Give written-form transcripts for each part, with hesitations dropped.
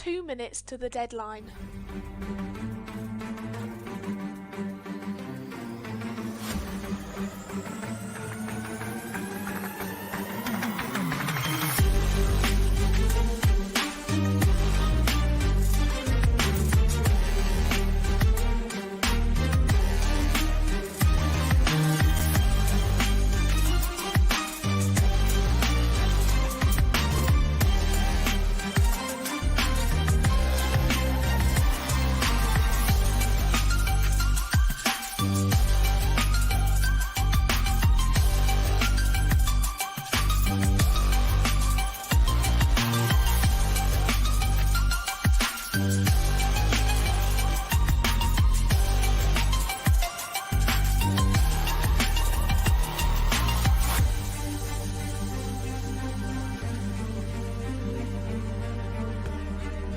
2 minutes to the deadline.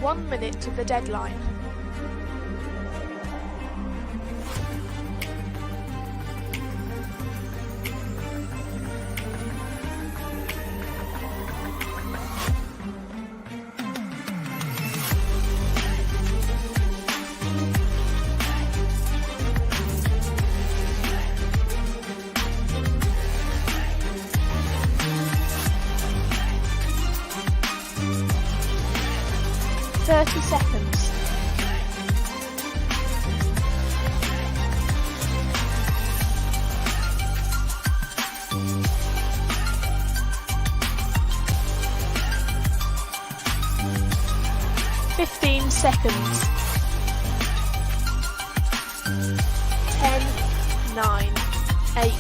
One minute to the deadline. Thirty seconds. Fifteen seconds. 10, 9, 8,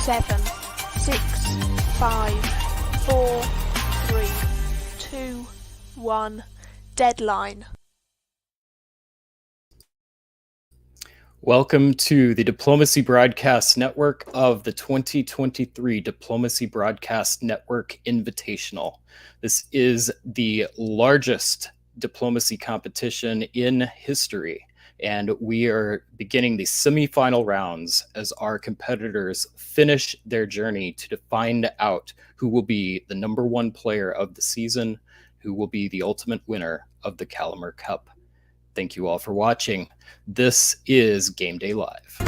7, 6, 5, 4, 3, 2, 1. Deadline. Welcome to the Diplomacy Broadcast Network of the 2023 Diplomacy Broadcast Network Invitational. This is the largest diplomacy competition in history, and we are beginning the semifinal rounds as our competitors finish their journey to find out who will be the #1 player of the season, who will be the ultimate winner of the Calamar Cup. Thank you all for watching. This is Gameday Live.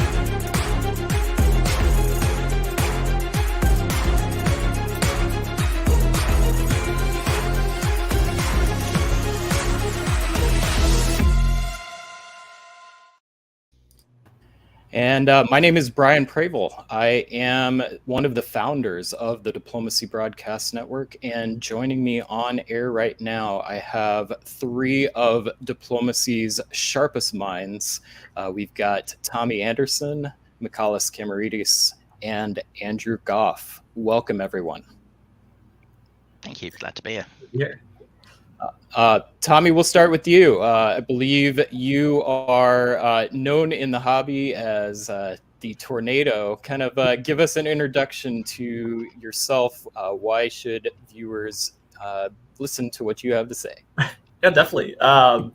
And my name is Brian Preble. I am one of the founders of the Diplomacy Broadcast Network, and joining me on air right now, I have three of diplomacy's sharpest minds. We've got Tommy Anderson, Michalis Kamaridis, and Andrew Goff. Welcome, everyone. Thank you. Glad to be here. Yeah. Tommy, we'll start with you. I believe you are known in the hobby as the Tornado. Kind of give us an introduction to yourself. Why should viewers listen to what you have to say? Yeah, definitely. I've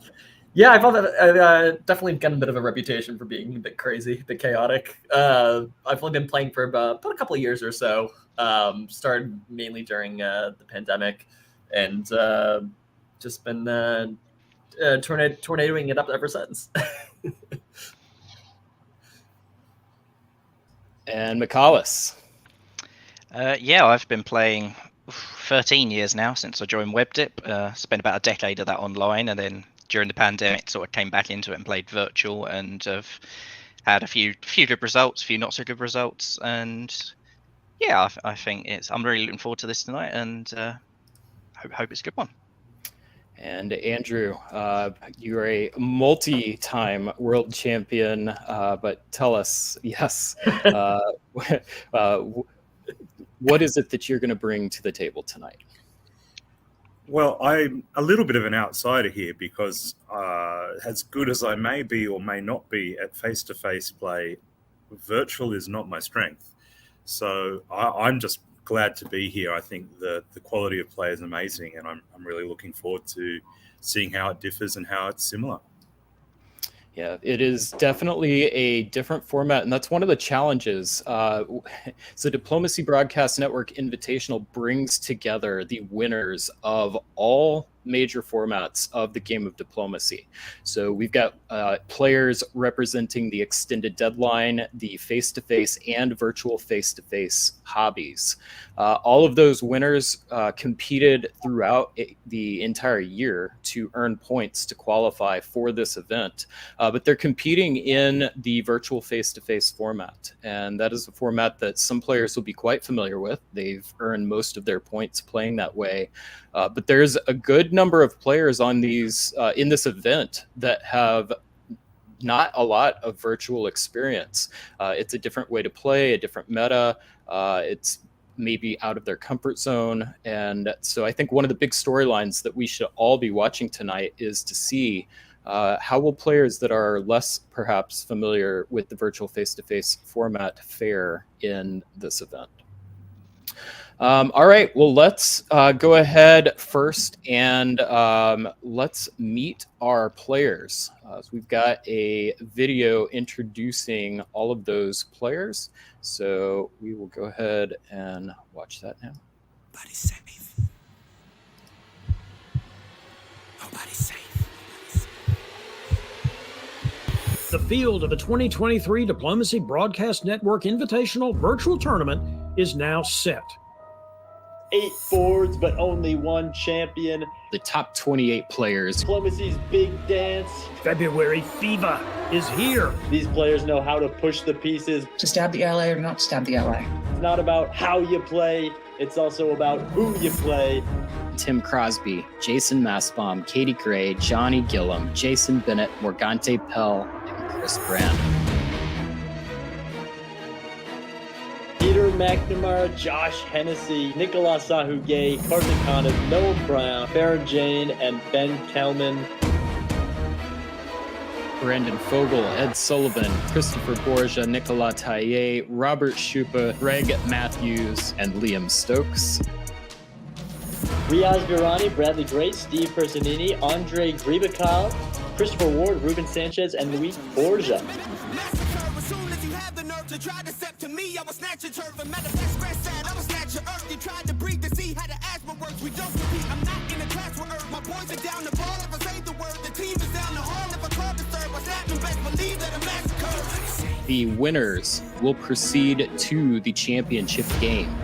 definitely gotten a bit of a reputation for being a bit crazy, a bit chaotic. I've only been playing for about a couple of years or so. Started mainly during the pandemic, and just been tornadoing it up ever since. And Michalis. I've been playing 13 years now since I joined WebDip. Spent about a decade of that online, and then during the pandemic sort of came back into it and played virtual, and have had a few good results, a few not so good results, and yeah, I think I'm really looking forward to this tonight, and hope it's a good one. And Andrew, you're a multi-time world champion, but tell us, what is it that you're going to bring to the table tonight? Well, I'm a little bit of an outsider here because as good as I may be or may not be at face-to-face play, virtual is not my strength. So I'm just glad to be here. I think the quality of play is amazing, and I'm really looking forward to seeing how it differs and how it's similar. Yeah, it is definitely a different format, and that's one of the challenges. So Diplomacy Broadcast Network Invitational brings together the winners of all major formats of the game of diplomacy. So we've got players representing the extended deadline, the face-to-face and virtual face-to-face hobbies. All of those winners competed throughout the entire year to earn points to qualify for this event, but they're competing in the virtual face-to-face format, and that is a format that some players will be quite familiar with. They've earned most of their points playing that way. But there's a good number of players on these in this event that have not a lot of virtual experience. It's a different way to play, a different meta. It's maybe out of their comfort zone. And so I think one of the big storylines that we should all be watching tonight is to see how will players that are less perhaps familiar with the virtual face-to-face format fare in this event. All right, well, let's go ahead first and let's meet our players. So we've got a video introducing all of those players. So we will go ahead and watch that now. Nobody's safe. Nobody's safe. The field of the 2023 Diplomacy Broadcast Network Invitational Virtual Tournament is now set. 8 boards, but only one champion. The top 28 players. Diplomacy's big dance. February Fever is here. These players know how to push the pieces. To stab the ally or not stab the ally. It's not about how you play, it's also about who you play. Tim Crosby, Jason Massbaum, Katie Gray, Johnny Gillum, Jason Bennett, Morgante Pell, and Chris Brand. Peter McNamara, Josh Hennessy, Nicolas Sahugay, Carson Conniff, Noah Brown, Farron Jane, and Ben Kelman. Brandon Fogel, Ed Sullivan, Christopher Borgia, Nicolas Taillet, Robert Schupa, Greg Matthews, and Liam Stokes. Riaz Virani, Bradley Gray, Steve Personini, Andre Gribakal, Christopher Ward, Ruben Sanchez, and Luis Borgia. To try to step to me, I was snatch your turf and manifest sad. I was snatch your earth. You tried to breathe to see how the asthma works. We don't compete. I'm not in a class with earth. My boys are down the ball. If I say the word, the team is down the hall. If I call the third, what's happening? Best believe that a massacre. The winners will proceed to the championship game.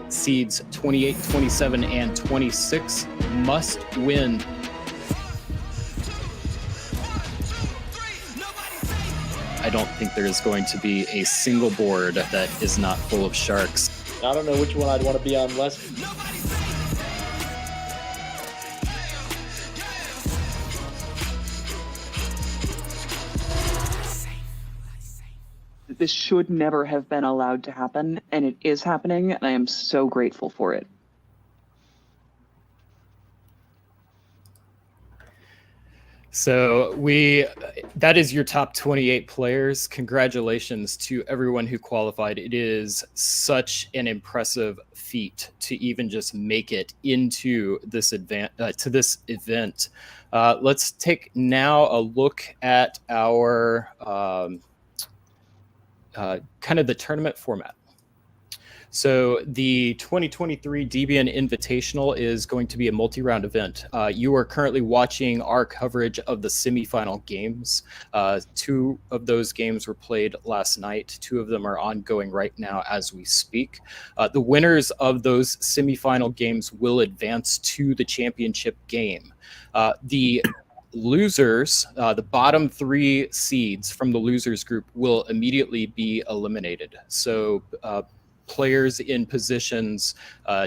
Seeds 28, 27, and 26 must win. I don't think there's going to be a single board that is not full of sharks. I don't know which one I'd want to be on less. This should never have been allowed to happen, and it is happening, and I am so grateful for it. So that is your top 28 players. Congratulations to everyone who qualified. It is such an impressive feat to even just make it into this event. Let's take now a look at our kind of the tournament format. So the 2023 DBN Invitational is going to be a multi-round event. You are currently watching our coverage of the semifinal games. 2 of those games were played last night. 2 of them are ongoing right now as we speak. The winners of those semifinal games will advance to the championship game. The losers, the bottom 3 seeds from the losers group will immediately be eliminated. So players in positions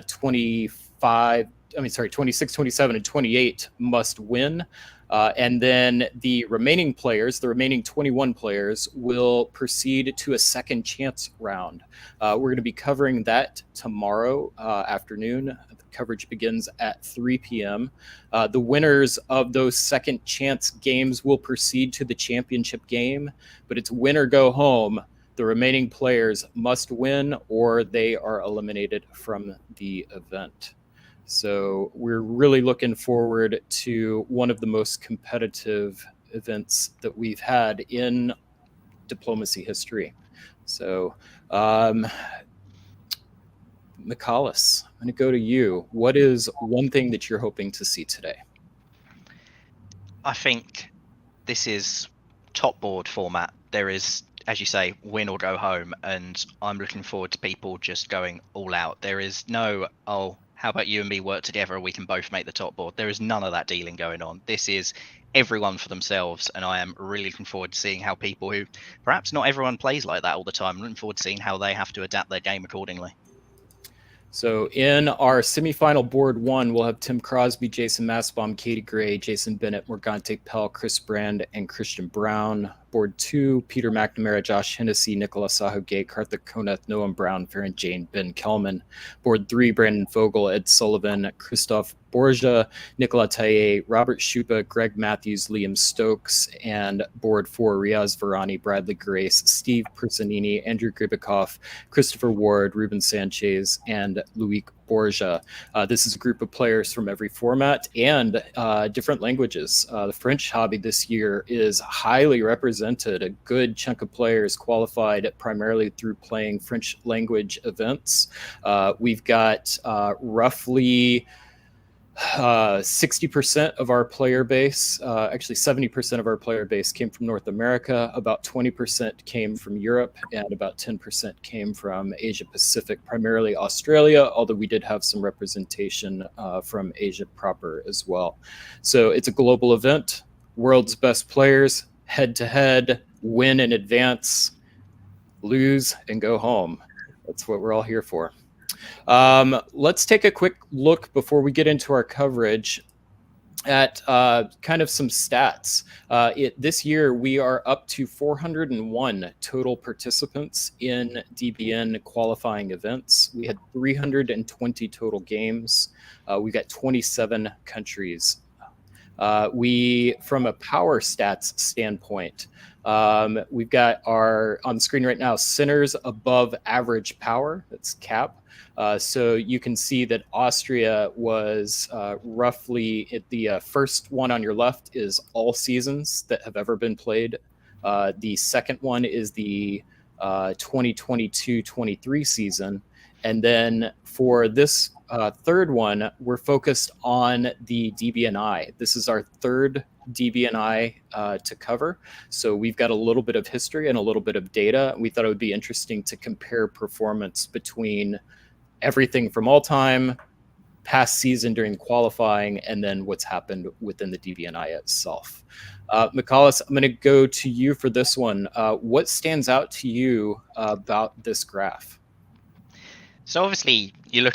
26, 27, and 28 must win. And then the remaining players, the remaining 21 players, will proceed to a second chance round. We're going to be covering that tomorrow afternoon. The coverage begins at 3 p.m. The winners of those second chance games will proceed to the championship game, but it's win or go home. The remaining players must win or they are eliminated from the event. So we're really looking forward to one of the most competitive events that we've had in diplomacy history. So Michalis, I'm going to go to you. What is one thing that you're hoping to see today? I think this is top board format. There is, as you say, win or go home, and I'm looking forward to people just going all out. There is no, oh, how about you and me work together and we can both make the top board? There is none of that dealing going on. This is everyone for themselves, and I am really looking forward to seeing how people who, perhaps not everyone plays like that all the time, I'm looking forward to seeing how they have to adapt their game accordingly. So in our semifinal board 1, we'll have Tim Crosby, Jason Massbaum, Katie Gray, Jason Bennett, Morgante Pell, Chris Brand, and Christian Brown. Board 2, Peter McNamara, Josh Hennessy, Nicola Saho-Gay, Karthik Koneth, Noam Brown, Farron Jane, Ben Kelman. Board 3, Brandon Vogel, Ed Sullivan, Christoph Borja, Nicola Taye, Robert Schupa, Greg Matthews, Liam Stokes, and board 4, Riaz Varani, Bradley Grace, Steve Persanini, Andrew Gribikoff, Christopher Ward, Ruben Sanchez, and Luik Borja. This is a group of players from every format and different languages. The French hobby this year is highly represented. A good chunk of players qualified primarily through playing French language events. We've got roughly 60% of our player base, actually 70% of our player base came from North America, about 20% came from Europe, and about 10% came from Asia Pacific, primarily Australia, although we did have some representation from Asia proper as well. So it's a global event, world's best players, head to head, win and advance, lose and go home. That's what we're all here for. Let's take a quick look before we get into our coverage at kind of some stats. This year, we are up to 401 total participants in DBN qualifying events. We had 320 total games. We got 27 countries. From a power stats standpoint, we've got our on the screen right now centers above average power. That's cap. So you can see that Austria was roughly at the first one on your left is all seasons that have ever been played. The second one is the 2022-23 season. And then for this third one, we're focused on the DBNI. This is our third DBNI to cover. So we've got a little bit of history and a little bit of data. We thought it would be interesting to compare performance between everything from all time, past season during qualifying, and then what's happened within the DBNI itself. Michalis, I'm going to go to you for this one. What stands out to you about this graph? So obviously, you're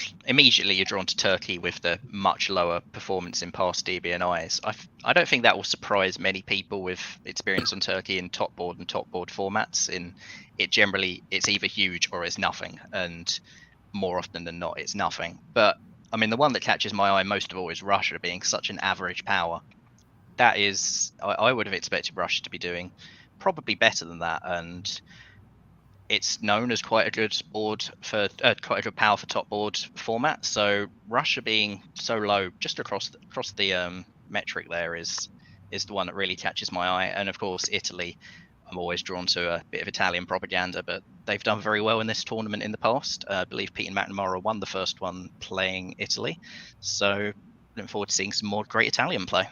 drawn to Turkey with the much lower performance in past DBNIs. I don't think that will surprise many people with experience on Turkey in top board and top board formats. It's either huge or it's nothing, and more often than not, it's nothing. But I mean, the one that catches my eye most of all is Russia being such an average power. That is, I would have expected Russia to be doing probably better than that, and it's known as quite a good board for quite a good power for top board format. So Russia being so low just across the metric there is the one that really catches my eye. And of course, Italy. I'm always drawn to a bit of Italian propaganda, but they've done very well in this tournament in the past. I believe Peter McNamara won the first one playing Italy. So looking forward to seeing some more great Italian play.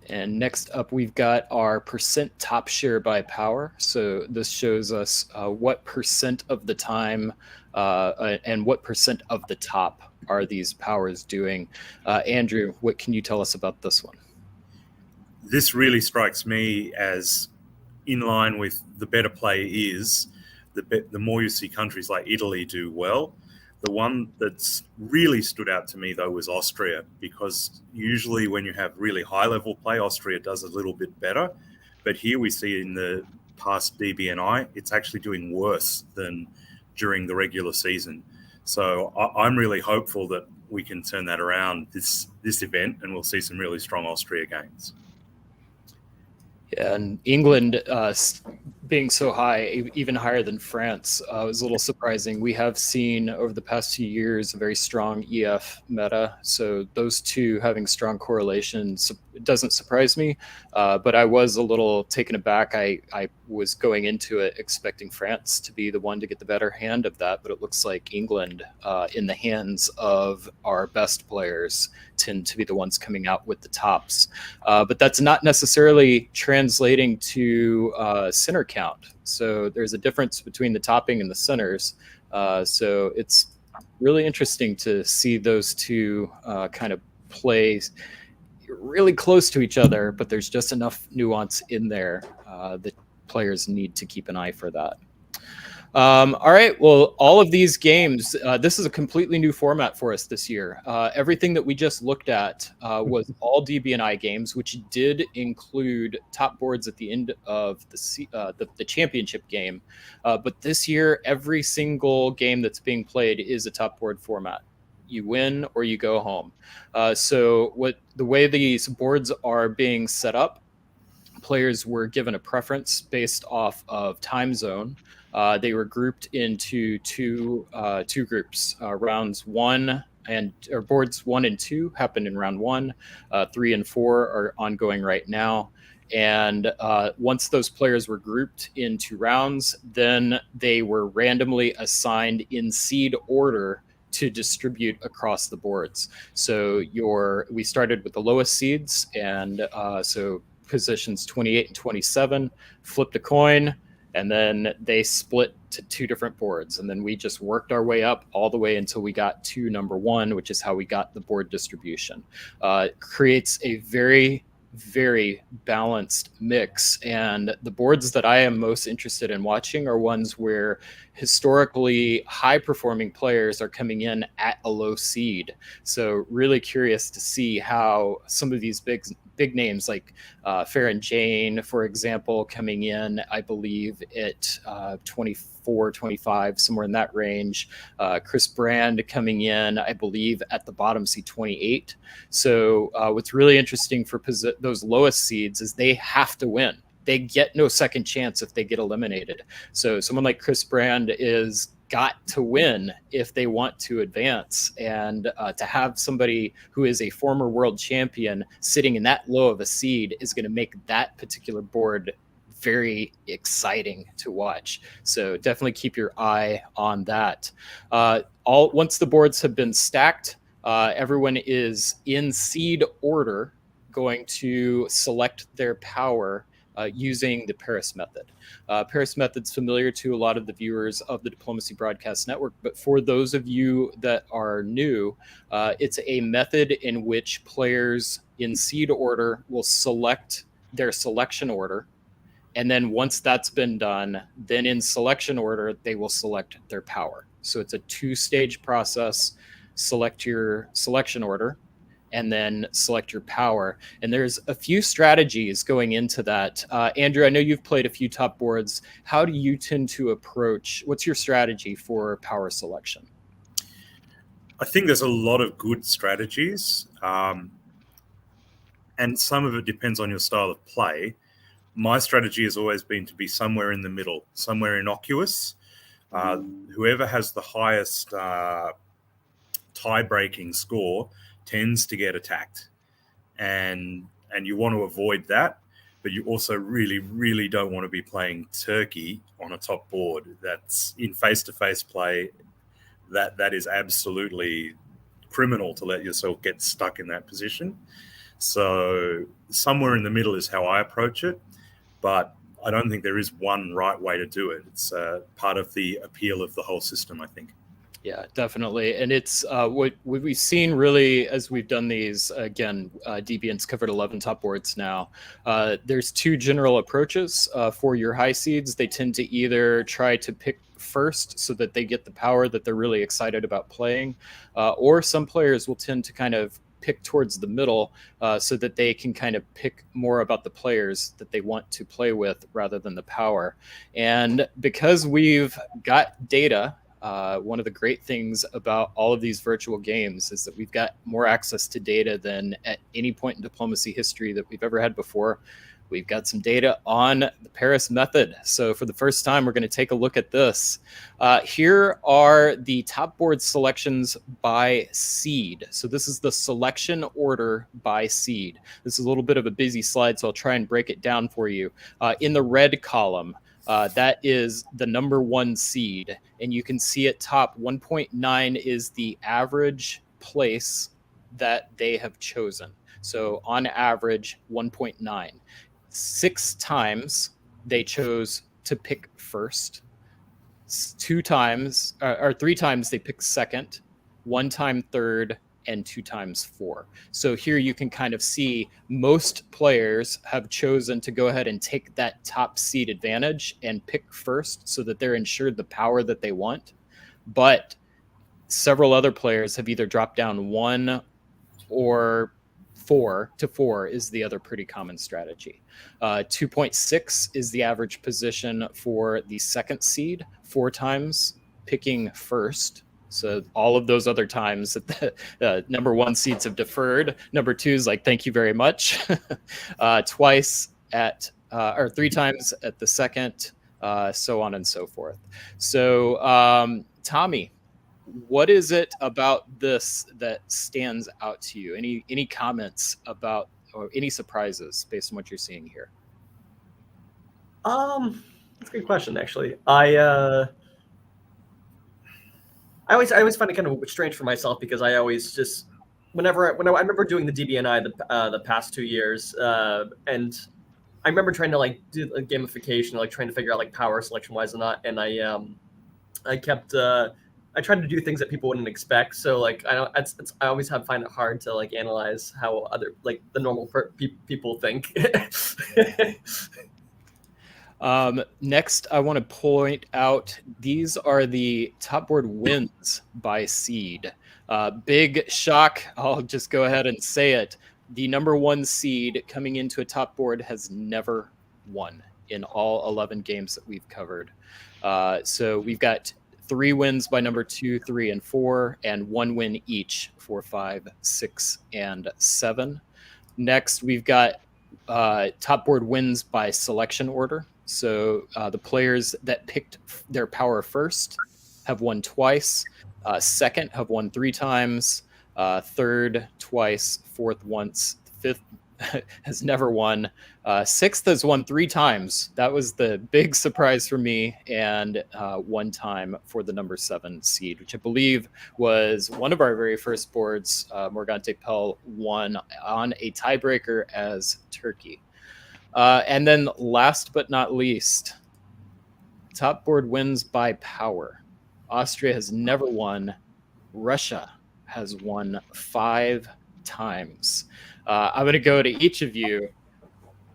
And next up, we've got our percent top share by power. So this shows us what percent of the time and what percent of the top are these powers doing. Andrew, what can you tell us about this one? This really strikes me as in line with the better play is, the more you see countries like Italy do well. The one that's really stood out to me, though, was Austria, because usually when you have really high-level play, Austria does a little bit better. But here we see in the past DBNI, it's actually doing worse than during the regular season. So I'm really hopeful that we can turn that around this event, and we'll see some really strong Austria gains. And England being so high, even higher than France, was a little surprising. We have seen over the past few years a very strong EF meta, so those two having strong correlations doesn't surprise me. But I was a little taken aback. I was going into it expecting France to be the one to get the better hand of that, but it looks like England, in the hands of our best players, tend to be the ones coming out with the tops. But that's not necessarily translating to center count. So there's a difference between the topping and the centers. So it's really interesting to see those two kind of play really close to each other, but there's just enough nuance in there that players need to keep an eye for that. All right, well, all of these games, this is a completely new format for us this year. Everything that we just looked at was all DBNI games, which did include top boards at the end of the championship game. But this year, every single game that's being played is a top board format. You win or you go home. So the way these boards are being set up, players were given a preference based off of time zone. They were grouped into two groups. Rounds 1 or boards 1 and 2 happened in round 1. 3 and 4 are ongoing right now. And once those players were grouped into rounds, then they were randomly assigned in seed order to distribute across the boards. So we started with the lowest seeds, and so positions 28 and 27, flipped a coin, and then they split to 2 different boards. And then we just worked our way up all the way until we got to number 1, which is how we got the board distribution. It creates a very, very balanced mix. And the boards that I am most interested in watching are ones where historically high performing players are coming in at a low seed. So really curious to see how some of these big names like Farron Jane, for example, coming in, I believe at 24, 25, somewhere in that range. Chris Brand coming in, I believe, at the bottom seed 28. So what's really interesting for those lowest seeds is they have to win. They get no second chance if they get eliminated. So someone like Chris Brand is got to win if they want to advance. And to have somebody who is a former world champion sitting in that low of a seed is going to make that particular board very exciting to watch. So definitely keep your eye on that. Once the boards have been stacked, everyone is in seed order going to select their power using the Paris method. Paris method's familiar to a lot of the viewers of the Diplomacy Broadcast Network, but for those of you that are new, it's a method in which players in seed order will select their selection order. And then once that's been done, then in selection order, they will select their power. So it's a 2-stage process. Select your selection order, and then select your power. And there's a few strategies going into that. Andrew, I know you've played a few top boards. How do you tend to approach, what's your strategy for power selection? I think there's a lot of good strategies, and some of it depends on your style of play. My strategy has always been to be somewhere in the middle, somewhere innocuous. Whoever has the highest tie-breaking score tends to get attacked, and you want to avoid that, but you also really, really don't want to be playing turkey on a top board. That's in face-to-face play. That is absolutely criminal to let yourself get stuck in that position. So somewhere in the middle is how I approach it, but I don't think there is one right way to do it. It's part of the appeal of the whole system, I think. Yeah, definitely. And it's what we've seen really as we've done these, again, DBN's covered 11 top boards now. There's 2 general approaches for your high seeds. They tend to either try to pick first so that they get the power that they're really excited about playing, or some players will tend to kind of pick towards the middle so that they can kind of pick more about the players that they want to play with rather than the power. And because we've got data, one of the great things about all of these virtual games is that we've got more access to data than at any point in diplomacy history that we've ever had before. we've got some data on the Paris method. So for the first time, we're going to take a look at this. Here are the top board selections by seed. So this is the selection order by seed. This is a little bit of a busy slide, so I'll try and break it down for you. In the red column, that is the number 1 seed, and you can see at top 1.9 is the average place that they have chosen. So on average, 1.9. 6 times they chose to pick first. 3 times they picked second, 1 time third, and 2 times 4. So here you can kind of see most players have chosen to go ahead and take that top seed advantage and pick first so that they're ensured the power that they want. But several other players have either dropped down 1 or 4 to 4 is the other pretty common strategy. 2.6 is the average position for the second seed, 4 times picking first. So all of those other times that the number 1 seeds have deferred. Number 2 is like, thank you very much. Twice at, or 3 times at the second, so on and so forth. So Tommy, what is it about this that stands out to you? Any comments about, or any surprises based on what you're seeing here? That's a good question, actually. I always find it kind of strange for myself because I always just whenever I remember doing the DBNI the past 2 years, and I remember trying to like do a gamification, like trying to figure out like power selection wise and not, and I tried to do things that people wouldn't expect. So like I always find it hard to like analyze how other like the normal people think. Next, I want to point out these are the top board wins by seed. Big shock. I'll just go ahead and say it. The number 1 seed coming into a top board has never won in all 11 games that we've covered. So we've got 3 wins by number 2, 3, and 4, and 1 win each for 5, 6, and 7. Next, we've got top board wins by selection order. So the players that picked their power first have won twice, second have won 3 times, third twice, fourth once, fifth has never won, sixth has won 3 times. That was the big surprise for me, and 1 time for the number 7 seed, which I believe was one of our very first boards. Morgante Pell won on a tiebreaker as Turkey. And then last but not least, top board wins by power. Austria has never won. Russia has won 5 times. I'm going to go to each of you.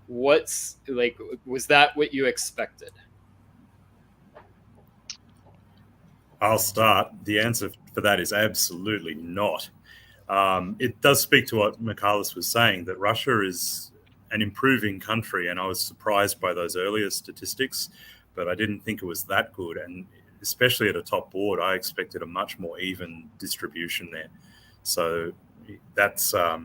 Was that what you expected? I'll start. The answer for that is absolutely not. It does speak to what Michalis was saying, that Russia is an improving country, and I was surprised by those earlier statistics, but I didn't think it was that good. And especially at a top board, I expected a much more even distribution there. So that's a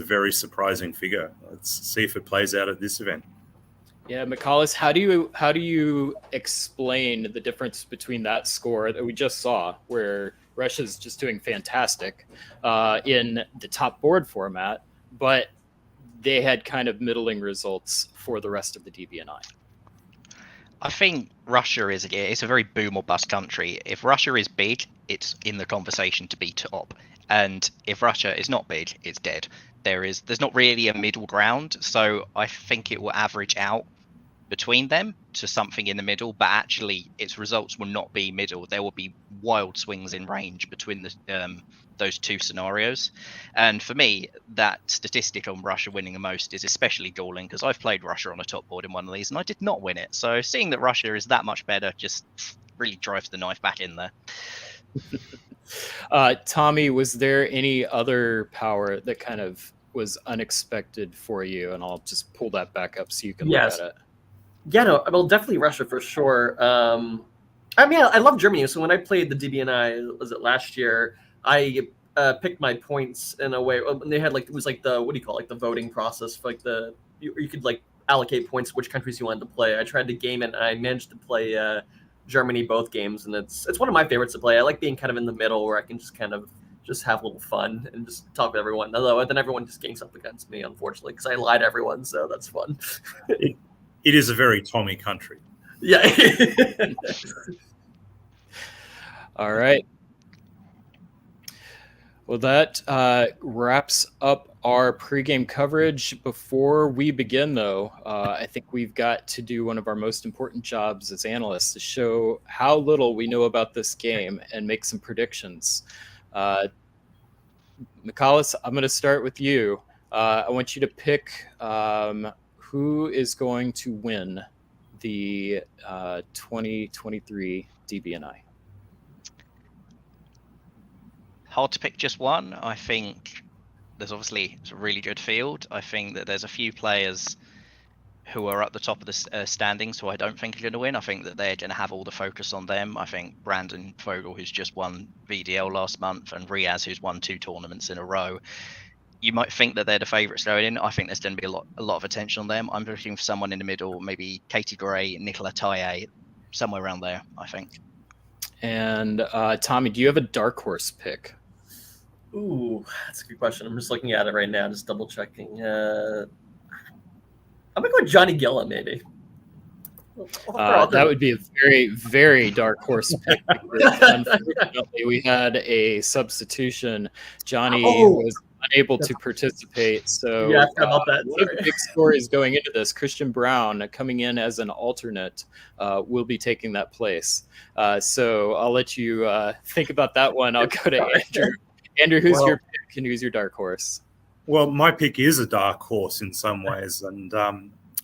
very surprising figure. Let's see if it plays out at this event. Yeah, Michalis, how do you explain the difference between that score that we just saw, where Russia's just doing fantastic in the top board format, but they had kind of middling results for the rest of the DBNI? I think Russia it's a very boom or bust country. If Russia is big, it's in the conversation to be top. And if Russia is not big, it's dead. There's not really a middle ground. So I think it will average out between them to something in the middle, but actually its results will not be middle. There will be wild swings in range between those 2 scenarios. And for me, that statistic on Russia winning the most is especially galling, because I've played Russia on a top board in one of these and I did not win it. So seeing that Russia is that much better just really drives the knife back in there. Tommy, was there any other power that kind of was unexpected for you? And I'll just pull that back up so you can look at it. Yeah, no, well, definitely Russia for sure. I mean, I love Germany. So when I played the DBNI, was it last year? I picked my points in a way. And they had like, it was like the, what do you call it? Like the voting process for like you could like allocate points which countries you wanted to play. I tried to game it, and I managed to play Germany both games, and it's one of my favorites to play. I like being kind of in the middle where I can just kind of just have a little fun and just talk to everyone. Although then everyone just gangs up against me, unfortunately, because I lie to everyone, so that's fun. It is a very Tommy country. Yeah. All right. Well, that wraps up our pregame coverage. Before we begin, though, I think we've got to do one of our most important jobs as analysts to show how little we know about this game and make some predictions. Nicholas, I'm going to start with you. I want you to pick who is going to win the 2023 DBNI. Hard to pick just one. I think there's obviously a really good field. I think that there's a few players who are at the top of the standings who I don't think are going to win. I think that they're going to have all the focus on them. I think Brandon Fogel, who's just won VDL last month, and Riaz, who's won 2 tournaments in a row, you might think that they're the favourites going in. I think there's going to be a lot of attention on them. I'm looking for someone in the middle, maybe Katie Gray, Nicola Taille, somewhere around there, I think. And Tommy, do you have a dark horse pick? Ooh, that's a good question. I'm just looking at it right now, just double checking. I'm gonna go with Johnny Gilla, maybe. That would be a very, very dark horse pick. Unfortunately, we had a substitution. Johnny was unable to participate. So yeah, I about that. One of the big stories going into this, Christian Brown coming in as an alternate will be taking that place. So I'll let you think about that one. I'll go to Andrew. Andrew, who's your pick and who's your dark horse? Well, my pick is a dark horse in some ways, and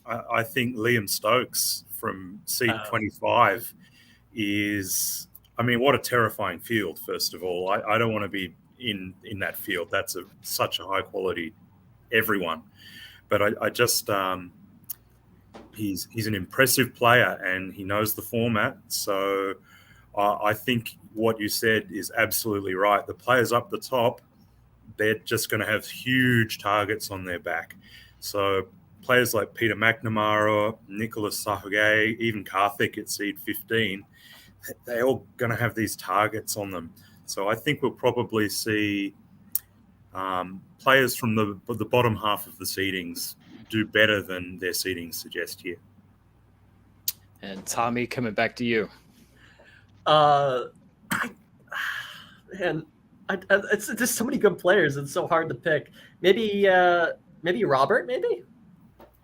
I think Liam Stokes from Seed 25 is, I mean, what a terrifying field, first of all. I don't want to be in that field. That's such a high quality everyone. But I just, he's an impressive player and he knows the format. So I think what you said is absolutely right. The players up the top, they're just going to have huge targets on their back. So players like Peter McNamara, Nicholas Sahugay, even Karthik at Seed 15, they're all going to have these targets on them. So I think we'll probably see players from the bottom half of the seedings do better than their seedings suggest here. And Tommy, coming back to you. It's just so many good players. It's so hard to pick. Maybe Robert, maybe?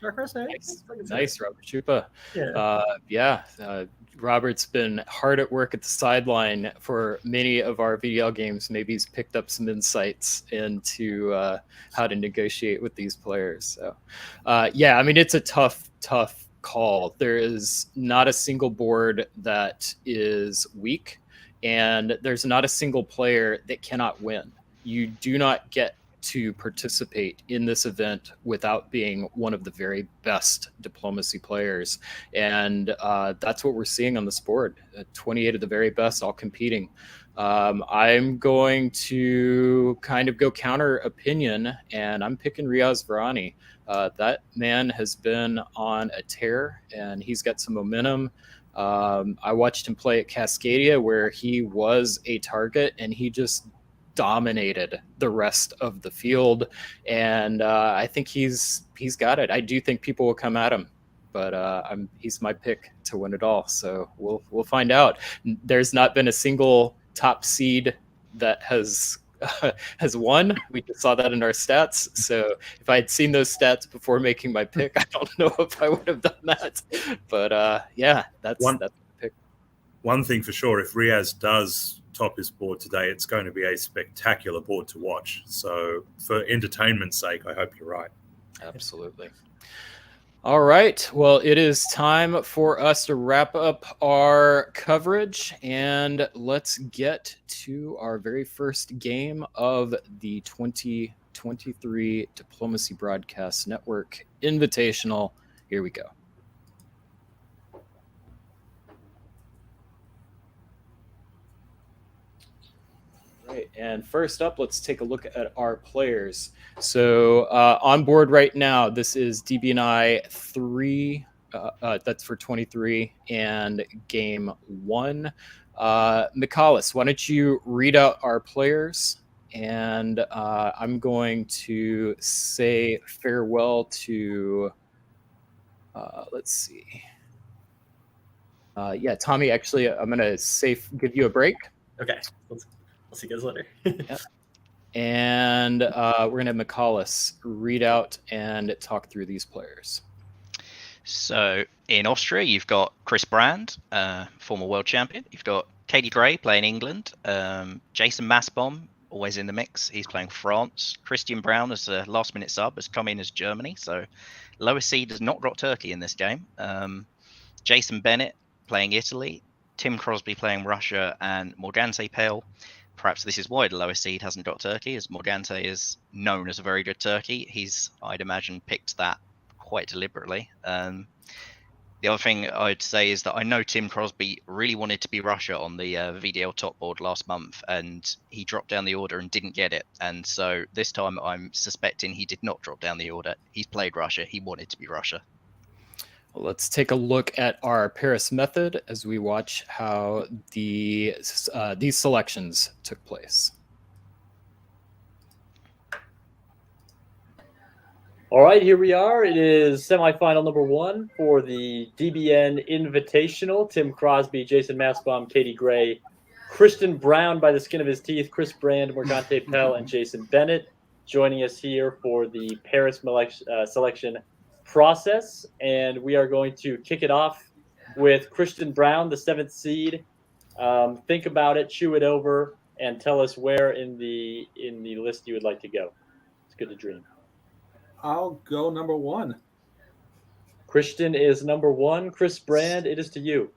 Dark horse, Nice, Robert Chupa. Yeah. Robert's been hard at work at the sideline for many of our VDL games. Maybe he's picked up some insights into how to negotiate with these players. So, I mean, it's a tough call. There is not a single board that is weak, and there's not a single player that cannot win. You do not get to participate in this event without being one of the very best diplomacy players. And that's what we're seeing on this board. 28 of the very best all competing. I'm going to kind of go counter opinion, and I'm picking Riaz Varani. That man has been on a tear, and he's got some momentum. I watched him play at Cascadia, where he was a target, and he just dominated the rest of the field. And I think he's got it. I do think people will come at him, but he's my pick to win it all. So we'll find out. There's not been a single top seed that has won. We just saw that in our stats. So if I had seen those stats before making my pick, I don't know if I would have done that. But that's the pick. One thing for sure, if Riaz does top his board today, it's going to be a spectacular board to watch. So for entertainment's sake, I hope you're right. Absolutely. All right. Well, it is time for us to wrap up our coverage, and let's get to our very first game of the 2023 Diplomacy Broadcast Network Invitational. Here we go. Right, and first up, let's take a look at our players. So on board right now, this is DBNI 3, that's for 23, and game 1. Michalis, why don't you read out our players, and I'm going to say farewell to, let's see. Yeah, Tommy, actually, I'm going to give you a break. Okay, I'll see you guys later. Yep. And we're going to have Michalis read out and talk through these players. So in Austria, you've got Chris Brand, former world champion. You've got Katie Gray playing England. Jason Massbaum, always in the mix. He's playing France. Christian Brown, as a last-minute sub, has come in as Germany. So lowest seed has not got Turkey in this game. Jason Bennett playing Italy. Tim Crosby playing Russia, and Morgante Pell. Perhaps this is why the lowest seed hasn't got Turkey, as Morgante is known as a very good Turkey. He's, I'd imagine, picked that quite deliberately. The other thing I'd say is that I know Tim Crosby really wanted to be Russia on the VDL top board last month, and he dropped down the order and didn't get it. And so this time I'm suspecting he did not drop down the order. He's played Russia. He wanted to be Russia. Let's take a look at our Paris method as we watch how these selections took place. All right, here we are. It is semifinal number 1 for the DBN Invitational. Tim Crosby, Jason Massbaum, Katie Gray, Christian Brown by the skin of his teeth, Chris Brand, Morgante Pell, and Jason Bennett joining us here for the Paris selection process. And we are going to kick it off with Christian Brown, the 7th seed. Think about it, chew it over, and tell us where in the list you would like to go. It's good to dream. I'll go number 1. Christian is number 1. Chris Brand, it is to you.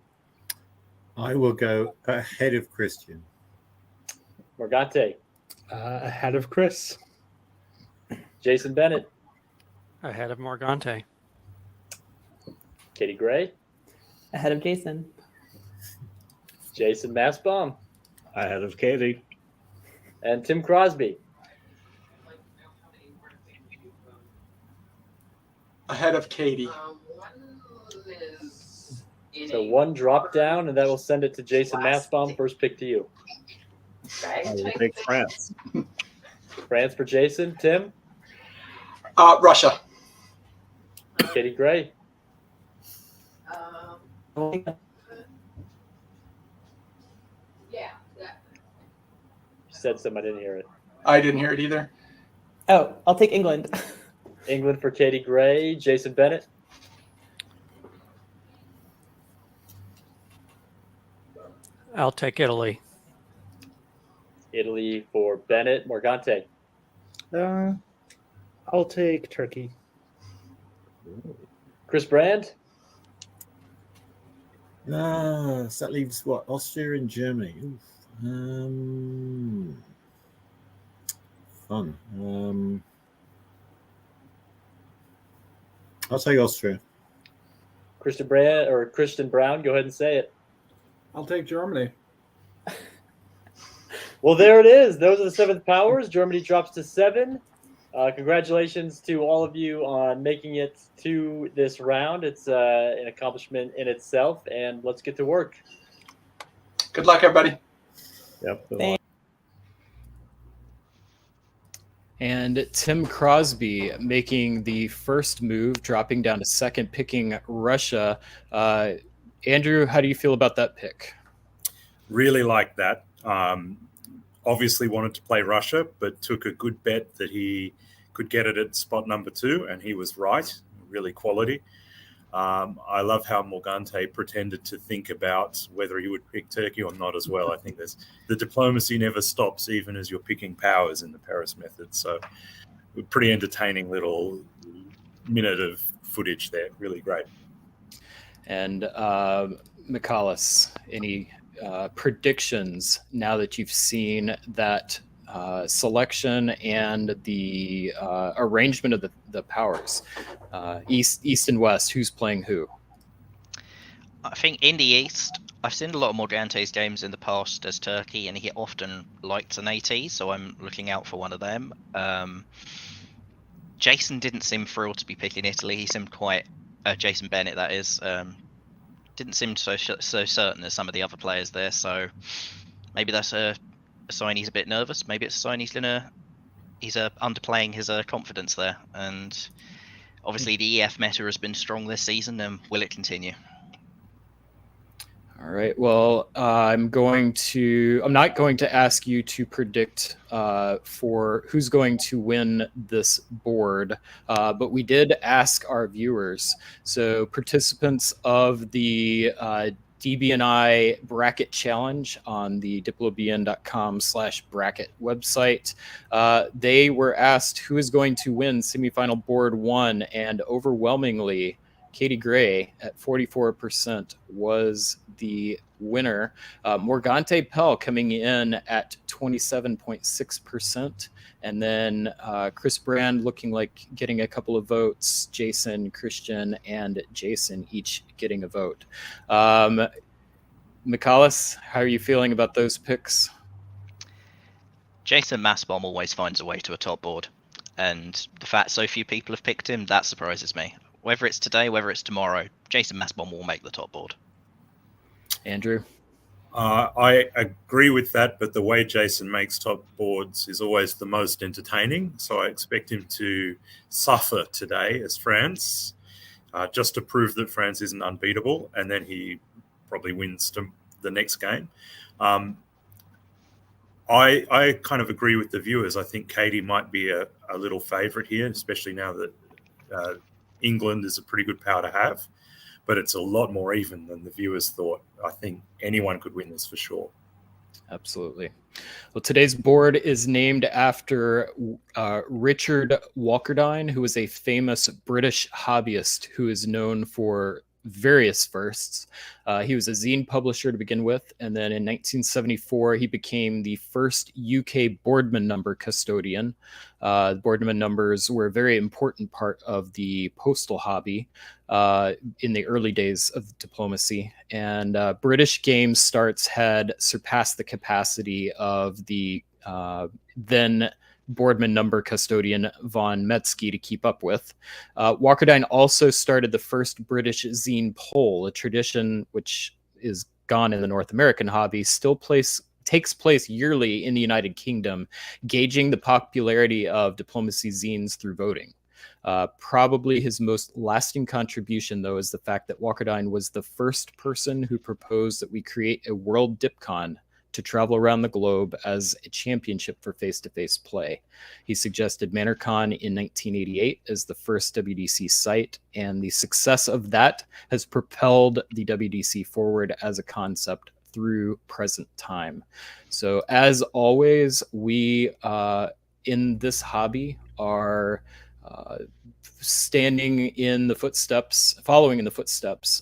I will go ahead of Christian. Morgante. Ahead of Chris. Jason Bennett. Ahead of Morgante. Katie Gray. Ahead of Jason. Jason Massbaum. Ahead of Katie. And Tim Crosby. Ahead of Katie. So 1 drop down, and that will send it to Jason Massbaum. First pick to you. I will take France. France for Jason. Tim. Russia. Katie Gray. You said something, I didn't hear it. I didn't hear it either. Oh, I'll take England. England for Katie Gray. Jason Bennett. I'll take Italy. Italy for Bennett. Morgante. I'll take Turkey. Chris Brand. So that leaves what? Austria and Germany. Fun. I'll take Austria. Christian Brown, go ahead and say it. I'll take Germany. Well, there it is. Those are the 7th powers. Germany drops to 7. Congratulations to all of you on making it to this round. It's an accomplishment in itself, and let's get to work. Good luck, everybody. Yep. And Tim Crosby making the first move, dropping down to 2nd, picking Russia. Andrew, how do you feel about that pick? Really like that. Obviously wanted to play Russia, but took a good bet that he could get it at spot number 2, and he was right. Really quality. I love how Morgante pretended to think about whether he would pick Turkey or not as well. I think the diplomacy never stops, even as you're picking powers in the Paris method. So pretty entertaining little minute of footage there. Really great. And Michalis, any predictions now that you've seen that selection and the arrangement of the powers, east and west? Who's playing who? I think in the East, I've seen a lot of Morgante's games in the past as Turkey, and he often liked an AT, so I'm looking out for one of them. Jason didn't seem thrilled to be picking Italy. He seemed quite Jason Bennett, that is. Didn't seem so certain as some of the other players there. So maybe that's a sign he's a bit nervous. Maybe it's a sign he's underplaying his confidence there. And obviously the EF meta has been strong this season, and will it continue? All right. Well, I'm not going to ask you to predict for who's going to win this board, but we did ask our viewers. So participants of the DBNI bracket challenge on the diplobn.com/bracket website, they were asked who is going to win semifinal board 1, and overwhelmingly, Katie Gray at 44% was the winner. Morgante Pell coming in at 27.6%. And then Chris Brand looking like getting a couple of votes. Jason, Christian, and Jason each getting a vote. Michalis, how are you feeling about those picks? Jason Massbomb always finds a way to a top board. And the fact so few people have picked him, that surprises me. Whether it's today, whether it's tomorrow, Jason Massbomb will make the top board. Andrew? I agree with that, but the way Jason makes top boards is always the most entertaining. So I expect him to suffer today as France, just to prove that France isn't unbeatable, and then he probably wins the next game. I kind of agree with the viewers. I think Katie might be a little favourite here, especially now that England is a pretty good power to have, but it's a lot more even than the viewers thought. I think anyone could win this for sure. Absolutely. Well, today's board is named after Richard Walkerdine, who is a famous British hobbyist who is known for various firsts. He was a zine publisher to begin with, and then in 1974 he became the first UK Boardman number custodian. Boardman numbers were a very important part of the postal hobby in the early days of diplomacy, and British Game Starts had surpassed the capacity of the then Boardman number custodian von Metzke to keep up with. Walkerdine also started the first British zine poll, a tradition which is gone in the North American hobby, still takes place yearly in the United Kingdom, gauging the popularity of diplomacy zines through voting. Probably his most lasting contribution, though, is the fact that Walkerdine was the first person who proposed that we create a World DipCon to travel around the globe as a championship for face-to-face play. He suggested ManorCon in 1988 as the first WDC site, and the success of that has propelled the WDC forward as a concept through present time. So as always, we in this hobby are following in the footsteps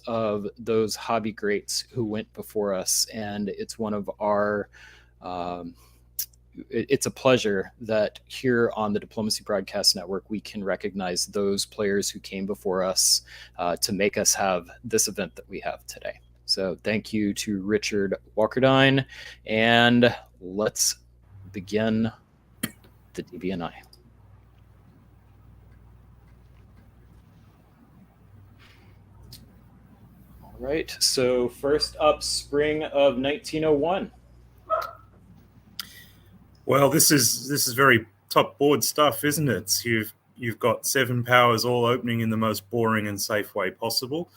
of those hobby greats who went before us, and it's one of our it's a pleasure that here on the Diplomacy Broadcast Network we can recognize those players who came before us to make us have this event that we have today. So thank you to Richard Walkerdine, and let's begin the DBNI. Right. So first up, spring of 1901. Well, this is very top board stuff, isn't it? You've got 7 powers all opening in the most boring and safe way possible.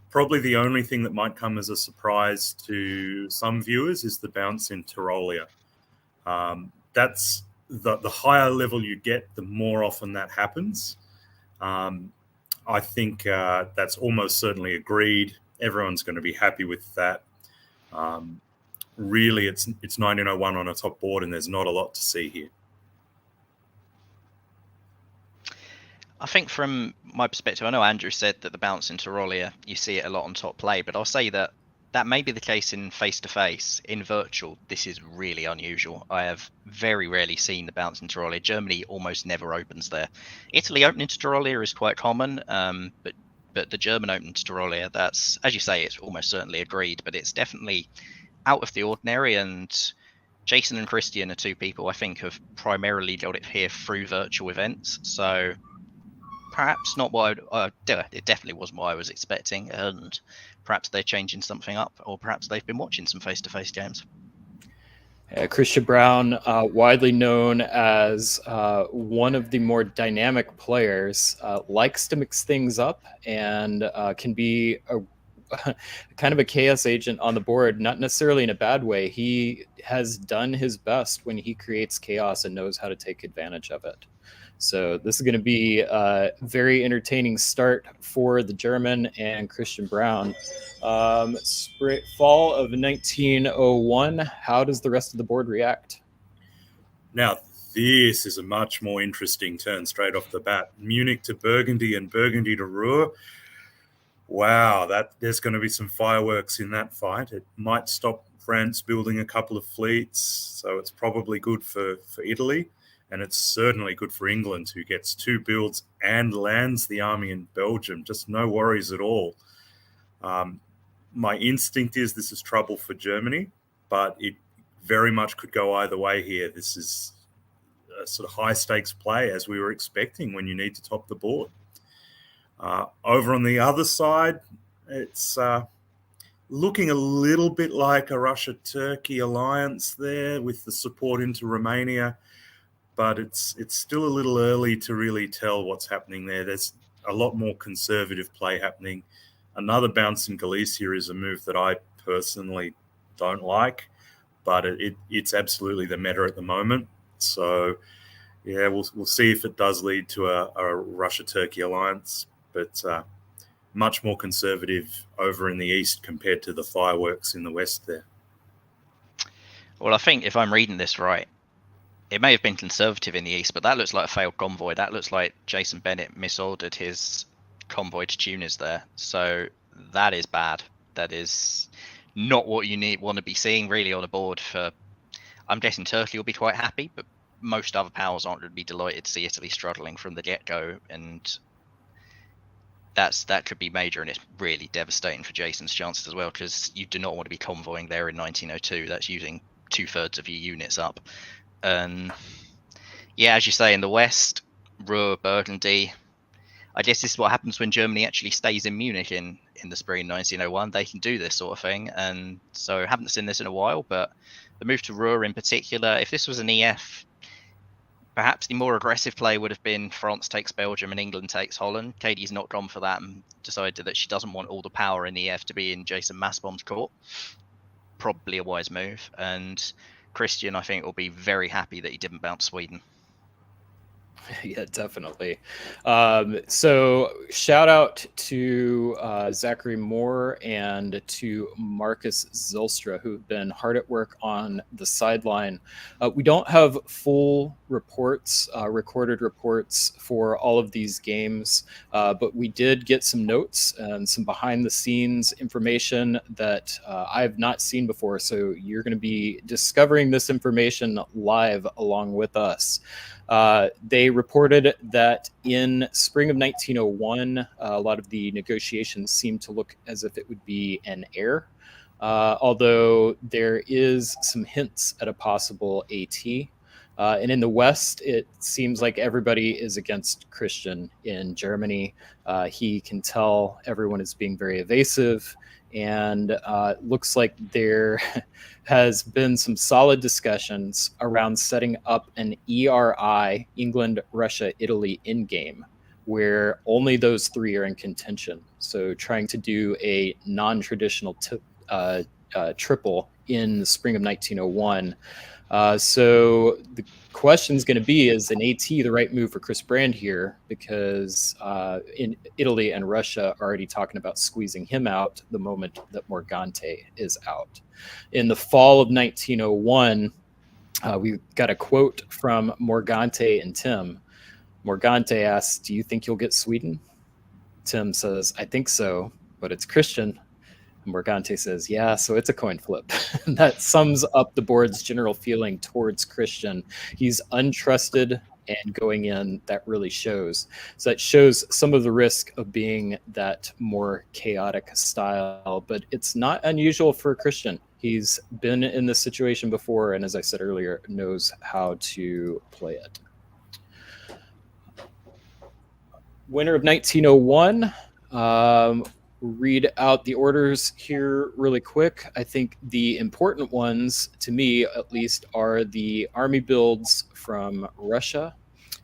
Probably the only thing that might come as a surprise to some viewers is the bounce in Tyrolia. That's the higher level you get, the more often that happens. I think that's almost certainly agreed. Everyone's going to be happy with that. Really, it's 1901 on a top board, and there's not a lot to see here. I think from my perspective, I know Andrew said that the bounce into Tyrolia, you see it a lot on top play, but I'll say that may be the case in face-to-face. In virtual, this is really unusual. I have very rarely seen the bounce into Tyrolia. Germany almost never opens there. Italy opening to Tyrolia is quite common, but But the German Open to Tyrolia, that's, as you say, it's almost certainly agreed, but it's definitely out of the ordinary. And Jason and Christian are two people I think have primarily got it here through virtual events. So perhaps not what it definitely wasn't what I was expecting. And perhaps they're changing something up, or perhaps they've been watching some face-to-face games. Christian Brown, widely known as one of the more dynamic players, likes to mix things up and can be a kind of a chaos agent on the board, not necessarily in a bad way. He has done his best when he creates chaos and knows how to take advantage of it. So this is going to be a very entertaining start for the German and Christian Brown. Fall of 1901. How does the rest of the board react? Now, this is a much more interesting turn straight off the bat. Munich to Burgundy and Burgundy to Ruhr. Wow, there's going to be some fireworks in that fight. It might stop France building a couple of fleets, so it's probably good for Italy. And it's certainly good for England, who gets 2 builds and lands the army in Belgium. Just no worries at all. My instinct is this is trouble for Germany, but it very much could go either way here. This is a sort of high-stakes play, as we were expecting when you need to top the board. Over on the other side, it's looking a little bit like a Russia-Turkey alliance there with the support into Romania. But it's still a little early to really tell what's happening there. There's a lot more conservative play happening. Another bounce in Galicia is a move that I personally don't like, but it's absolutely the meta at the moment. So, yeah, we'll see if it does lead to a Russia-Turkey alliance, but much more conservative over in the east compared to the fireworks in the west there. Well, I think if I'm reading this right, it may have been conservative in the east, but that looks like a failed convoy. That looks like Jason Bennett misordered his convoy to tuners there. So that is bad. That is not what you want to be seeing really on a board. I'm guessing Turkey will be quite happy, but most other powers aren't going to be delighted to see Italy struggling from the get-go, and that could be major, and it's really devastating for Jason's chances as well, because you do not want to be convoying there in 1902. That's using 2/3 of your units up. Yeah, as you say, in the west, Ruhr, Burgundy, I guess this is what happens when Germany actually stays in Munich in the spring 1901. They can do this sort of thing, and so haven't seen this in a while. But the move to Ruhr in particular, if this was an EF, perhaps the more aggressive play would have been France takes Belgium and England takes Holland. Katie's not gone for that and decided that she doesn't want all the power in the EF to be in Jason Massbaum's court. Probably a wise move. And Christian, I think, will be very happy that he didn't bounce Sweden. Yeah, definitely. So shout out to Zachary Moore and to Marcus Zylstra, who've been hard at work on the sideline. We don't have full reports, recorded reports for all of these games, but we did get some notes and some behind the scenes information that I have not seen before. So you're going to be discovering this information live along with us. They reported that in spring of 1901, a lot of the negotiations seemed to look as if it would be an heir, although there is some hints at a possible AT. And in the West, it seems like everybody is against Christian in Germany. He can tell everyone is being very evasive, and looks like there has been some solid discussions around setting up an ERI, England, Russia, Italy, in-game, where only those three are in contention. So trying to do a non-traditional triple in the spring of 1901. So the question is going to be, is an AT the right move for Chris Brand here? Because in Italy and Russia are already talking about squeezing him out the moment that Morgante is out. In the fall of 1901, we got a quote from Morgante and Tim. Morgante asks, "Do you think you'll get Sweden?" Tim says, "I think so, but it's Christian." Morgante says, "Yeah, so it's a coin flip." That sums up the board's general feeling towards Christian. He's untrusted and going in, that really shows. So that shows some of the risk of being that more chaotic style, but it's not unusual for Christian. He's been in this situation before, and as I said earlier, knows how to play it. Winner of 1901. Read out the orders here really quick. I think the important ones, to me at least, are the army builds from Russia,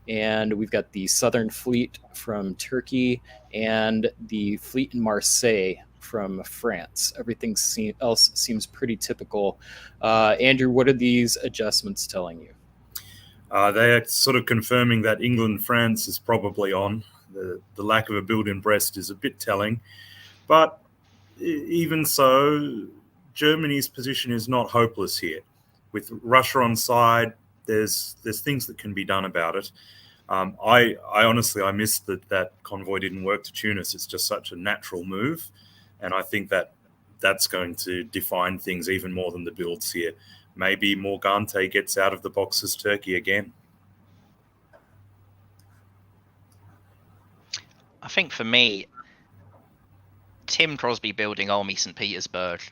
and we've got the Southern Fleet from Turkey, and the fleet in Marseille from France. Everything else seems pretty typical. Andrew, what are these adjustments telling you? They are sort of confirming that England-France is probably on. The lack of a build in Brest is a bit telling. But even so, Germany's position is not hopeless here. With Russia on side, there's things that can be done about it. I honestly missed that convoy didn't work to Tunis. It's just such a natural move, and I think that's going to define things even more than the builds here. Maybe Morgante gets out of the box as Turkey again. I think for me, Tim Crosby building Army St. Petersburg,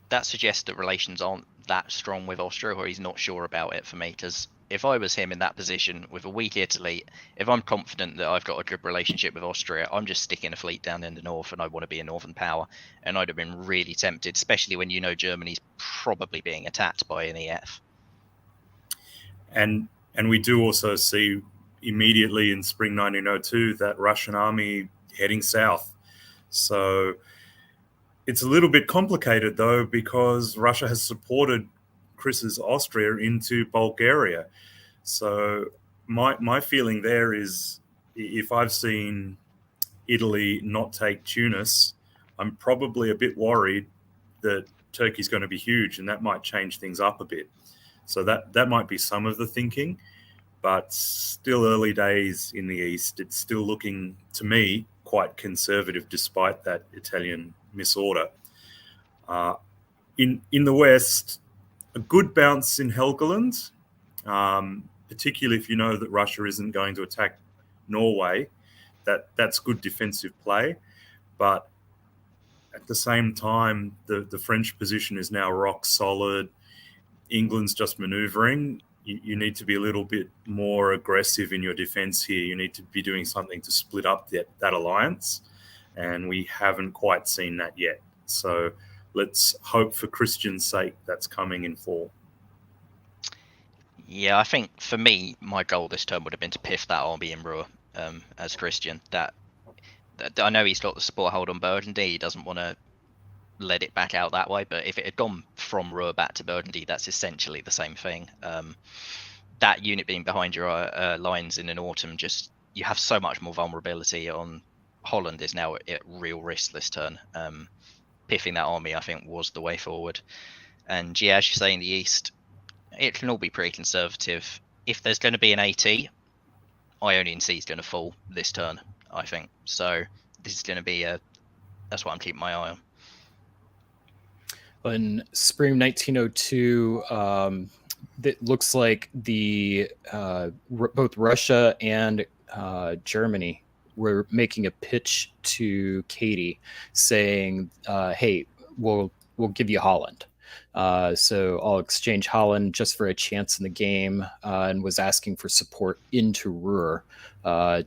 that suggests that relations aren't that strong with Austria, or he's not sure about it for me. Because if I was him in that position with a weak Italy, if I'm confident that I've got a good relationship with Austria, I'm just sticking a fleet down in the north, and I want to be a northern power. And I'd have been really tempted, especially when you know Germany's probably being attacked by an EF. And we do also see immediately in spring 1902 that Russian army heading south. So it's a little bit complicated, though, because Russia has supported Chris's Austria into Bulgaria. So my feeling there is, if I've seen Italy not take Tunis, I'm probably a bit worried that Turkey's going to be huge, and that might change things up a bit. So that might be some of the thinking, but still early days in the East. It's still looking, to me, quite conservative despite that Italian misorder. In the West, a good bounce in Helgoland, particularly if you know that Russia isn't going to attack Norway. That's good defensive play. But at the same time, the French position is now rock solid. England's just manoeuvring. You need to be a little bit more aggressive in your defense here. You need to be doing something to split up that alliance, and we haven't quite seen that yet. So let's hope for Christian's sake that's coming in fall. Yeah, I think for me, my goal this turn would have been to piff that army in Ruhr as Christian. That I know he's got the support hold on Burgundy. He doesn't want to let it back out that way, but if it had gone from Ruhr back to Burgundy, that's essentially the same thing. That unit being behind your lines in an autumn, just you have so much more vulnerability on. Holland is now at real risk this turn. Piffing that army, I think, was the way forward. And yeah, as you say, in the East, it can all be pretty conservative. If there's going to be an AT, Ionian Sea is going to fall this turn, I think. So this is going to be that's what I'm keeping my eye on. In spring 1902, it looks like both Russia and Germany were making a pitch to Katie, saying, "Hey, we'll give you Holland. So I'll exchange Holland just for a chance in the game," and was asking for support into Ruhr.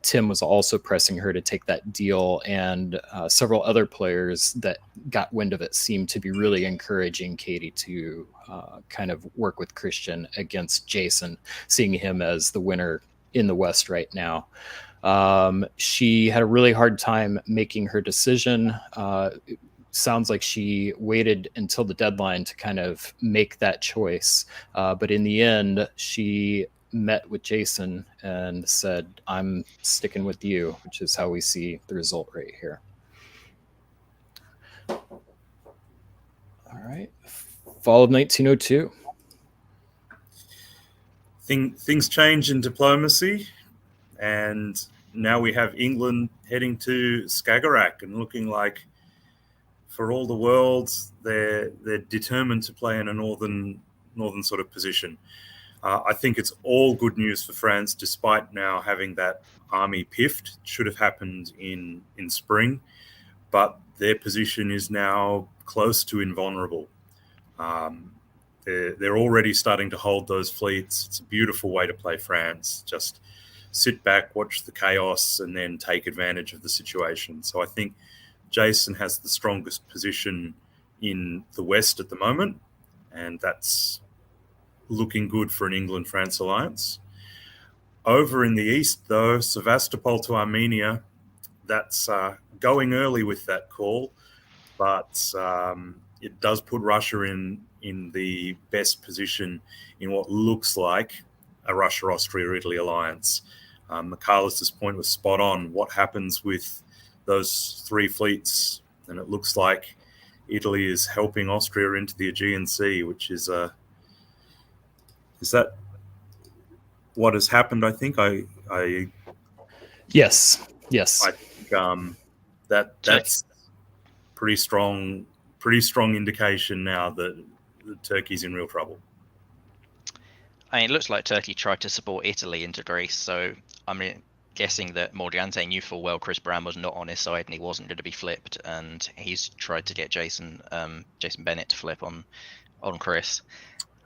Tim was also pressing her to take that deal, and several other players that got wind of it seemed to be really encouraging Katie to kind of work with Christian against Jason, seeing him as the winner in the West right now. She had a really hard time making her decision. It sounds like she waited until the deadline to kind of make that choice. But in the end, she met with Jason and said, "I'm sticking with you," which is how we see the result right here. All right. Fall of 1902. Things change in diplomacy, and now we have England heading to Skagerrak and looking like, for all the world, they're determined to play in a northern sort of position. I think it's all good news for France, despite now having that army piffed. Should have happened in spring, but their position is now close to invulnerable. They're already starting to hold those fleets. It's a beautiful way to play France. Just sit back, watch the chaos, and then take advantage of the situation. So I think Jason has the strongest position in the West at the moment, and that's looking good for an England-France alliance. Over in the East, though, Sevastopol to Armenia, that's going early with that call, but it does put Russia in the best position in what looks like a Russia-Austria-Italy alliance. Michalis' point was spot on. What happens with those three fleets? And it looks like Italy is helping Austria into the Aegean Sea, which is that what has happened? I think Yes. I think that's pretty strong indication now that Turkey's in real trouble. I mean, it looks like Turkey tried to support Italy into Greece, so I'm guessing that Morgante knew full well Chris Brown was not on his side and he wasn't going to be flipped, and he's tried to get Jason Bennett to flip on Chris.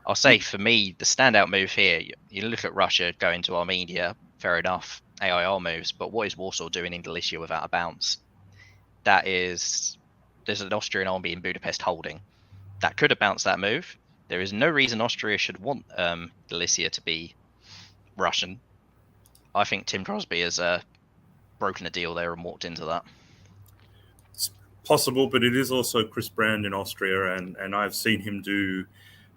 I'll say for me, the standout move here, you look at Russia going to Armenia, fair enough, AIR moves, but what is Warsaw doing in Galicia without a bounce? There's an Austrian army in Budapest holding. That could have bounced that move. There is no reason Austria should want Galicia to be Russian. I think Tim Crosby has broken a deal there and walked into that. It's possible, but it is also Chris Brand in Austria, and I've seen him do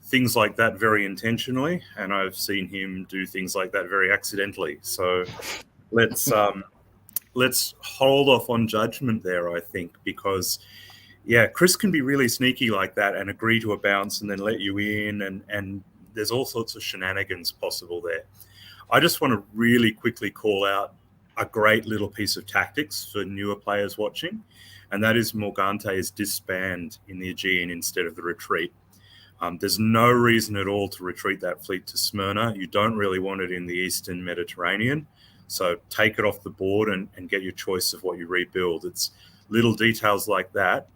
things like that very intentionally, and I've seen him do things like that very accidentally. So let's hold off on judgment there, I think, because Chris can be really sneaky like that and agree to a bounce and then let you in, and there's all sorts of shenanigans possible there. I just want to really quickly call out a great little piece of tactics for newer players watching, and that is Morgante's disband in the Aegean instead of the retreat. There's no reason at all to retreat that fleet to Smyrna. You don't really want it in the Eastern Mediterranean, so take it off the board and get your choice of what you rebuild. It's little details like that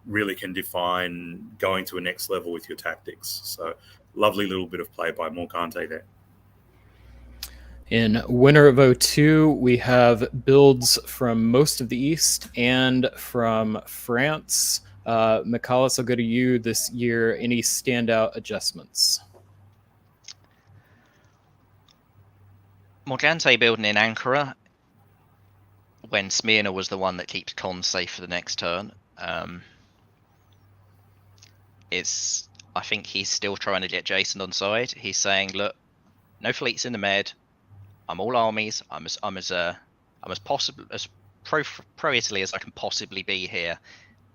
really can define going to a next level with your tactics. So lovely little bit of play by Morgante there. In winner of 02, we have builds from most of the East and from France. Michalis, I'll go to you this year. Any standout adjustments? Morgante building in Ankara when Smyrna was the one that keeps cons safe for the next turn. I think he's still trying to get Jason on side. He's saying, look, no fleets in the Med. I'm all armies. I'm as possible as pro Italy as I can possibly be here.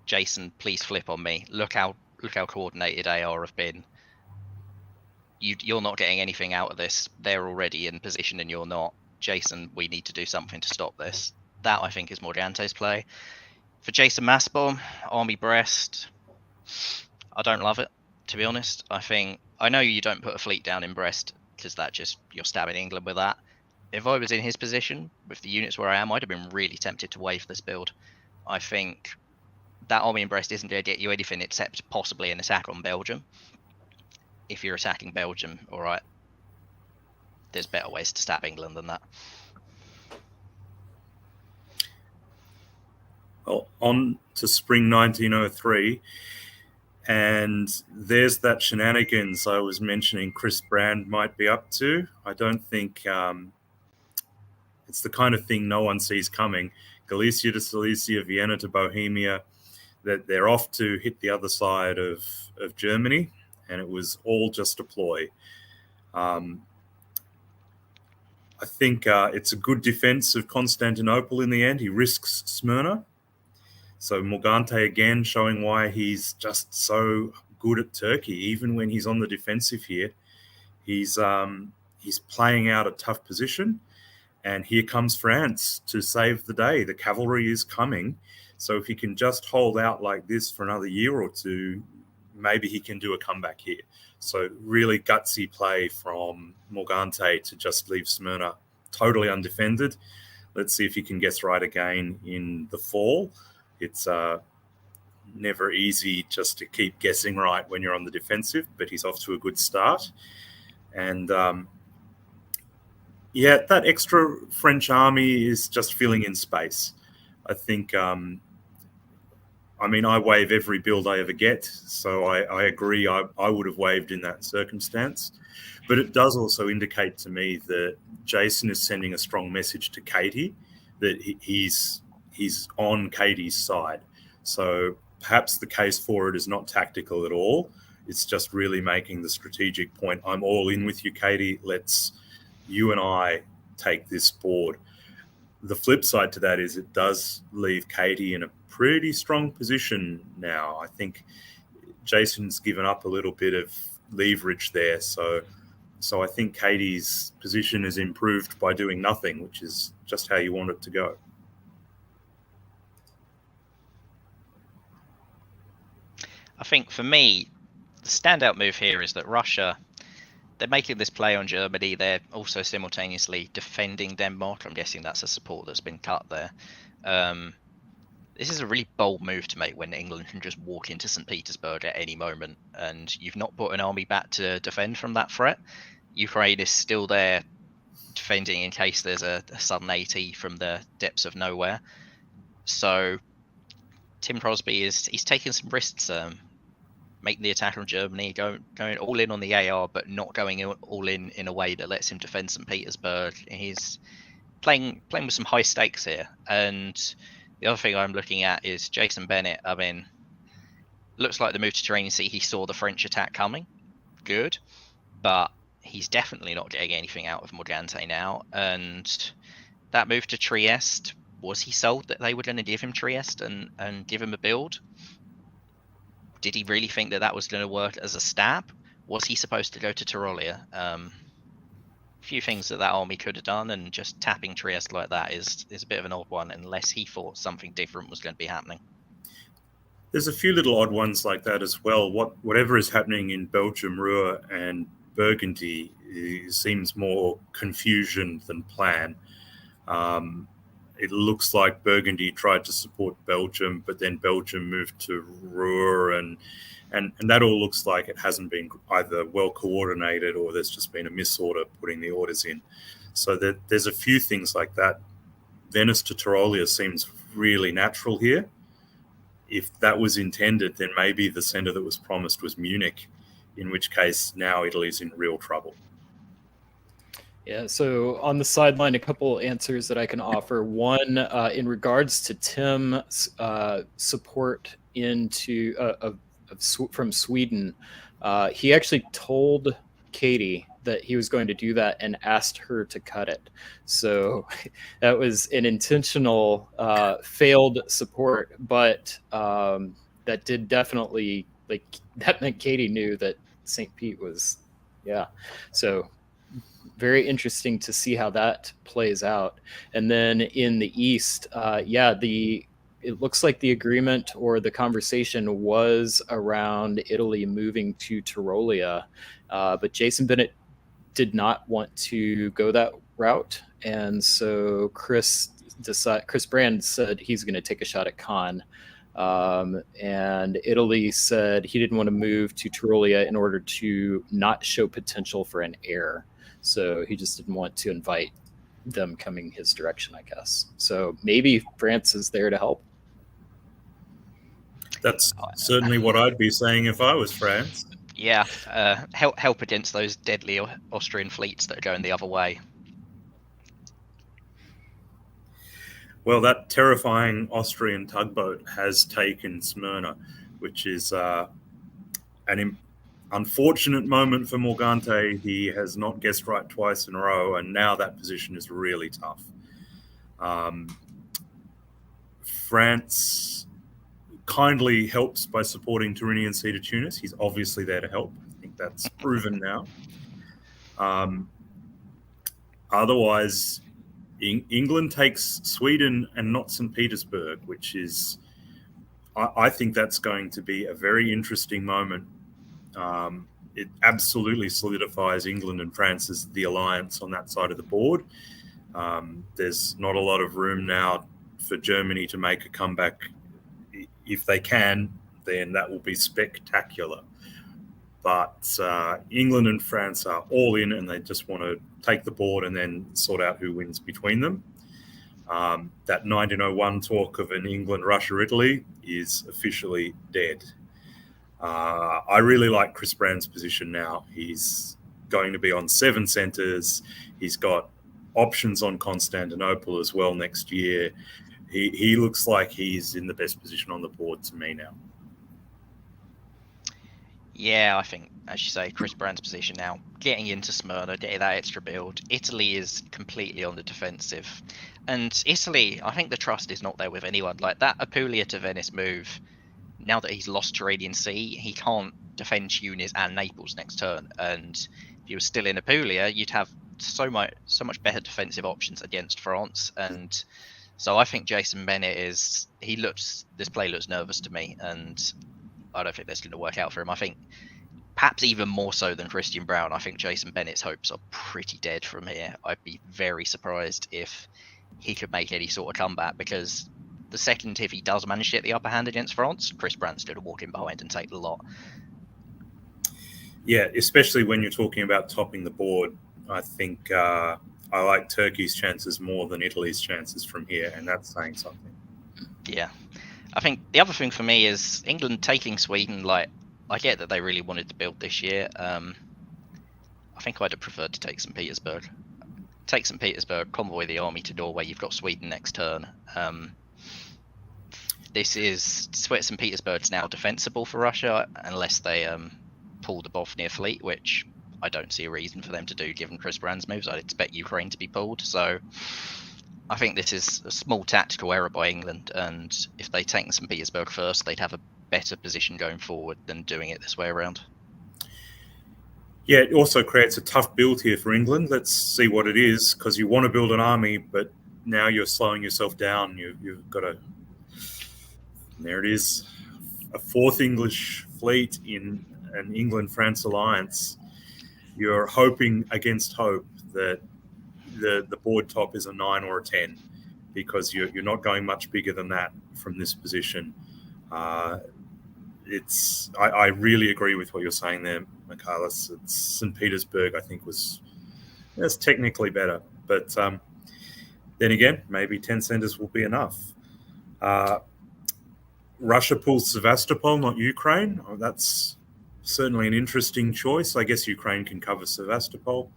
Jason, please flip on me. Look how coordinated AR have been. You're not getting anything out of this. They're already in position and you're not. Jason, we need to do something to stop this. That, I think, is Morgante's play. For Jason Massbaum, Army Brest, I don't love it, to be honest. I know you don't put a fleet down in Brest because you're stabbing England with that. If I was in his position with the units where I am, I'd have been really tempted to wave this build. I think that army in Brest isn't going to get you anything except possibly an attack on Belgium. If you're attacking Belgium, all right, there's better ways to stab England than that. Well, on to spring 1903, and there's that shenanigans I was mentioning Chris Brand might be up to. I don't think it's the kind of thing no one sees coming. Galicia to Silesia, Vienna to Bohemia, that they're off to hit the other side of Germany, and it was all just a ploy. I think it's a good defense of Constantinople in the end. He risks Smyrna. So Morgante again showing why he's just so good at Turkey. Even when he's on the defensive here, he's playing out a tough position. And here comes France to save the day. The cavalry is coming. So if he can just hold out like this for another year or two, maybe he can do a comeback here. So really gutsy play from Morgante to just leave Smyrna totally undefended. Let's see if he can guess right again in the fall. It's never easy just to keep guessing right when you're on the defensive, but he's off to a good start. And yeah, that extra French army is just filling in space. I think, I mean, I waive every build I ever get, so I agree I would have waived in that circumstance. But it does also indicate to me that Jason is sending a strong message to Katie that he's on Katie's side. So perhaps the case for it is not tactical at all. It's just really making the strategic point. I'm all in with you, Katie. Let's you and I take this board. The flip side to that is it does leave Katie in a pretty strong position now. I think Jason's given up a little bit of leverage there. So I think Katie's position is improved by doing nothing, which is just how you want it to go. I think for me, the standout move here is that Russia, they're making this play on Germany. They're also simultaneously defending Denmark. I'm guessing that's a support that's been cut there. This is a really bold move to make when England can just walk into St. Petersburg at any moment, and you've not put an army back to defend from that threat. Ukraine is still there defending in case there's a sudden AT from the depths of nowhere. So Tim Crosby he's taking some risks, making the attack on Germany, going all in on the AR, but not going all in a way that lets him defend St. Petersburg. He's playing with some high stakes here. And the other thing I'm looking at is Jason Bennett. I mean, looks like the move to Terrain Sea, he saw the French attack coming. Good. But he's definitely not getting anything out of Morgante now. And that move to Trieste, was he sold that they were going to give him Trieste and give him a build? Did he really think that was going to work as a stab? Was he supposed to go to Tyrolia? A few things that army could have done, and just tapping Trieste like that is a bit of an odd one, unless he thought something different was going to be happening. There's a few little odd ones like that as well. Whatever is happening in Belgium, Rouen, and Burgundy seems more confusion than plan. It looks like Burgundy tried to support Belgium, but then Belgium moved to Rouen, and that all looks like it hasn't been either well coordinated or there's just been a misorder putting the orders in. So there's a few things like that. Venice to Tyrolia seems really natural here. If that was intended, then maybe the centre that was promised was Munich, in which case now Italy's in real trouble. Yeah, so on the sideline, a couple answers that I can offer. One, in regards to Tim's support from Sweden, he actually told Katie that he was going to do that and asked her to cut it. So that was an intentional failed support, but that did definitely, that meant Katie knew that St. Pete was, yeah. So very interesting to see how that plays out. And then in the East, it looks like the agreement or the conversation was around Italy moving to Tyrolia, but Jason Bennett did not want to go that route. And so Chris Brand said he's going to take a shot at Khan. And Italy said he didn't want to move to Tyrolia in order to not show potential for an heir. So he just didn't want to invite them coming his direction, I guess. So maybe France is there to help. That's certainly what I'd be saying if I was France. Yeah, help against those deadly Austrian fleets that are going the other way. Well, that terrifying Austrian tugboat has taken Smyrna, which is an unfortunate moment for Morgante. He has not guessed right twice in a row, and now that position is really tough. France kindly helps by supporting Tyrrhenian Sea to Tunis. He's obviously there to help. I think that's proven now. Otherwise, England takes Sweden and not St. Petersburg, which is, I think that's going to be a very interesting moment it absolutely solidifies England and France as the alliance on that side of the board. There's not a lot of room now for Germany to make a comeback. If they can, then that will be spectacular. But England and France are all in, and they just want to take the board and then sort out who wins between them. That 1901 talk of an England, Russia, Italy is officially dead. I really like Chris Brand's position now. He's going to be on 7 centres. He's got options on Constantinople as well next year. He looks like he's in the best position on the board to me now. Yeah, I think, as you say, Chris Brand's position now, getting into Smyrna, getting that extra build. Italy is completely on the defensive. And Italy, I think the trust is not there with anyone. Like that Apulia to Venice move, now that he's lost Tyrrhenian Sea, he can't defend Tunis and Naples next turn. And if he was still in Apulia, you'd have so much better defensive options against France. And so I think Jason Bennett this play looks nervous to me, and I don't think that's going to work out for him. I think perhaps even more so than Christian Brown, I think Jason Bennett's hopes are pretty dead from here. I'd be very surprised if he could make any sort of comeback, because the second, if he does manage to get the upper hand against France, Chris Brand's going to walk in behind and take the lot. Yeah, especially when you're talking about topping the board. I think I like Turkey's chances more than Italy's chances from here, and that's saying something. Yeah. I think the other thing for me is England taking Sweden. Like, I get that they really wanted to build this year. I think I'd have preferred to take St. Petersburg. Take St. Petersburg, convoy the army to Norway. You've got Sweden next turn. St. Petersburg's now defensible for Russia unless they pull the Bothnia fleet, which I don't see a reason for them to do given Chris Brand's moves. I'd expect Ukraine to be pulled. So I think this is a small tactical error by England, and if they take St. Petersburg first, they'd have a better position going forward than doing it this way around. Yeah, it also creates a tough build here for England. Let's see what it is, because you want to build an army, but now you're slowing yourself down. You've got to... There it is. A 4th English fleet in an England-France alliance. You're hoping against hope that the board top is a 9 or a 10, because you're not going much bigger than that from this position. I really agree with what you're saying there, Michaelis. It's St. Petersburg, I think, was technically better, but then again, maybe 10 centers will be enough. Russia pulls Sevastopol, not Ukraine. Oh, that's certainly an interesting choice. I guess Ukraine can cover Sevastopol.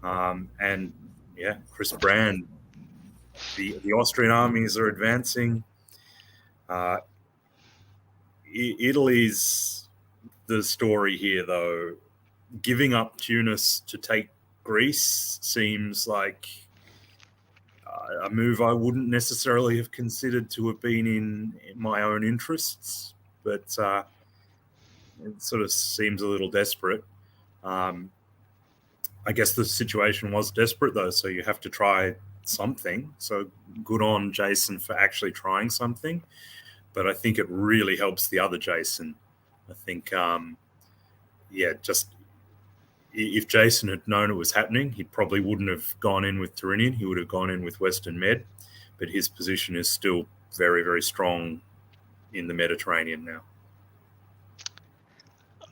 And yeah, Chris Brand, the Austrian armies are advancing. Italy's the story here, though. Giving up Tunis to take Greece seems like a move I wouldn't necessarily have considered to have been in my own interests, but it sort of seems a little desperate. I guess the situation was desperate, though, so you have to try something. So good on Jason for actually trying something. But I think it really helps the other Jason. I think, just if Jason had known it was happening, he probably wouldn't have gone in with Tyrrhenian. He would have gone in with Western Med. But his position is still very, very strong in the Mediterranean now.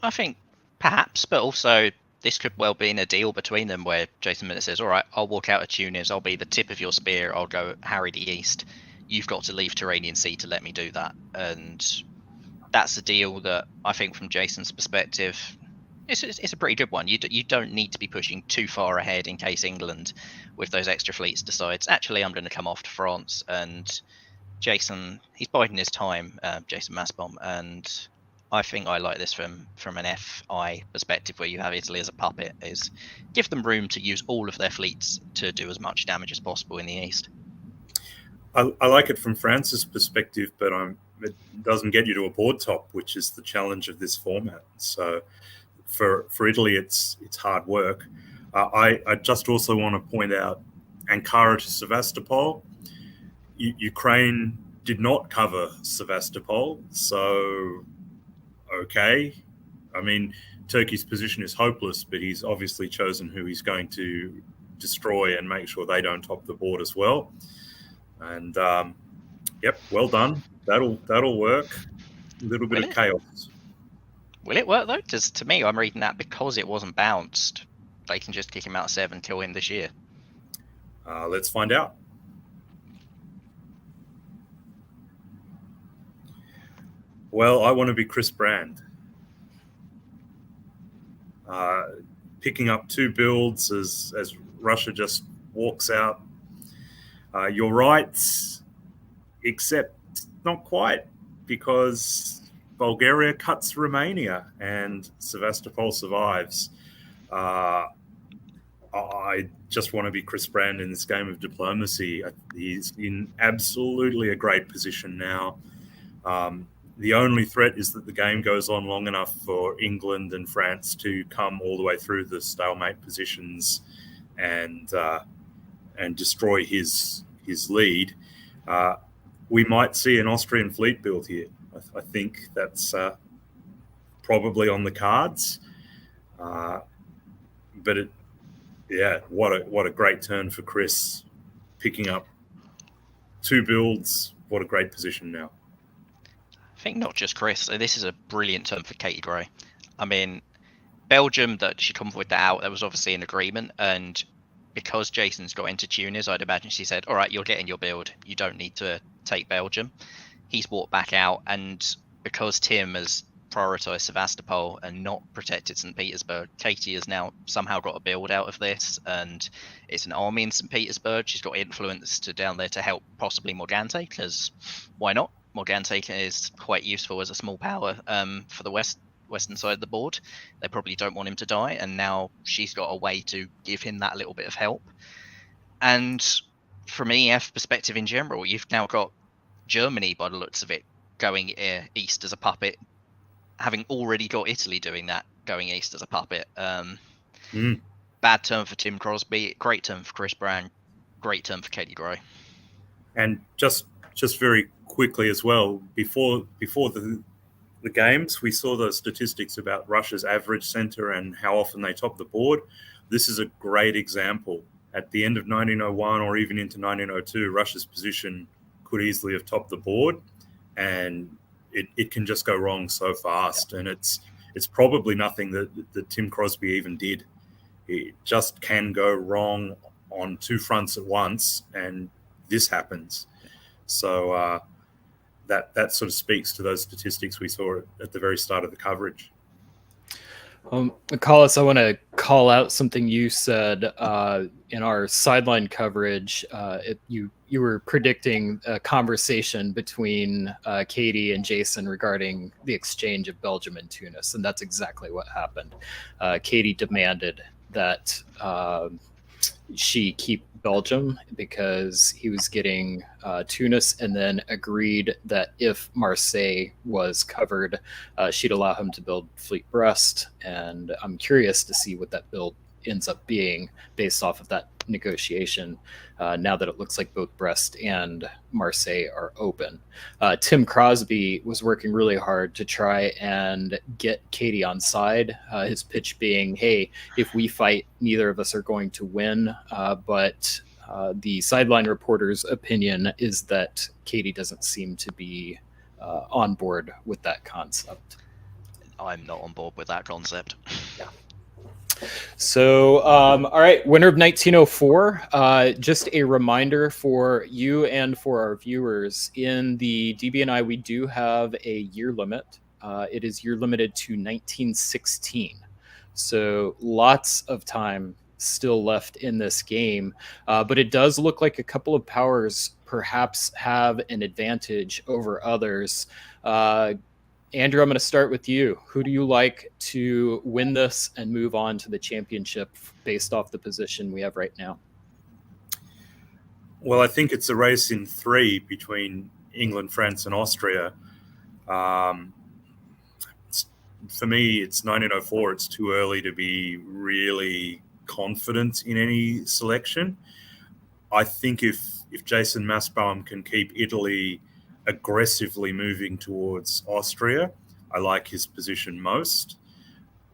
I think perhaps, but also this could well be in a deal between them where Jason Bennett says, all right, I'll walk out of Tunis. I'll be the tip of your spear. I'll go harry the East. You've got to leave Tyrrhenian Sea to let me do that. And that's a deal that I think from Jason's perspective, it's a pretty good one. You don't need to be pushing too far ahead in case England, with those extra fleets, decides, actually, I'm going to come off to France. And Jason, he's biding his time, Jason Massbaum. And I think I like this from an FI perspective, where you have Italy as a puppet, is give them room to use all of their fleets to do as much damage as possible in the East. I like it from France's perspective, but it doesn't get you to a board top, which is the challenge of this format. So for Italy, it's hard work. I just also want to point out Ankara to Sevastopol. Ukraine did not cover Sevastopol, so okay. I mean, Turkey's position is hopeless, but he's obviously chosen who he's going to destroy and make sure they don't top the board as well. And yep, well done. That'll work. A little bit of chaos. Will it work though? Because to me, I'm reading that because it wasn't bounced, they can just kick him out of 7, kill him this year. Let's find out. Well, I want to be Chris Brand. Picking up 2 builds as Russia just walks out. You're right, except not quite, because Bulgaria cuts Romania and Sevastopol survives. I just want to be Chris Brand in this game of diplomacy. He's in absolutely a great position now. The only threat is that the game goes on long enough for England and France to come all the way through the stalemate positions and destroy his lead. We might see an Austrian fleet build here. I think that's probably on the cards. But what a great turn for Chris, picking up 2 builds. What a great position now. I think not just Chris. This is a brilliant turn for Katie Gray. I mean, Belgium, that she come with that out, there was obviously an agreement, and because Jason's got into Tunis, I'd imagine she said, all right, you're getting your build. You don't need to take Belgium. He's walked back out, and because Tim has prioritised Sevastopol and not protected St. Petersburg, Katie has now somehow got a build out of this, and it's an army in St. Petersburg. She's got influence to down there to help possibly Morgante, because why not? Morgante is quite useful as a small power for the western side of the board. They probably don't want him to die, and now she's got a way to give him that little bit of help. And from EF perspective in general, you've now got Germany, by the looks of it, going east as a puppet, having already got Italy doing that, going east as a puppet. Bad turn for Tim Crosby, great turn for Chris Brown, great turn for Katie Gray. And just very quickly as well, before the games, we saw the statistics about Russia's average center and how often they top the board. This is a great example. At the end of 1901 or even into 1902, Russia's position could easily have topped the board, and it can just go wrong so fast. And it's probably nothing that Tim Crosby even did. It just can go wrong on 2 fronts at once, and this happens. So that sort of speaks to those statistics we saw at the very start of the coverage. Collis, I want to call out something you said in our sideline coverage. You were predicting a conversation between Katie and Jason regarding the exchange of Belgium and Tunis, and that's exactly what happened. Katie demanded that she keep Belgium because he was getting Tunis, and then agreed that if Marseille was covered, she'd allow him to build Fleet Brest. And I'm curious to see what that build ends up being based off of that negotiation, now that it looks like both Brest and Marseille are open. Tim Crosby was working really hard to try and get Katie on side, his pitch being, hey, if we fight, neither of us are going to win, but the sideline reporter's opinion is that Katie doesn't seem to be on board with that concept. I'm not on board with that concept. Yeah. So, all right, winner of 1904. Just a reminder for you and for our viewers, in the DBNI, we do have a year limit. It is year limited to 1916. So lots of time still left in this game. But it does look like a couple of powers perhaps have an advantage over others. Andrew, I'm going to start with you. Who do you like to win this and move on to the championship based off the position we have right now? Well, I think it's a race in 3 between England, France, and Austria. For me, it's 1904. It's too early to be really confident in any selection. I think if Jason Mastbaum can keep Italy aggressively moving towards Austria, I like his position most.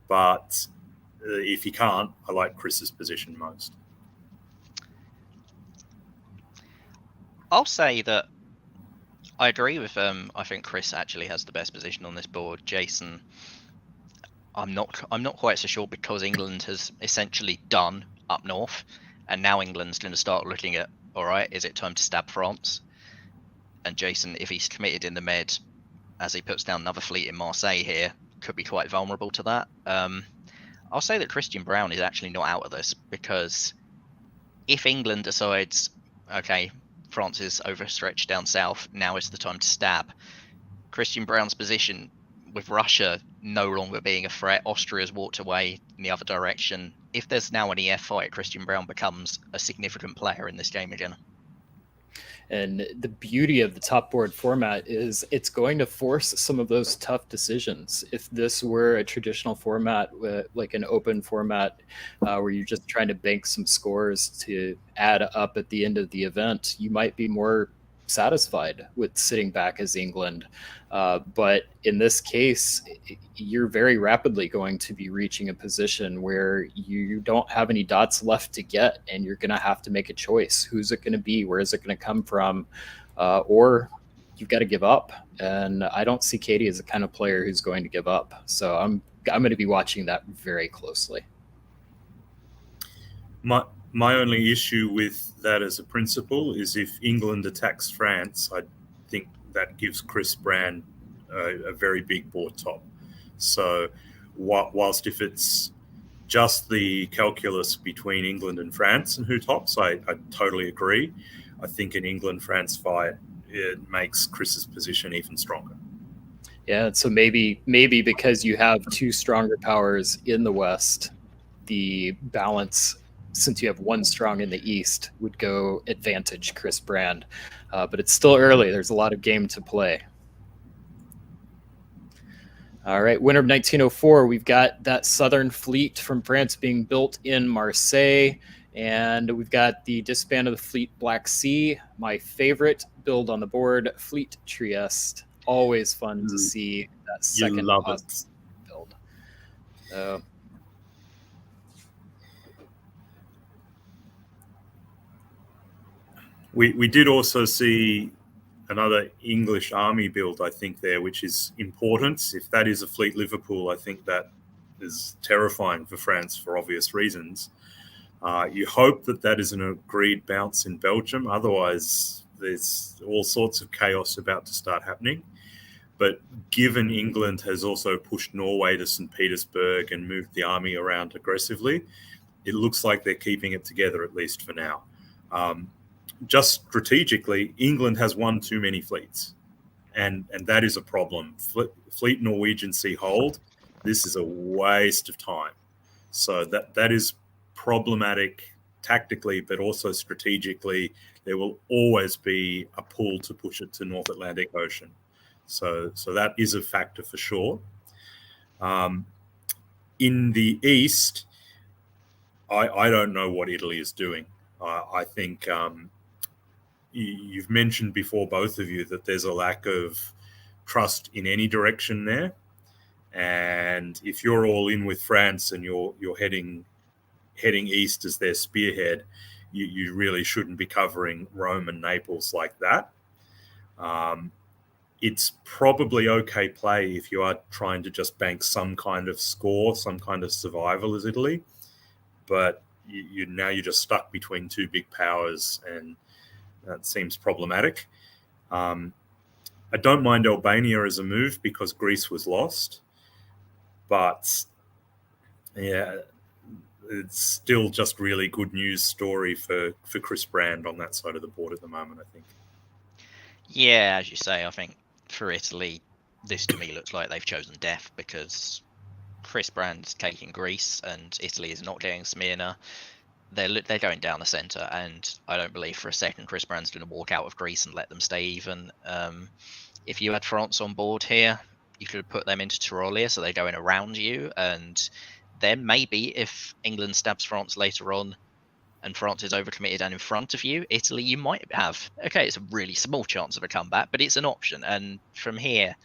But if he can't, I like Chris's position most. I'll say that I agree with I think Chris actually has the best position on this board. Jason, I'm not quite so sure, because England has essentially done up north, and now England's going to start looking at, all right, is it time to stab France? And Jason, if he's committed in the Med, as he puts down another fleet in Marseille here, could be quite vulnerable to that. I'll say that Christian Brown is actually not out of this, because if England decides, okay, France is overstretched down south, now is the time to stab, Christian Brown's position with Russia no longer being a threat, Austria's walked away in the other direction. If there's now an EF fight, Christian Brown becomes a significant player in this game again. And the beauty of the top board format is it's going to force some of those tough decisions. If this were a traditional format, like an open format, where you're just trying to bank some scores to add up at the end of the event, you might be more satisfied with sitting back as England. But in this case, you're very rapidly going to be reaching a position where you don't have any dots left to get, and you're going to have to make a choice. Who's it going to be? Where is it going to come from? Or you've got to give up. And I don't see Katie as the kind of player who's going to give up. So I'm going to be watching that very closely. My only issue with that as a principle is if England attacks France, I think that gives Chris Brand a very big board top. So whilst if it's just the calculus between England and France and who tops, I totally agree. I think an England-France fight, it makes Chris's position even stronger. Yeah, so maybe because you have two stronger powers in the West, the balance, since you have one strong in the East, would go advantage Chris Brand. But it's still early. There's a lot of game to play. All right, winter of 1904, we've got that Southern Fleet from France being built in Marseille, and we've got the disband of the Fleet Black Sea, my favorite build on the board, Fleet Trieste. Always fun to see that second build. We did also see another English army build, I think, there, which is important. If that is a Fleet Liverpool, I think that is terrifying for France for obvious reasons. You hope that that is an agreed bounce in Belgium. Otherwise, there's all sorts of chaos about to start happening. But given England has also pushed Norway to St. Petersburg and moved the army around aggressively, it looks like they're keeping it together, at least for now. Just strategically, England has one too many fleets, and that is a problem. Fleet Norwegian Sea hold, this is a waste of time. So that is problematic tactically, but also strategically. There will always be a pull to push it to North Atlantic Ocean. So that is a factor for sure. In the East, I don't know what Italy is doing. I think you've mentioned before, both of you, that there's a lack of trust in any direction there. And if you're all in with France and you're heading east as their spearhead, you really shouldn't be covering Rome and Naples like that. It's probably okay play if you are trying to just bank some kind of score, some kind of survival as Italy. But now you're just stuck between two big powers, and that seems problematic. I don't mind Albania as a move because Greece was lost. But, yeah, it's still just really good news story for Chris Brand on that side of the board at the moment, I think. Yeah, as you say, I think for Italy, this to me looks like they've chosen death, because Chris Brand's taking Greece and Italy is not getting Smyrna. They're going down the centre, and I don't believe for a second Chris Brand's going to walk out of Greece and let them stay even. If you had France on board here, you could have put them into Tyrolia so they're going around you, and then maybe if England stabs France later on and France is overcommitted and in front of you, Italy, you might have, okay, it's a really small chance of a comeback, but it's an option. And from here,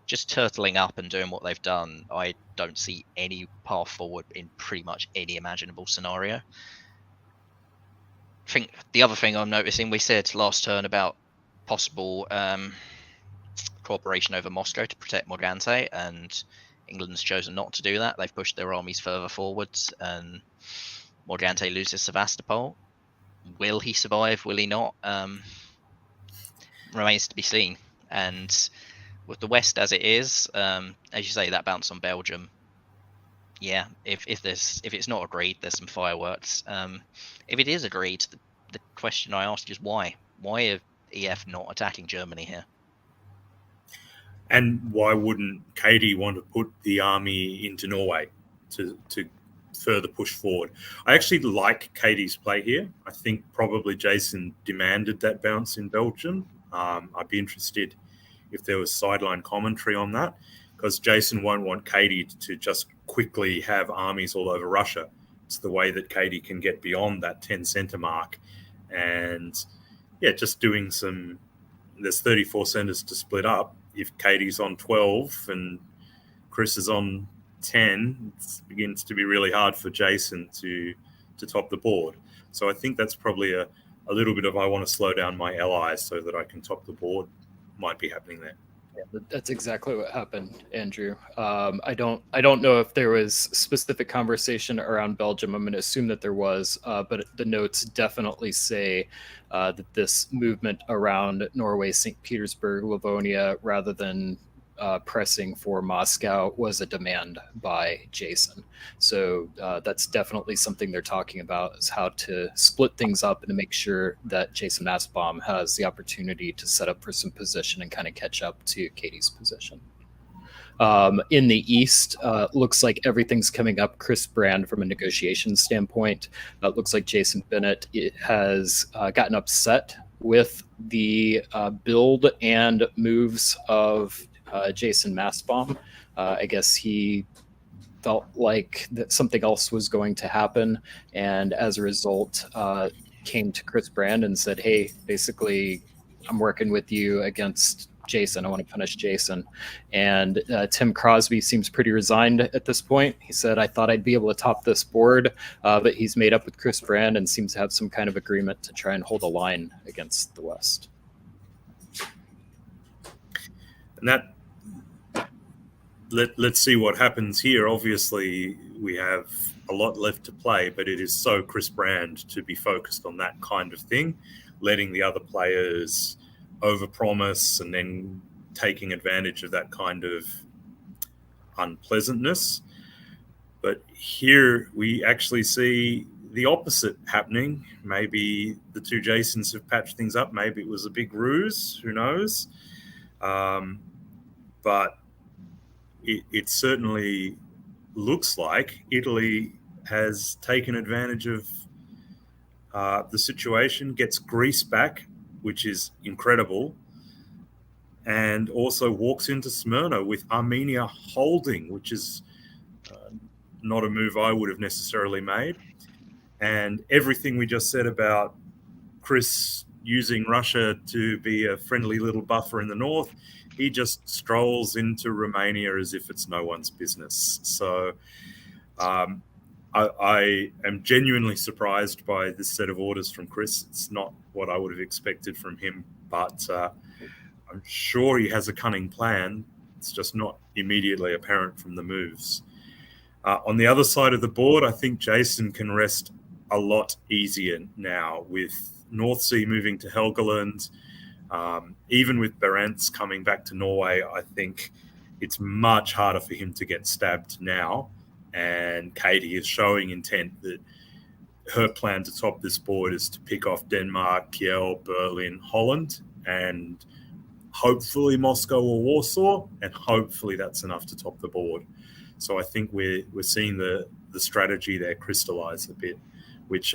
just turtling up and doing what they've done, I don't see any path forward in pretty much any imaginable scenario. I think the other thing I'm noticing, we said last turn about possible cooperation over Moscow to protect Morgante, and England's chosen not to do that. They've pushed their armies further forwards, and Morgante loses Sevastopol. Will he survive? Will he not? Remains to be seen. And with the West as it is, as you say, that bounce on Belgium. Yeah, if it's not agreed, there's some fireworks. If it is agreed, the question I ask is why? Why are EF not attacking Germany here? And why wouldn't Katie want to put the army into Norway to further push forward? I actually like Katie's play here. I think probably Jason demanded that bounce in Belgium. I'd be interested if there was sideline commentary on that, because Jason won't want Katie to just quickly have armies all over Russia. It's the way that Katie can get beyond that 10 center mark. And yeah, just doing there's 34 centers to split up. If Katie's on 12 and Chris is on 10, it begins to be really hard for Jason to top the board. So I think that's probably a little bit of, I want to slow down my allies so that I can top the board, might be happening there. Yeah, that's exactly what happened, Andrew. I don't know if there was specific conversation around Belgium. I'm going to assume that there was, but the notes definitely say that this movement around Norway, St. Petersburg, Livonia, rather than pressing for Moscow, was a demand by Jason. So that's definitely something they're talking about, is how to split things up and to make sure that Jason Mastbaum has the opportunity to set up for some position and kind of catch up to Katie's position. In the East, looks like everything's coming up Chris Brand from a negotiation standpoint. Looks like Jason Bennett has gotten upset with the build and moves of Jason Mastbaum. I guess he felt like that something else was going to happen, and as a result came to Chris Brand and said, hey, basically, I'm working with you against Jason. I want to punish Jason. And Tim Crosby seems pretty resigned at this point. He said, I thought I'd be able to top this board, but he's made up with Chris Brand and seems to have some kind of agreement to try and hold a line against the West. And that, let's see what happens here. Obviously, we have a lot left to play, but it is so Chris Brand to be focused on that kind of thing, letting the other players overpromise and then taking advantage of that kind of unpleasantness. But here we actually see the opposite happening. Maybe the two Jasons have patched things up. Maybe it was a big ruse. Who knows? But it certainly looks like Italy has taken advantage of the situation, gets Greece back, which is incredible, and also walks into Smyrna with Armenia holding, which is not a move I would have necessarily made. And everything we just said about Chris using Russia to be a friendly little buffer in the north, he just strolls into Romania as if it's no one's business. So I am genuinely surprised by this set of orders from Chris. It's not what I would have expected from him, but I'm sure he has a cunning plan. It's just not immediately apparent from the moves. On the other side of the board, I think Jason can rest a lot easier now with North Sea moving to Helgoland. Even with Barents coming back to Norway, I think it's much harder for him to get stabbed now. And Katie is showing intent that her plan to top this board is to pick off Denmark, Kiel, Berlin, Holland, and hopefully Moscow or Warsaw, and hopefully that's enough to top the board. So I think we're seeing the strategy there crystallize a bit, which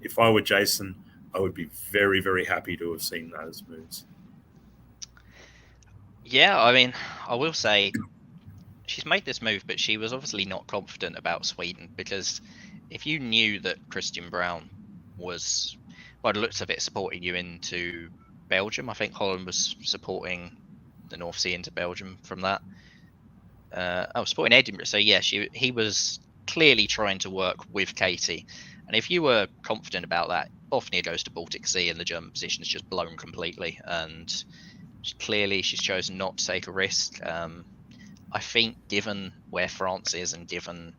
if I were Jason, I would be very, very happy to have seen those moves. Yeah, I mean, I will say she's made this move, but she was obviously not confident about Sweden, because if you knew that Christian Brown was, by the looks of it, supporting you into Belgium, I think Holland was supporting the North Sea into Belgium from that. Sporting Edinburgh. So yeah, he was clearly trying to work with Katie, and if you were confident about that, often he goes to Baltic Sea and the German position is just blown completely. And clearly, she's chosen not to take a risk. I think, given where France is, and given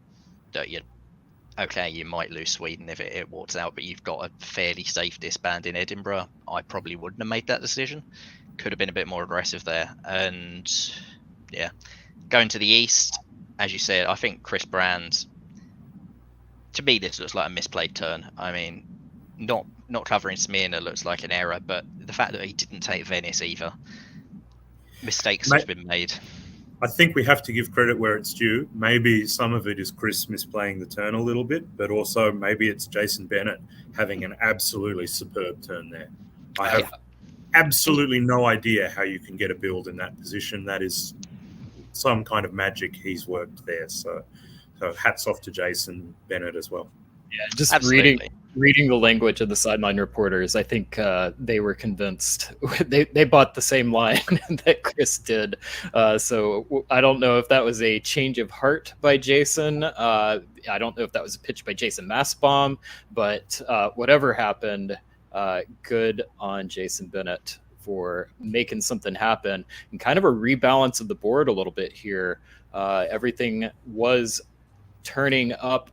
that you might lose Sweden if it walks out, but you've got a fairly safe disband in Edinburgh, I probably wouldn't have made that decision. Could have been a bit more aggressive there. And yeah, going to the east, as you said, I think Chris Brand, to me, this looks like a misplayed turn. I mean, not covering Smyrna looks like an error, but the fact that he didn't take Venice either, mistakes have been made. I think we have to give credit where it's due. Maybe some of it is Chris misplaying the turn a little bit, but also maybe it's Jason Bennett having an absolutely superb turn there. I have absolutely no idea how you can get a build in that position. That is some kind of magic he's worked there. So hats off to Jason Bennett as well. Yeah, just reading the language of the sideline reporters, I think they were convinced. They bought the same line that Chris did. So I don't know if that was a change of heart by Jason. I don't know if that was a pitch by Jason Mastbaum, but whatever happened, good on Jason Bennett for making something happen and kind of a rebalance of the board a little bit here. Everything was turning up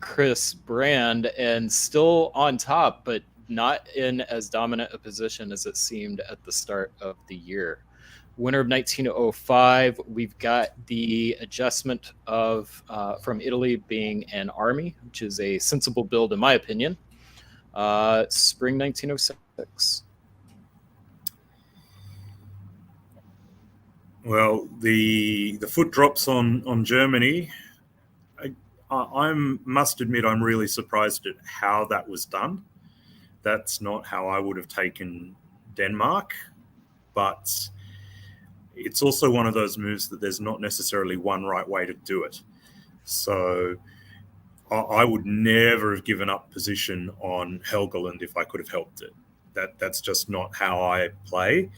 Chris Brand and still on top, but not in as dominant a position as it seemed at the start of the year. Winter of 1905, we've got the adjustment of from Italy being an army, which is a sensible build in my opinion. Spring 1906. Well, the foot drops on Germany. I must admit I'm really surprised at how that was done. That's not how I would have taken Denmark, but it's also one of those moves that there's not necessarily one right way to do it. So I would never have given up position on Helgoland if I could have helped it. That's just not how I play.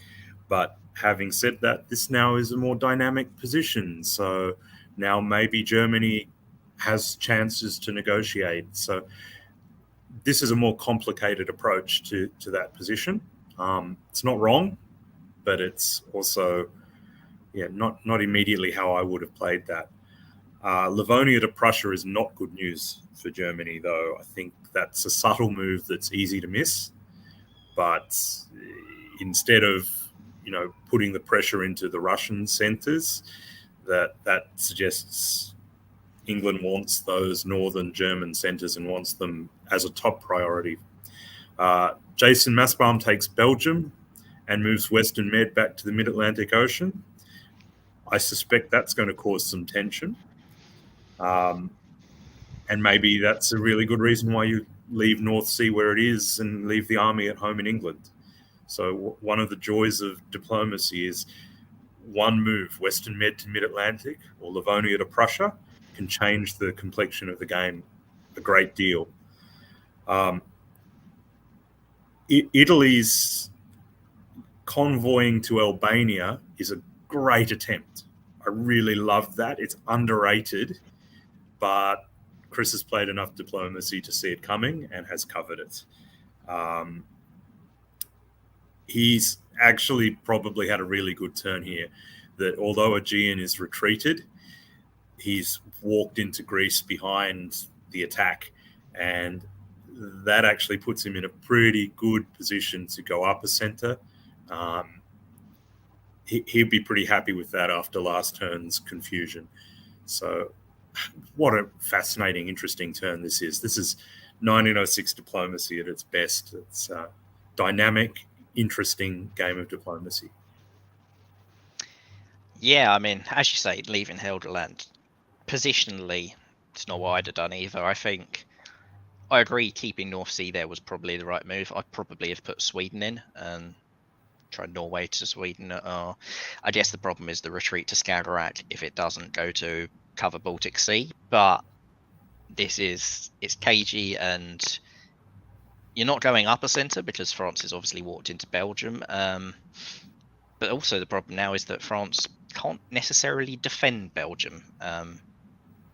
But having said that, this now is a more dynamic position. So now maybe Germany has chances to negotiate. So this is a more complicated approach to that position. It's not wrong, but it's also not immediately how I would have played that. Livonia to Prussia is not good news for Germany, though. I think that's a subtle move that's easy to miss. But instead of putting the pressure into the Russian centres, that suggests England wants those northern German centres and wants them as a top priority. Jason Mastbaum takes Belgium and moves Western Med back to the Mid-Atlantic Ocean. I suspect that's going to cause some tension. And maybe that's a really good reason why you leave North Sea where it is and leave the army at home in England. So one of the joys of diplomacy is one move, Western Med to Mid-Atlantic or Livonia to Prussia, can change the complexion of the game a great deal. Italy's convoying to Albania is a great attempt. I really love that. It's underrated, but Chris has played enough diplomacy to see it coming and has covered it. He's actually probably had a really good turn here, that although Aegean is retreated, he's walked into Greece behind the attack, and that actually puts him in a pretty good position to go up a centre. He'd be pretty happy with that after last turn's confusion. So what a fascinating, interesting turn this is. This is 1906 diplomacy at its best. It's a dynamic, interesting game of diplomacy. Yeah, I mean, as you say, leaving Helgoland, positionally, it's not what I'd have done either. I think I agree keeping North Sea there was probably the right move. I'd probably have put Sweden in and tried Norway to Sweden. I guess the problem is the retreat to Skagerrak if it doesn't go to cover Baltic Sea. But it's cagey, and you're not going up a centre because France has obviously walked into Belgium. But also the problem now is that France can't necessarily defend Belgium.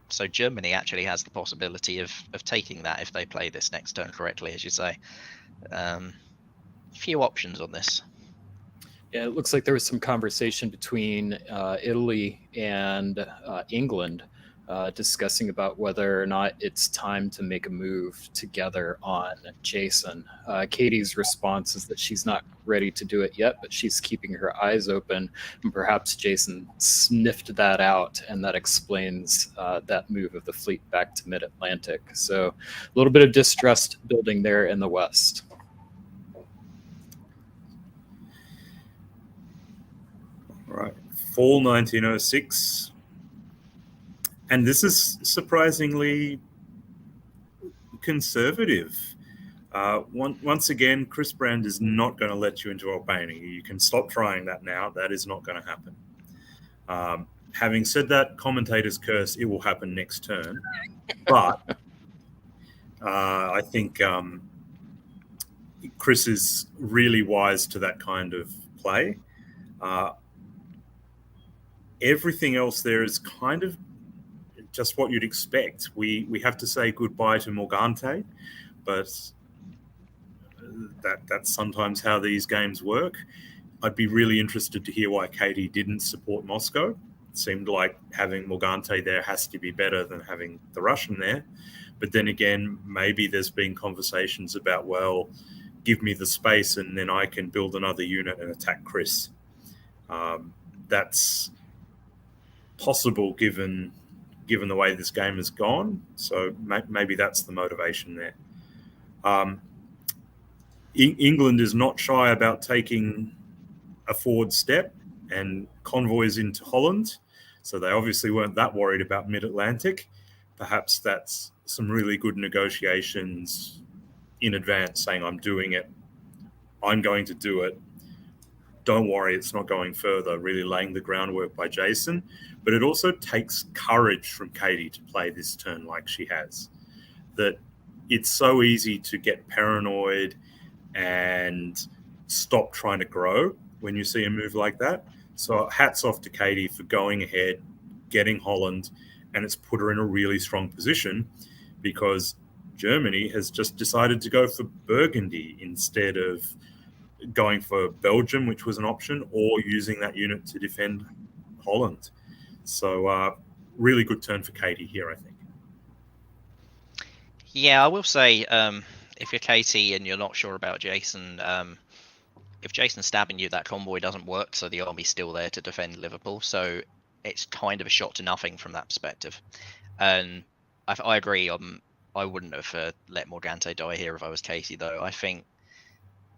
So Germany actually has the possibility of taking that if they play this next turn correctly, as you say. Few options on this. Yeah, it looks like there was some conversation between Italy and England discussing about whether or not it's time to make a move together on Jason. Katie's response is that she's not ready to do it yet, but she's keeping her eyes open, and perhaps Jason sniffed that out, and that explains that move of the fleet back to mid-Atlantic. So a little bit of distrust building there in the West. Right, fall 1906. And this is surprisingly conservative. Once again, Chris Brand is not going to let you into Albania. You can stop trying that now. That is not going to happen. Having said that, commentator's curse, it will happen next turn. But I think Chris is really wise to that kind of play. Everything else there is kind of just what you'd expect. We have to say goodbye to Morgante, but that's sometimes how these games work. I'd be really interested to hear why Katie didn't support Moscow. It seemed like having Morgante there has to be better than having the Russian there. But then again, maybe there's been conversations about, well, give me the space and then I can build another unit and attack Chris. That's possible given the way this game has gone. So maybe that's the motivation there. England is not shy about taking a forward step and convoys into Holland. So they obviously weren't that worried about mid-Atlantic. Perhaps that's some really good negotiations in advance, saying, I'm doing it. I'm going to do it. Don't worry, it's not going further, really laying the groundwork by Jason. But it also takes courage from Katie to play this turn like she has. That it's so easy to get paranoid and stop trying to grow when you see a move like that. So hats off to Katie for going ahead, getting Holland, and it's put her in a really strong position because Germany has just decided to go for Burgundy instead of going for Belgium, which was an option, or using that unit to defend Holland. So really good turn for Katie here, I think. Yeah, I will say, if you're Katie and you're not sure about Jason, if Jason's stabbing you, that convoy doesn't work, so the army's still there to defend Liverpool. So it's kind of a shot to nothing from that perspective. And I agree. I wouldn't have let Morgante die here if I was Katie, though. I think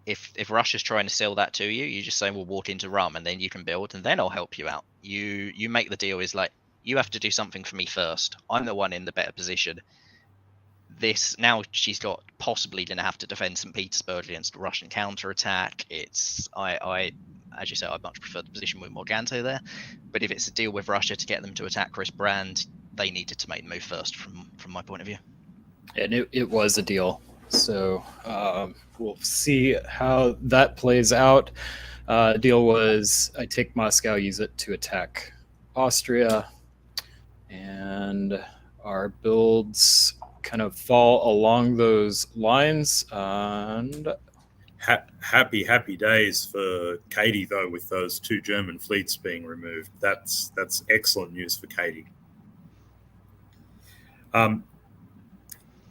if Russia's trying to sell that to you, you just say, we'll walk into Rum and then you can build and then I'll help you out. You make the deal is like, you have to do something for me first. I'm the one in the better position. This now she's got possibly going to have to defend St. Petersburg against a Russian counterattack. It's I as you say, I much prefer the position with Morgante there. But if it's a deal with Russia to get them to attack Chris Brand, they needed to make the move first from my point of view. And it was a deal. So we'll see how that plays out. Deal was I take Moscow, use it to attack Austria, and our builds kind of fall along those lines. And happy days for Katie, though, with those two German fleets being removed. That's excellent news for Katie.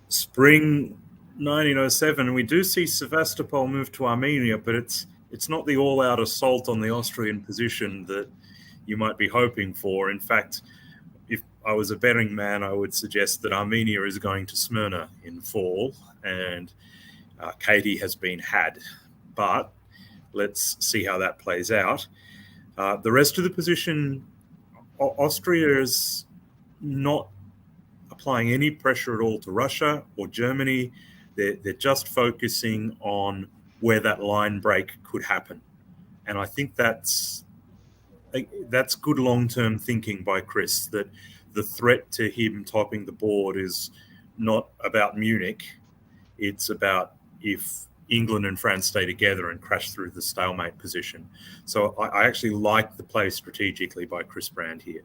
Spring 1907, we do see Sevastopol move to Armenia, but it's not the all-out assault on the Austrian position that you might be hoping for. In fact, if I was a betting man, I would suggest that Armenia is going to Smyrna in fall, and Katie has been had. But let's see how that plays out. The rest of the position, Austria is not applying any pressure at all to Russia or Germany. They're just focusing on where that line break could happen. And I think that's good long-term thinking by Chris, that the threat to him topping the board is not about Munich. It's about if England and France stay together and crash through the stalemate position. So I actually like the play strategically by Chris Brand here.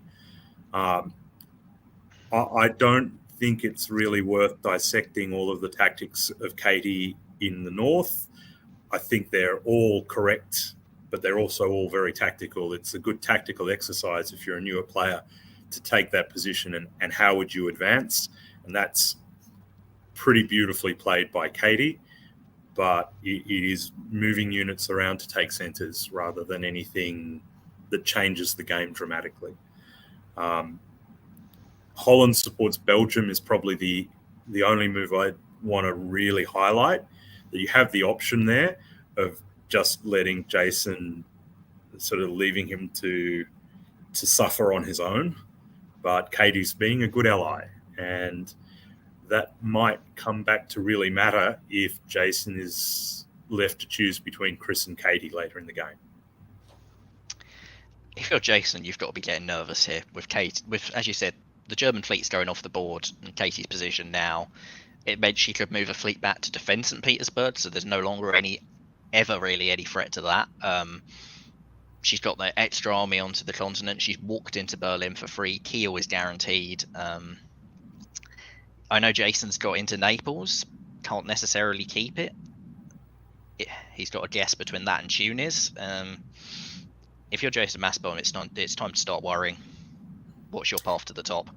I don't think it's really worth dissecting all of the tactics of Katie in the north. I think they're all correct, but they're also all very tactical. It's a good tactical exercise if you're a newer player to take that position and how would you advance. And that's pretty beautifully played by Katie, but it is moving units around to take centres rather than anything that changes the game dramatically. Holland supports Belgium is probably the only move I want to really highlight, that you have the option there of just letting Jason, sort of leaving him to suffer on his own. But Katie's being a good ally, and that might come back to really matter if Jason is left to choose between Chris and Katie later in the game. If you're Jason, you've got to be getting nervous here with Kate. With, as you said, the German fleet's going off the board in Katie's position now. It meant she could move a fleet back to defend St. Petersburg, so there's no longer ever really any threat to that. She's got the extra army onto the continent. She's walked into Berlin for free. Kiel is guaranteed. I know Jason's got into Naples. Can't necessarily keep it. He's got a guess between that and Tunis. If you're Jason Massbone, it's time to start worrying. What's your path to the top?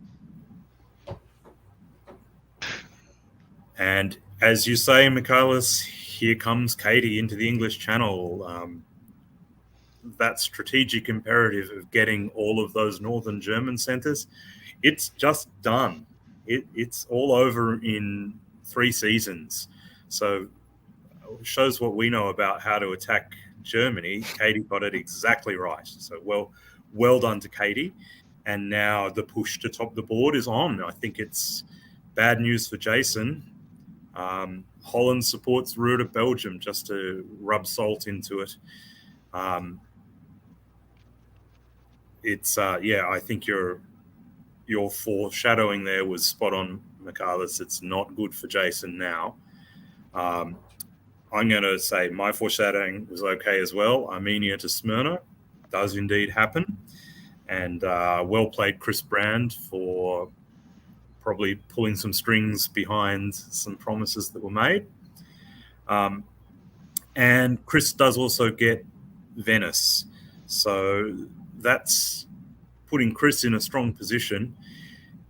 And as you say, Michaelis, here comes Katie into the English Channel. That strategic imperative of getting all of those northern German centres, it's just done. It's all over in 3 seasons. So it shows what we know about how to attack Germany. Katie got it exactly right. So well done to Katie. And now the push to top the board is on. I think it's bad news for Jason. Holland supports Ruta Belgium, just to rub salt into it. I think your foreshadowing there was spot on, Michaelis. It's not good for Jason now. I'm going to say my foreshadowing was okay as well. Armenia to Smyrna does indeed happen. And well played, Chris Brand, for probably pulling some strings behind some promises that were made. And Chris does also get Venice. So that's putting Chris in a strong position.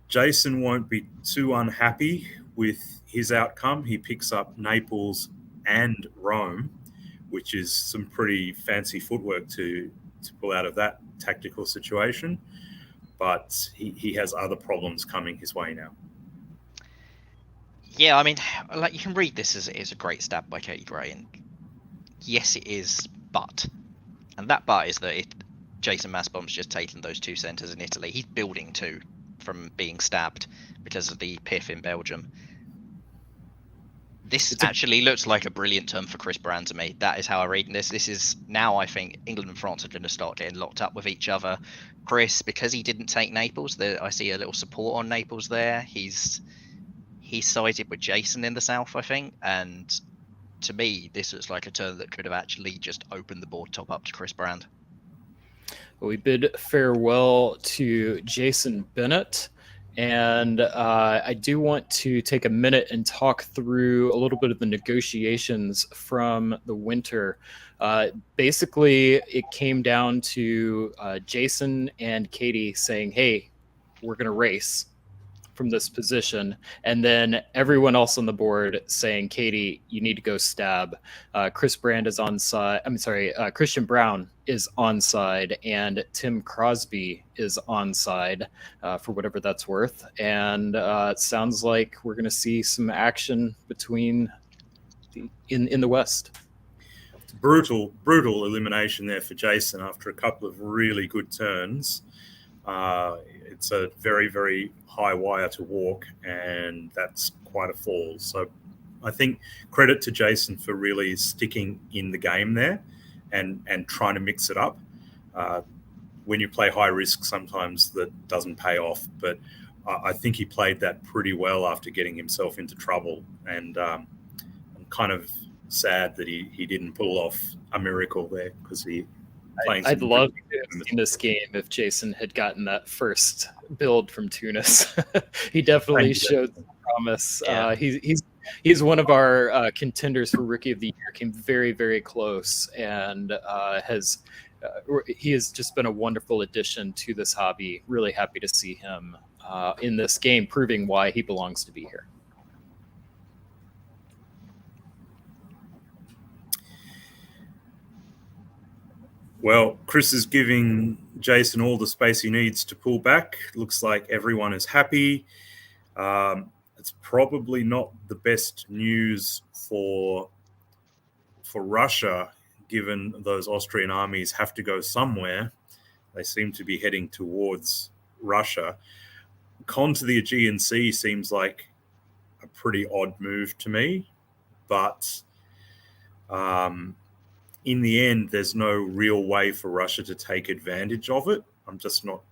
Jason won't be too unhappy with his outcome. He picks up Naples and Rome, which is some pretty fancy footwork to pull out of that tactical situation. But he has other problems coming his way now. Yeah, I mean, like, you can read this as it is a great stab by Katie Gray, and yes, it is, but. And that but is that Jason Massbom's just taken those 2 centres in Italy. He's building 2 from being stabbed because of the PIF in Belgium. This actually looks like a brilliant turn for Chris Brand to me. That is how I read this. This is now, I think, England and France are going to start getting locked up with each other. Chris, because he didn't take Naples, I see a little support on Naples there. He's sided with Jason in the south, I think. And to me, this looks like a turn that could have actually just opened the board top up to Chris Brand. We bid farewell to Jason Bennett. And I do want to take a minute and talk through a little bit of the negotiations from the winter. Basically, it came down to Jason and Katie saying, hey, we're going to race from this position. And then everyone else on the board saying, Katie, you need to go stab. Chris Brand is on side. Christian Brown is on side, and Tim Crosby is on side for whatever that's worth. And it sounds like we're going to see some action between in the West. It's brutal elimination there for Jason after a couple of really good turns. It's a very, very high wire to walk, and that's quite a fall. So I think credit to Jason for really sticking in the game there and trying to mix it up. When you play high risk, sometimes that doesn't pay off, but I think he played that pretty well after getting himself into trouble, and I'm kind of sad that he didn't pull off a miracle there, because he playing. I'd love to have seen this game if Jason had gotten that first build from Tunis. He definitely showed some promise. Yeah. He's one of our contenders for Rookie of the Year. Came very, very close, and he has just been a wonderful addition to this hobby. Really happy to see him in this game, proving why he belongs to be here. Well, Chris is giving Jason all the space he needs to pull back. Looks like everyone is happy. It's probably not the best news for Russia, given those Austrian armies have to go somewhere. They seem to be heading towards Russia. Con to the Aegean Sea seems like a pretty odd move to me, but in the end, there's no real way for Russia to take advantage of it. I'm just not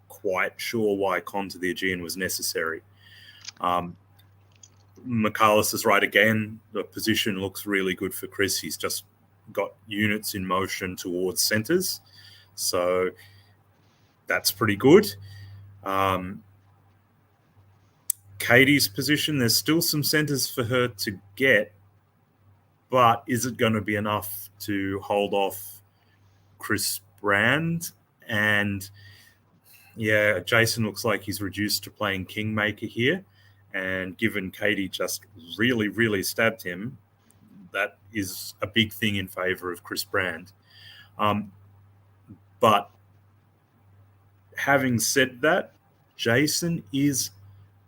quite sure why Con to the Aegean was necessary. Michalis is right again. The position looks really good for Chris. He's just got units in motion towards centres, so that's pretty good. Katie's position, there's still some centres for her to get, but is it going to be enough to hold off Chris Brand? And yeah, Jason looks like he's reduced to playing Kingmaker here. And given Katie just really, really stabbed him, that is a big thing in favour of Chris Brand. But having said that, Jason is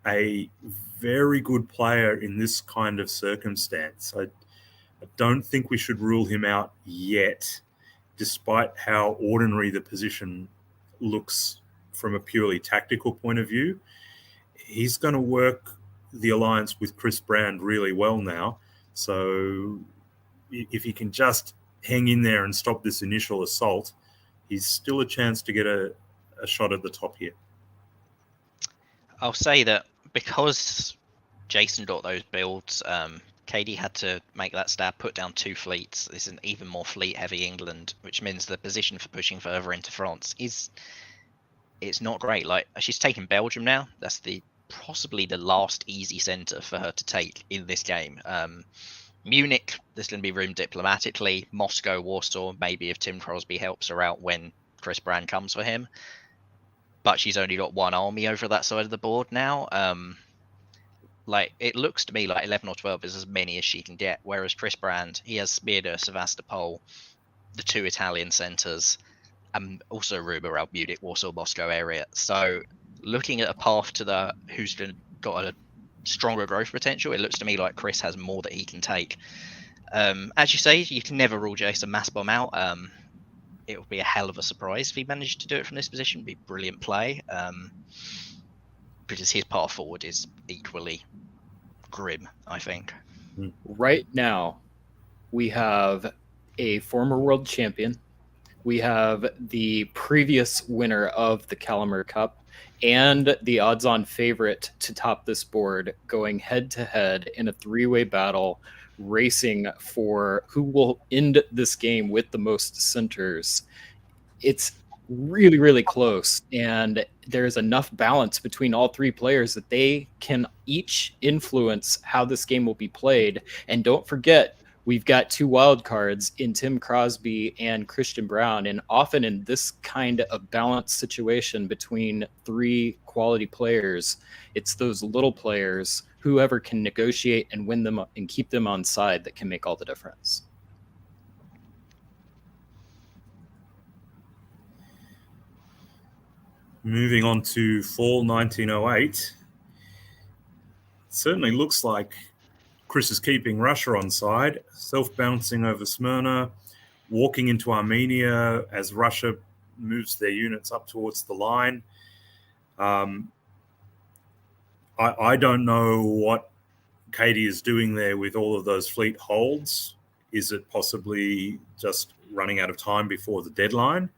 a very good player in this kind of circumstance. I don't think we should rule him out yet, despite how ordinary the position looks from a purely tactical point of view. He's going to work the alliance with Chris Brand really well now. So if he can just hang in there and stop this initial assault, he's still a chance to get a shot at the top here. I'll say that because Jason got those builds, Katie had to make that stab, put down 2 fleets. This is an even more fleet-heavy England, which means the position for pushing further into France it's not great. Like, she's taken Belgium now. That's possibly the last easy centre for her to take in this game. Munich, there's going to be room diplomatically. Moscow, Warsaw, maybe if Tim Crosby helps her out when Chris Brand comes for him. But she's only got 1 army over that side of the board now. Like, it looks to me like 11 or 12 is as many as she can get, whereas Chris Brand, he has Smirda, Sevastopol, the 2 Italian centres, and also room around Munich, Warsaw, Moscow area. So looking at a path to who's got a stronger growth potential, it looks to me like Chris has more that he can take. As you say, you can never rule Jason Massbomb out. It would be a hell of a surprise if he managed to do it from this position. It'd be brilliant play. Because his path forward is equally grim, I think. Right now, we have a former world champion. We have the previous winner of the Calamar Cup and the odds-on favorite to top this board going head-to-head in a 3-way battle, racing for who will end this game with the most centers. It's really, really close, and there's enough balance between all 3 players that they can each influence how this game will be played. And don't forget, we've got 2 wild cards in Tim Crosby and Christian Brown, and often in this kind of balanced situation between 3 quality players, it's those little players, whoever can negotiate and win them and keep them on side, that can make all the difference. Moving on to fall 1908, it certainly looks like Chris is keeping Russia on side, self-bouncing over Smyrna, walking into Armenia as Russia moves their units up towards the line. I don't know what Katie is doing there with all of those fleet holds. Is it possibly just running out of time before the deadline?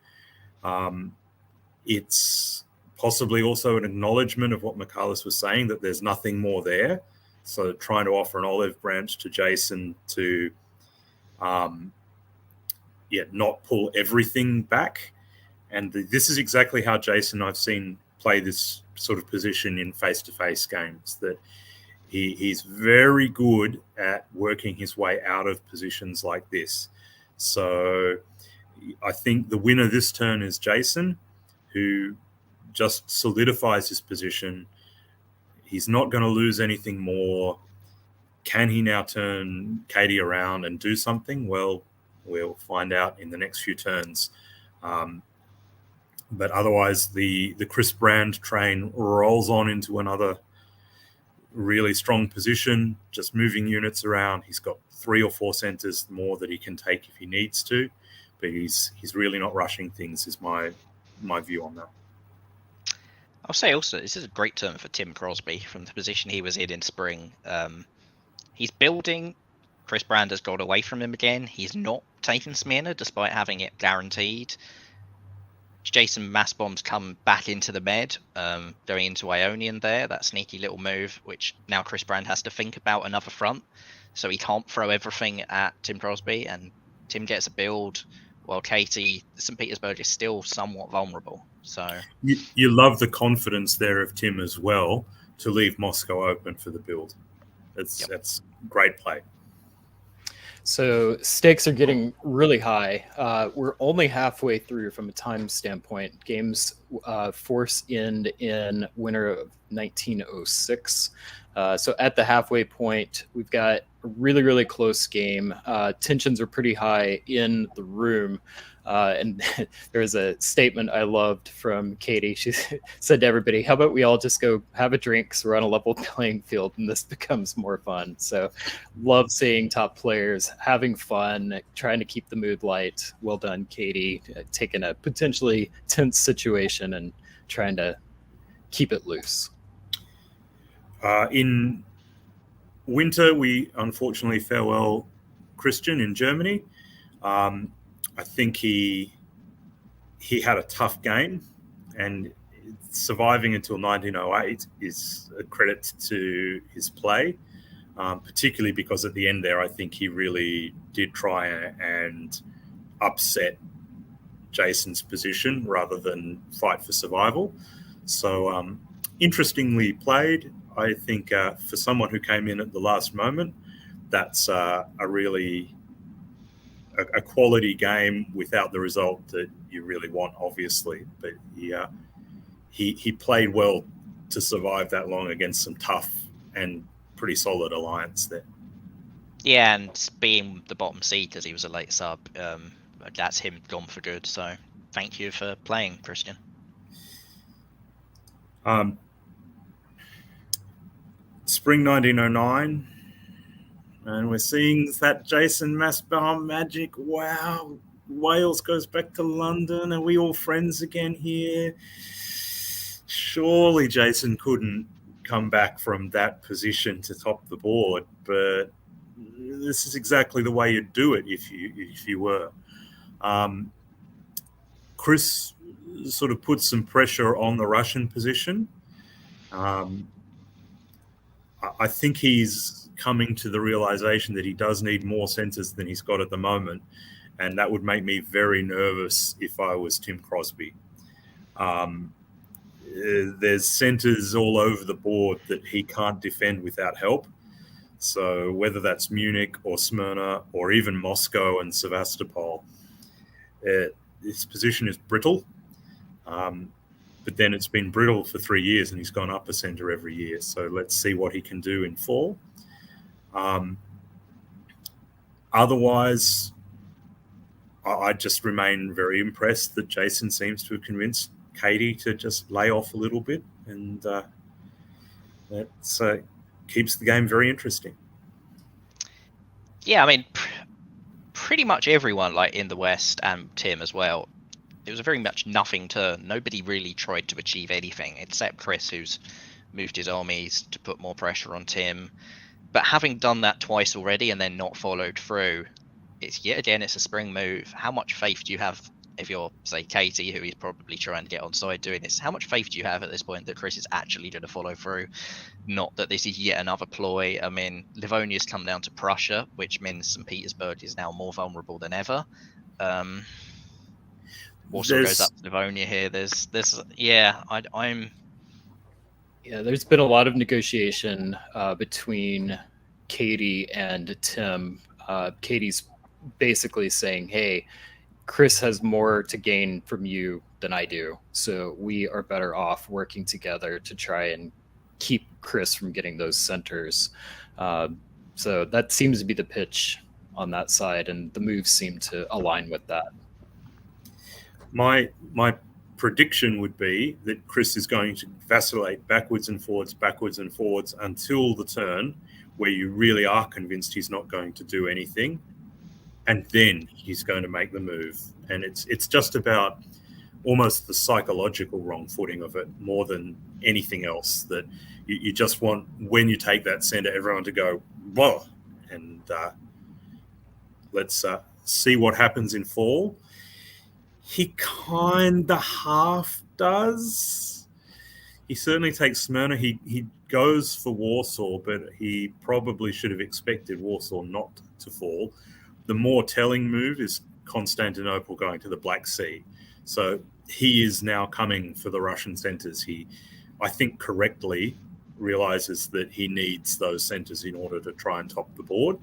It's possibly also an acknowledgement of what Michalis was saying, that there's nothing more there. So trying to offer an olive branch to Jason to yet not pull everything back. And this is exactly how Jason I've seen play this sort of position in face-to-face games, that he's very good at working his way out of positions like this. So I think the winner this turn is Jason, who just solidifies his position. He's not going to lose anything more. Can he now turn Katie around and do something? Well, we'll find out in the next few turns. But otherwise, the Chris Brand train rolls on into another really strong position, just moving units around. He's got 3 or 4 centers more that he can take if he needs to, but he's really not rushing things, is my view on that. I'll say also, this is a great turn for Tim Crosby from the position he was in spring. He's building. Chris Brand has got away from him again. He's not taken Smyrna despite having it guaranteed. Jason Massbomb's come back into the med, going into Ionian there, that sneaky little move, which now Chris Brand has to think about another front, so he can't throw everything at Tim Crosby, and Tim gets a build, while Katie, St. Petersburg is still somewhat vulnerable. So you love the confidence there of Tim as well to leave Moscow open for the build. That's great play. So stakes are getting really high. We're only halfway through from a time standpoint. Games force end in winter of 1906. So at the halfway point, we've got a really, really close game. Tensions are pretty high in the room. And there was a statement I loved from Katie. She said to everybody, how about we all just go have a drink so we're on a level playing field and this becomes more fun. So love seeing top players having fun, trying to keep the mood light. Well done, Katie, taking a potentially tense situation and trying to keep it loose. In winter, we unfortunately farewell Christian in Germany. I think he had a tough game, and surviving until 1908 is a credit to his play, particularly because at the end there, I think he really did try and upset Jason's position rather than fight for survival. So interestingly played. I think for someone who came in at the last moment, that's a really a quality game without the result that you really want, obviously. But he played well to survive that long against some tough and pretty solid alliance there. Yeah, and being the bottom seed because he was a late sub, that's him gone for good. So thank you for playing, Christian. Spring 1909, and we're seeing that Jason Massbaum magic. Wow, Wales goes back to London. Are we all friends again here? Surely Jason couldn't come back from that position to top the board, but this is exactly the way you'd do it if you were. Chris sort of put some pressure on the Russian position. I think he's coming to the realization that he does need more centers than he's got at the moment, and that would make me very nervous if I was Tim Crosby. There's centers all over the board that he can't defend without help. So whether that's Munich or Smyrna or even Moscow and Sevastopol, his position is brittle. But then it's been brittle for 3 years and he's gone up a center every year. So let's see what he can do in fall. Otherwise, I just remain very impressed that Jason seems to have convinced Katie to just lay off a little bit, and that keeps the game very interesting. Yeah, I mean, pretty much everyone, like in the West and Tim as well, it was a very much nothing turn. Nobody really tried to achieve anything except Chris, who's moved his armies to put more pressure on Tim. But having done that twice already and then not followed through, it's a spring move. How much faith do you have if you're, say, Katie, who he's probably trying to get on side doing this, how much faith do you have at this point that Chris is actually going to follow through? Not that this is yet another ploy. I mean, Livonia's come down to Prussia, which means St. Petersburg is now more vulnerable than ever. Warsaw goes up to Livonia here. There's there's been a lot of negotiation between Katie and Tim. Katie's basically saying, hey, Chris has more to gain from you than I do, so we are better off working together to try and keep Chris from getting those centers. So that seems to be the pitch on that side, and the moves seem to align with that. My prediction would be that Chris is going to vacillate backwards and forwards until the turn where you really are convinced he's not going to do anything, and then he's going to make the move. And it's just about almost the psychological wrong footing of it more than anything else, that you just want, when you take that center, everyone to go, whoa, and let's see what happens in fall. He kind of half does. He certainly takes Smyrna. He goes for Warsaw, but he probably should have expected Warsaw not to fall. The more telling move is Constantinople going to the Black Sea. So he is now coming for the Russian centers. He, I think, correctly realizes that he needs those centers in order to try and top the board.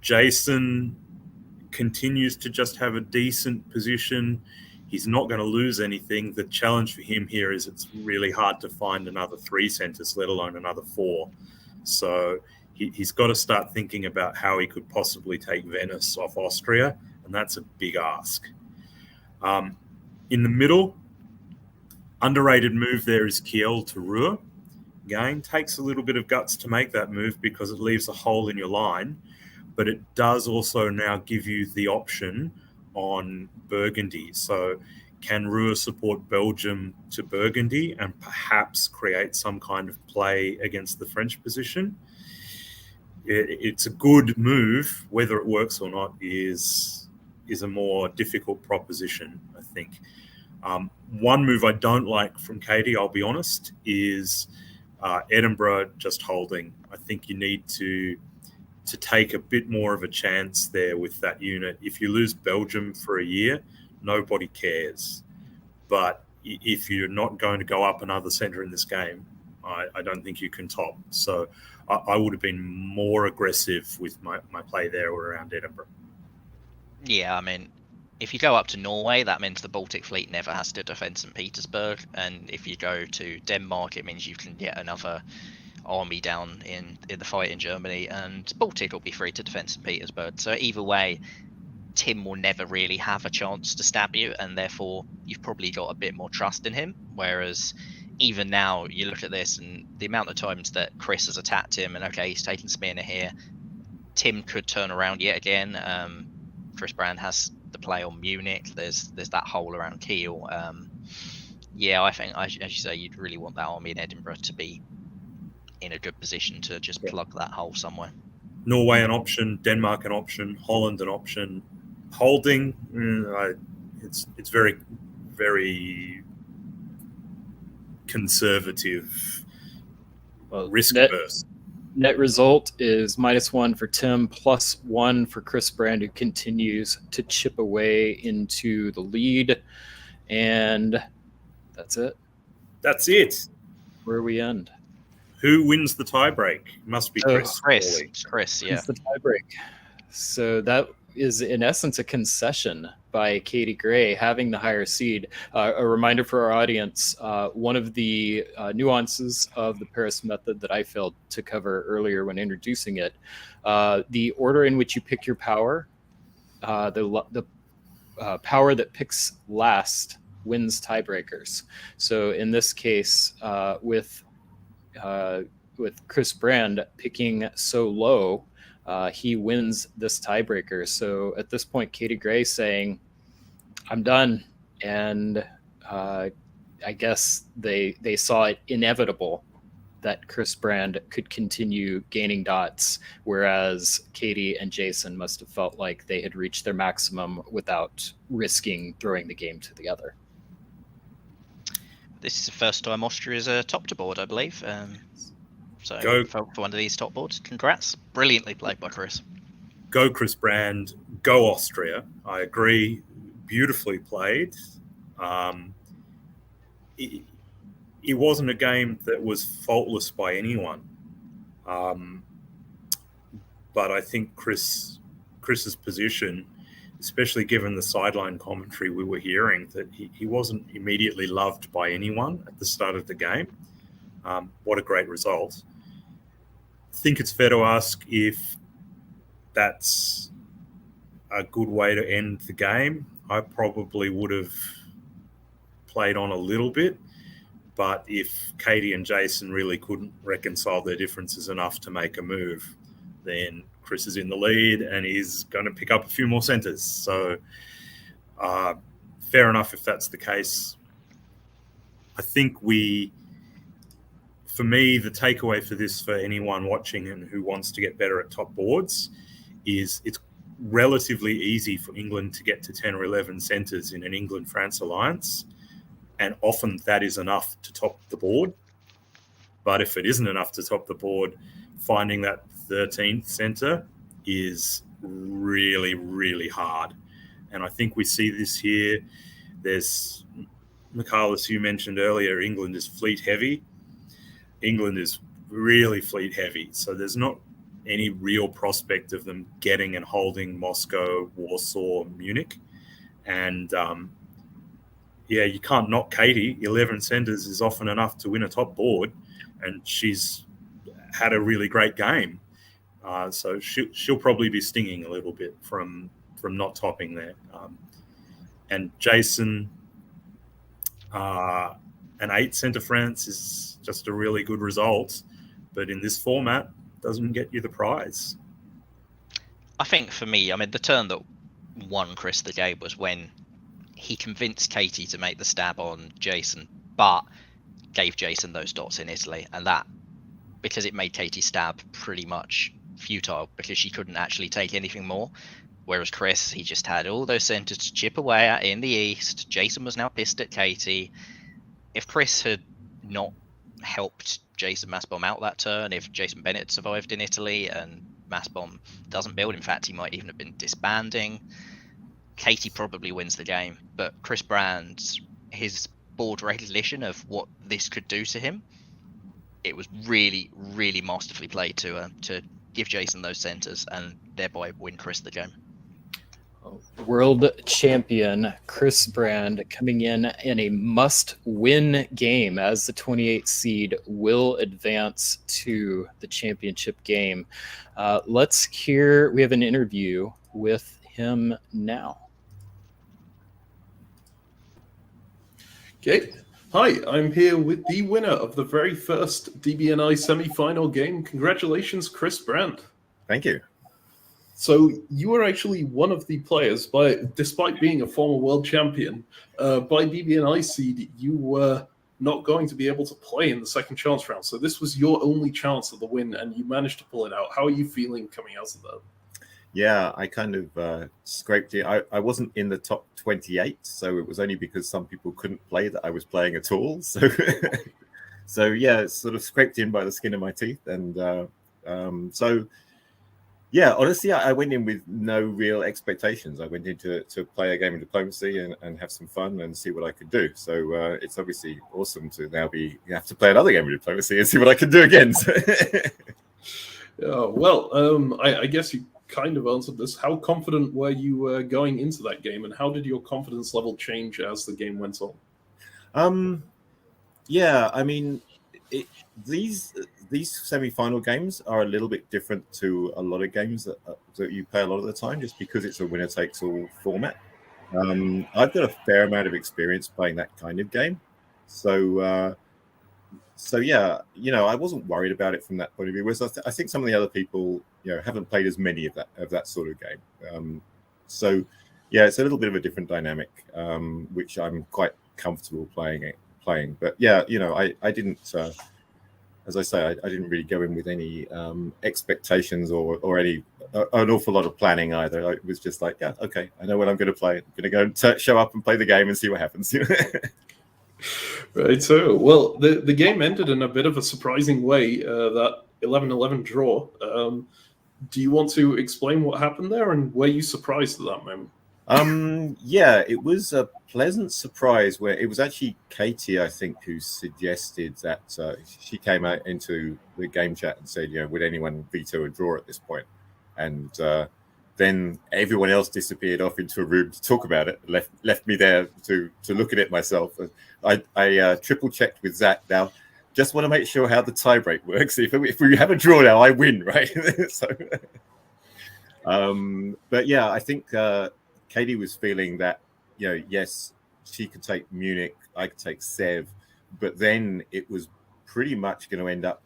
Jason continues to just have a decent position. He's not going to lose anything. The challenge for him here is it's really hard to find another 3 centers, let alone another 4. So he's got to start thinking about how he could possibly take Venice off Austria, and that's a big ask. In the middle, underrated move there is Kiel to Ruhr. Again, takes a little bit of guts to make that move because it leaves a hole in your line, but it does also now give you the option on Burgundy. So can Ruhr support Belgium to Burgundy and perhaps create some kind of play against the French position? It's a good move. Whether it works or not is a more difficult proposition, I think. One move I don't like from Katie, I'll be honest, is Edinburgh just holding. I think you need to take a bit more of a chance there with that unit. If you lose Belgium for a year, nobody cares. But if you're not going to go up another centre in this game, I don't think you can top. So I would have been more aggressive with my play there around Edinburgh. Yeah, I mean, if you go up to Norway, that means the Baltic Fleet never has to defend St. Petersburg. And if you go to Denmark, it means you can get another army down in the fight in Germany, and Baltic will be free to defend St. Petersburg. So either way, Tim will never really have a chance to stab you, and therefore you've probably got a bit more trust in him. Whereas even now, you look at this and the amount of times that Chris has attacked him, and okay, he's taken Smyrna here, Tim could turn around yet again. Chris Brand has the play on Munich. There's that hole around Kiel. I think, as you say, you'd really want that army in Edinburgh to be in a good position to just plug that hole somewhere. Norway an option, Denmark an option, Holland an option. Holding, it's very, very conservative, risk averse. Net result is -1 for Tim, +1 for Chris Brand, who continues to chip away into the lead. And that's it. That's it. Where we end. Who wins the tiebreak? Must be Chris. Chris, yeah. It's the tiebreak. So that is, in essence, a concession by Katie Gray, having the higher seed. A reminder for our audience, one of the nuances of the Paris method that I failed to cover earlier when introducing it, the order in which you pick your power, the power that picks last wins tiebreakers. So in this case, with Chris Brand picking so low, he wins this tiebreaker. So at this point, Katie Gray saying, I'm done. And I guess they saw it inevitable that Chris Brand could continue gaining dots, whereas Katie and Jason must have felt like they had reached their maximum without risking throwing the game to the other. This is the first time Austria's topped a board, I believe. So Go. for one of these top boards, congrats. Brilliantly played by Chris. Go Chris Brand, go Austria. I agree. Beautifully played. It wasn't a game that was faultless by anyone. But I think Chris's position, especially given the sideline commentary we were hearing, that he wasn't immediately loved by anyone at the start of the game. What a great result. I think it's fair to ask if that's a good way to end the game. I probably would have played on a little bit, but if Katie and Jason really couldn't reconcile their differences enough to make a move, then Chris is in the lead and he's going to pick up a few more centres. So fair enough if that's the case. I think for me, the takeaway for this, for anyone watching and who wants to get better at top boards, is it's relatively easy for England to get to 10 or 11 centres in an England-France alliance, and often that is enough to top the board. But if it isn't enough to top the board, finding that 13th centre is really, really hard. And I think we see this here. There's, Michaelis, you mentioned earlier, England is fleet heavy. England is really fleet heavy. So there's not any real prospect of them getting and holding Moscow, Warsaw, Munich. And you can't knock Katie. 11 centres is often enough to win a top board. And she's had a really great game. So she'll probably be stinging a little bit from not topping there. And Jason, an 8 centre France is just a really good result. But in this format, doesn't get you the prize. I think for me, I mean, the turn that won Chris the game was when he convinced Katie to make the stab on Jason, but gave Jason those dots in Italy, and that, because it made Katie's stab pretty much futile because she couldn't actually take anything more. Whereas Chris, he just had all those centres to chip away at in the east. Jason was now pissed at Katie. If Chris had not helped Jason Massbomb out that turn, if Jason Bennett survived in Italy and Massbomb doesn't build, in fact, he might even have been disbanding, Katie probably wins the game. But Chris Brand, his board recognition of what this could do to him, it was really, really masterfully played to give Jason those centres and thereby win Chris the game. World champion Chris Brand coming in a must-win game, as the 28th seed will advance to the championship game. Let's hear, we have an interview with him now. Okay. Hi, I'm here with the winner of the very first DBNI semi-final game. Congratulations, Chris Brand. Thank you. So you were actually one of the players, despite being a former world champion, by DBNI seed, you were not going to be able to play in the second chance round. So this was your only chance at the win, and you managed to pull it out. How are you feeling coming out of that? Yeah, I kind of scraped it. I wasn't in the top 28, so it was only because some people couldn't play that I was playing at all. So, so yeah, it's sort of scraped in by the skin of my teeth. And yeah, honestly, I went in with no real expectations. I went in to play a game of diplomacy and have some fun and see what I could do. So it's obviously awesome to now have to play another game of diplomacy and see what I can do again. I guess you kind of answered this. How confident were you going into that game, and how did your confidence level change as the game went on? Yeah, I mean, these semi-final games are a little bit different to a lot of games that you play a lot of the time, just because it's a winner-takes-all format. I've got a fair amount of experience playing that kind of game, so yeah, I wasn't worried about it from that point of view. Whereas I think some of the other people, haven't played as many of that sort of game. So yeah, it's a little bit of a different dynamic, which I'm quite comfortable playing. But yeah, I didn't as I say, I didn't really go in with any expectations or any an awful lot of planning either. It was just like, yeah, okay, I know what I'm going to play. I'm going to go and show up and play the game and see what happens. Right. So, well, the game ended in a bit of a surprising way. That 11-11 draw. Do you want to explain what happened there and were you surprised at that moment? Yeah, it was a pleasant surprise where it was actually Katie, I think, who suggested that she came out into the game chat and said, would anyone veto a draw at this point? And then everyone else disappeared off into a room to talk about it, left me there to look at it myself. I triple checked with Zach now. Just want to make sure how the tiebreak works. If we have a draw now, I win, right? So, but yeah, I think Katie was feeling that, yes, she could take Munich, I could take Sev, but then it was pretty much going to end up.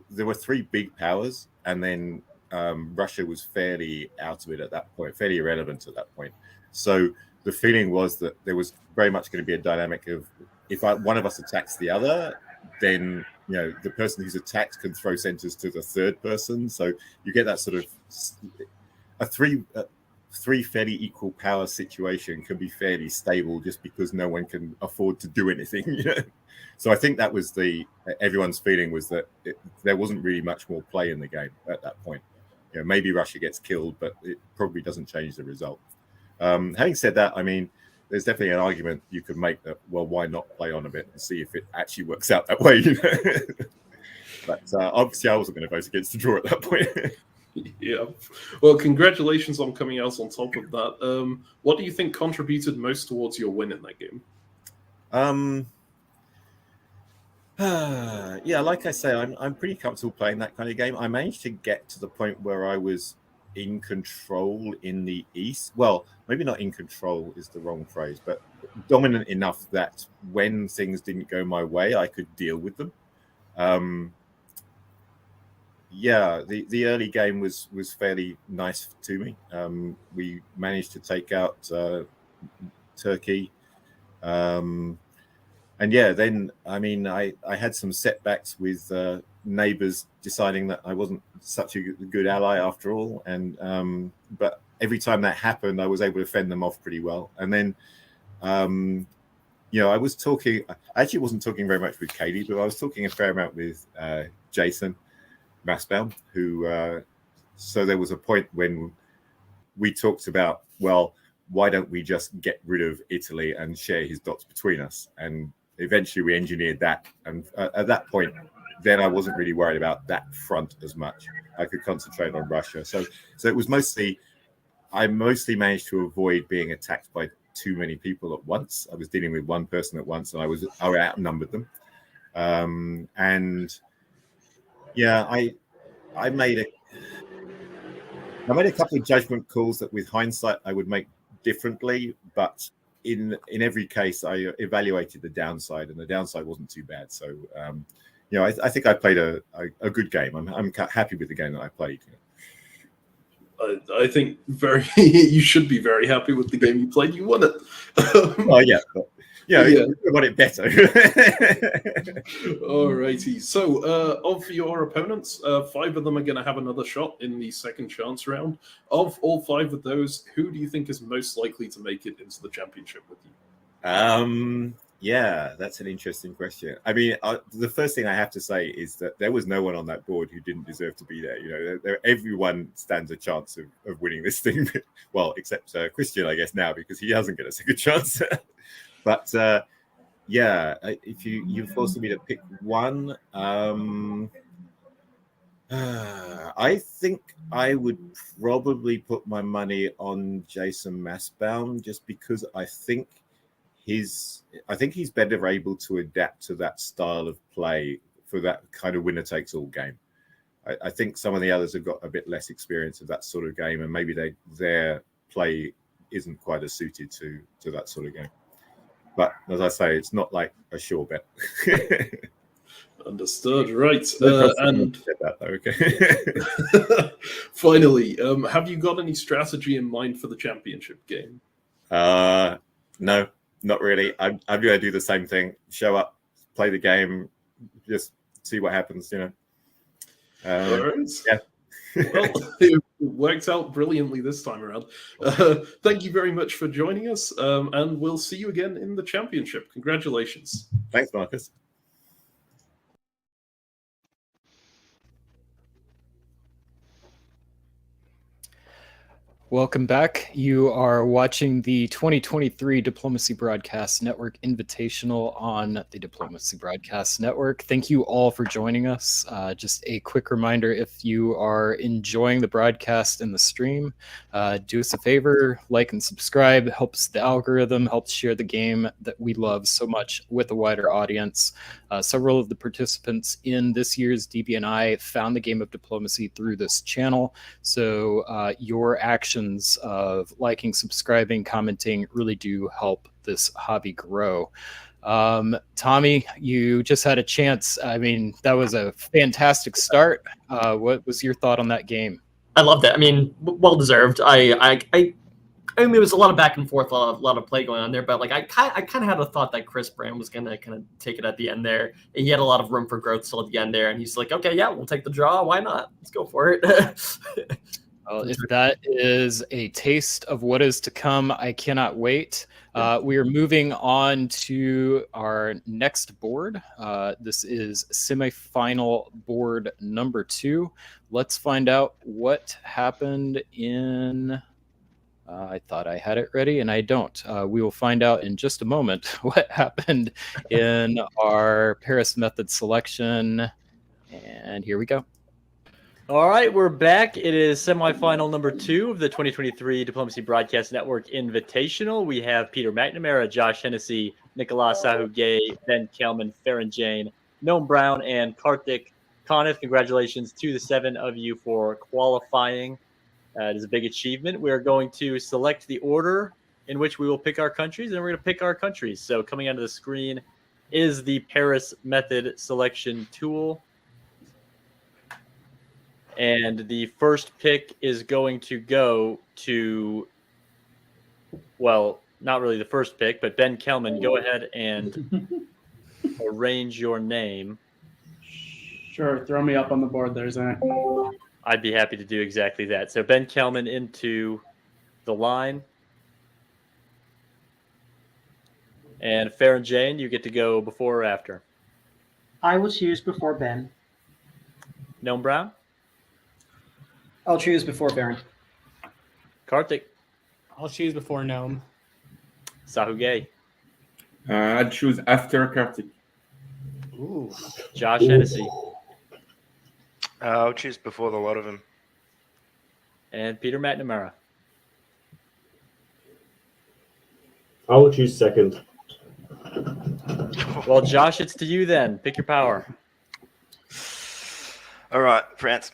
There were three big powers, and then Russia was fairly out of it at that point, fairly irrelevant at that point. So the feeling was that there was very much going to be a dynamic of if one of us attacks the other, then the person who's attacked can throw centers to the third person. So you get that sort of a three fairly equal power situation can be fairly stable just because no one can afford to do anything. So I think that was everyone's feeling was that there wasn't really much more play in the game at that point. Maybe Russia gets killed, but it probably doesn't change the result. Having said that, I mean, there's definitely an argument you could make that, well, why not play on a bit and see if it actually works out that way? But obviously I wasn't going to vote against the draw at that point. Yeah. Well, congratulations on coming out on top of that. What do you think contributed most towards your win in that game? Yeah, like I say, I'm pretty comfortable playing that kind of game. I managed to get to the point where I was in control in the East. Well, maybe not in control is the wrong phrase, but dominant enough that when things didn't go my way, I could deal with them. Yeah, the early game was fairly nice to me. We managed to take out Turkey. And yeah, then, I mean, I had some setbacks with neighbors deciding that I wasn't such a good ally after all. And but every time that happened, I was able to fend them off pretty well. And then, I was talking, I actually wasn't talking very much with Katie, but I was talking a fair amount with Jason Massbaum, who, so there was a point when we talked about, well, why don't we just get rid of Italy and share his dots between us? And eventually we engineered that. And at that point, then I wasn't really worried about that front as much. I could concentrate on Russia. So it was I mostly managed to avoid being attacked by too many people at once. I was dealing with one person at once and I outnumbered them. And yeah, I made a couple of judgment calls that with hindsight I would make differently, but in every case I evaluated the downside, and the downside wasn't too bad. So I think I played a good game. I'm happy with the game that I played. I think you should be very happy with the game you played. You won it. Oh yeah. You got it better. Alrighty. So, of your opponents, 5 of them are going to have another shot in the second chance round. Of all 5 of those, who do you think is most likely to make it into the championship with you? Yeah, that's an interesting question. I mean, the first thing I have to say is that there was no one on that board who didn't deserve to be there. Everyone stands a chance of winning this thing. Well, except Christian, I guess, now, because he doesn't get a second chance. But yeah, if you forced me to pick one, I think I would probably put my money on Jason Massbaum, just because I think he's better able to adapt to that style of play for that kind of winner takes all game. I think some of the others have got a bit less experience of that sort of game, and maybe their play isn't quite as suited to that sort of game. But as I say, it's not like a sure bet. Understood, right? And okay. Finally, have you got any strategy in mind for the championship game? No, not really. I'm going to do the same thing. Show up, play the game, just see what happens. All right. Yeah. Well, it worked out brilliantly this time around. Thank you very much for joining us, and we'll see you again in the championship. Congratulations. Thanks, Marcus. Welcome back. You are watching the 2023 Diplomacy Broadcast Network Invitational on the Diplomacy Broadcast Network. Thank you all for joining us. Just a quick reminder, if you are enjoying the broadcast and the stream, do us a favor, like and subscribe. Helps the algorithm, helps share the game that we love so much with a wider audience. Several of the participants in this year's DBNI found the game of diplomacy through this channel. So your actions of liking, subscribing, commenting really do help this hobby grow. Tommy, you just had a chance. I mean, that was a fantastic start. What was your thought on that game? I loved it. I mean, well deserved. I mean, it was a lot of back and forth, a lot of play going on there. But like, I kind of had a thought that Chris Brand was gonna kind of take it at the end there. And he had a lot of room for growth still at the end there. And he's like, okay, yeah, we'll take the draw. Why not? Let's go for it. Well, if that is a taste of what is to come, I cannot wait. We are moving on to our next board. This is semifinal board number 2. Let's find out what happened in... I thought I had it ready, and I don't. We will find out in just a moment what happened in our Paris method selection. And here we go. All right, we're back. It is semifinal number 2 of the 2023 Diplomacy Broadcast Network Invitational. We have Peter McNamara, Josh Hennessy, Nicolas Sahu-Gay, Ben Kelman, Farron Jane, Noam Brown, and Karthik Conniff. Congratulations to the 7 of you for qualifying. It is a big achievement. We are going to select the order in which we will pick our countries, and we're going to pick our countries. So coming onto the screen is the Paris method selection tool. And the first pick is going to go to, well, not really the first pick, but Ben Kelman, go ahead and arrange your name. Sure, throw me up on the board there, Zach. I'd be happy to do exactly that. So Ben Kelman into the line. And Farron Jane, you get to go before or after? I will choose before Ben. Noam Brown? I'll choose before Farron. Karthik? I'll choose before Noam. Sahu-Gay? I'd choose after Karthik. Ooh. Josh Hennessy? I'll choose before the lot of them. And Peter McNamara? I will choose second. Well, Josh, it's to you then. Pick your power. All right, France.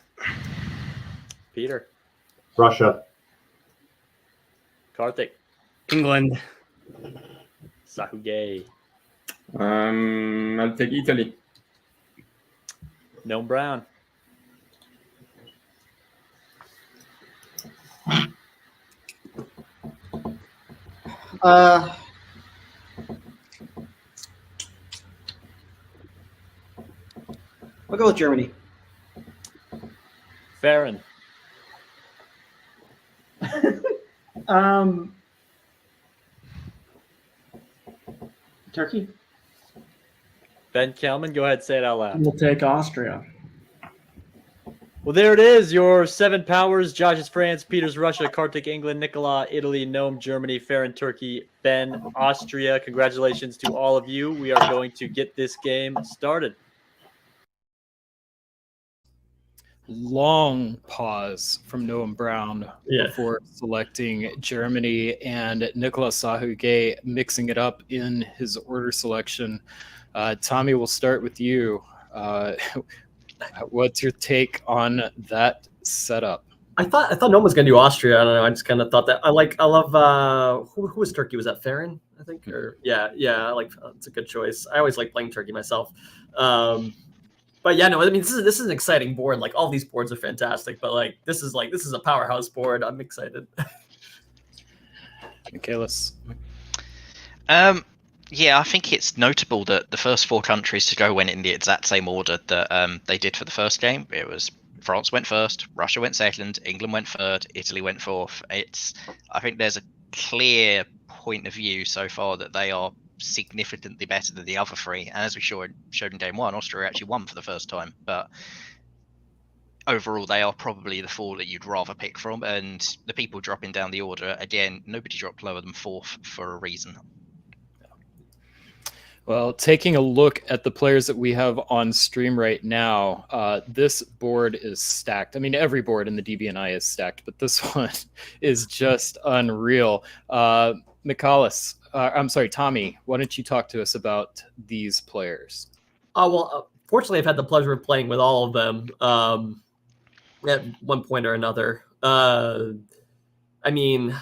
Peter? Russia. Karthik? England. Sahu-Gay? I'll take Italy. Noam Brown? I'll go with Germany. Farron? Turkey. Ben Kelman, go ahead, say it out loud. We'll take Austria. Well, there it is. Your 7 powers. Josh is France, Peter's Russia, Karthik England, Nicola Italy, Noam Germany, Farron Turkey, Ben Austria. Congratulations to all of you. We are going to get this game started. Long pause from Noam Brown before selecting Germany, and Nicolas Sahu-Gay mixing it up in his order selection. Tommy, we'll start with you. What's your take on that setup? I thought Noam was gonna do Austria. I don't know. I just kind of thought that. I love who was Turkey? Was that Farron? I think. Or yeah. I like it's a good choice. I always like playing Turkey myself. But yeah, no. I mean, this is an exciting board. Like all these boards are fantastic. But this is a powerhouse board. I'm excited. Michaelis. Yeah, I think it's notable that the first 4 countries to go went in the exact same order that they did for the first game. It was France went first, Russia went second, England went third, Italy went fourth. I think there's a clear point of view so far that they are significantly better than the other 3. And as we showed in game 1, Austria actually won for the first time. But overall, they are probably the 4 that you'd rather pick from. And the people dropping down the order, again, nobody dropped lower than 4th for a reason. Well, taking a look at the players that we have on stream right now, this board is stacked. I mean, every board in the DBNI is stacked, but this one is just unreal. Michalis, I'm sorry, Tommy, why don't you talk to us about these players? Well, fortunately, I've had the pleasure of playing with all of them at one point or another. I mean,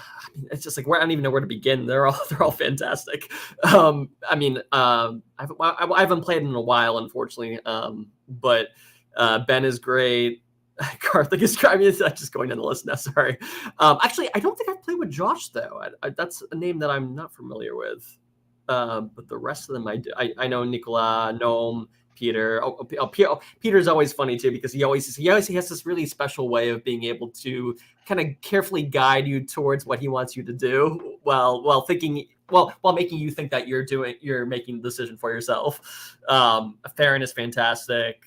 it's just like I don't even know where to begin. They're all fantastic. I haven't played in a while, unfortunately. But Ben is great. Karthik is great. I mean, it's just going down the list now. Sorry. Actually, I don't think I've played with Josh though. That's a name that I'm not familiar with. But the rest of them I do. I know Nicola, Noam, Peter. Peter's always funny too because he always has this really special way of being able to kind of carefully guide you towards what he wants you to do while making you think that you're making the decision for yourself. Farron is fantastic.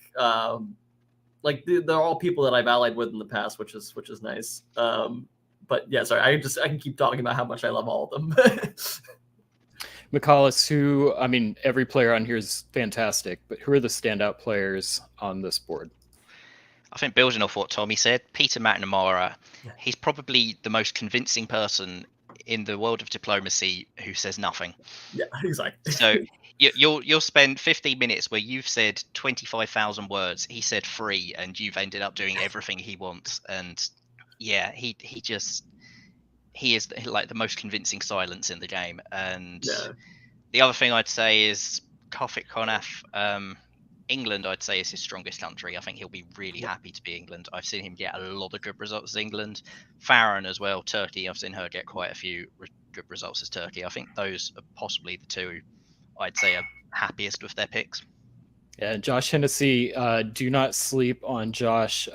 Like they're all people that I've allied with in the past, which is nice. But yeah, sorry, I can keep talking about how much I love all of them. Michalis, who, I mean, every player on here is fantastic, but who are the standout players on this board? I think building off what Tommy said, Peter McNamara, he's probably the most convincing person in the world of diplomacy who says nothing. Yeah, exactly. So you'll spend 15 minutes where you've said 25,000 words, he said 3, and you've ended up doing everything he wants. And yeah, he is like the most convincing silence in the game. And the other thing I'd say is Karthik Konath, England, I'd say, is his strongest country. I think he'll be really happy to be England. I've seen him get a lot of good results as England. Farron as well, Turkey. I've seen her get quite a few good results as Turkey. I think those are possibly the 2 I'd say are happiest with their picks. Yeah, Josh Hennessy, do not sleep on Josh.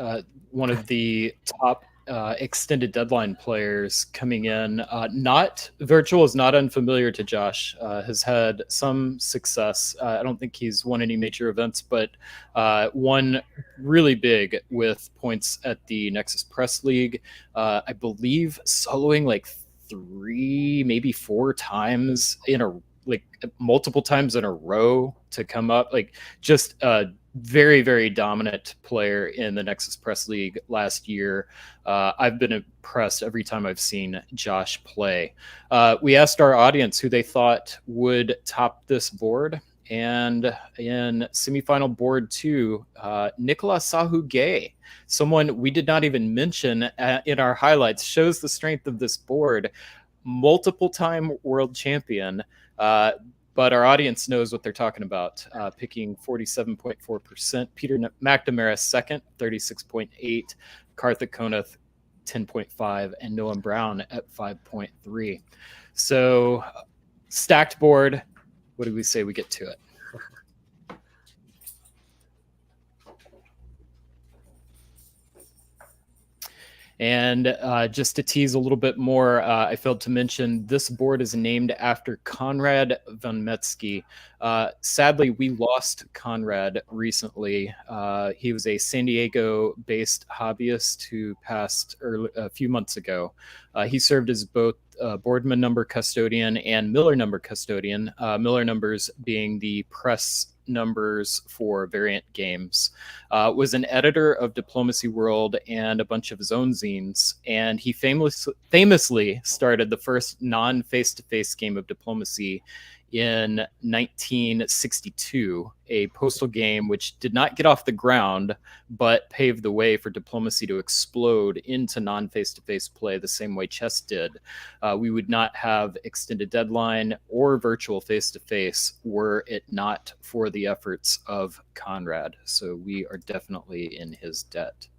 One of the top extended deadline players coming in. Not virtual is not unfamiliar to Josh. Has had some success. I don't think he's won any major events, but won really big with points at the Nexus Press League. I believe soloing like 3, maybe 4 times multiple times in a row to come up. Like just a very, very dominant player in the Nexus Press League last year. I've been impressed every time I've seen Josh play. We asked our audience who they thought would top this board. And in semifinal board 2, Nicolas Sahu-Gay, someone we did not even mention in our highlights, shows the strength of this board. Multiple time world champion. But our audience knows what they're talking about, picking 47.4%. Peter McNamara second, 36.8%. Karthik Konath, 10.5%. And Noam Brown at 5.3%. So stacked board. What do we say we get to it? And just to tease a little bit more, I failed to mention this board is named after Konrad von Metzke. Sadly, we lost Konrad recently. He was a San Diego-based hobbyist who passed a few months ago. He served as both Boardman number custodian and Miller number custodian, Miller numbers being the press numbers for variant games, was an editor of Diplomacy World and a bunch of his own zines, and he famously started the first non-face-to-face game of diplomacy in 1962, a postal game which did not get off the ground, but paved the way for diplomacy to explode into non-face-to-face play the same way chess did. We would not have extended deadline or virtual face-to-face were it not for the efforts of Konrad. So we are definitely in his debt.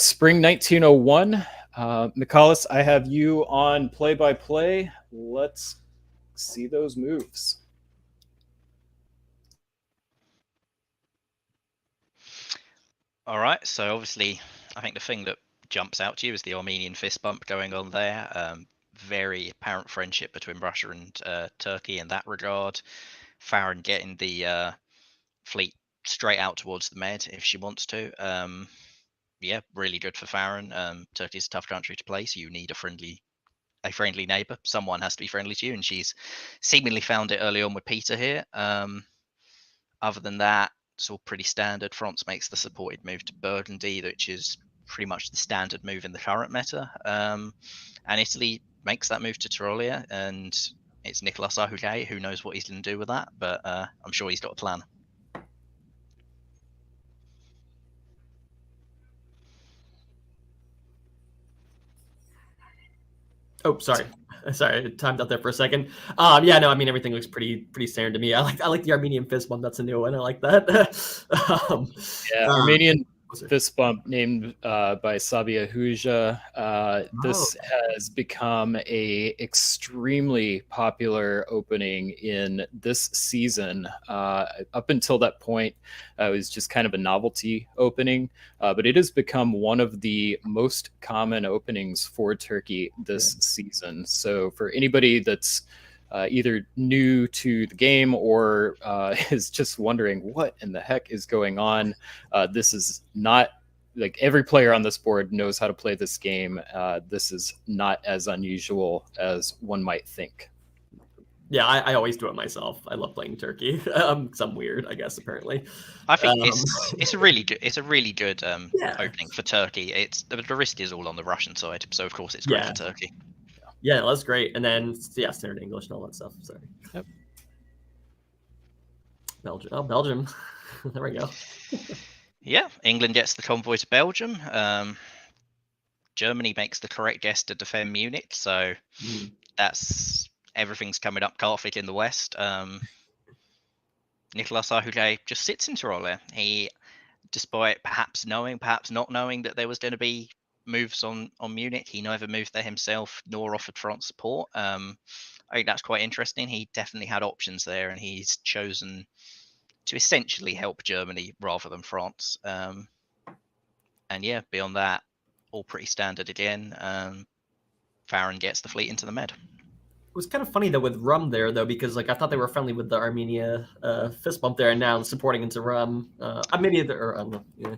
Spring 1901. Michalis, I have you on play-by-play. Let's see those moves. All right, so obviously, I think the thing that jumps out to you is the Armenian fist bump going on there. Very apparent friendship between Russia and Turkey in that regard. Farron getting the fleet straight out towards the Med if she wants to. Yeah, really good for Farron. Turkey's a tough country to play, so you need a friendly neighbor. Someone has to be friendly to you, and she's seemingly found it early on with Peter here. Other than that, it's all pretty standard. France makes the supported move to Burgundy, which is pretty much the standard move in the current meta. And Italy makes that move to Tyrolia, and it's Nicolas Sarkozy. Who knows what he's going to do with that, but I'm sure he's got a plan. Oh, sorry. Sorry, it timed out there for a second. Yeah, no, I mean everything looks pretty standard to me. I like the Armenian fist bump. That's a new one. I like that. Armenian fist bump named by Sabia Huja. This has become a extremely popular opening in this season. Up until that point, it was just kind of a novelty opening, but it has become one of the most common openings for Turkey this season. So for anybody that's either new to the game or is just wondering what in the heck is going on, this is not like every player on this board knows how to play this game. This is not as unusual as one might think. Yeah, I always do it myself. I love playing Turkey. 'Cause I'm weird, I guess. Apparently, I think it's a really good opening for Turkey. It's the risk is all on the Russian side, so of course it's great for Turkey. Yeah, that's great. And then standard English and all that stuff. Sorry. Yep. Belgium. Oh, Belgium. There we go. Yeah, England gets the convoy to Belgium. Germany makes the correct guess to defend Munich. So that's everything's coming up Carthage in the west. Nicolas Sarkozy just sits in Tyrolia. He, despite perhaps knowing, perhaps not knowing that there was going to be moves on Munich, he neither moved there himself nor offered France support. I think that's quite interesting. He definitely had options there, and he's chosen to essentially help Germany rather than France. And yeah, beyond that, all pretty standard again. Farron gets the fleet into the Med. It was kind of funny though with Rum there though, because like I thought they were friendly with the Armenia fist bump there, and now supporting into Rum. Maybe I don't know. Yeah.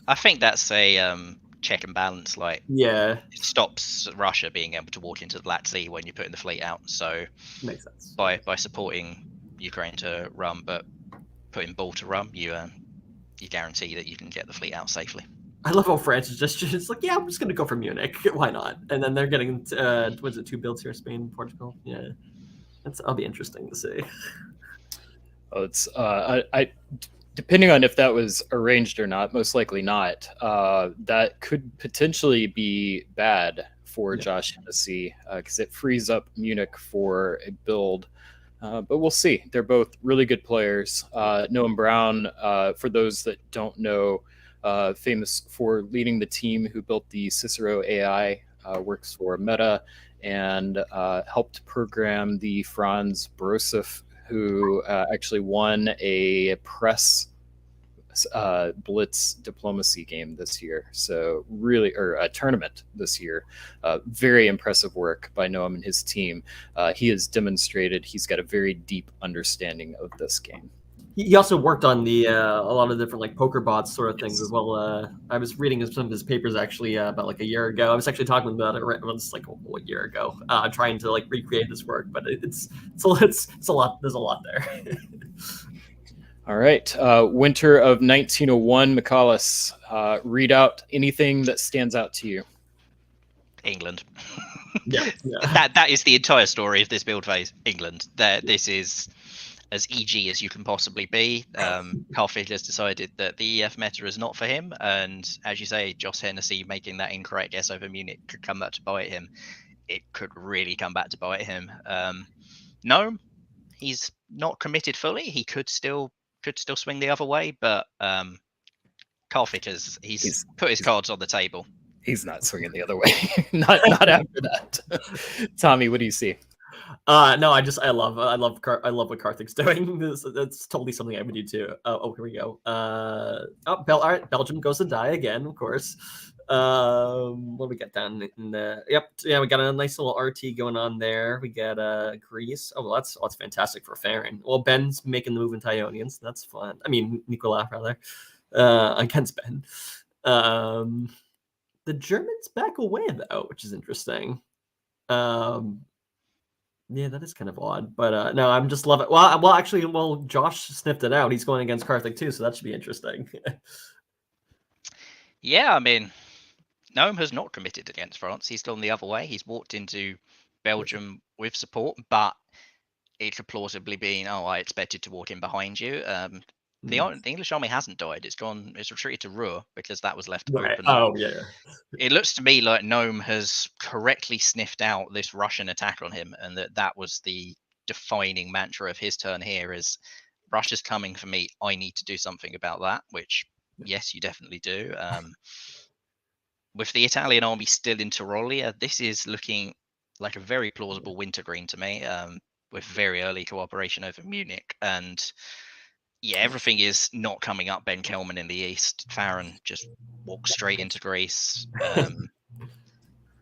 I think that's a check and balance. Like, yeah, it stops Russia being able to walk into the Black Sea when you're putting the fleet out. So makes sense. By supporting Ukraine to Rum, but putting Ball to Rum, you guarantee that you can get the fleet out safely. I love how France is just like, yeah, I'm just gonna go for Munich. Why not? And then they're getting was it 2 builds here? Spain, Portugal. Yeah, that'll be interesting to see. Oh, it's I depending on if that was arranged or not, most likely not. That could potentially be bad for Josh Hennessy because it frees up Munich for a build. But we'll see. They're both really good players. Noam Brown, for those that don't know, famous for leading the team who built the Cicero AI, works for Meta, and helped program the Franz Brosif, who actually won a press blitz diplomacy game this year. So really, or a tournament this year. Very impressive work by Noam and his team. He has demonstrated he's got a very deep understanding of this game. He also worked on the a lot of different like poker bots sort of things as well. I was reading some of his papers actually about like a year ago. I was actually talking about it. It was like a year ago, trying to like recreate this work, but it's a lot. There's a lot there. All right, winter of 1901, Michaelis, read out anything that stands out to you. England. Yeah. That is the entire story of this build phase. England. This is as EG as you can possibly be. Carthage has decided that the EF meta is not for him, and as you say, Josh Hennessy making that incorrect guess over Munich could come back to bite him. It could really come back to bite him. No, he's not committed fully. He could still swing the other way, but Carthage has he's put his cards on the table. He's not swinging the other way. not after that. Tommy, what do you see? No, I love what Karthik's doing. That's totally something I would do too. Here we go. All right, Belgium goes to die again, of course. What do we got down in the? Yep, yeah, we got a nice little RT going on there. We got Greece. Oh, well, that's fantastic for Farron. Well, Ben's making the move into Ionians. That's fun. I mean, Nicola rather, against Ben. The Germans back away though, which is interesting. Yeah, that is kind of odd, but no, I'm just loving it. Well, Josh sniffed it out. He's going against Karthik too, so that should be interesting. Yeah, I mean, Noam has not committed against France. He's gone the other way. He's walked into Belgium with support, but it could plausibly be, I expected to walk in behind you. The English army hasn't died. It's retreated to Ruhr because that was left open. Oh, yeah. It looks to me like Noam has correctly sniffed out this Russian attack on him, and that was the defining mantra of his turn here is Russia's coming for me. I need to do something about that, which, yes, you definitely do. With the Italian army still in Tyrolia, this is looking like a very plausible wintergreen to me, with very early cooperation over Munich. And yeah, everything is not coming up Ben Kelman in the east. Farron just walks straight into Greece.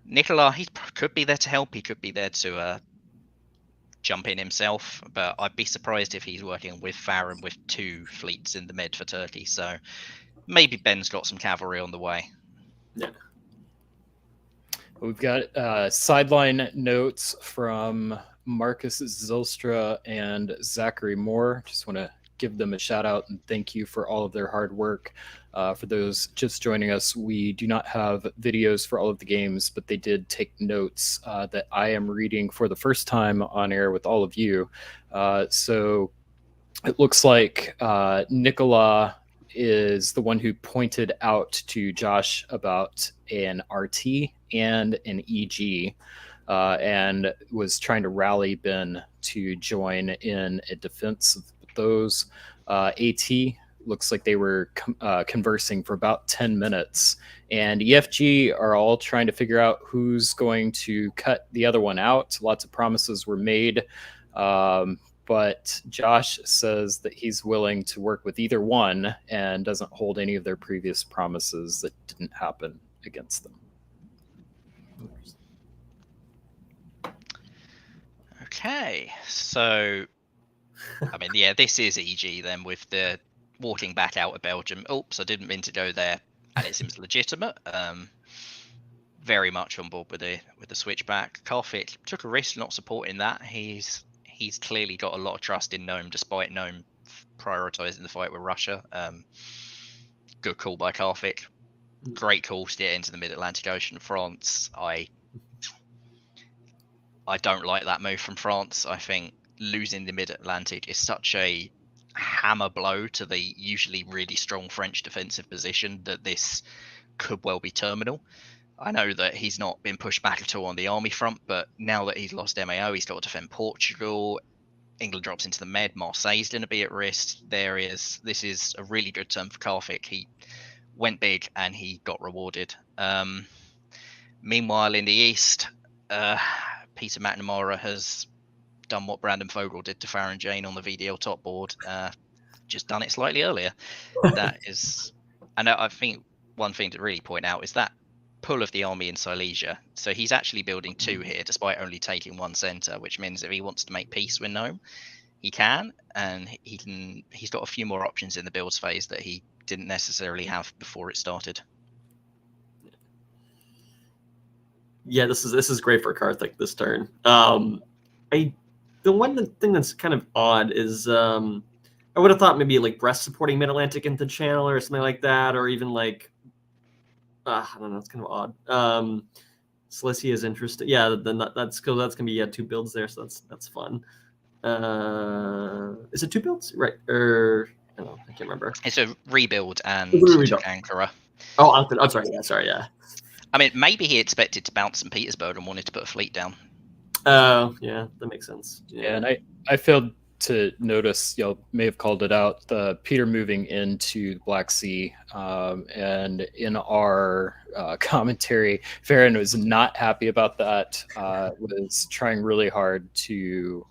Nicola, he could be there to help. He could be there to jump in himself. But I'd be surprised if he's working with Farron with 2 fleets in the Med for Turkey. So maybe Ben's got some cavalry on the way. Yeah. We've got sideline notes from Marcus Zylstra and Zachary Moore. Just want to give them a shout out and thank you for all of their hard work. For those just joining us, we do not have videos for all of the games, but they did take notes that I am reading for the first time on air with all of you. So it looks like Nicola is the one who pointed out to Josh about an RT and an EG, and was trying to rally Ben to join in a defense of those. AT looks like they were conversing for about 10 minutes, and EFG are all trying to figure out who's going to cut the other one out. Lots of promises were made, but Josh says that he's willing to work with either one and doesn't hold any of their previous promises that didn't happen against them. Okay, so I mean, yeah, this is EG then with the walking back out of Belgium. Oops, I didn't mean to go there, and it seems legitimate. Very much on board with the switchback. Karthik took a risk not supporting that. He's clearly got a lot of trust in Noam, despite Noam prioritizing the fight with Russia. Good call by Karthik. Great call to get into the Mid-Atlantic Ocean. France, I don't like that move from France. I think losing the Mid-Atlantic is such a hammer blow to the usually really strong French defensive position that this could well be terminal. I know that he's not been pushed back at all on the army front, but now that he's lost MAO, he's got to defend Portugal. England drops into the Med. Marseille's going to be at risk. This is a really good turn for Karthik. He went big and he got rewarded. Meanwhile, in the east, Peter McNamara has done what Brandon Fogel did to Farron Jane on the VDL top board, just done it slightly earlier. That is, and I think one thing to really point out is that pull of the army in Silesia. So he's actually building 2 here, despite only taking 1 center, which means if he wants to make peace with Noam, he can, and he's got a few more options in the builds phase that he didn't necessarily have before it started. Yeah, this is great for Karthik this turn. The one thing that's kind of odd is I would have thought maybe like Brest supporting Mid-Atlantic into Channel or something like that, or even like I don't know, it's kind of odd. Silesia is interesting. Yeah, then that's gonna be 2 builds there, so that's fun. Is it 2 builds? Right. Or I don't know, I can't remember. It's a rebuild and Ankara. Oh, I'm sorry. Yeah, sorry. Yeah. I mean, maybe he expected to bounce St. Petersburg and wanted to put a fleet down. Oh, yeah, that makes sense. Yeah, and I failed to notice, may have called it out, the Peter moving into the Black Sea, and in our commentary, Farron was not happy about that. Was trying really hard to.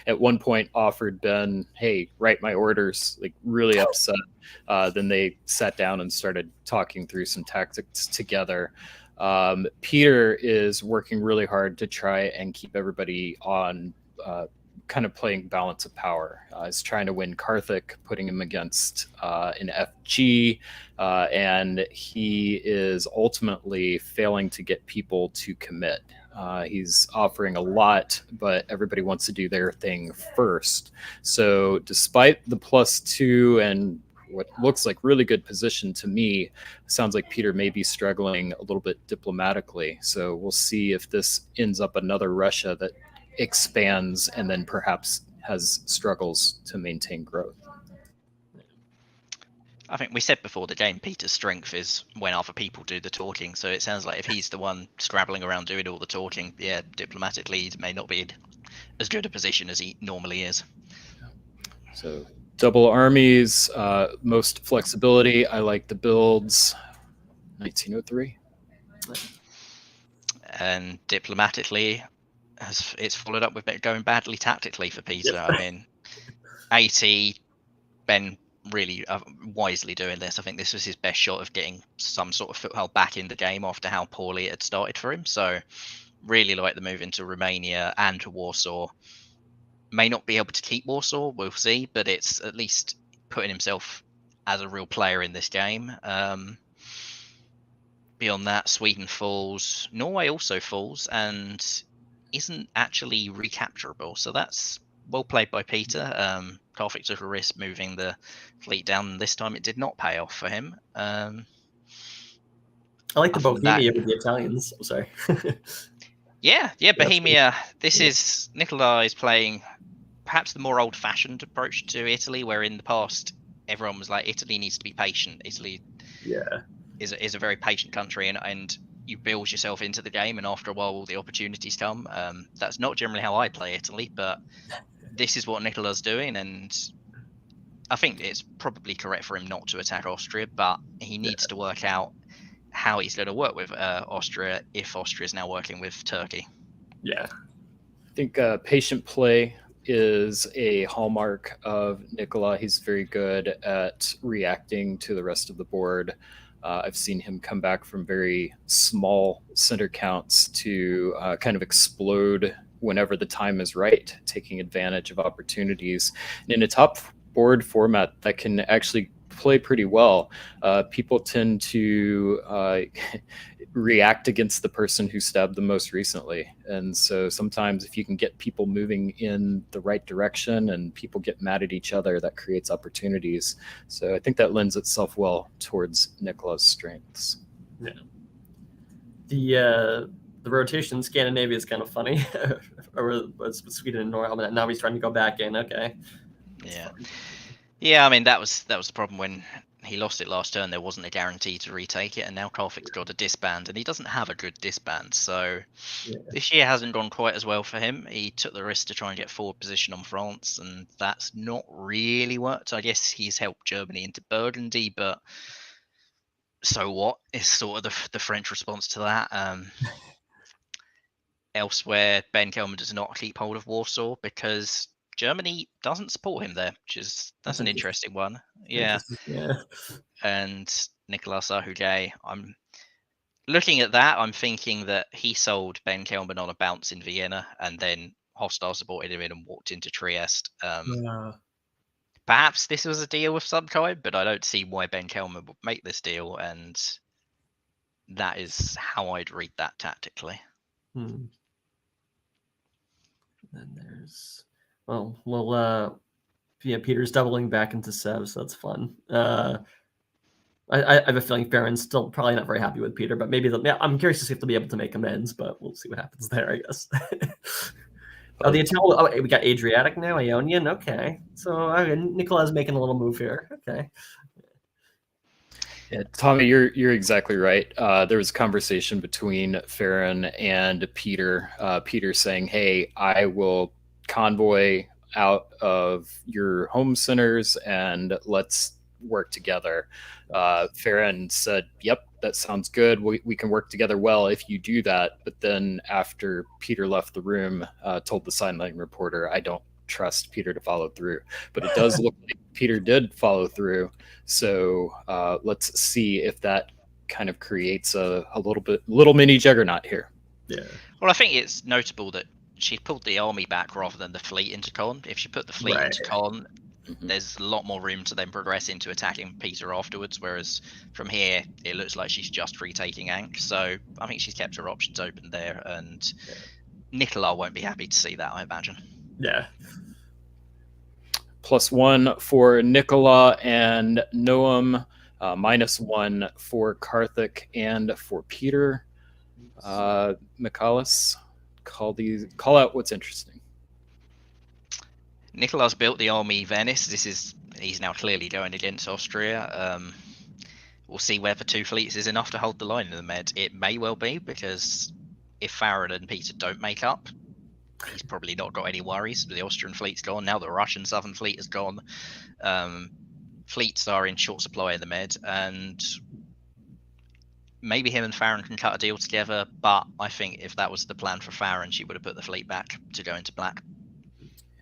At one point, offered Ben, "Hey, write my orders." Like really upset. Then they sat down and started talking through some tactics together. Peter is working really hard to try and keep everybody on. Kind of playing balance of power. He's trying to win Karthik, putting him against an FG, and he is ultimately failing to get people to commit. He's offering a lot, but everybody wants to do their thing first. So despite the +2 and what looks like really good position to me, sounds like Peter may be struggling a little bit diplomatically. So we'll see if this ends up another Russia that expands and then perhaps has struggles to maintain growth. I think we said before the game, Peter's strength is when other people do the talking. So it sounds like if he's the one scrabbling around doing all the talking, yeah, diplomatically he may not be in as good a position as he normally is. So double armies, most flexibility. I like the builds. 1903. And diplomatically, it's followed up with it going badly tactically for Peter. Yep. I mean, 80, Ben really wisely doing this. I think this was his best shot of getting some sort of foothold back in the game after how poorly it had started for him. So really like the move into Romania and to Warsaw. May not be able to keep Warsaw, we'll see, but it's at least putting himself as a real player in this game. Beyond that, Sweden falls, Norway also falls, and isn't actually recapturable. So that's well played by Peter. Karthik took a risk moving the fleet down, and this time it did not pay off for him. I like the Bohemia with the Italians. Oh, sorry. Yeah, Bohemia. This is Nicola is playing perhaps the more old-fashioned approach to Italy, where in the past everyone was like, Italy needs to be patient. Italy is a very patient country, and you build yourself into the game, and after a while all the opportunities come. That's not generally how I play Italy, but this is what Nicola's doing, and I think it's probably correct for him not to attack Austria, but he needs to work out how he's going to work with Austria if Austria is now working with Turkey. Yeah. I think patient play is a hallmark of Nicola. He's very good at reacting to the rest of the board. I've seen him come back from very small center counts to kind of explode whenever the time is right, taking advantage of opportunities. And in a top board format that can actually play pretty well, people tend to react against the person who stabbed them most recently. And so sometimes if you can get people moving in the right direction and people get mad at each other, that creates opportunities. So I think that lends itself well towards Nicola's strengths. Yeah. The rotation in Scandinavia is kind of funny. Or was Sweden and Norway. Now he's trying to go back in. Okay. Yeah, I mean that was the problem when he lost it last turn. There wasn't a guarantee to retake it, and now Karthik's got a disband, and he doesn't have a good disband. So this year hasn't gone quite as well for him. He took the risk to try and get forward position on France, and that's not really worked. I guess he's helped Germany into Burgundy, but so what is sort of the French response to that. Elsewhere, Ben Kelman does not keep hold of Warsaw because Germany doesn't support him there, that's an interesting one. Yeah. And Nicolas Sarhugay, I'm looking at that, I'm thinking that he sold Ben Kelman on a bounce in Vienna, and then Hostile supported him in and walked into Trieste. Perhaps this was a deal of some kind, but I don't see why Ben Kelman would make this deal, and that is how I'd read that tactically. Then there's Peter's doubling back into Sev, so that's fun. I have a feeling Farron's still probably not very happy with Peter, but maybe I'm curious to see if they'll be able to make amends, but we'll see what happens there, I guess. The Italian, we got Adriatic now, Ionian, okay. So Nicola's making a little move here, okay. Yeah, Tommy, you're exactly right. There was a conversation between Farron and Peter. Peter saying, "Hey, I will convoy out of your home centers and let's work together. Farron said, yep, that sounds good. We can work together well if you do that. But then after Peter left the room, told the sideline reporter, I don't trust Peter to follow through. But it does look like Peter did follow through. So let's see if that kind of creates a little mini juggernaut here. Yeah. Well, I think it's notable that she pulled the army back rather than the fleet into con. If she put the fleet into con, there's a lot more room to then progress into attacking Peter afterwards, whereas from here it looks like she's just retaking Ankh. So I think she's kept her options open there, and Nicola won't be happy to see that, I imagine. Yeah. +1 for Nicola and Noam, -1 for Karthik and for Peter. Michaelis, call out what's interesting. Nicola's built the army Venice. He's now clearly going against Austria. We'll see whether 2 fleets is enough to hold the line in the Med. It may well be, because if Farron and Peter don't make up, he's probably not got any worries. The Austrian fleet's gone. Now the Russian Southern Fleet is gone. Fleets are in short supply in the Med, and maybe him and Farron can cut a deal together, but I think if that was the plan for Farron, she would have put the fleet back to go into black.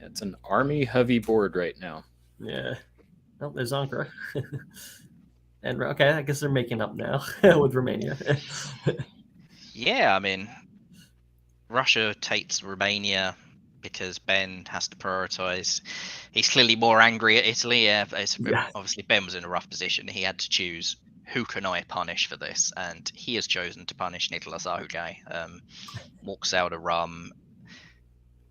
It's an army-heavy board right now. Yeah. Oh, there's Ankara. And okay, I guess they're making up now with Romania. Yeah, I mean, Russia takes Romania because Ben has to prioritize. He's clearly more angry at Italy. Obviously, Ben was in a rough position. He had to choose, who can I punish for this? And he has chosen to punish Nicolas Ahugai. Walks out of Rum.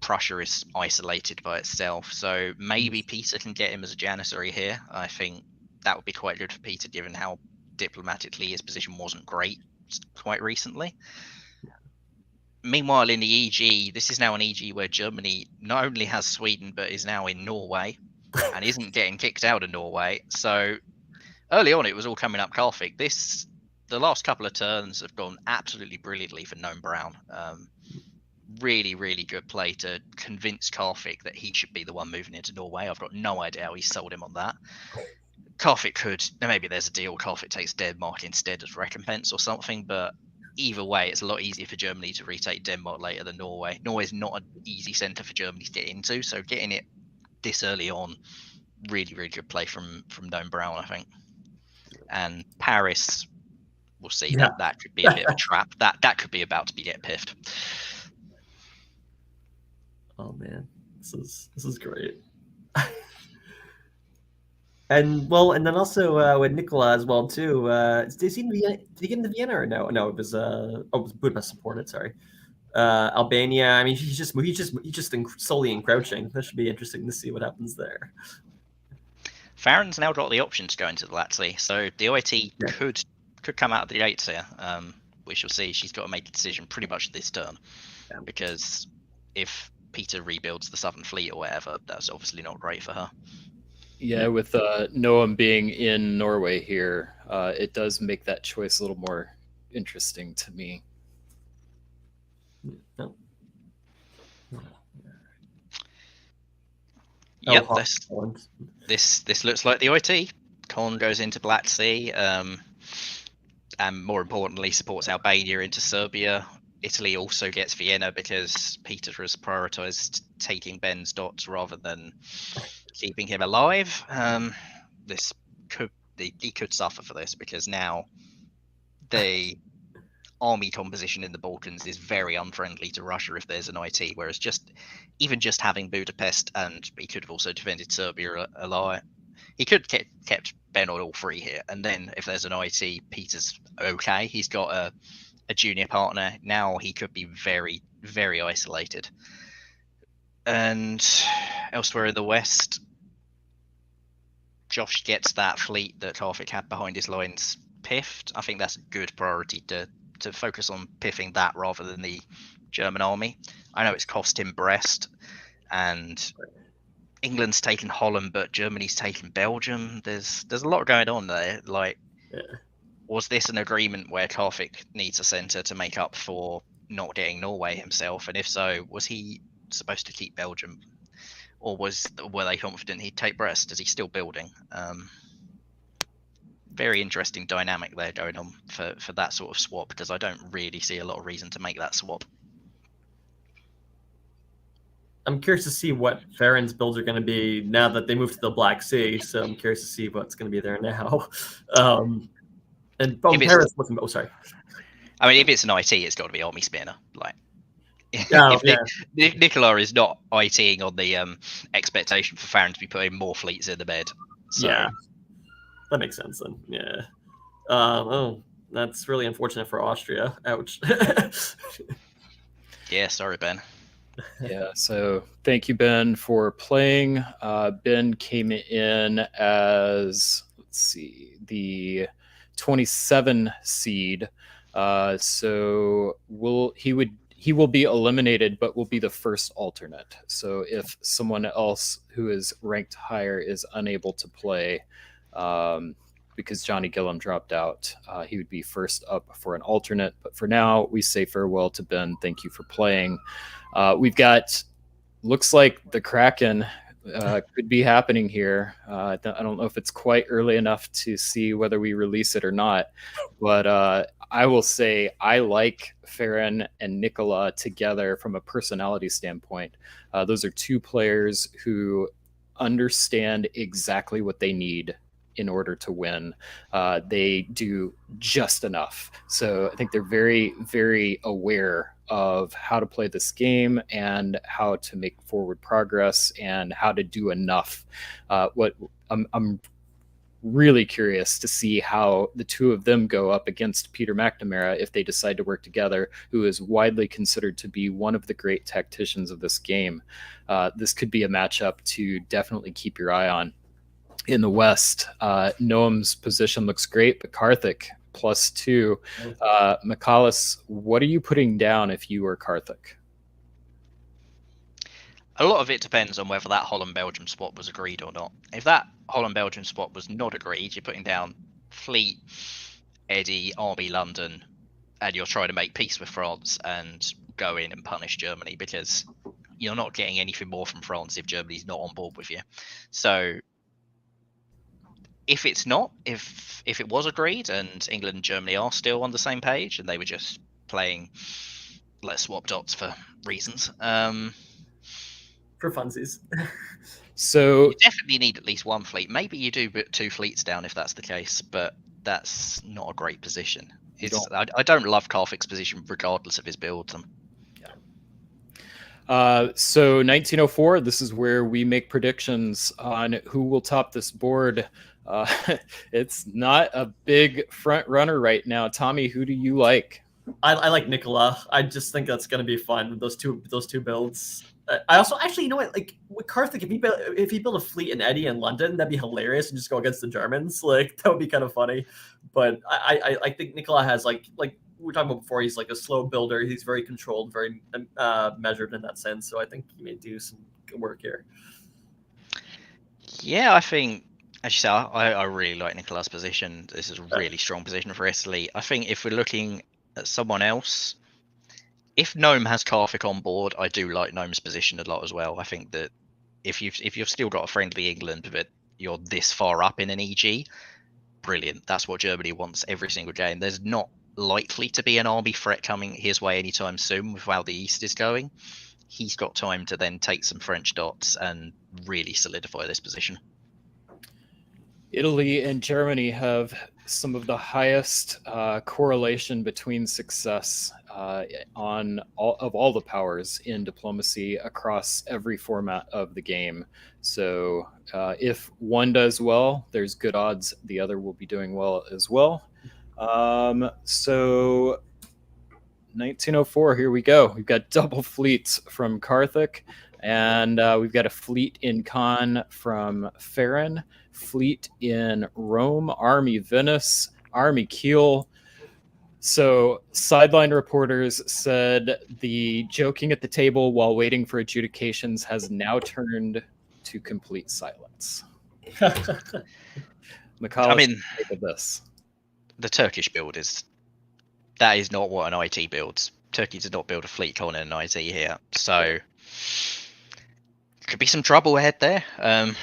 Prussia is isolated by itself. So maybe Peter can get him as a janissary here. I think that would be quite good for Peter, given how diplomatically his position wasn't great quite recently. Meanwhile, in the EG, this is now an EG where Germany not only has Sweden, but is now in Norway and isn't getting kicked out of Norway. So early on, it was all coming up Karthik. The last couple of turns have gone absolutely brilliantly for Noam Brown. Really, really good play to convince Karthik that he should be the one moving into Norway. I've got no idea how he sold him on that. Karthik could, maybe there's a deal, Karthik takes Denmark instead as recompense or something, but either way, it's a lot easier for Germany to retake Denmark later than Norway. Norway's not an easy centre for Germany to get into, so getting it this early on, really, really good play from Noam Brown, I think. And Paris, we'll see. Yeah. That could be a bit of a trap. That could be about to be get piffed. Oh man, this is great. And then also with Nicola as well too. Did he get into Vienna or no? No, it was Budapest supported. Sorry, Albania. I mean, he's just solely encroaching. That should be interesting to see what happens there. Farron's now got the option to go into the Latvia, so the OIT could come out of the gates here. We shall see. She's got to make a decision pretty much this turn, because if Peter rebuilds the Southern Fleet or whatever, that's obviously not great for her. Yeah, with Noam being in Norway here, it does make that choice a little more interesting to me. Yep, this looks like the OIT. Con goes into Black Sea, and more importantly, supports Albania into Serbia. Italy also gets Vienna because Peter has prioritized taking Ben's dots rather than keeping him alive. He could suffer for this, because now the army composition in the Balkans is very unfriendly to Russia if there's an IT, whereas even just having Budapest, and he could have also defended Serbia alive. He could kept Ben on all 3 here, and then if there's an IT, Peter's okay. He's got a junior partner. Now he could be very, very isolated. And elsewhere in the West, Josh gets that fleet that Karthik had behind his lines piffed. I think that's a good priority to focus on piffing that rather than the German army. I know it's cost him Brest, and England's taken Holland, but Germany's taken Belgium. There's a lot going on there. Was this an agreement where Karthik needs a centre to make up for not getting Norway himself? And if so, was he supposed to keep Belgium? or were they confident he'd take Brest? Is he still building? Very interesting dynamic there going on for that sort of swap, because I don't really see a lot of reason to make that swap. I'm curious to see what Farron's builds are going to be now that they moved to the Black Sea. So I'm curious to see what's going to be there now. And Paris wasn't. Oh, sorry. I mean, if it's an IT, it's got to be Army Spinner. Like, if Nicola is not ITing on the expectation for Farron to be putting more fleets in the bed. So. Yeah, that makes sense then. Yeah. Oh, that's really unfortunate for Austria. Ouch. Yeah, sorry, Ben. Yeah, so thank you, Ben, for playing. Ben came in as, let's see, the 27 seed. So he will be eliminated, but will be the first alternate. So if someone else who is ranked higher is unable to play, because Johnny Gillum dropped out, he would be first up for an alternate. But for now, we say farewell to Ben. Thank you for playing. We've got, looks like the Kraken could be happening here. I don't know if it's quite early enough to see whether we release it or not, but I will say I like Farron and Nicola together from a personality standpoint. Those are two players who understand exactly what they need in order to win. They do just enough. So I think they're very, very aware of how to play this game and how to make forward progress and how to do enough. I'm really curious to see how the two of them go up against Peter McNamara if they decide to work together, who is widely considered to be one of the great tacticians of this game. This could be a matchup to definitely keep your eye on. In the West, Noam's position looks great, but Karthik +2. McCallus, what are you putting down if you were Karthik? A lot of it depends on whether that Holland-Belgium swap was agreed or not. If that Holland-Belgium swap was not agreed, you're putting down Fleet, Eddie, Army London, and you're trying to make peace with France and go in and punish Germany, because you're not getting anything more from France if Germany's not on board with you. So if it's not, if it was agreed and England and Germany are still on the same page and they were just playing let's swap dots for reasons, for funsies. So you definitely need at least one fleet. Maybe you do put two fleets down if that's the case, but that's not a great position. I don't love Karthik's position regardless of his build. So 1904, this is where we make predictions on who will top this board. It's not a big front runner right now. Tommy, who do you like? I like Nicola. I just think that's going to be fun with those two builds. I also actually, you know what, like with Karthik, if he built a fleet in Eddie in London, that'd be hilarious, and just go against the Germans. Like that would be kind of funny. But I think Nicola has like we were talking about before, he's like a slow builder. He's very controlled, very measured in that sense. So I think he may do some good work here. Yeah, I think, as you say, I really like Nicola's position. This is a really strong position for Italy. I think if we're looking at someone else, if Gnome has Karthik on board, I do like Gnome's position a lot as well. I think that if you've still got a friendly England, but you're this far up in an EG, brilliant. That's what Germany wants every single game. There's not likely to be an army threat coming his way anytime soon with how the East is going. He's got time to then take some French dots and really solidify this position. Italy and Germany have some of the highest correlation between success on all the powers in diplomacy across every format of the game. So if one does well, there's good odds the other will be doing well as well. So 1904, here we go. We've got double fleets from Karthik, and we've got a fleet in Cannes from Farron, fleet in Rome, Army Venice, Army Kiel. So sideline reporters said the joking at the table while waiting for adjudications has now turned to complete silence. McCall, I mean, think of this. The Turkish build is not what an IT builds. Turkey does not build a fleet column in an IT here. So could be some trouble ahead there. And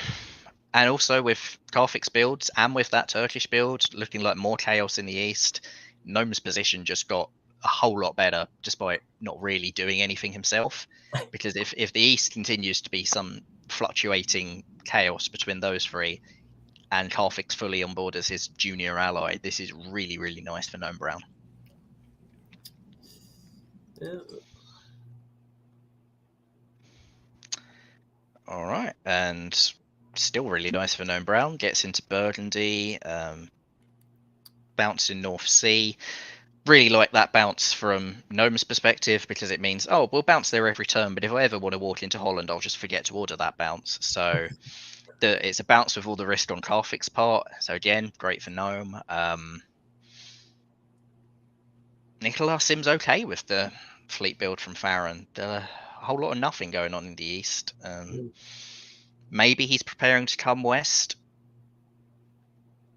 also with Karthik's builds and with that Turkish build looking like more chaos in the east, Gnome's position just got a whole lot better despite not really doing anything himself. Because if the east continues to be some fluctuating chaos between those three, and Karthik's fully on board as his junior ally, this is really, really nice for Gnome Brown. Yeah. All right, and still really nice for Gnome Brown. Gets into Burgundy, bounce in North Sea. Really like that bounce from Gnome's perspective because it means, oh, we'll bounce there every turn, but if I ever want to walk into Holland, I'll just forget to order that bounce. So it's a bounce with all the risk on Karthik's part. So again, great for Gnome. Nicola seems okay with the fleet build from Farron. A whole lot of nothing going on in the east. Maybe he's preparing to come west,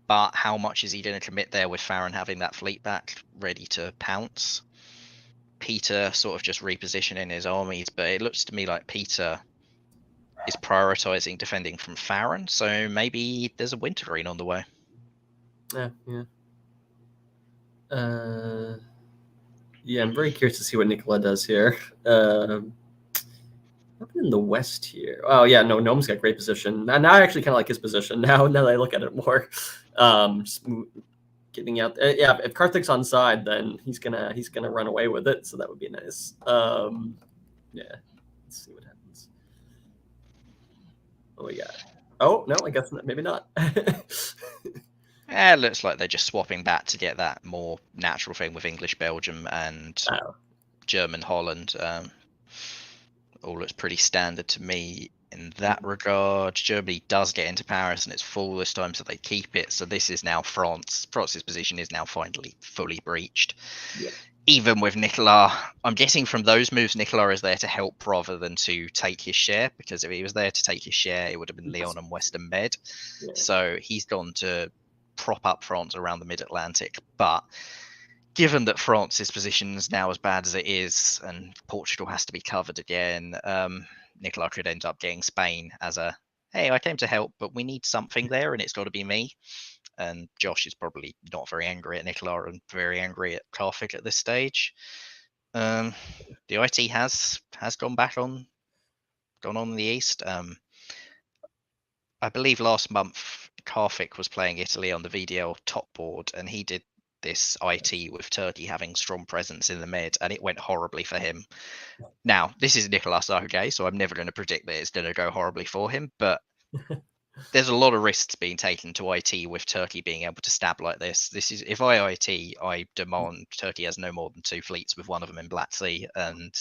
but how much is he going to commit there with Farron having that fleet back ready to pounce? Peter sort of just repositioning his armies, but it looks to me like Peter is prioritizing defending from Farron, so maybe there's a wintergreen on the way. Yeah. Yeah, I'm very curious to see what Nicola does here. Up in the west here. Oh yeah, no, Gnome's got great position. Now I actually kind of like his position. Now that I look at it more, getting out. Yeah, if Karthik's on side, then he's gonna run away with it. So that would be nice. Yeah, let's see what happens. What we got? Oh no, I guess maybe not. It looks like they're just swapping back to get that more natural thing with English Belgium and German Holland. All looks pretty standard to me in that regard. Germany does get into Paris and it's full this time, so they keep it. So this is now France. France's position is now finally fully breached. Yeah. Even with Nicola, I'm guessing from those moves, Nicola is there to help rather than to take his share, because if he was there to take his share, it would have been Lyon and Western Med. Yeah. So he's gone to prop up France around the mid-Atlantic. But given that France's position is now as bad as it is and Portugal has to be covered again, Nicola could end up getting Spain as a, hey, I came to help, but we need something there and it's got to be me. And Josh is probably not very angry at Nicola and very angry at Karthik at this stage. The IT has gone on in the east. I believe last month Karthik was playing Italy on the VDL top board, and he did this IT with Turkey having strong presence in the mid, and it went horribly for him. Now, this is Nicolas Sargay, so I'm never going to predict that it's going to go horribly for him, but there's a lot of risks being taken to IT with Turkey being able to stab like this. This is, if I IT, I demand Turkey has no more than 2 fleets, with one of them in Black Sea, and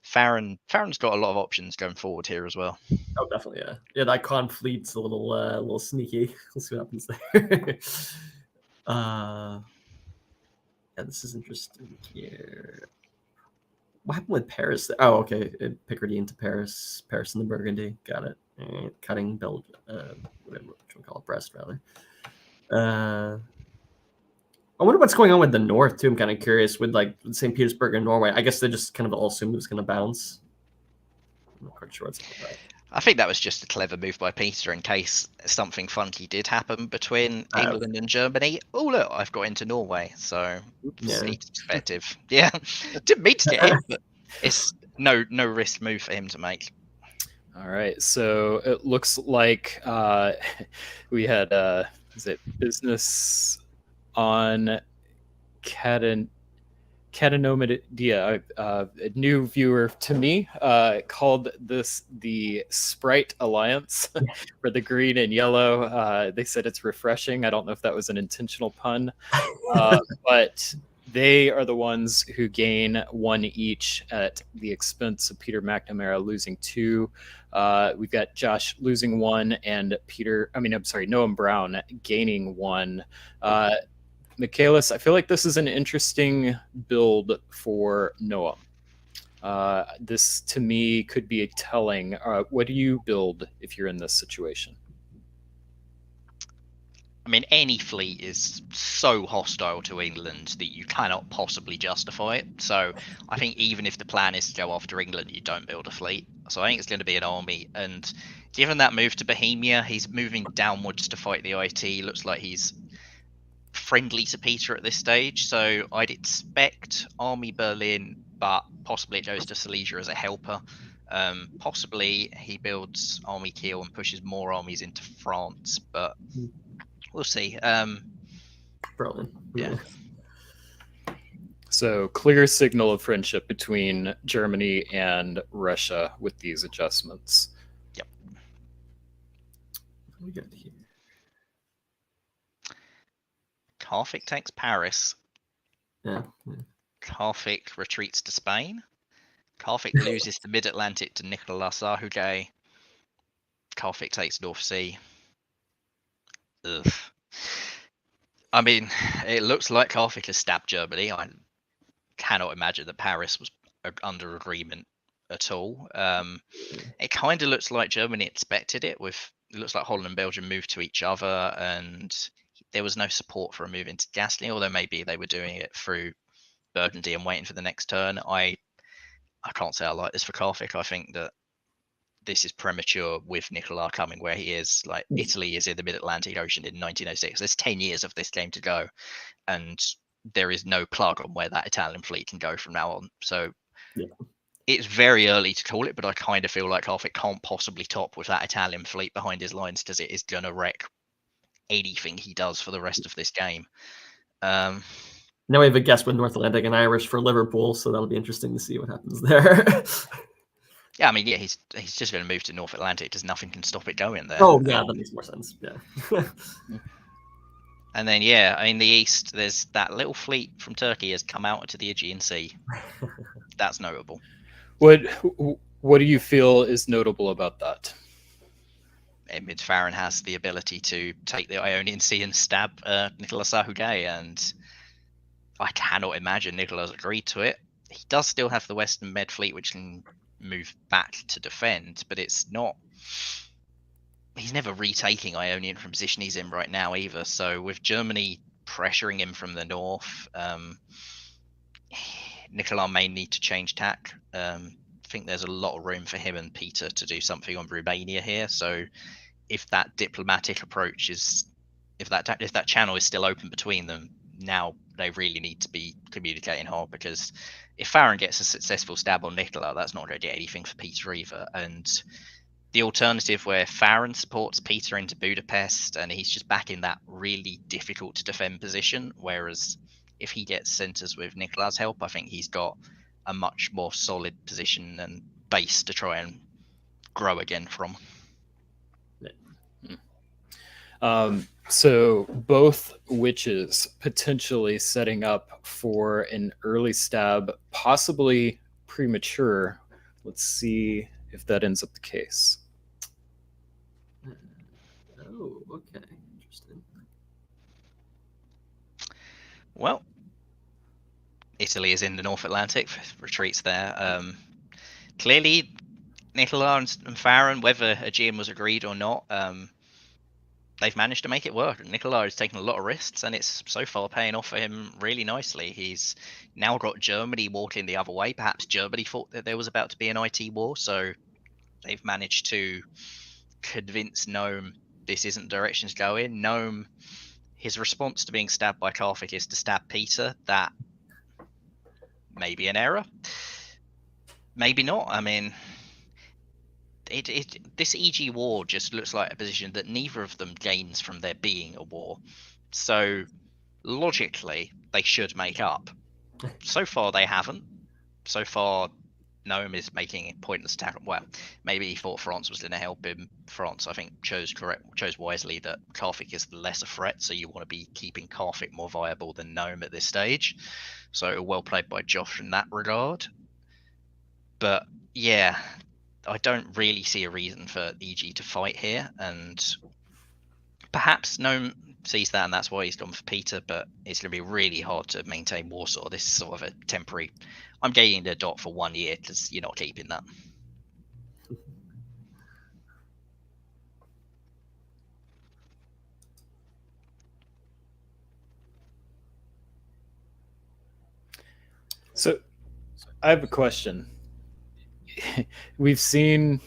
Farron's got a lot of options going forward here as well. Oh, definitely, yeah. Yeah, that con fleet's a little sneaky. We'll see what happens there. Yeah, this is interesting here. What happened with Paris? Oh, okay. Picardy into Paris. Paris into Burgundy. Got it. Cutting Belgium. Whatever we call it, Brest, rather. I wonder what's going on with the north too. I'm kind of curious with like St. Petersburg and Norway. I guess they just kind of all assumed it was going to bounce. I'm not quite sure what's about that. I think that was just a clever move by Peter in case something funky did happen between England and Germany. Oh, look, I've got into Norway. So, sneaky perspective. Yeah, didn't mean to get in, but it's no risk move for him to make. All right, so it looks like we had is it business on Catanomadia, a new viewer to me, called this the Sprite Alliance for the green and yellow. They said it's refreshing. I don't know if that was an intentional pun, but they are the ones who gain 1 each at the expense of Peter McNamara losing 2. We've got Josh losing 1 and Noam Brown gaining 1. Michaelis, I feel like this is an interesting build for Noam. This, to me, could be a telling. What do you build if you're in this situation? I mean, any fleet is so hostile to England that you cannot possibly justify it. So I think even if the plan is to go after England, you don't build a fleet. So I think it's going to be an army. And given that move to Bohemia, he's moving downwards to fight the IT. Looks like he's friendly to Peter at this stage. So I'd expect Army Berlin, but possibly it goes to Silesia as a helper. Possibly he builds Army Kiel and pushes more armies into France, but we'll see. Berlin. Yeah. So clear signal of friendship between Germany and Russia with these adjustments. Yep. What do we got here? Karfik takes Paris. Yeah. Karfik retreats to Spain. Karfik loses the Mid-Atlantic to Nicolas Sarhugay. Karfik takes North Sea. Ugh. I mean, it looks like Karfik has stabbed Germany. I cannot imagine that Paris was under agreement at all. It kind of looks like Germany expected it. It looks like Holland and Belgium moved to each other, and there was no support for a move into Gasly, although maybe they were doing it through Burgundy and waiting for the next turn. I can't say I like this for Karfik. I think that this is premature with Nicolas coming where he is. Like, Italy is in the Mid-Atlantic Ocean in 1906. There's 10 years of this game to go, and there is no plug on where that Italian fleet can go from now on. So it's very early to call it, but I kind of feel like Karfik can't possibly top with that Italian fleet behind his lines, because it is going to wreck anything he does for the rest of this game. Now we have a guest with North Atlantic and Irish for Liverpool, so that'll be interesting to see what happens there. Yeah, I mean, yeah, he's just going to move to North Atlantic because nothing can stop it going there. Oh, yeah, that makes more sense. Yeah. And then, yeah, in the east, there's that little fleet from Turkey has come out into the Aegean Sea. That's notable. What do you feel is notable about that? Emid Farron has the ability to take the Ionian Sea and stab Nicolas Sarhugay, and I cannot imagine Nicolas agreed to it. He does still have the Western Med fleet, which can move back to defend, but it's not. He's never retaking Ionian from position he's in right now either. So with Germany pressuring him from the north, Nicolas may need to change tack. I think there's a lot of room for him and Peter to do something on Romania here. So if that diplomatic approach is, if that channel is still open between them, now they really need to be communicating hard, because if Farron gets a successful stab on Nicolas, that's not going to do anything for Peter either. And the alternative where Farron supports Peter into Budapest and he's just back in that really difficult to defend position, whereas if he gets centres with Nicolas' help, I think he's got a much more solid position and base to try and grow again from. So both witches potentially setting up for an early stab, possibly premature. Let's see if that ends up the case. Oh, okay. Interesting. Well, Italy is in the North Atlantic, retreats there. Clearly, Nicolas and Farron, whether Aegean was agreed or not, they've managed to make it work. Nicolas has taken a lot of risks, and it's so far paying off for him really nicely. He's now got Germany walking the other way. Perhaps Germany thought that there was about to be an IT war, so they've managed to convince Nome this isn't the direction to go in. Nome, his response to being stabbed by Karfik is to stab Peter. That may be an error. Maybe not. I mean, this EG war just looks like a position that neither of them gains from there being a war. So logically, they should make up. So far, they haven't. So far, Nome is making a pointless attack. Well, maybe he thought France was going to help him. France, I think, chose wisely that Karfik is the lesser threat, so you want to be keeping Karfik more viable than Nome at this stage. So well played by Josh in that regard. But yeah, I don't really see a reason for EG to fight here, and perhaps Nome sees that and that's why he's gone for Peter, but it's going to be really hard to maintain Warsaw. This is sort of a temporary. I'm getting the dot for 1 year because you're not keeping that. So I have a question. We've seen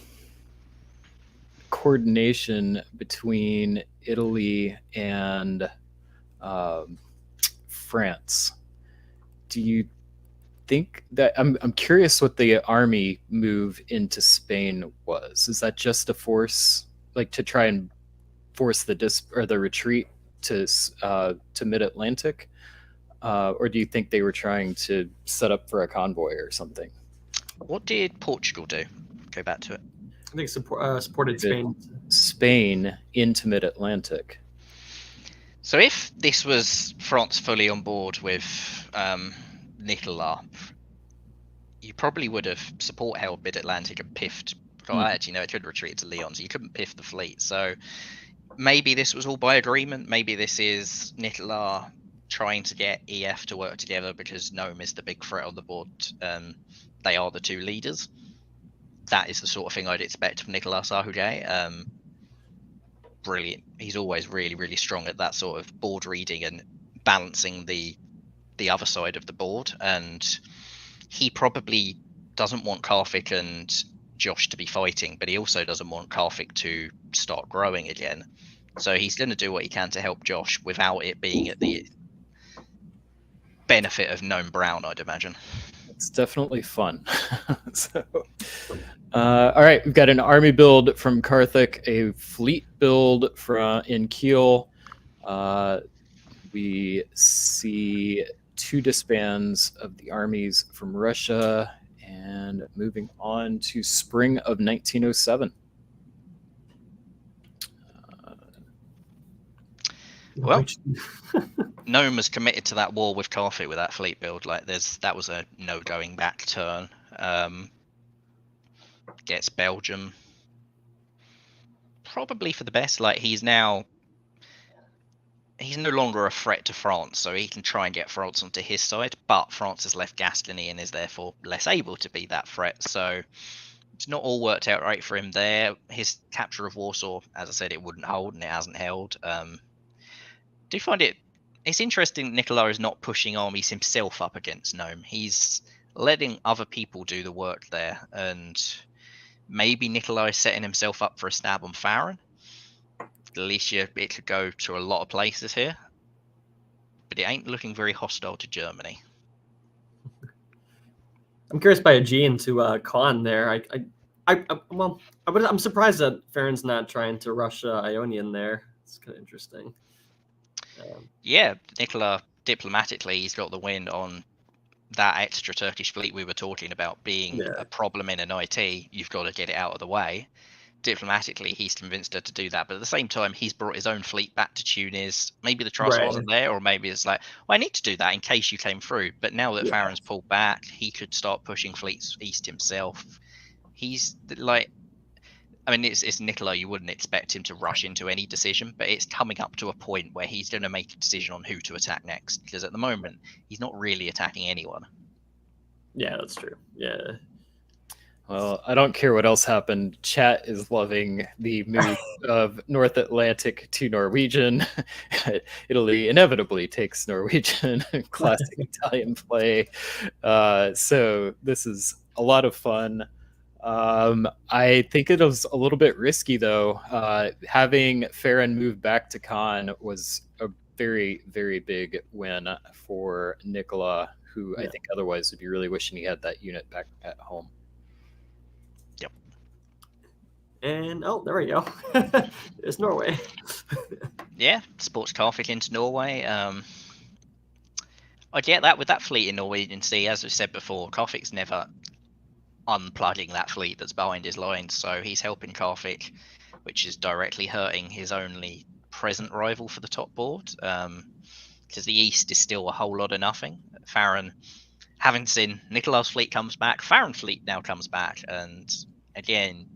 coordination between Italy and France. Do you think that I'm curious what the army move into Spain was? Is that just a force, like to try and force the retreat to mid-Atlantic, or do you think they were trying to set up for a convoy or something? What did Portugal do? Go back to it. I think supported Spain. Spain into mid-Atlantic. So if this was France fully on board with Nicolas, you probably would have support held mid-Atlantic and piffed. Oh, actually, no, it could retreat to Lyon, so you couldn't piff the fleet. So maybe this was all by agreement. Maybe this is Nicolas trying to get EF to work together because Nome is the big threat on the board. They are the two leaders. That is the sort of thing I'd expect from Nicolas Sarkozy. Brilliant. He's always really, really strong at that sort of board reading and balancing the other side of the board. And he probably doesn't want Karthik and Josh to be fighting, but he also doesn't want Karthik to start growing again. So he's going to do what he can to help Josh without it being at the benefit of Gnome Brown, I'd imagine. It's definitely fun. All right, we've got an army build from Karthik, a fleet build in Kiel. We see 2 disbands of the armies from Russia, and moving on to spring of 1907. Well, Gnome was committed to that war with Karthik with that fleet build. Like, that was a no going back turn. Gets Belgium, probably for the best. Like, he's no longer a threat to France, so he can try and get France onto his side. But France has left Gascony and is therefore less able to be that threat. So it's not all worked out right for him there. His capture of Warsaw, as I said, it wouldn't hold, and it hasn't held. Do you find it's interesting Nicolas is not pushing armies himself up against Gnome. He's letting other people do the work there, and maybe Nicolas is setting himself up for a stab on Farron. At least it could go to a lot of places here, but it ain't looking very hostile to Germany. I'm curious by Aegean to Khan there. I'm surprised that Farron's not trying to rush Ionian there. It's kind of interesting. Yeah, Nicolas, diplomatically, he's got the win on that extra Turkish fleet we were talking about being a problem in an IT. You've got to get it out of the way. Diplomatically, he's convinced her to do that, but at the same time, he's brought his own fleet back to Tunis. Maybe the trust wasn't there, or maybe it's like, well, I need to do that in case you came through. But now that Farron's pulled back, he could start pushing fleets east himself. He's like, I mean, it's Nicolas. You wouldn't expect him to rush into any decision, but it's coming up to a point where he's going to make a decision on who to attack next. Because at the moment, he's not really attacking anyone. Yeah, that's true. Yeah. Well, I don't care what else happened. Chat is loving the move of North Atlantic to Norwegian. Italy inevitably takes Norwegian, classic Italian play. So this is a lot of fun. I think it was a little bit risky, though. Having Farron move back to Khan was a very, very big win for Nicolas, who I think otherwise would be really wishing he had that unit back at home. Yep. And, oh, there we go. It's Norway. Yeah, sports Karthik into Norway. I get that with that fleet in Norwegian Sea. As we said before, Karthik's never unplugging that fleet that's behind his lines, so he's helping Karthik, which is directly hurting his only present rival for the top board, because the east is still a whole lot of nothing. Farron, having seen Nicolas' fleet comes back, Farron's fleet now comes back, and again,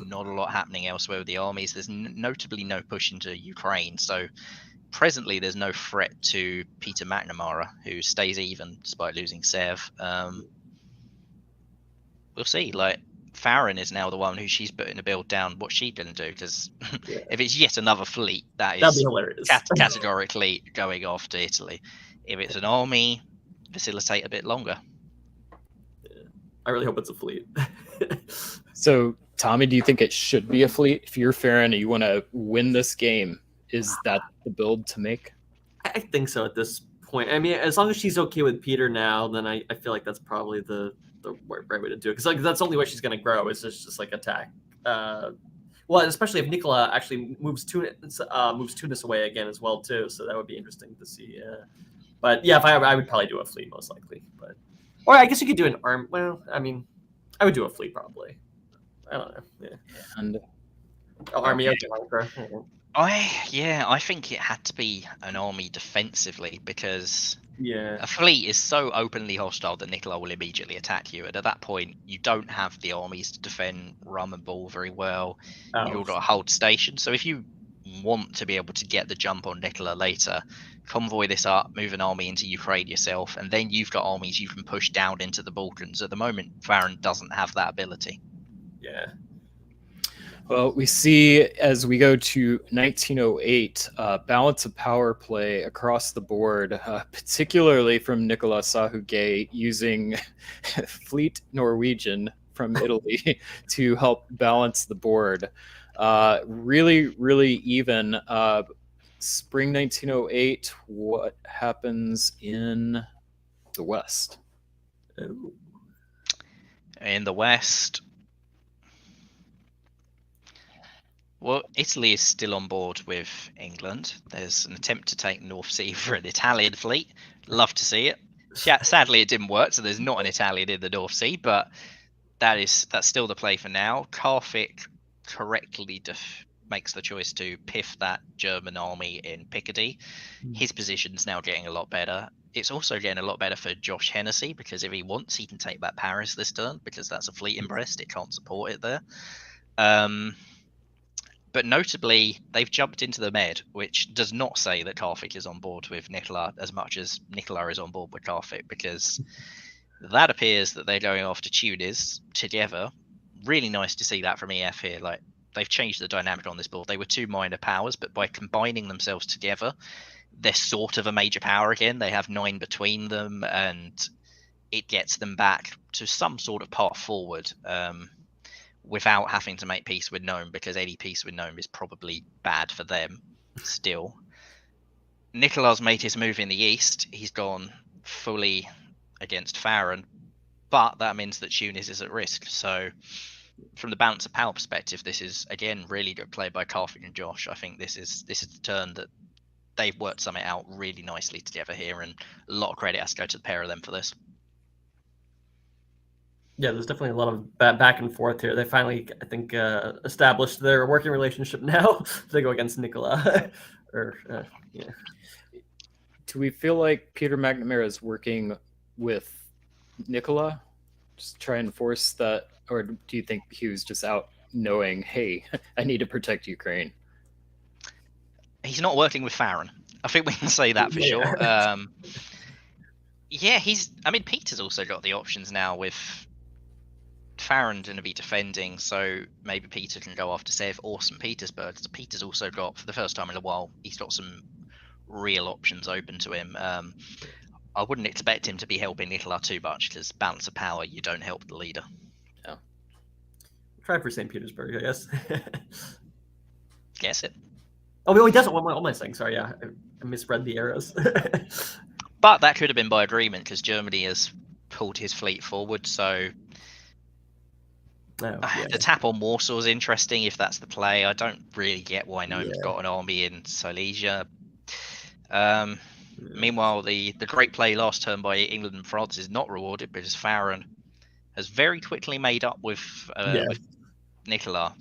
not a lot happening elsewhere with the armies. There's notably no push into Ukraine, so presently there's no threat to Peter McNamara, who stays even despite losing Sev. We'll see. Like, Farron is now the one who she's putting a build down. What's she going to do? Because if it's yet another fleet, that'd be hilarious. Categorically going off to Italy. If it's an army, facilitate a bit longer. I really hope it's a fleet. So, Tommy, do you think it should be a fleet? If you're Farron and you want to win this game, is that the build to make? I think so at this point. I mean, as long as she's okay with Peter now, then I feel like that's probably the right way to do it. Because like that's the only way she's going to grow is just like attack. Well, and especially if Nicola actually moves Tunis away again as well too. So that would be interesting to see. But yeah, if I would probably do a fleet most likely. But or I guess you could do an arm. Well, I mean, I would do a fleet probably. I don't know. Yeah. And army. Okay. I think it had to be an army defensively because a fleet is so openly hostile that Nicola will immediately attack you, and at that point you don't have the armies to defend Rum and Ball very well. You've all got to hold station. So if you want to be able to get the jump on Nicola later, convoy this up, move an army into Ukraine yourself, and then you've got armies you can push down into the Balkans. At the moment, Farron doesn't have that ability. Yeah. Well, we see as we go to 1908, balance of power play across the board, particularly from Nicolas Sahugay using Fleet Norwegian from Italy to help balance the board. Really, really even. Spring 1908, what happens in the West? In the West, well, Italy is still on board with England. There's an attempt to take North Sea for an Italian fleet. Love to see it. Sadly, it didn't work, so there's not an Italian in the North Sea, but that's still the play for now. Karfik correctly makes the choice to piff that German army in Picardy. His position's now getting a lot better. It's also getting a lot better for Josh Hennessy because if he wants, he can take back Paris this turn because that's a fleet in Brest. It can't support it there. But notably, they've jumped into the Med, which does not say that Karfik is on board with Nicola as much as Nicola is on board with Karfik, because that appears that they're going after Tunis together. Really nice to see that from EF here. Like, they've changed the dynamic on this board. They were two minor powers, but by combining themselves together, they're sort of a major power again. They have 9 between them, and it gets them back to some sort of path forward. Without having to make peace with Nome, because any peace with Nome is probably bad for them still. Nicolas made his move in the east. He's gone fully against Farron, but that means that Tunis is at risk. So from the balance of power perspective, this is, again, really good play by Karfik and Josh. I think this is the turn that they've worked something out really nicely together here, and a lot of credit has to go to the pair of them for this. Yeah, there's definitely a lot of back and forth here. They finally, I think, established their working relationship now. They go against Nicola. Yeah. Do we feel like Peter McNamara is working with Nicola? Just try and force that, or do you think he was just out knowing, hey, I need to protect Ukraine? He's not working with Farron. I think we can say that for sure. Peter's also got the options now with Farron going to be defending, so maybe Peter can go after Sev or St. Petersburg. So Peter's also got, for the first time in a while, he's got some real options open to him. I wouldn't expect him to be helping Nicola too much, because balance of power, you don't help the leader. Yeah. Try for St. Petersburg, I guess. Guess it. Oh, he doesn't. What am I saying? Sorry, yeah, I misread the arrows. But that could have been by agreement, because Germany has pulled his fleet forward, so the tap on Warsaw is interesting if that's the play. I don't really get why Nome's got an army in Silesia. Meanwhile, the great play last turn by England and France is not rewarded because Farron has very quickly made up with Nicola.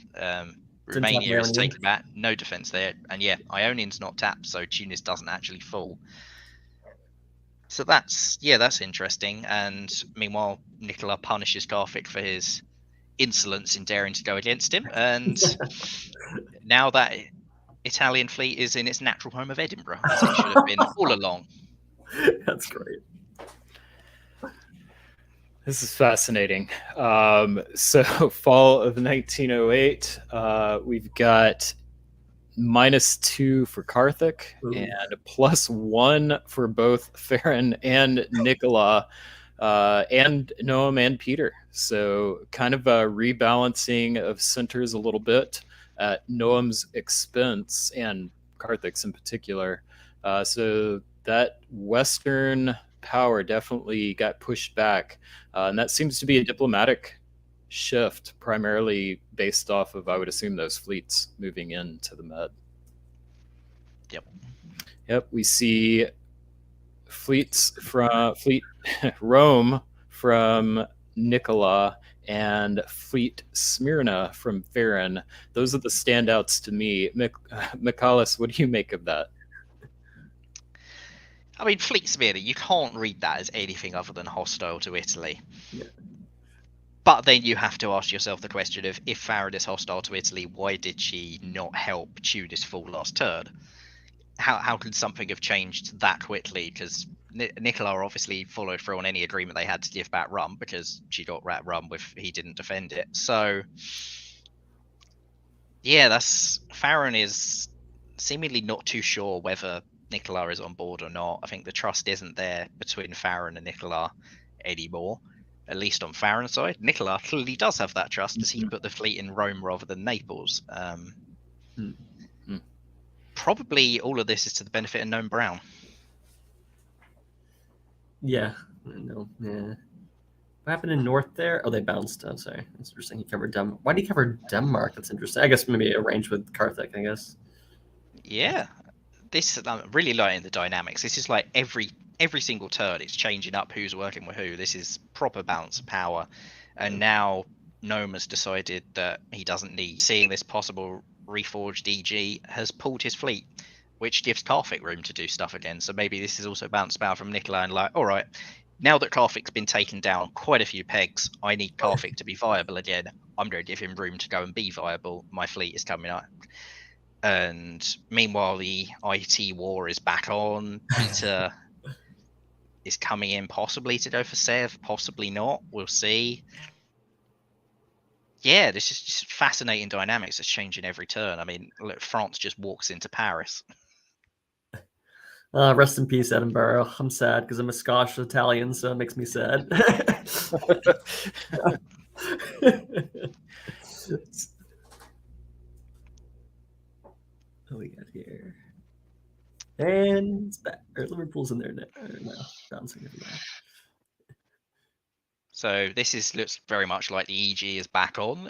Romania is taken back, no defense there, and Ionion's not tapped, so Tunis doesn't actually fall. So that's interesting. And meanwhile, Nicola punishes Karfik for his insolence in daring to go against him, and now that Italian fleet is in its natural home of Edinburgh, as it should have been all along. That's great. This is fascinating. So fall of 1908, we've got -2 for Karthik and +1 for both Farron and Nicola. and Noam and Peter. So kind of a rebalancing of centers a little bit at Noam's expense and Karthik's in particular. So that Western power definitely got pushed back. And that seems to be a diplomatic shift, primarily based off of, I would assume, those fleets moving into the Med. Yep, we see fleet Rome from Nikola and fleet Smyrna from Farron. Those are the standouts to me. Michalis, what do you make of that? I mean, fleet Smyrna, you can't read that as anything other than hostile to Italy. Yeah. But then you have to ask yourself the question of, if Farron is hostile to Italy, why did she not help Tunis full last turn? How could something have changed that quickly? Because Nicola obviously followed through on any agreement they had to give back Rum, because she got rat Rum if he didn't defend it. So yeah, Farron is seemingly not too sure whether Nicola is on board or not. I think the trust isn't there between Farron and Nicola anymore, at least on Farron's side. Nicola clearly does have that trust, as he put the fleet in Rome rather than Naples. Probably all of this is to the benefit of Noam Brown. Yeah, I know. Yeah. What happened in North there? Oh, they bounced. Oh, sorry. That's interesting. He covered Denmark. Why did he cover Denmark? That's interesting. I guess maybe arranged with Karthik, I guess. Yeah. This, I'm really liking the dynamics. This is like every single turn it's changing up who's working with who. This is proper balance of power. And now Noam has decided that he doesn't need, seeing this possible reforged EG, has pulled his fleet, which gives Karthik room to do stuff again. So maybe this is also balance power from Nicola, and like, all right, now that Karthik's been taken down quite a few pegs, I need Karthik to be viable again. I'm going to give him room to go and be viable. My fleet is coming up. And meanwhile, the IT war is back on. Peter is coming in possibly to go for Sev, possibly not. We'll see. Yeah, this is just fascinating dynamics that's changing every turn. I mean, look, France just walks into Paris. Rest in peace, Edinburgh. I'm sad because I'm a Scottish Italian, so it makes me sad. What we got here? And it's back. Liverpool's in there now. Bouncing everywhere. So this looks very much like the EG is back on.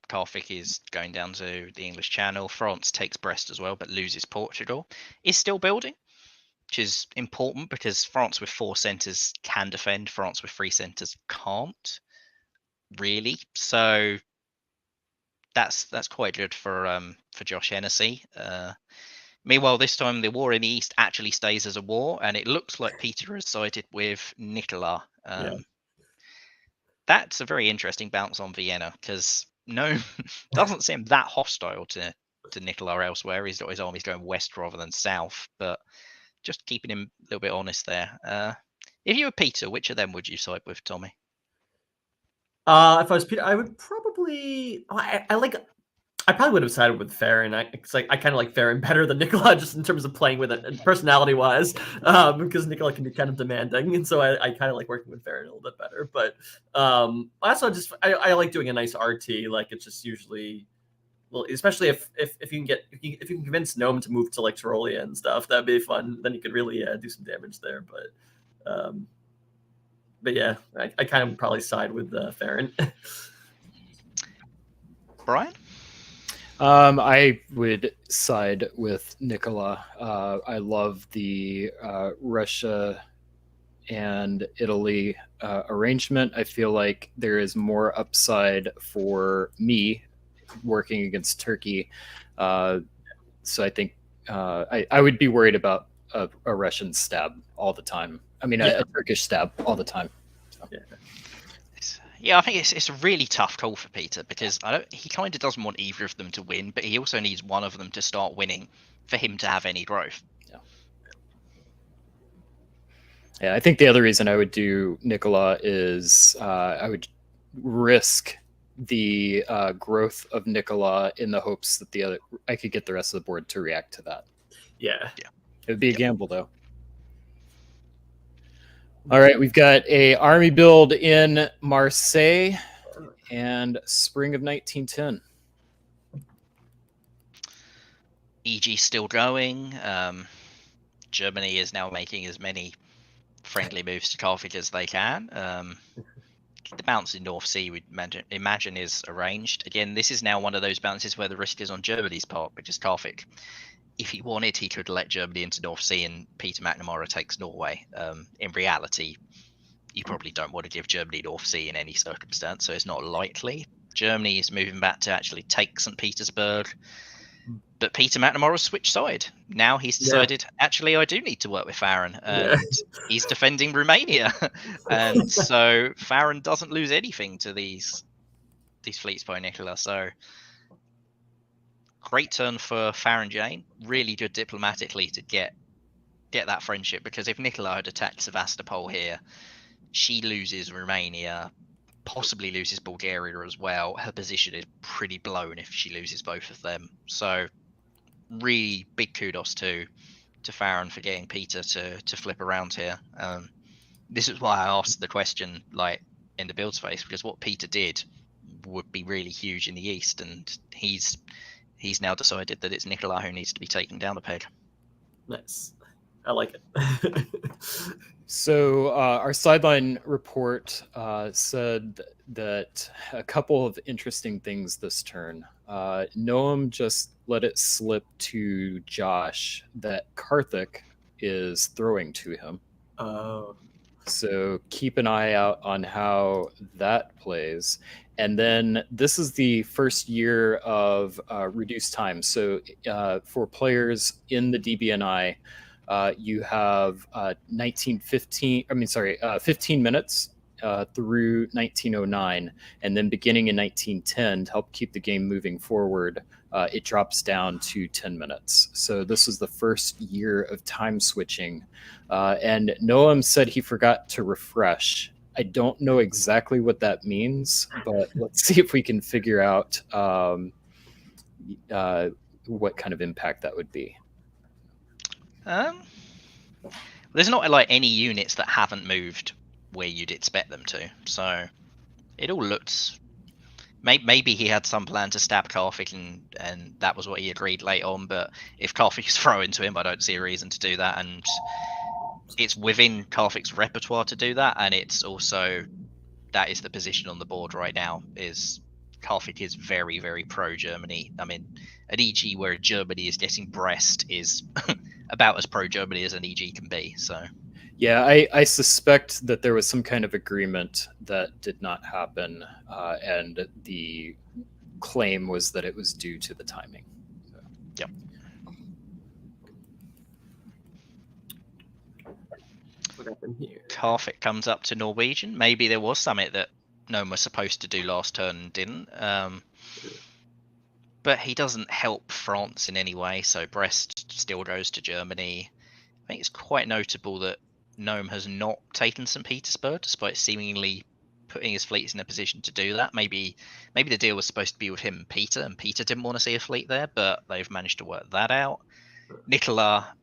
Karthik is going down to the English Channel. France takes Brest as well, but loses Portugal. Is still building, which is important because France with 4 centres can defend. France with 3 centres can't, really. So that's quite good for Josh Hennessy. Meanwhile, this time the war in the East actually stays as a war, and it looks like Peter has sided with Nicola. That's a very interesting bounce on Vienna, because no, doesn't seem that hostile to Nicola elsewhere. He's got his armies going west rather than south, but just keeping him a little bit honest there. If you were Peter, which of them would you side with, Tommy? If I was Peter, I would probably. I probably would have sided with Farron. I kind of like Farron better than Nicola, just in terms of playing with it and personality wise, because Nicola can be kind of demanding, and so I kind of like working with Farron a little bit better. But also I like doing a nice RT. Like, it's just usually, well, especially if you can convince Noam to move to like Tyrolia and stuff, that'd be fun. Then you could really do some damage there. But yeah, I kind of probably side with Farron. Brian? I would side with Nicola. I love the Russia and Italy arrangement. I feel like there is more upside for me working against Turkey. So I think I would be worried about a Russian stab all the time. I mean, a Turkish stab all the time. So. Yeah, I think it's a really tough call for Peter, because he kind of doesn't want either of them to win, but he also needs one of them to start winning for him to have any growth. Yeah, I think the other reason I would do Nicola is I would risk the growth of Nicola in the hopes that I could get the rest of the board to react to that. Yeah. It would be a gamble, though. All right, we've got a army build in Marseille and spring of 1910. EG still going. Germany is now making as many friendly moves to Carthage as they can. The bounce in North Sea, we imagine, is arranged. Again, this is now one of those bounces where the risk is on Germany's part, because Carthage, if he wanted, he could let Germany into North Sea and Peter McNamara takes Norway. In reality, you probably don't want to give Germany North Sea in any circumstance, so it's not likely. Germany is moving back to actually take St. Petersburg. But Peter McNamara switched side. Now he's decided, actually, I do need to work with Farron. And he's defending Romania. And so Farron doesn't lose anything to these fleets by Nicola. So great turn for Farron Jane. Really good diplomatically to get that friendship. Because if Nicola had attacked Sevastopol here, she loses Romania, possibly loses Bulgaria as well. Her position is pretty blown if she loses both of them. So really big kudos to Farron for getting Peter to flip around here. This is why I asked the question like in the build space, because what Peter did would be really huge in the east, and he's now decided that it's Nicola who needs to be taken down the peg. Nice. I like it. So our sideline report said that a couple of interesting things this turn. Noam just let it slip to Josh that Karthik is throwing to him. Oh. So keep an eye out on how that plays. And then this is the first year of reduced time. So for players in the DBNI, you have 15 minutes through 1909, and then beginning in 1910 to help keep the game moving forward, it drops down to 10 minutes. So this is the first year of time switching, and Noam said he forgot to refresh. I don't know exactly what that means, but let's see if we can figure out what kind of impact that would be. There's not like any units that haven't moved where you'd expect them to, so it all looks. Maybe he had some plan to stab Carthage, and that was what he agreed late on. But if Carthage is thrown to him, I don't see a reason to do that, and it's within Carthage's repertoire to do that, and it's also that is the position on the board right now. Is Carthage is very, very pro-Germany. I mean, an EG where Germany is getting Brest is about as pro-Germany as an EG can be. So, yeah, I suspect that there was some kind of agreement that did not happen, and the claim was that it was due to the timing. So. Yep. What happened here? Carthage comes up to Norwegian. Maybe there was something that Noam was supposed to do last turn and didn't. But he doesn't help France in any way, so Brest still goes to Germany. I think it's quite notable that Noam has not taken St. Petersburg, despite seemingly putting his fleets in a position to do that. Maybe the deal was supposed to be with him and Peter didn't want to see a fleet there, but they've managed to work that out. Nicola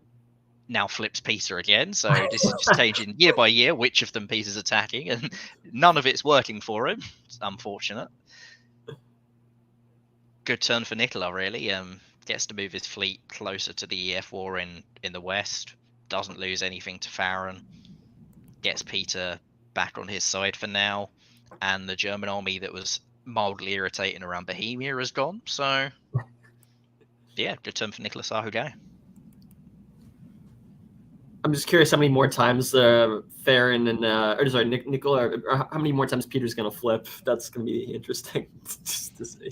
now flips Peter again, so this is just changing year by year which of them Peter's attacking, and none of it's working for him. It's unfortunate. Good turn for Nicola, really. Gets to move his fleet closer to the EF war in the west. Doesn't lose anything to Farron. Gets Peter back on his side for now. And the German army that was mildly irritating around Bohemia is gone. So, yeah, good turn for Nicola Sahugay. I'm just curious how many more times Farron and Nicola, or how many more times Peter's going to flip. That's going to be interesting to see.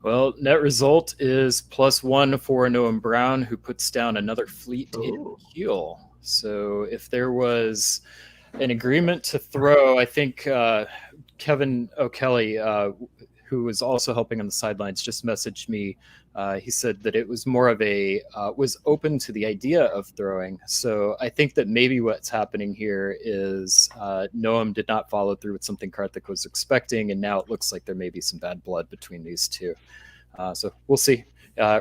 Well, net result is +1 for Noam Brown, who puts down another fleet in Kiel. So if there was an agreement to throw, I think Kevin O'Kelly, who was also helping on the sidelines, just messaged me. He said that it was more of was open to the idea of throwing. So I think that maybe what's happening here is Noam did not follow through with something Karthik was expecting, and now it looks like there may be some bad blood between these two. So we'll see.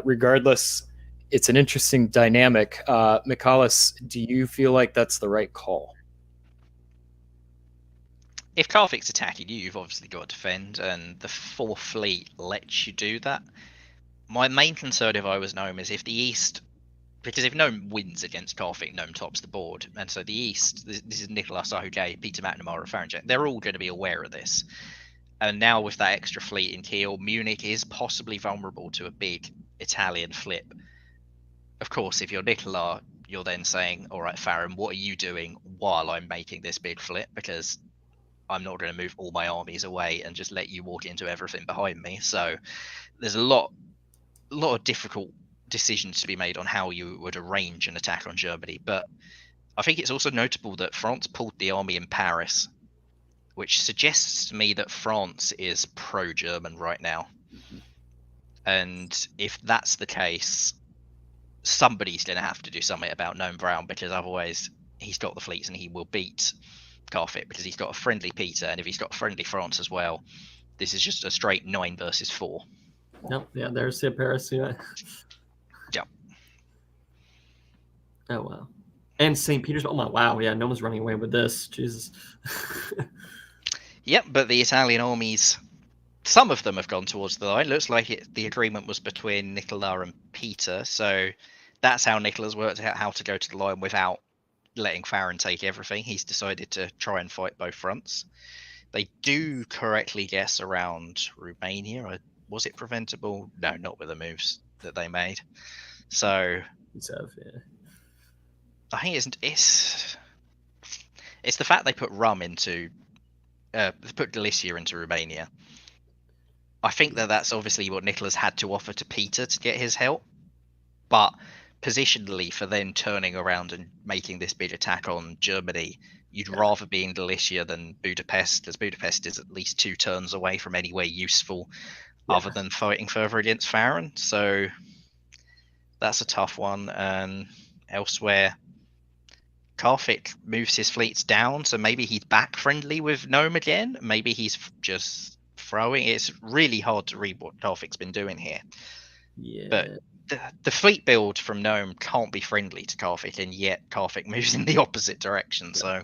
Regardless, it's an interesting dynamic. Michalis, do you feel like that's the right call? If Karfik's attacking you, you've obviously got to defend, and the 4th fleet lets you do that. My main concern if I was Gnome is if the East, because if Gnome wins against Karfik, Gnome tops the board, and so the East, this is Nicolas, Ahuge, Peter McNamara, Farrington, they're all going to be aware of this. And now with that extra fleet in Kiel, Munich is possibly vulnerable to a big Italian flip. Of course, if you're Nicolas, you're then saying, all right, Farron, what are you doing while I'm making this big flip? Because I'm not going to move all my armies away and just let you walk into everything behind me. So there's a lot of difficult decisions to be made on how you would arrange an attack on Germany. But I think it's also notable that France pulled the army in Paris, which suggests to me that France is pro-German right now. And if that's the case, somebody's going to have to do something about Gnome Brown, because otherwise he's got the fleets and he will beat Karfik, because he's got a friendly Peter, and if he's got a friendly France as well, this is just a straight 9 versus 4. Nope. Yeah, there's Paris. Yeah. Yep. Oh wow. And St. Petersburg. Oh my wow. Yeah, no one's running away with this. Jesus. Yep, but the Italian armies, some of them have gone towards the line. Looks like the agreement was between Nicolas and Peter, so that's how Nicolas worked out how to go to the line without letting Farron take everything. He's decided to try and fight both fronts. They do correctly guess around Romania. Was it preventable? No, not with the moves that they made. So I think it's the fact they put Rum into put Galicia into Romania. I think that's obviously what Nicolas had to offer to Peter to get his help, but positionally for then turning around and making this big attack on Germany, you'd rather be in Galicia than Budapest, as Budapest is at least 2 turns away from anywhere useful other than fighting further against Farron. So that's a tough one. And elsewhere, Karfik moves his fleets down, so maybe he's back friendly with Gnome again. Maybe he's just throwing. It's really hard to read what Karfik's been doing here. Yeah. But the fleet build from Gnome can't be friendly to Karfik, and yet Karfik moves in the opposite direction. So,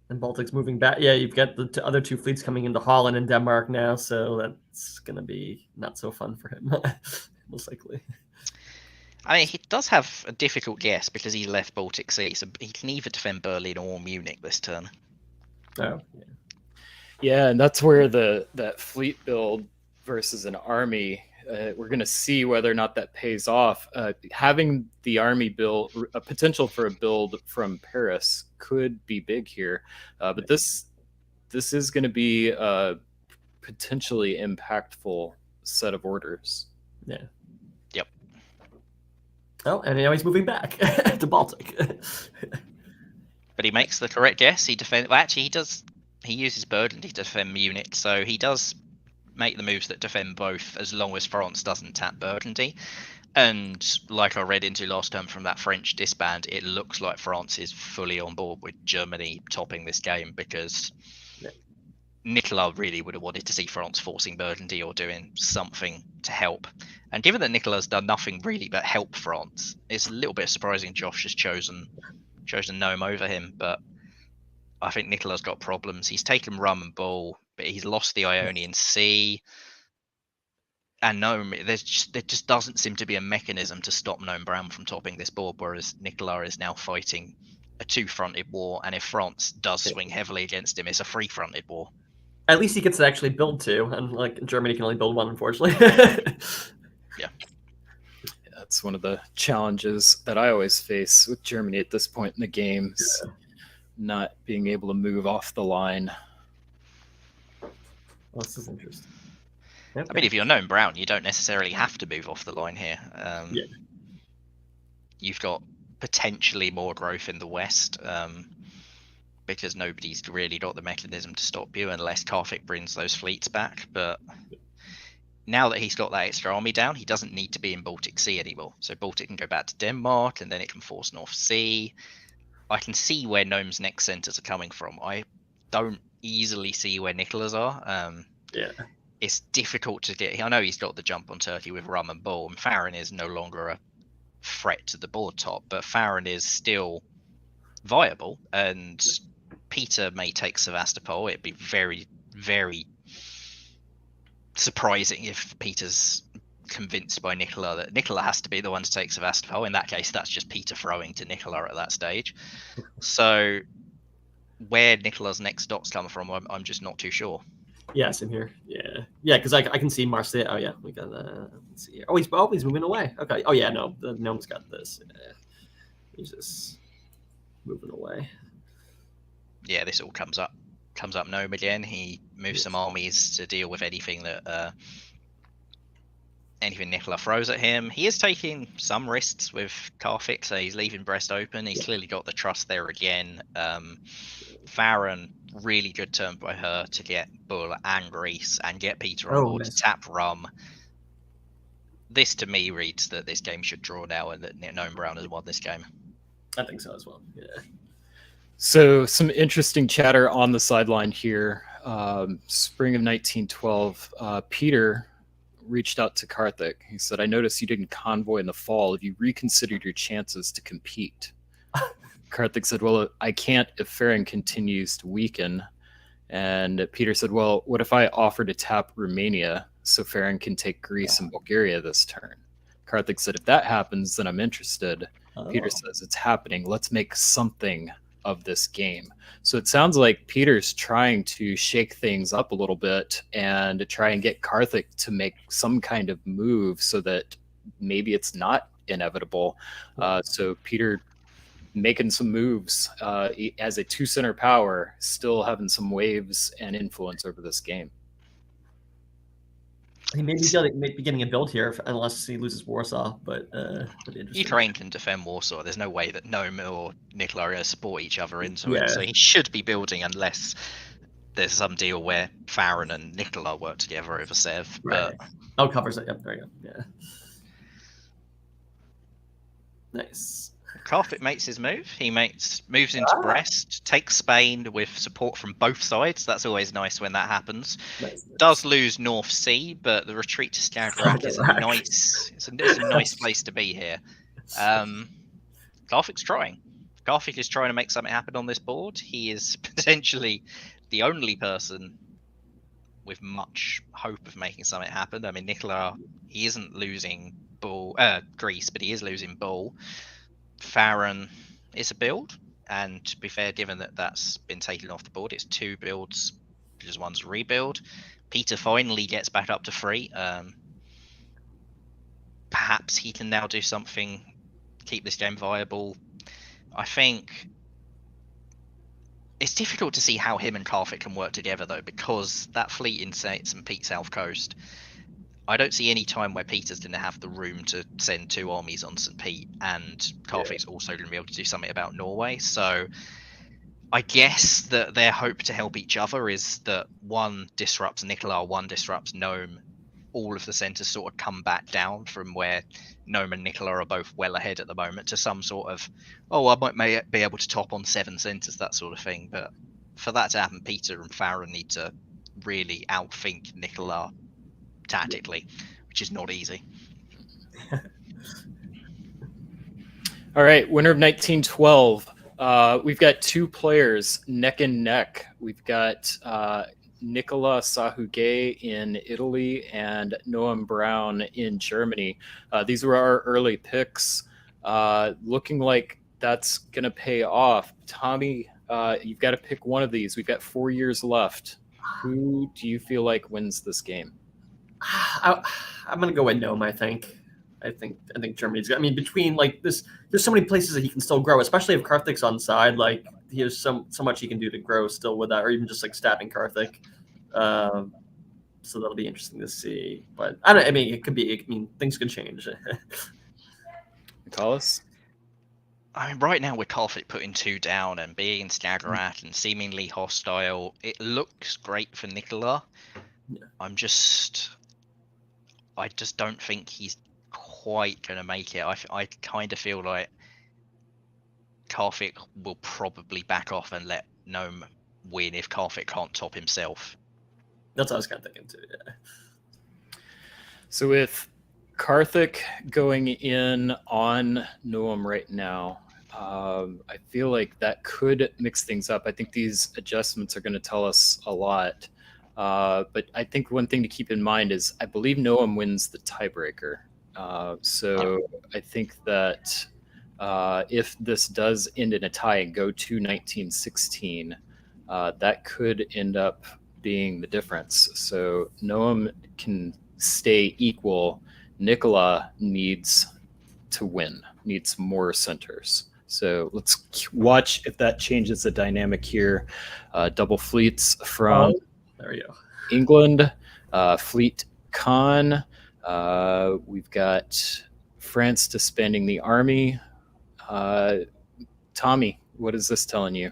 and Baltic's moving back. Yeah, you've got the other 2 fleets coming into Holland and Denmark now, so that's going to be not so fun for him, most likely. I mean, he does have a difficult guess because he left Baltic Sea, so he can either defend Berlin or Munich this turn. Oh, yeah. Yeah, and that's where that fleet build versus an army, we're going to see whether or not that pays off. Having the army build, a potential for a build from Paris could be big here, but this is going to be a potentially impactful set of orders. Yeah. Yep. Oh, and now he's moving back to Baltic. But he makes the correct guess. He defends. Well, actually, he uses Burgundy to defend Munich, so he does make the moves that defend both as long as France doesn't tap Burgundy. And like I read into last term from that French disband, it looks like France is fully on board with Germany topping this game, because Nicolas really would have wanted to see France forcing Burgundy or doing something to help. And given that Nicolas has done nothing really but help France, it's a little bit surprising Josh has chosen Gnome over him. But I think Nicolas got problems. He's taken Rum and Bull, but he's lost the Ionian Sea. And Gnome, there just doesn't seem to be a mechanism to stop Gnome Brown from topping this board, whereas Nicolas is now fighting a 2-fronted war, and if France does swing heavily against him, it's a 3-fronted war. At least he gets to actually build 2, and like Germany can only build 1, unfortunately. Yeah. That's one of the challenges that I always face with Germany at this point in the game, is not being able to move off the line. Well, this is interesting. Okay. I mean, if you're Gnome Brown, you don't necessarily have to move off the line here. You've got potentially more growth in the west, because nobody's really got the mechanism to stop you unless Karfik brings those fleets back. But now that he's got that extra army down, he doesn't need to be in Baltic Sea anymore. So Baltic can go back to Denmark, and then it can force North Sea. I can see where Gnome's next centres are coming from. I don't easily see where Nicolas are. It's difficult to get. I know he's got the jump on Turkey with Rum and Bull, and Farron is no longer threat to the board top, but Farron is still viable, and Peter may take Sevastopol. It'd be very, very surprising if Peter's convinced by Nicola that Nicola has to be the one to take Sevastopol. In that case, that's just Peter throwing to Nicola at that stage. So where Nicola's next dots come from, I'm just not too sure. Yeah, same here. Yeah, because I can see Marseille. Oh yeah, we got let's see here. Oh, he's moving away. Okay. Oh yeah, no, the gnome's got this. He's just moving away. Yeah, this all comes up gnome again. He moves some armies to deal with anything that anything Nicola throws at him. He is taking some risks with Karthik, so he's leaving Brest open. He's clearly got the trust there again. Farron, really good turn by her to get Bull and Greece and get Peter on board to tap Rum. This to me reads that this game should draw now and that Gnome Brown has won this game. I think so as well. Yeah. So some interesting chatter on the sideline here. Spring of 1912, Peter reached out to Karthik. He said, "I noticed you didn't convoy in the fall. Have you reconsidered your chances to compete?" Karthik said, "Well, I can't if Farron continues to weaken." And Peter said, "Well, what if I offer to tap Romania so Farron can take Greece and Bulgaria this turn?" Karthik said, "If that happens, then I'm interested." Peter says, "It's happening. Let's make something of this game." So it sounds like Peter's trying to shake things up a little bit and try and get Karthik to make some kind of move so that maybe it's not inevitable. So Peter making some moves as a two-center power, still having some waves and influence over this game. He may be getting a build here unless he loses Warsaw, but Ukraine can defend Warsaw. There's no way that Gnome or Nicola are going to support each other into Yeah. it, so he should be building unless there's some deal where Farron and Nicola work together over Sev. Right. Oh, covers it. Yep, there you go. Yeah. Nice. Karthik makes his move. He moves into Brest, takes Spain with support from both sides. That's always nice when that happens. Does lose North Sea, but the retreat to Skagerrak is a nice place to be here. Karthik's trying. Karthik is trying to make something happen on this board. He is potentially the only person with much hope of making something happen. I mean, Nicola, he isn't losing Greece, but he is losing Bull. Farron is a build, and to be fair, given that that's been taken off the board, it's two builds, just one's a rebuild. Peter finally gets back up to 3. Perhaps he can now do something, keep this game viable. I think it's difficult to see how him and Karthik can work together, though, because that fleet in St. Pete South Coast, I don't see any time where Peter's going to have the room to send 2 armies on St. Pete, and Karthik's also going to be able to do something about Norway. So I guess that their hope to help each other is that one disrupts Nicola, one disrupts Gnome. All of the centres sort of come back down from where Gnome and Nicola are both well ahead at the moment to some sort of, I may be able to top on 7 centres, that sort of thing. But for that to happen, Peter and Farron need to really outthink Nicola tactically, which is not easy. All right, winner of 1912. We've got 2 players neck and neck. We've got Nicola Sahuguet in Italy and Noam Brown in Germany. These were our early picks. Looking like that's going to pay off. Tommy, you've got to pick one of these. We've got 4 years left. Who do you feel like wins this game? I'm gonna go with Gnome. I think Germany's got. I mean, between like this, there's so many places that he can still grow, especially if Karthik's on side. Like he has so much he can do to grow still with that, or even just like stabbing Karthik. So that'll be interesting to see. But I mean, it could be. I mean, things could change. Nicholas? I mean, right now with Karthik putting 2 down and being in Skagerrak and seemingly hostile, it looks great for Nicola. Yeah. I just don't think he's quite going to make it. I kind of feel like Karthik will probably back off and let Gnome win if Karthik can't top himself. That's what I was kind of thinking too. Yeah. So with Karthik going in on Noam right now. I feel like that could mix things up. I think these adjustments are going to tell us a lot. But I think one thing to keep in mind is I believe Noam wins the tiebreaker. So I think that if this does end in a tie and go to 1916, that could end up being the difference. So Noam can stay equal. Nicola needs to win, needs more centers. So let's watch if that changes the dynamic here. Double fleets from there we go. England, Fleet Con. We've got France disbanding the army. Tommy, what is this telling you?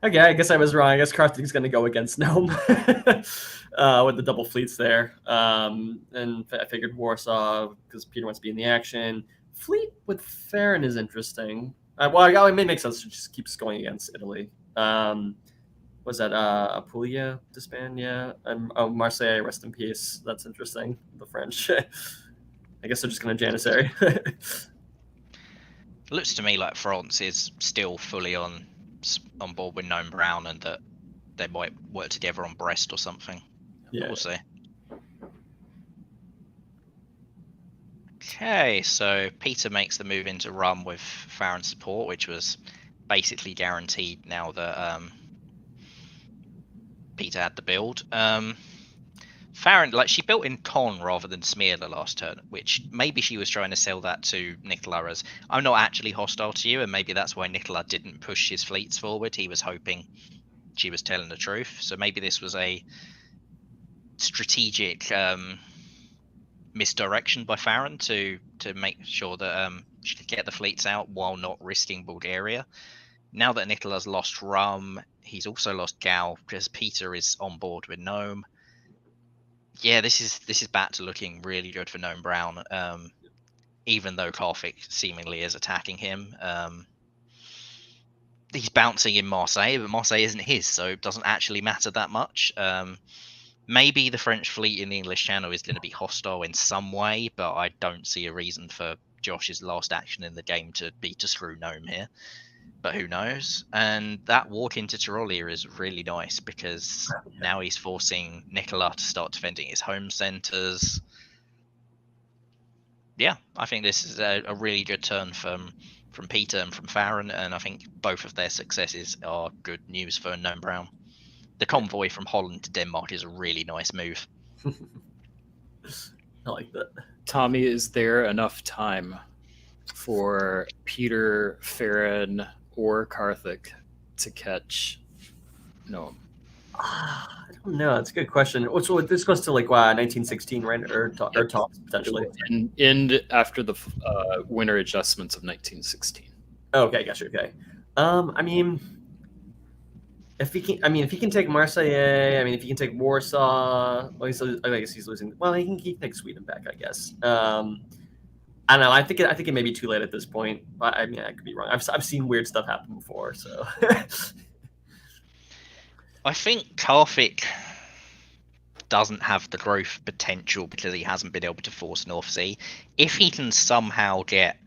Okay, I guess I was wrong. I guess Karthik's going to go against Gnome with the double fleets there. And I figured Warsaw, because Peter wants to be in the action. Fleet with Farron is interesting. Well, it may make sense to just keep going against Italy. Was that Apulia disband? Yeah. Marseille, rest in peace. That's interesting. The French. I guess they're just going to Janissary. It looks to me like France is still fully on board with Gnome Brown, and that they might work together on Brest or something. Yeah. We'll see. Okay, so Peter makes the move into Rum with Farron's support, which was basically guaranteed now that Peter had the build. Farron, like, she built in Con rather than Smear the last turn, which maybe she was trying to sell that to Nicola as, I'm not actually hostile to you, and maybe that's why Nicola didn't push his fleets forward. He was hoping she was telling the truth. So maybe this was a strategic misdirection by Farron to make sure that she could get the fleets out while not risking Bulgaria. Now that Nicola's lost Rum, he's also lost Gal, because Peter is on board with Gnome. Yeah, this is back to looking really good for Gnome Brown, even though Karthik seemingly is attacking him. He's bouncing in Marseille, but Marseille isn't his, so it doesn't actually matter that much. Maybe the French fleet in the English Channel is going to be hostile in some way, but I don't see a reason for Josh's last action in the game to be to screw Gnome here. But who knows? And that walk into Tyrolia is really nice, because now he's forcing Nicola to start defending his home centres. Yeah, I think this is a really good turn from Peter and from Farron, and I think both of their successes are good news for Gnome Brown. The convoy from Holland to Denmark is a really nice move. I like that. Tommy, is there enough time for Peter, Farron, or Karthik to catch Gnome? I don't know. That's a good question. So this goes to like 1916, right? Or tops potentially. And end after the winter adjustments of 1916. Okay, gotcha. Okay. I mean, if he can take Marseille, I mean, if he can take Warsaw, well, I guess he's losing. Well, he can take Sweden back, I guess. I don't know. I think it may be too late at this point. I mean, I could be wrong. I've seen weird stuff happen before, so. I think Karthik doesn't have the growth potential because he hasn't been able to force North Sea. If he can somehow get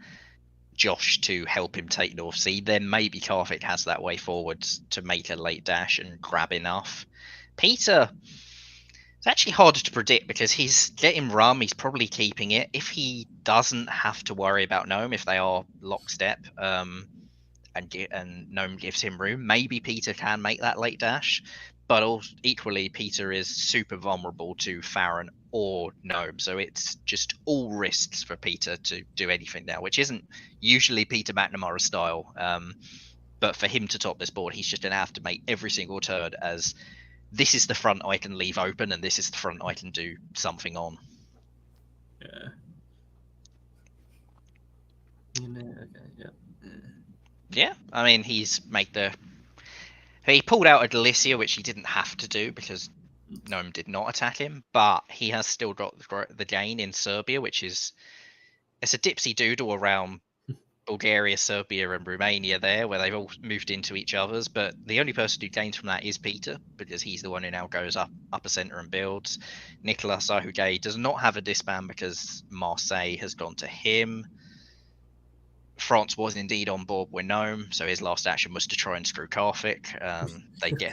Josh to help him take North Sea, then maybe Karthik has that way forward to make a late dash and grab enough. Peter, it's actually harder to predict because he's getting Rum, he's probably keeping it. If he doesn't have to worry about Gnome, if they are lockstep, and Gnome gives him room, maybe Peter can make that late dash. But equally, Peter is super vulnerable to Farron or Gnome, so it's just all risks for Peter to do anything now, which isn't usually Peter McNamara style. But for him to top this board, he's just going to have to make every single turn as this is the front I can leave open, and this is the front I can do something on. Yeah. Okay, yeah. Yeah, I mean, he pulled out a Galicia, which he didn't have to do because Gnome did not attack him, but he has still got the gain in Serbia, which is, it's a dipsy doodle around Bulgaria, Serbia, and Romania there, where they've all moved into each other's. But the only person who gains from that is Peter, because he's the one who now goes upper center and builds. Nicolas Ahuguet does not have a disband because Marseille has gone to him. France was indeed on board with Gnome, so his last action was to try and screw Karthik.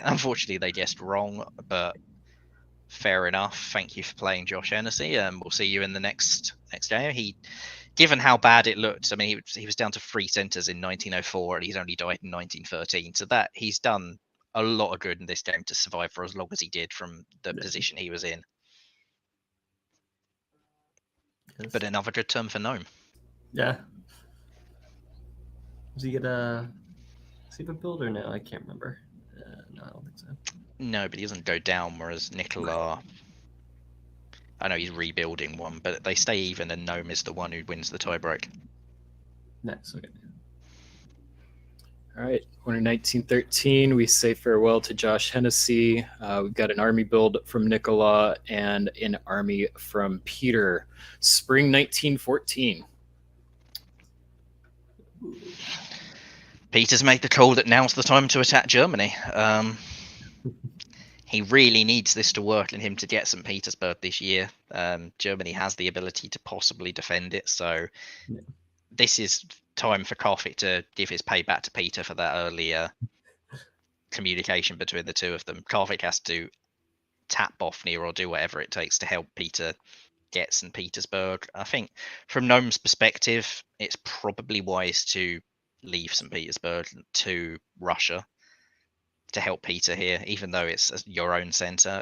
Unfortunately, they guessed wrong, but fair enough. Thank you for playing, Josh Hennessy, and we'll see you in the next game. Given how bad it looked, I mean, he was down to 3 centers in 1904, and he's only died in 1913. So that he's done a lot of good in this game to survive for as long as he did from the position he was in. Yes. But another good turn for Gnome. Yeah. Does he get a builder now? I can't remember. No, I don't think so. No, but he doesn't go down, whereas Nicolas... I know he's rebuilding one, but they stay even, and Gnome is the one who wins the tiebreak. Nice, okay. All right, winner 1913. We say farewell to Josh Hennessy. We've got an army build from Nicolas and an army from Peter. Spring 1914. Peter's made the call that now's the time to attack Germany. He really needs this to work in him to get St. Petersburg this year. Germany has the ability to possibly defend it, so this is time for Karthik to give his payback to Peter for that earlier communication between the two of them. Karthik has to tap Bothnia or do whatever it takes to help Peter get St. Petersburg. I think from Gnome's perspective, it's probably wise to leave St. Petersburg to Russia to help Peter here, even though it's your own center.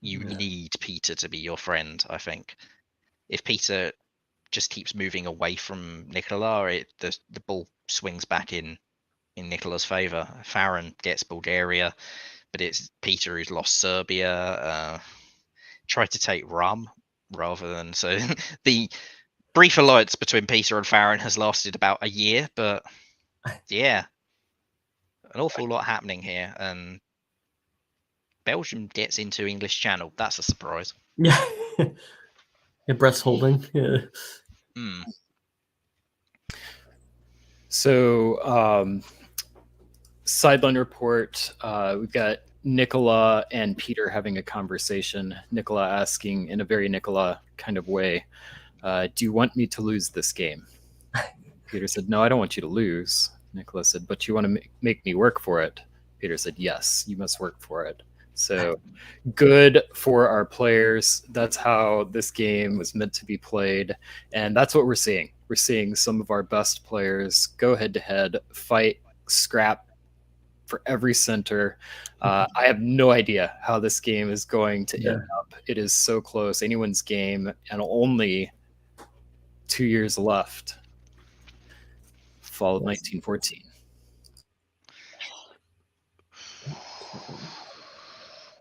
You need Peter to be your friend, I think. If Peter just keeps moving away from Nicolas, the ball swings back in Nicolas' favor. Farron gets Bulgaria, but it's Peter who's lost Serbia. Tried to take Rum rather than... So the brief alliance between Peter and Farron has lasted about a year, but yeah, an awful lot happening here, and Belgium gets into English Channel. That's a surprise. Yeah. Breath's holding. Yeah. So, sideline report. We've got Nicolas and Peter having a conversation. Nicolas asking in a very Nicolas kind of way, do you want me to lose this game? Peter said, no, I don't want you to lose. Nicolas said, but you want to make me work for it? Peter said, yes, you must work for it. So good for our players. That's how this game was meant to be played. And that's what we're seeing. We're seeing some of our best players go head to head, fight, scrap for every center. I have no idea how this game is going to end up. It is so close. Anyone's game, and only 2 years left. Fall of 1914.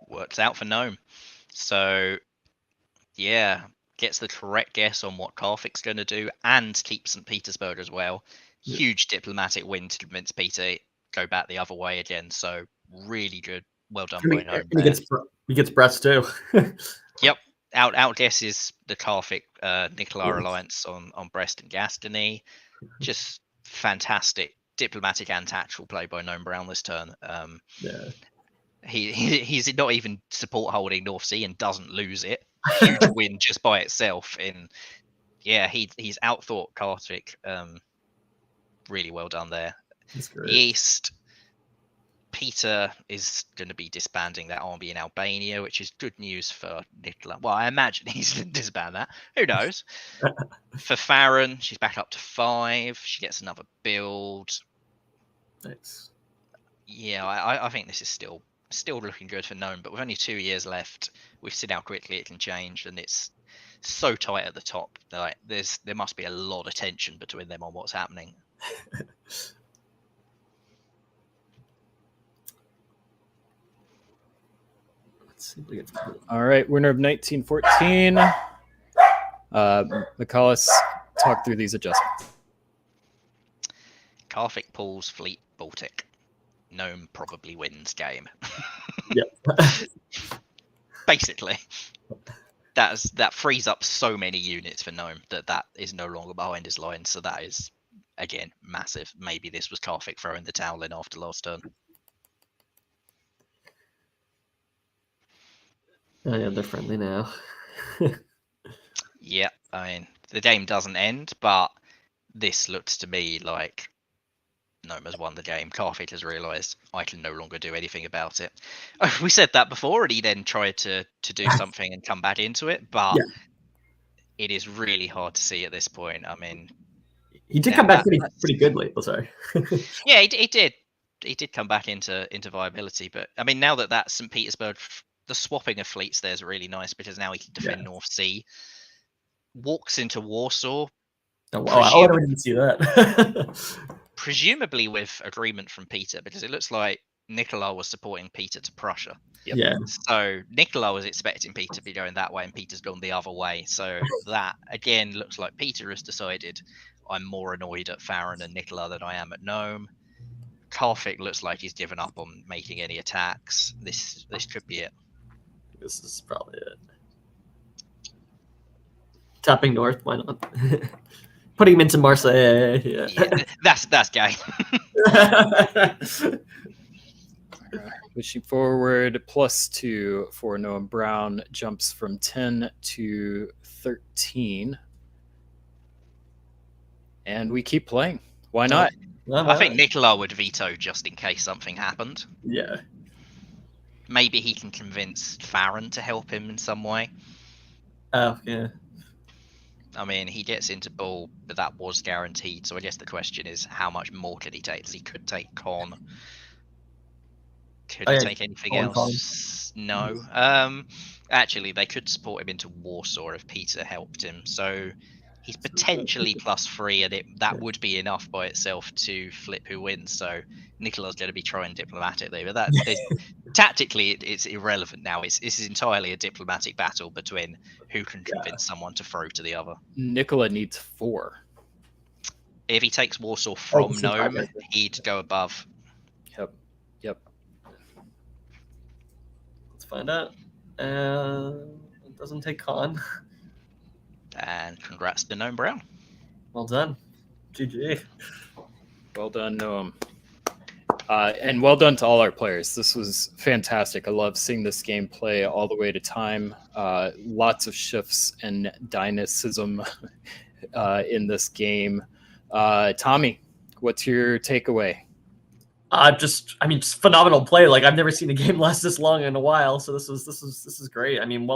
Works out for Gnome. So, yeah, gets the correct guess on what Karthik's going to do and keeps St. Petersburg as well. Huge diplomatic win to convince Peter go back the other way again. So, really good. Well done by Gnome. He gets Brest too. Yep. Outguesses the Karthik Nicolas alliance on Brest and Gascony. Just fantastic diplomatic and tactical play by Gnome Brown this turn. He's not even support holding North Sea and doesn't lose it. Huge win just by itself. And yeah, he's outthought Karthik. Really well done there. East, Peter is going to be disbanding that army in Albania, which is good news for Nicolas. Well, I imagine he's going to disband that. Who knows? For Farron, she's back up to 5. She gets another build. Nice. Yeah, I think this is still looking good for Gnome, but with only 2 years left, we've seen how quickly it can change, and it's so tight at the top. Like there must be a lot of tension between them on what's happening. All right, winner of 1914. McCullis, talk through these adjustments. Karthik pulls Fleet Baltic. Gnome probably wins game. Yep. Basically. That frees up so many units for Gnome that is no longer behind his line, so that is again, massive. Maybe this was Karthik throwing the towel in after last turn. Oh yeah, they're friendly now. Yeah, I mean, the game doesn't end, but this looks to me like Noma's won the game. Karthik has realised I can no longer do anything about it. We said that before, and he then tried to do something and come back into it, but it is really hard to see at this point. I mean, He did come back pretty good late. Oh, sorry. yeah, he did. He did come back into viability, but I mean, now that St. Petersburg, the swapping of fleets there is really nice because now he can defend North Sea. Walks into Warsaw. Oh, wow. I didn't see that. Presumably with agreement from Peter, because it looks like Nicola was supporting Peter to Prussia. Yep. Yeah. So Nicola was expecting Peter to be going that way, and Peter's gone the other way. So that again looks like Peter has decided I'm more annoyed at Farron and Nicola than I am at Nome. Karthik looks like he's given up on making any attacks. This could be it. This is probably it. Tapping north, why not? Putting him into Marseille. Yeah. That's gay. Pushing forward, +2 for Noam Brown, jumps from 10 to 13. And we keep playing. Why not? I think Nicola would veto just in case something happened. Yeah. Maybe he can convince Farron to help him in some way. Oh, yeah. I mean, he gets into Bull, but that was guaranteed. So I guess the question is, how much more could he take? Because he could take Con. Could he take anything else? No. Actually, they could support him into Warsaw if Peter helped him. So he's potentially +3, and that would be enough by itself to flip who wins. So Nicola's going to be trying diplomatically, but tactically it's irrelevant now. This is entirely a diplomatic battle between who can convince someone to throw to the other. Nicola needs 4. If he takes Warsaw from Nome, he'd go above. Yep. Let's find out. It doesn't take Con. And congrats to Noam Brown. Well done. GG. Well done, Noam. And well done to all our players. This was fantastic. I love seeing this game play all the way to time. Lots of shifts and dynamism in this game. Tommy, what's your takeaway? Just phenomenal play. Like, I've never seen a game last this long in a while. So this is great. I mean,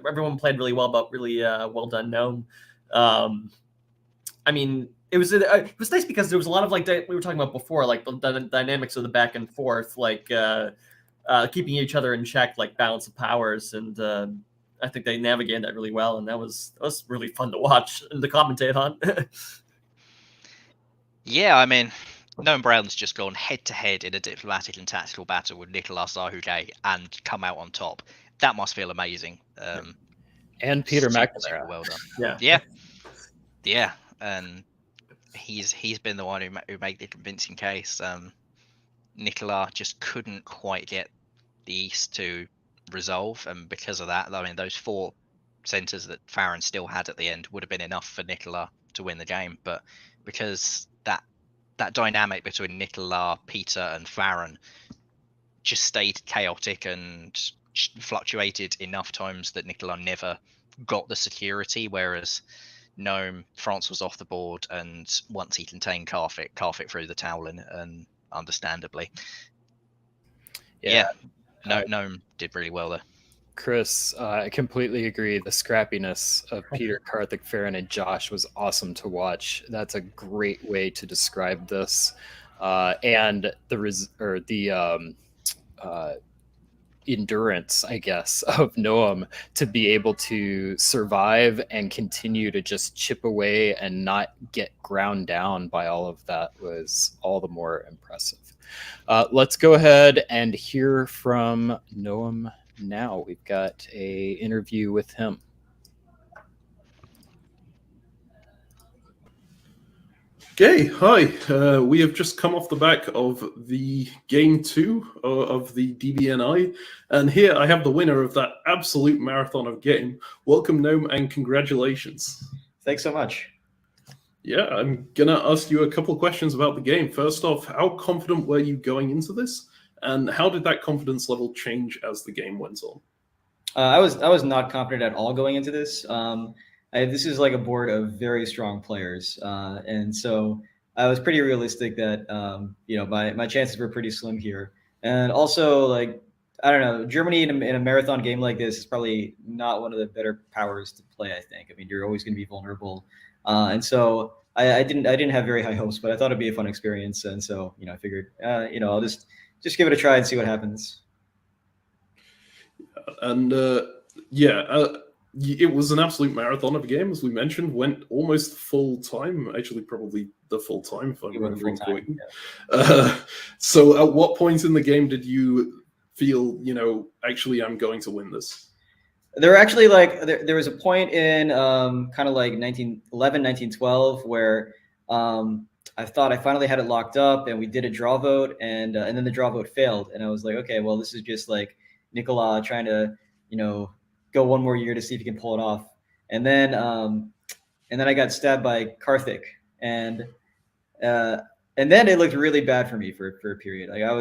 everyone played really well, but really well done, Gnome. I mean, it was nice because there was a lot of we were talking about before, like the dynamics of the back and forth, like keeping each other in check, like balance of powers, and I think they navigated that really well, and that was really fun to watch and to commentate on. Yeah, I mean, Noam Brown's just gone head-to-head in a diplomatic and tactical battle with Nicolas Sahuge and come out on top. That must feel amazing. And Peter McNamara. Well done. Yeah. And he's been the one who made the convincing case. Nicola just couldn't quite get the East to resolve, and because of that, I mean, those 4 centres that Farron still had at the end would have been enough for Nicola to win the game. But because that dynamic between Nicola, Peter, and Farron just stayed chaotic and fluctuated enough times that Nicola never got the security, whereas Nome, France was off the board, and once he contained Karthik threw the towel in, and understandably. Nome did really well there. Chris, I completely agree. The scrappiness of Peter, Karthik, Farron, and Josh was awesome to watch. That's a great way to describe this. And the endurance, I guess, of Noam to be able to survive and continue to just chip away and not get ground down by all of that was all the more impressive. Let's go ahead and hear from Noam now. We've got a interview with him. Okay, hi. We have just come off the back of the Game 2 of the DBNI, and here I have the winner of that absolute marathon of game. Welcome, Gnome, and congratulations. Thanks so much. Yeah, I'm going to ask you a couple of questions about the game. First off, how confident were you going into this? And how did that confidence level change as the game went on? I was not confident at all going into this. This is like a board of very strong players, and so I was pretty realistic that my chances were pretty slim here. And also, like, I don't know, Germany in a marathon game like this is probably not one of the better powers to play. I think. I mean, you're always going to be vulnerable, and so I didn't have very high hopes, but I thought it'd be a fun experience, and so I figured I'll just give it a try and see what happens. And it was an absolute marathon of a game, as we mentioned. Went almost full time, actually, probably the full time, if I'm remembering correctly. So, at what point in the game did you feel, actually, I'm going to win this? There were actually there was a point in kind of like 1911, 1912 where I thought I finally had it locked up, and we did a draw vote, and then the draw vote failed, and I was like, okay, well, this is just like Nicola trying to, go one more year to see if he can pull it off. And then I got stabbed by Karthik, and then it looked really bad for me for a period. Like I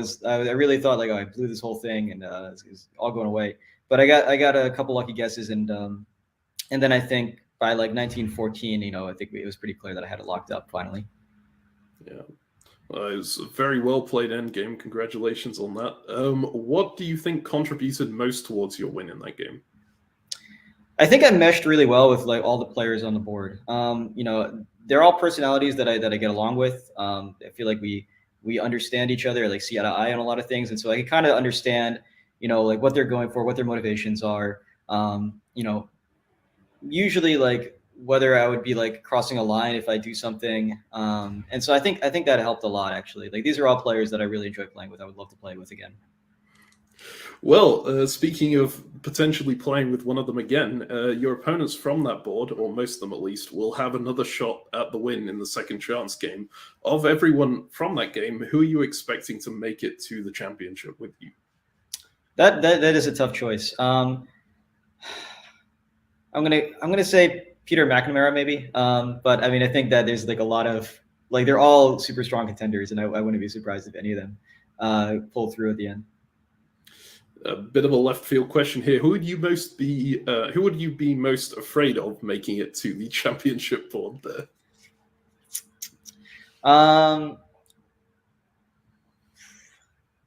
really thought like, oh, I blew this whole thing, and it's all going away. But I got a couple lucky guesses, and then I think by like 1914, I think it was pretty clear that I had it locked up finally. Yeah. It was a very well played end game. Congratulations on that. What do you think contributed most towards your win in that game? I think I meshed really well with like all the players on the board. They're all personalities that I get along with. I feel like we understand each other, like see eye to eye on a lot of things, and so I can kind of understand, like what they're going for, what their motivations are. Usually like whether I would be like crossing a line if I do something. And so I think that helped a lot, actually. Like these are all players that I really enjoy playing with. I would love to play with again. Well, speaking of potentially playing with one of them again, your opponents from that board, or most of them at least, will have another shot at the win in the second chance game. Of everyone from that game, who are you expecting to make it to the championship with you? That is a tough choice. I'm gonna say Peter McNamara maybe, but I mean I think that there's like a lot of like they're all super strong contenders, and I wouldn't be surprised if any of them pull through at the end. A bit of a left field question here. Who would you be most afraid of making it to the championship board there?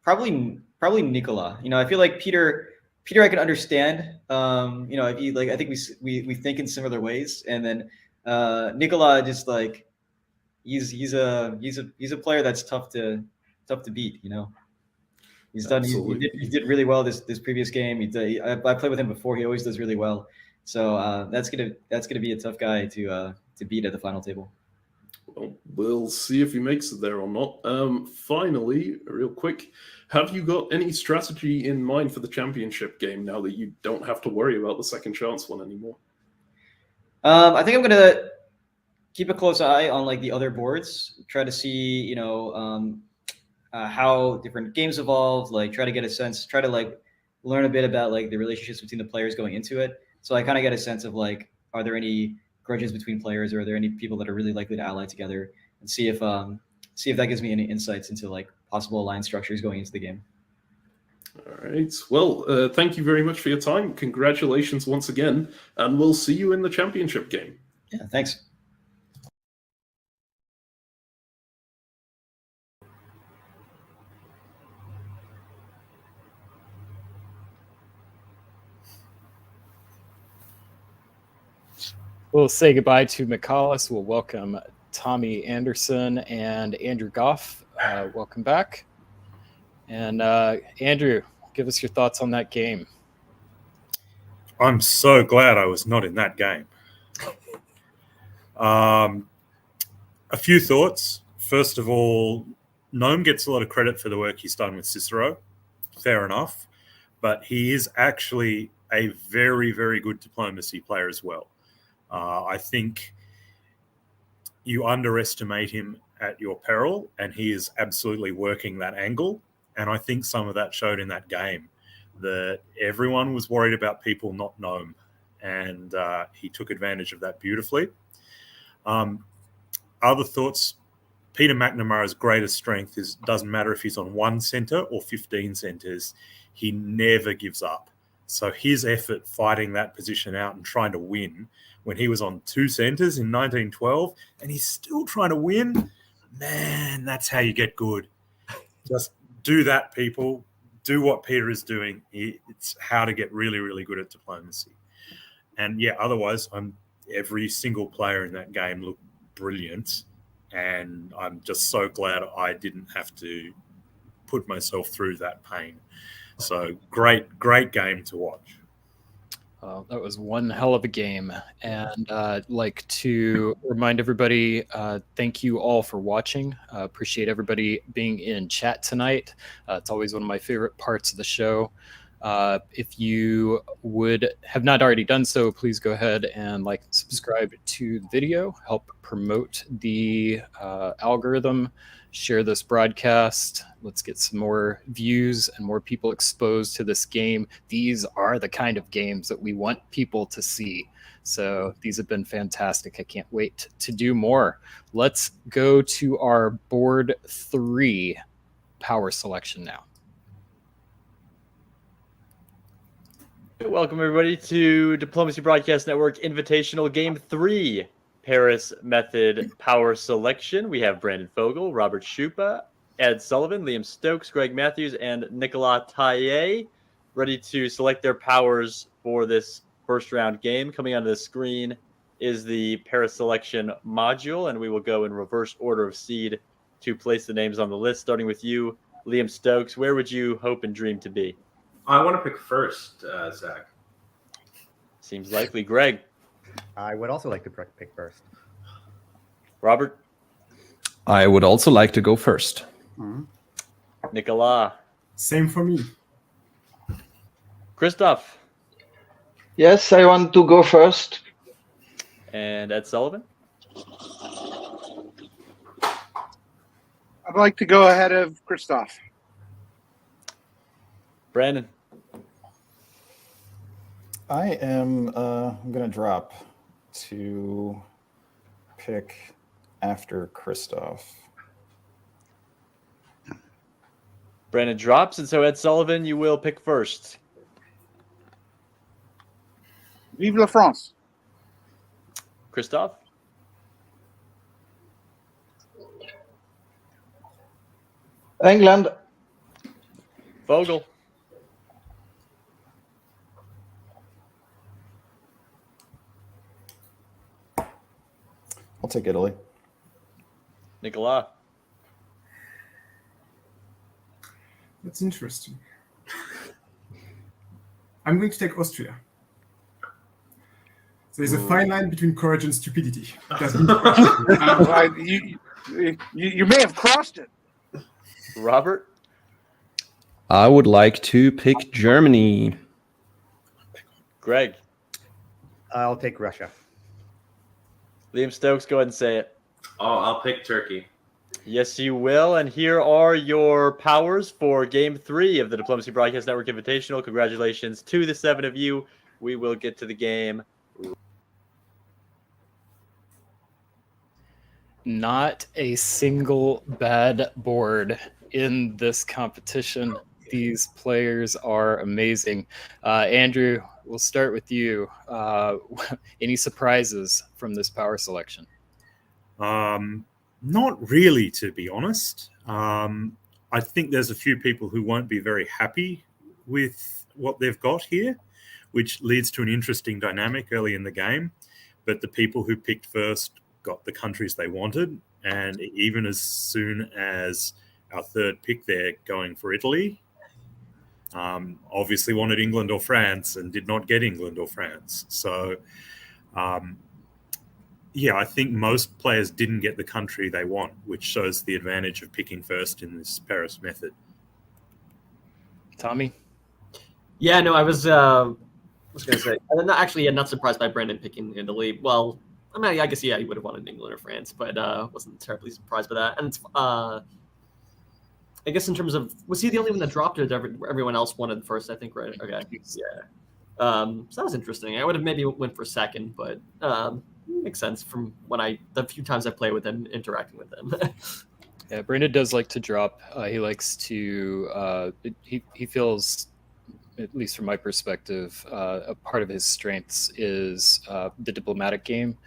Probably Nicola. I feel like Peter I can understand. If he like I think we think in similar ways, and then Nicola just like he's a player that's tough to beat. He's done. He did really well this previous game. I played with him before. He always does really well. So that's gonna be a tough guy to beat at the final table. Well, we'll see if he makes it there or not. Finally, real quick, have you got any strategy in mind for the championship game now that you don't have to worry about the second chance one anymore? I think I'm gonna keep a close eye on like the other boards. Try to see how different games evolve. Like try to get a sense. Try to like learn a bit about like the relationships between the players going into it. So I kind of get a sense of like, are there any grudges between players, or are there any people that are really likely to ally together, and see if that gives me any insights into like possible alliance structures going into the game. All right. Well, thank you very much for your time. Congratulations once again, and we'll see you in the championship game. Yeah, thanks. We'll say goodbye to McCallus. We'll welcome Tommy Anderson and Andrew Goff. Welcome back. And Andrew, give us your thoughts on that game. I'm so glad I was not in that game. A few thoughts. First of all, Gnome gets a lot of credit for the work he's done with Cicero. Fair enough. But he is actually a very, very good diplomacy player as well. I think you underestimate him at your peril, and he is absolutely working that angle. And I think some of that showed in that game, that everyone was worried about people not Gnome, and he took advantage of that beautifully. other thoughts. Peter McNamara's greatest strength is doesn't matter if he's on 1 center or 15 centers, he never gives up. So his effort fighting that position out and trying to win when he was on 2 centers in 1912 and he's still trying to win, man, that's how you get good. Just do that, people. Do what Peter is doing. It's how to get really, really good at diplomacy. And yeah, otherwise, every single player in that game looked brilliant. And I'm just so glad I didn't have to put myself through that pain. So great game to watch. That was one hell of a game. And I'd like to remind everybody, thank you all for watching. Appreciate everybody being in chat tonight. It's always one of my favorite parts of the show. If you would have not already done so, please go ahead and like and subscribe to the video, help promote the algorithm, share this broadcast. Let's get some more views and more people exposed to this game. These are the kind of games that we want people to see. So these have been fantastic. I can't wait to do more. Let's go to our board 3 power selection now. Welcome, everybody, to Diplomacy Broadcast Network Invitational Game 3, Paris Method Power Selection. We have Brandon Fogel, Robert Schupa, Ed Sullivan, Liam Stokes, Greg Matthews, and Nicolas Taillet ready to select their powers for this first round game. Coming onto the screen is the Paris Selection module, and we will go in reverse order of seed to place the names on the list, starting with you, Liam Stokes. Where would you hope and dream to be? I want to pick first, Zach. Seems likely. Greg? I would also like to pick first. Robert? I would also like to go first. Nicolas? Same for me. Christoph? Yes, I want to go first. And Ed Sullivan? I'd like to go ahead of Christoph. Brandon? I am going to drop to pick after Christoph. Brandon drops, and so Ed Sullivan, you will pick first. Vive la France. Christoph? England. Vogel? I'll take Italy. Nicolas? That's interesting. I'm going to take Austria. There's a fine line between courage and stupidity. You may have crossed it. Robert? I would like to pick Germany. Greg? I'll take Russia. Liam Stokes, go ahead and say it. Oh, I'll pick Turkey. Yes, you will. And here are your powers for Game 3 of the Diplomacy Broadcast Network Invitational. Congratulations to the 7 of you. We will get to the game. Not a single bad board in this competition. These players are amazing. Andrew, we'll start with you. Any surprises from this power selection? Not really, to be honest. I think there's a few people who won't be very happy with what they've got here, which leads to an interesting dynamic early in the game. But the people who picked first got the countries they wanted. And even as soon as our third pick there going for Italy, obviously wanted England or France and did not get England or France. So, yeah, I think most players didn't get the country they want, which shows the advantage of picking first in this Paris method. Tommy? Yeah, no, I was going to say, I'm not surprised by Brandon picking Italy. Well, I mean, I guess, yeah, he would have wanted England or France, but wasn't terribly surprised by that. And I guess in terms of, was he the only one that dropped it? Everyone else wanted first, I think, right? Okay, yeah. So that was interesting. I would have maybe went for second, but Makes sense from the few times I play with him, interacting with him. Yeah, Brandon does like to drop. He likes to. He feels, at least from my perspective, a part of his strengths is the diplomatic game.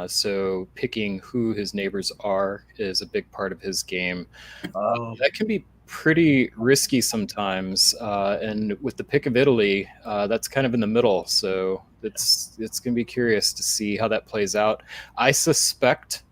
So picking who his neighbors are is a big part of his game. That can be pretty risky sometimes. And with the pick of Italy, that's kind of in the middle. So it's going to be curious to see how that plays out. I suspect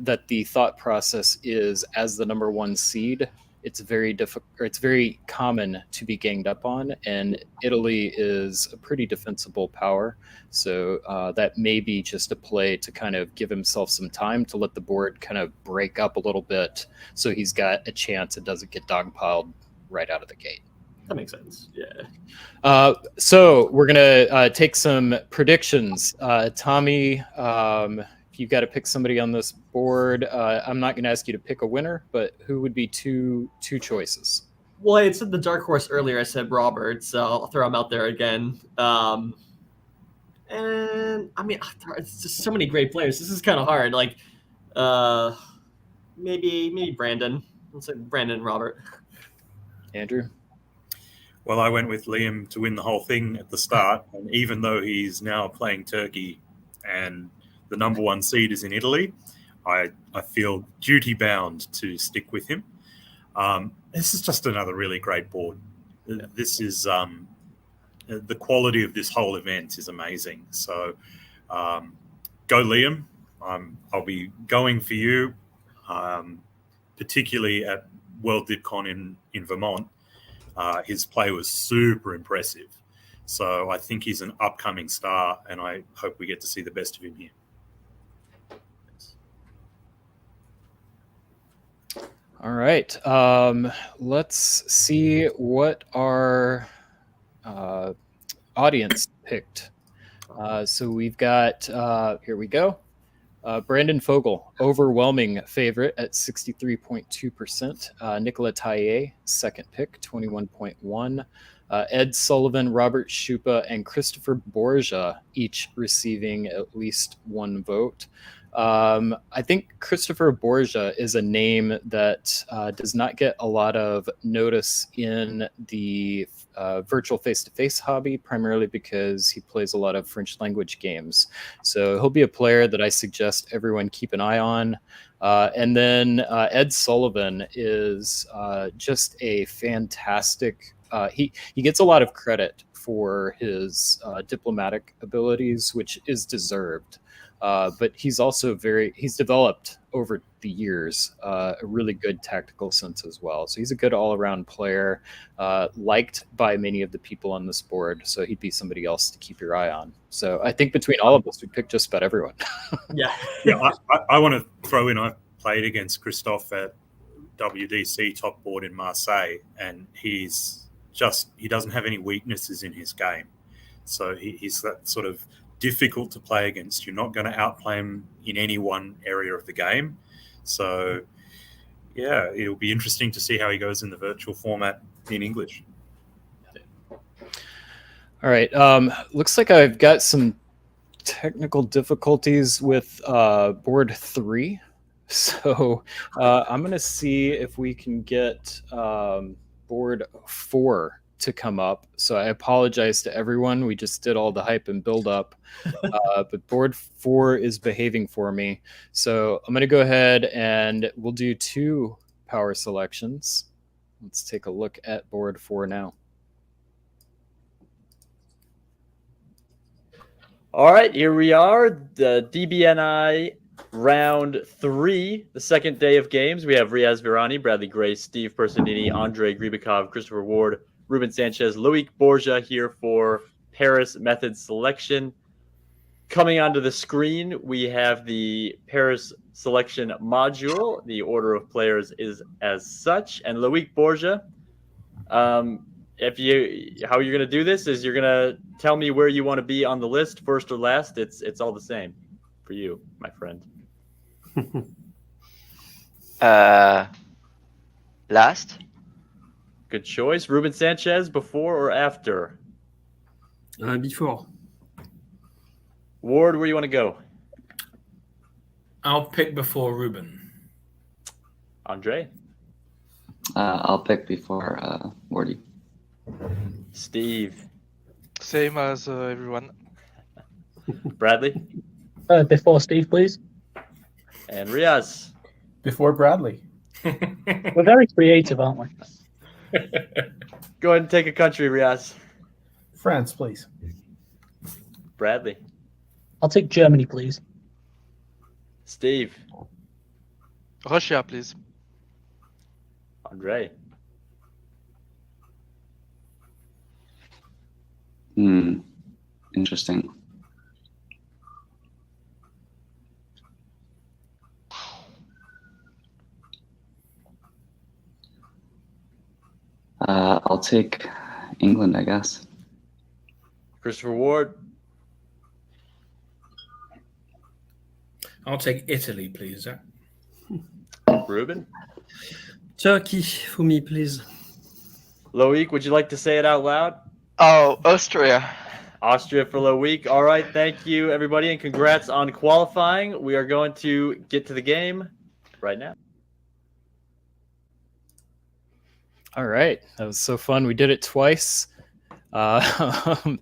that the thought process is, as the number one seed, it's very difficult. It's very common to be ganged up on, and Italy is a pretty defensible power. So that may be just a play to kind of give himself some time to let the board kind of break up a little bit, so he's got a chance it doesn't get dogpiled right out of the gate. That makes sense. Yeah. So we're gonna take some predictions. Tommy, you've got to pick somebody on this board. I'm not going to ask you to pick a winner, but who would be two choices? Well, I said the dark horse earlier. I said Robert, so I'll throw him out there again. And I mean, it's just so many great players. This is kind of hard. Like, maybe Brandon. Let's say Brandon and Robert. Andrew? Well, I went with Liam to win the whole thing at the start, and even though he's now playing Turkey and the number one seed is in Italy, I feel duty bound to stick with him. This is just another really great board. This is the quality of this whole event is amazing. So go Liam. I'll be going for you, particularly at World DipCon in Vermont. His play was super impressive. So I think he's an upcoming star, and I hope we get to see the best of him here. All right. Let's see what our audience picked. So we've got, here we go. Brandon Fogel, overwhelming favorite at 63.2%. Nicola Taille, second pick, 21.1%. Ed Sullivan, Robert Schupa, and Christopher Borgia, each receiving at least one vote. I think Christopher Borgia is a name that does not get a lot of notice in the virtual face-to-face hobby, primarily because he plays a lot of French language games. So he'll be a player that I suggest everyone keep an eye on. And then Ed Sullivan is just a fantastic. He gets a lot of credit for his diplomatic abilities, which is deserved. But he's also he's developed over the years a really good tactical sense as well. So he's a good all-around player, liked by many of the people on this board. So he'd be somebody else to keep your eye on. So I think between all of us, we picked just about everyone. Yeah. I want to throw in, I played against Christophe at WDC top board in Marseille, and he doesn't have any weaknesses in his game. So he's that sort of difficult to play against. You're not going to outplay him in any one area of the game. So, yeah, it'll be interesting to see how he goes in the virtual format in English. All right. Looks like I've got some technical difficulties with board 3. So I'm going to see if we can get board 4 to come up. So I apologize to everyone. We just did all the hype and build up. But board 4 is behaving for me. So I'm going to go ahead and we'll do 2 power selections. Let's take a look at board 4 now. All right, here we are, the DBNI round 3, the second day of games. We have Riaz Virani, Bradley Gray, Steve Personini, Andre Gribikov, Christopher Ward, Ruben Sanchez, Loic Borgia here for Paris method selection. Coming onto the screen, we have the Paris selection module. The order of players is as such. And Loic Borgia, how you're going to do this is you're going to tell me where you want to be on the list, first or last. It's all the same for you, my friend. Last. Good choice. Ruben Sanchez, before or after? Before. Ward, where you want to go? I'll pick before Ruben. Andre? I'll pick before Morty. Steve? Same as everyone. Bradley? Before Steve, please. And Riaz? Before Bradley. We're very creative, aren't we? Go ahead and take a country, Riaz. France, please. Bradley? I'll take Germany, please. Steve? Russia, please. Andre? Interesting. I'll take England, I guess. Christopher Ward? I'll take Italy, please, Zach. Ruben? Turkey for me, please. Loic, would you like to say it out loud? Oh, Austria. Austria for Loic. All right, thank you, everybody, and congrats on qualifying. We are going to get to the game right now. All right, that was so fun. We did it twice. Another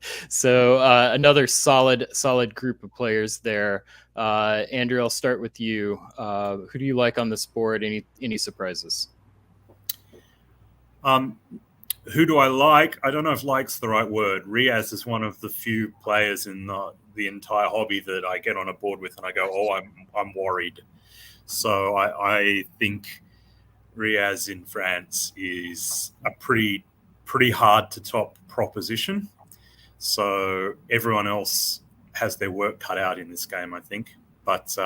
solid group of players there. Andrew, I'll start with you. Who do you like on this board? Any surprises? Who do I like? I don't know if like's the right word. Riaz is one of the few players in the entire hobby that I get on a board with and I go, oh, I'm worried. So I think Riaz in France is a pretty hard to top proposition. So everyone else has their work cut out in this game, I think. But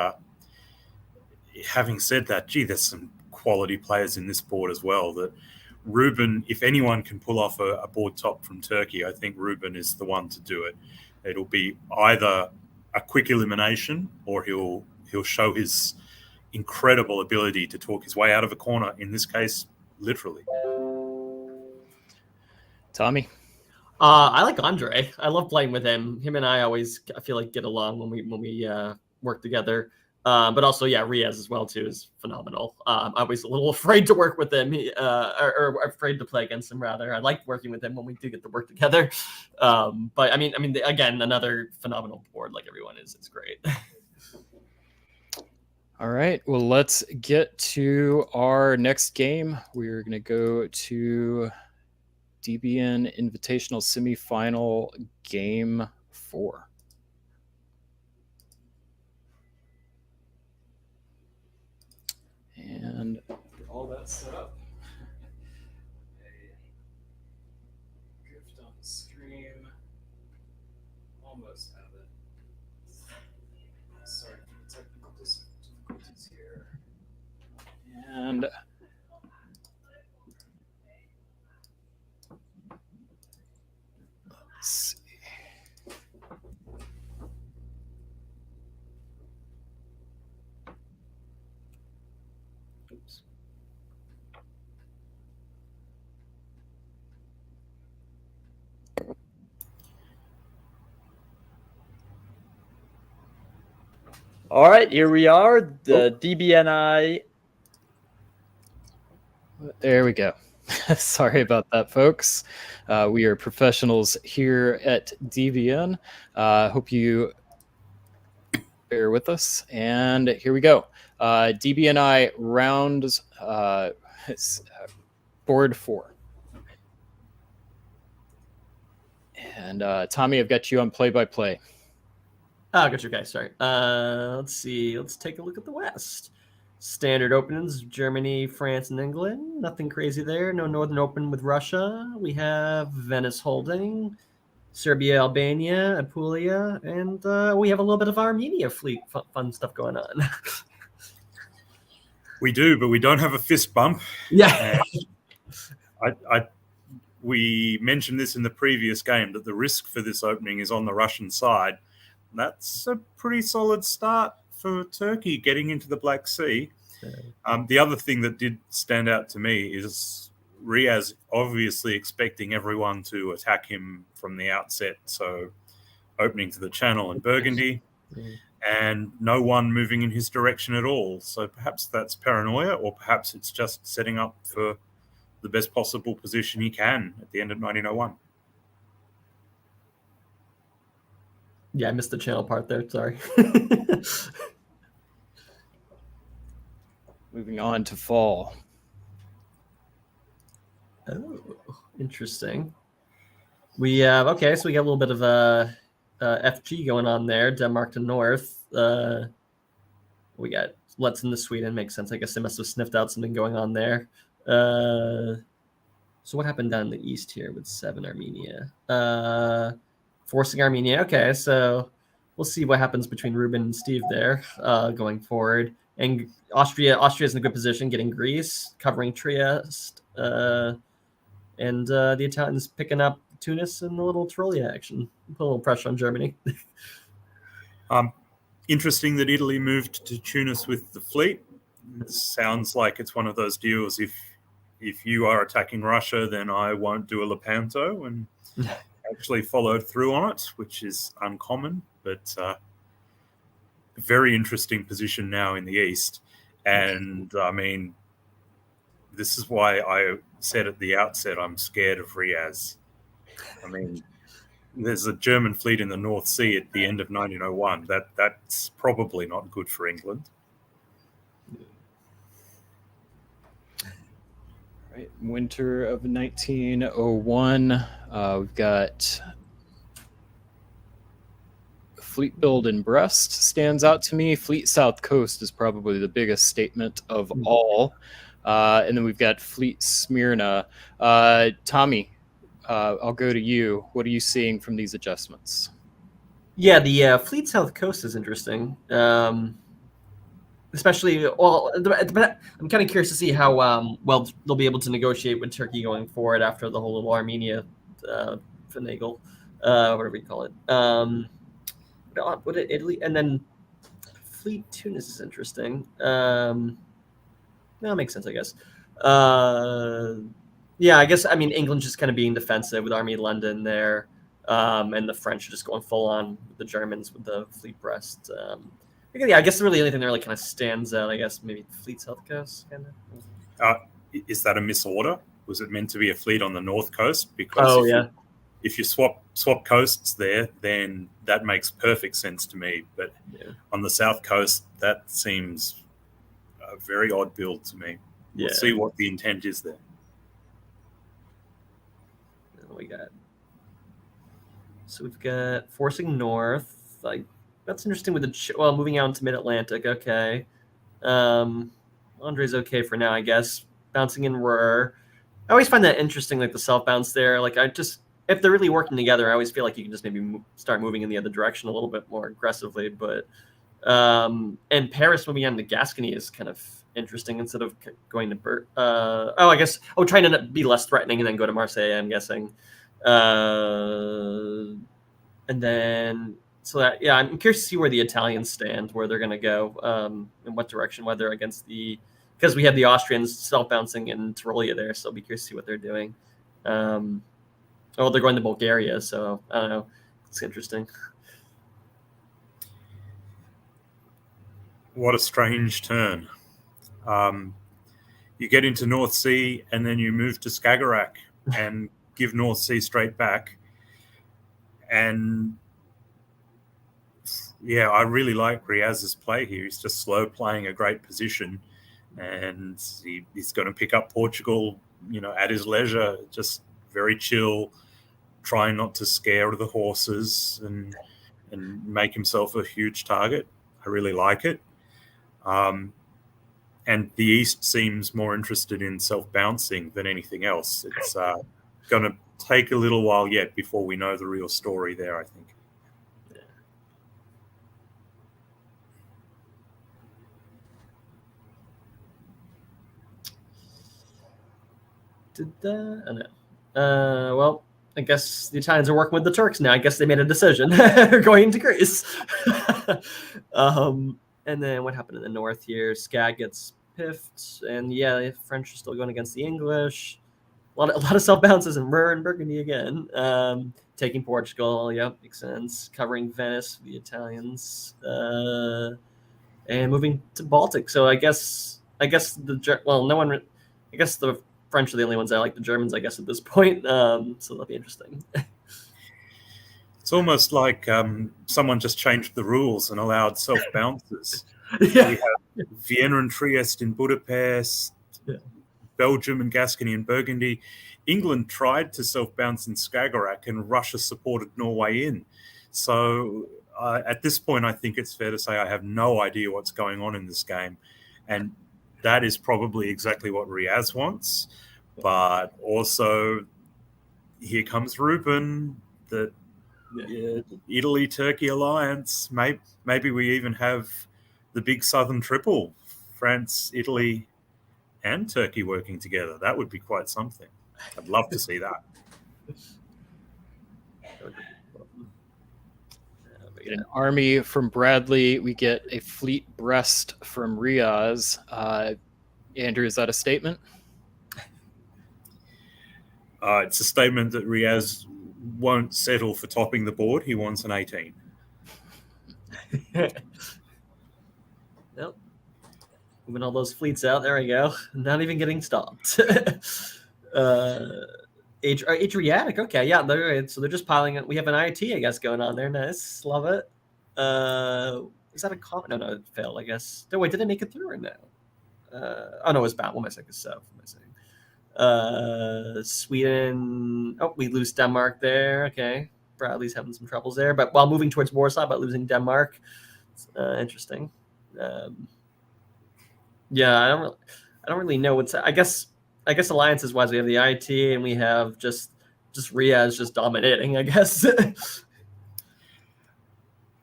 having said that, there's some quality players in this board as well. That Ruben, if anyone can pull off a board top from Turkey, I think Ruben is the one to do it. It'll be either a quick elimination or he'll show his incredible ability to talk his way out of a corner, in this case, literally. Tommy? I like Andre. I love playing with him. Him and I feel like get along when we work together. But also, Riaz as well too is phenomenal. I was a little afraid to work with him, or afraid to play against him rather. I like working with him when we do get to work together. But I mean, again, another phenomenal board. Like everyone is, it's great. All right, well, let's get to our next game. We're going to go to DBN Invitational Semifinal Game 4. And get all that set up. A gift on the stream. Almost have it. Sorry for the technical difficulties here. And let's see. Oops. All right, here we are, the DBNI. There we go. Sorry about that, folks. We are professionals here at DBN. Hope you bear with us. And here we go. DBNI rounds board 4. And Tommy, I've got you on play-by-play. I got you guys. Sorry. Let's see. Let's take a look at the West. Standard openings: Germany, France, and England. Nothing crazy there. No Northern Open with Russia. We have Venice holding, Serbia, Albania, Apulia, and we have a little bit of Armenia fleet fun stuff going on. We do, but we don't have a fist bump. Yeah. We mentioned this in the previous game that the risk for this opening is on the Russian side. That's a pretty solid start for Turkey getting into the Black Sea. The other thing that did stand out to me is Riaz obviously expecting everyone to attack him from the outset, so opening to the channel in Burgundy. and no one moving in his direction at all. So perhaps that's paranoia, or perhaps it's just setting up for the best possible position he can at the end of 1901. Yeah, I missed the channel part there. Sorry. Moving on to fall. Oh, interesting. We okay, so we got a little bit of FG going on there. Denmark to north. We got Let's into Sweden. Makes sense. I guess they must have sniffed out something going on there. So what happened down in the east here with 7 Armenia? Forcing Armenia. Okay, so we'll see what happens between Ruben and Steve there going forward. And Austria's in a good position, getting Greece, covering Trieste, and the Italians picking up Tunis and a little Tyrolia action. Put a little pressure on Germany. Interesting that Italy moved to Tunis with the fleet. It sounds like it's one of those deals. If you are attacking Russia, then I won't do a Lepanto, and actually followed through on it, which is uncommon, but very interesting position now in the east. And I mean, this is why I said at the outset I'm scared of Riaz. I mean, there's a German fleet in the North Sea at the end of 1901. That's probably not good for England. Right, winter of 1901. We've got fleet build in Brest stands out to me. Fleet South Coast is probably the biggest statement of all. And then we've got Fleet Smyrna. Tommy, I'll go to you. What are you seeing from these adjustments? Yeah, the Fleet South Coast is interesting. Especially, well, I'm kind of curious to see how well they'll be able to negotiate with Turkey going forward after the whole little Armenia finagle, whatever you call it. What Italy, and then Fleet Tunis is interesting. That makes sense, I guess. Yeah, I guess, I mean, England's just kind of being defensive with Army London there, and the French are just going full on with the Germans with the Fleet Brest. Yeah, I guess really anything that really kind of stands out, I guess, maybe Fleet South Coast, kind of. Is that a misorder? Was it meant to be a fleet on the North Coast? Because if you swap coasts there, then that makes perfect sense to me. But on the South Coast, that seems a very odd build to me. We'll see what the intent is there. We've got forcing north. Like, that's interesting with the moving out into mid-Atlantic. Okay, Andre's okay for now, I guess. Bouncing in Ruhr. I always find that interesting, like the self bounce there. Like, if they're really working together, I always feel like you can just maybe start moving in the other direction a little bit more aggressively. But and Paris moving on to Gascony is kind of interesting instead of going to I guess trying to be less threatening and then go to Marseille, I'm guessing. And then I'm curious to see where the Italians stand, where they're going to go, in what direction, whether against because we have the Austrians self-bouncing in Tyrolia there, so I'll be curious to see what they're doing. They're going to Bulgaria, so I don't know. It's interesting. What a strange turn. You get into North Sea and then you move to Skagerrak and give North Sea straight back. And yeah, I really like Riaz's play here. He's just slow playing a great position, and he's going to pick up Portugal, at his leisure, just very chill, trying not to scare the horses and make himself a huge target. I really like it. And the East seems more interested in self-bouncing than anything else. It's going to take a little while yet before we know the real story there, I think. Well, I guess the Italians are working with the Turks now. I guess they made a decision. They're going to Greece. And then what happened in the north here? Skag gets piffed, and the French are still going against the English. A lot of self bounces in Ruhr and Burgundy again. taking Portugal. Yep, makes sense. Covering Venice for the Italians, and moving to Baltic. So I guess no one. I guess the French are the only ones I like. The Germans, I guess, at this point. So that'll be interesting. It's almost like someone just changed the rules and allowed self bounces. Yeah. We have Vienna and Trieste in Budapest, Belgium and Gascony and Burgundy. England tried to self-bounce in Skagerrak, and Russia supported Norway in. So at this point, I think it's fair to say I have no idea what's going on in this game. And that is probably exactly what Riaz wants. But also, here comes Ruben, the Italy-Turkey alliance. Maybe we even have the big Southern Triple, France, Italy, and Turkey working together. That would be quite something. I'd love to see that. We get an army from Bradley. We get a fleet Brest from Riaz. Andrew, is that a statement? It's a statement that Riaz won't settle for topping the board. He wants an 18. Nope. Moving all those fleets out. There we go. Not even getting stopped. Adriatic. Okay, yeah. So they're just piling it. We have an IT, I guess, going on there. Nice. Love it. Is that a comment? No, it failed, I guess. No, wait, did it make it through or no? Oh, no, it was bound. What am I saying? What am I saying? Sweden. Oh, we lose Denmark there. Okay. Bradley's having some troubles there. But while moving towards Warsaw, but losing Denmark. Interesting. Yeah, I don't really know what's. I guess alliances wise, we have the IT and we have just Riaz just dominating. I guess.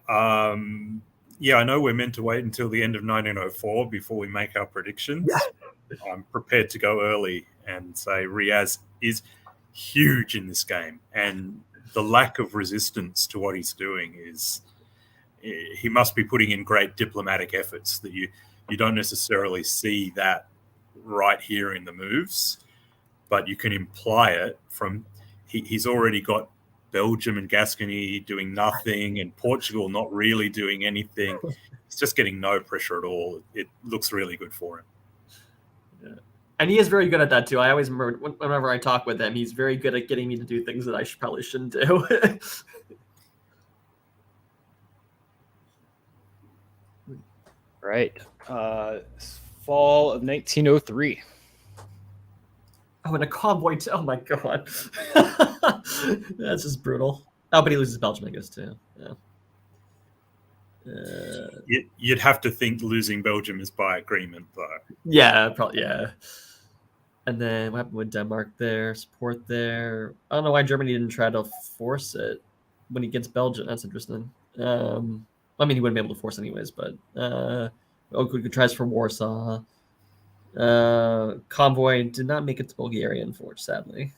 Yeah, I know we're meant to wait until the end of 1904 before we make our predictions. Yeah. I'm prepared to go early and say Riaz is huge in this game, and the lack of resistance to what he's doing is. He must be putting in great diplomatic efforts that you don't necessarily see that right here in the moves, but you can imply it from he's already got Belgium and Gascony doing nothing and Portugal not really doing anything. He's just getting no pressure at all. It looks really good for him. Yeah. And he is very good at that too. I always remember whenever I talk with him, he's very good at getting me to do things that I probably shouldn't do. Right. Fall of 1903. Oh, and a convoy too. Oh my god. That's just brutal. Oh, but he loses Belgium, I guess, too. Yeah. You'd have to think losing Belgium is by agreement, though. Yeah, probably, yeah. And then what happened with Denmark there? Support there. I don't know why Germany didn't try to force it when he gets Belgium. That's interesting. I mean, he wouldn't be able to force anyways, but good tries for Warsaw. Convoy did not make it to Bulgaria, unfortunately,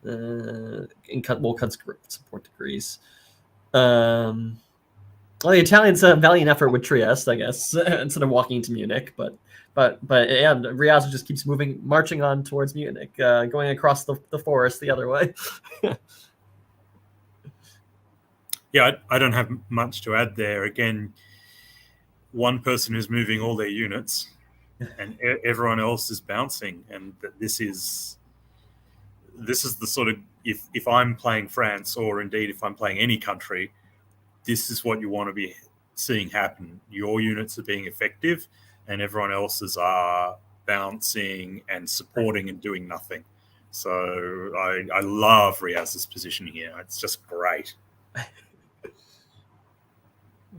sadly. We'll conscript support to Greece. Well, the Italians had a valiant effort with Trieste, I guess, instead of walking into Munich. But yeah, Riaz just keeps marching on towards Munich, going across the forest the other way. Yeah, I don't have much to add there. Again, one person is moving all their units, and everyone else is bouncing. And this is the sort of if I'm playing France, or indeed if I'm playing any country, this is what you want to be seeing happen. Your units are being effective, and everyone else's are bouncing and supporting and doing nothing. So I love Riaz's position here. It's just great.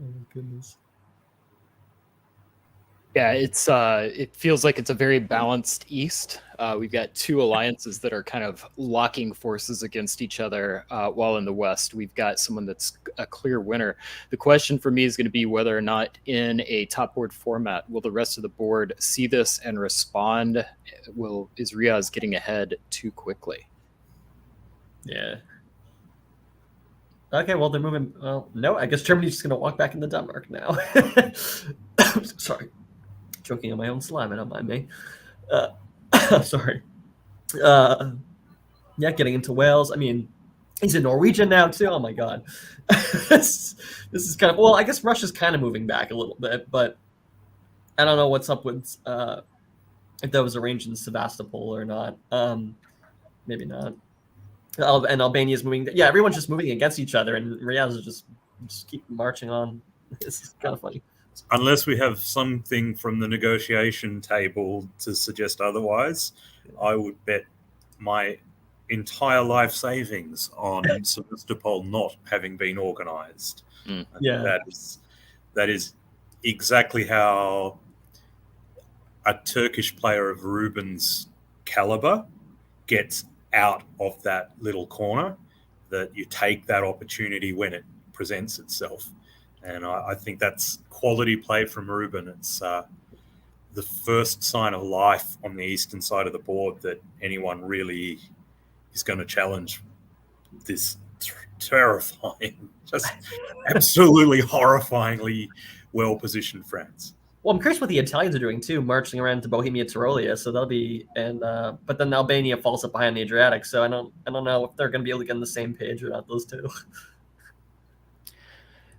Oh my goodness. Yeah, it feels like it's a very balanced East. We've got two alliances that are kind of locking forces against each other, while in the West we've got someone that's a clear winner. The question for me is going to be whether or not in a top board format will the rest of the board see this and respond. Is Riaz getting ahead too quickly? Yeah. Okay, well, they're moving. Well, no, I guess Germany's just going to walk back into Denmark now. Sorry. Choking on my own slime, don't mind me. Sorry. Yeah, getting into Wales. I mean, He's a Norwegian now too. Oh my god, this is kind of, well, I guess Russia's kind of moving back a little bit, but I don't know what's up with if that was arranged in Sevastopol or not. Maybe not. And Albania's moving. Yeah, everyone's just moving against each other, and Riaz is just keep marching on. This is kind of funny. Unless we have something from the negotiation table to suggest otherwise, I would bet my entire life savings on Sevastopol not having been organized. Yeah. That is exactly how a Turkish player of Ruben's caliber gets out of that little corner, that you take that opportunity when it presents itself. And I think that's quality play from Ruben. It's the first sign of life on the eastern side of the board that anyone really is going to challenge this terrifying, just absolutely horrifyingly well-positioned France. Well, I'm curious what the Italians are doing too, marching around to Bohemia Tyrolia. So that'll be, and but then Albania falls up behind the Adriatic. So I don't know if they're going to be able to get on the same page or not. Those two.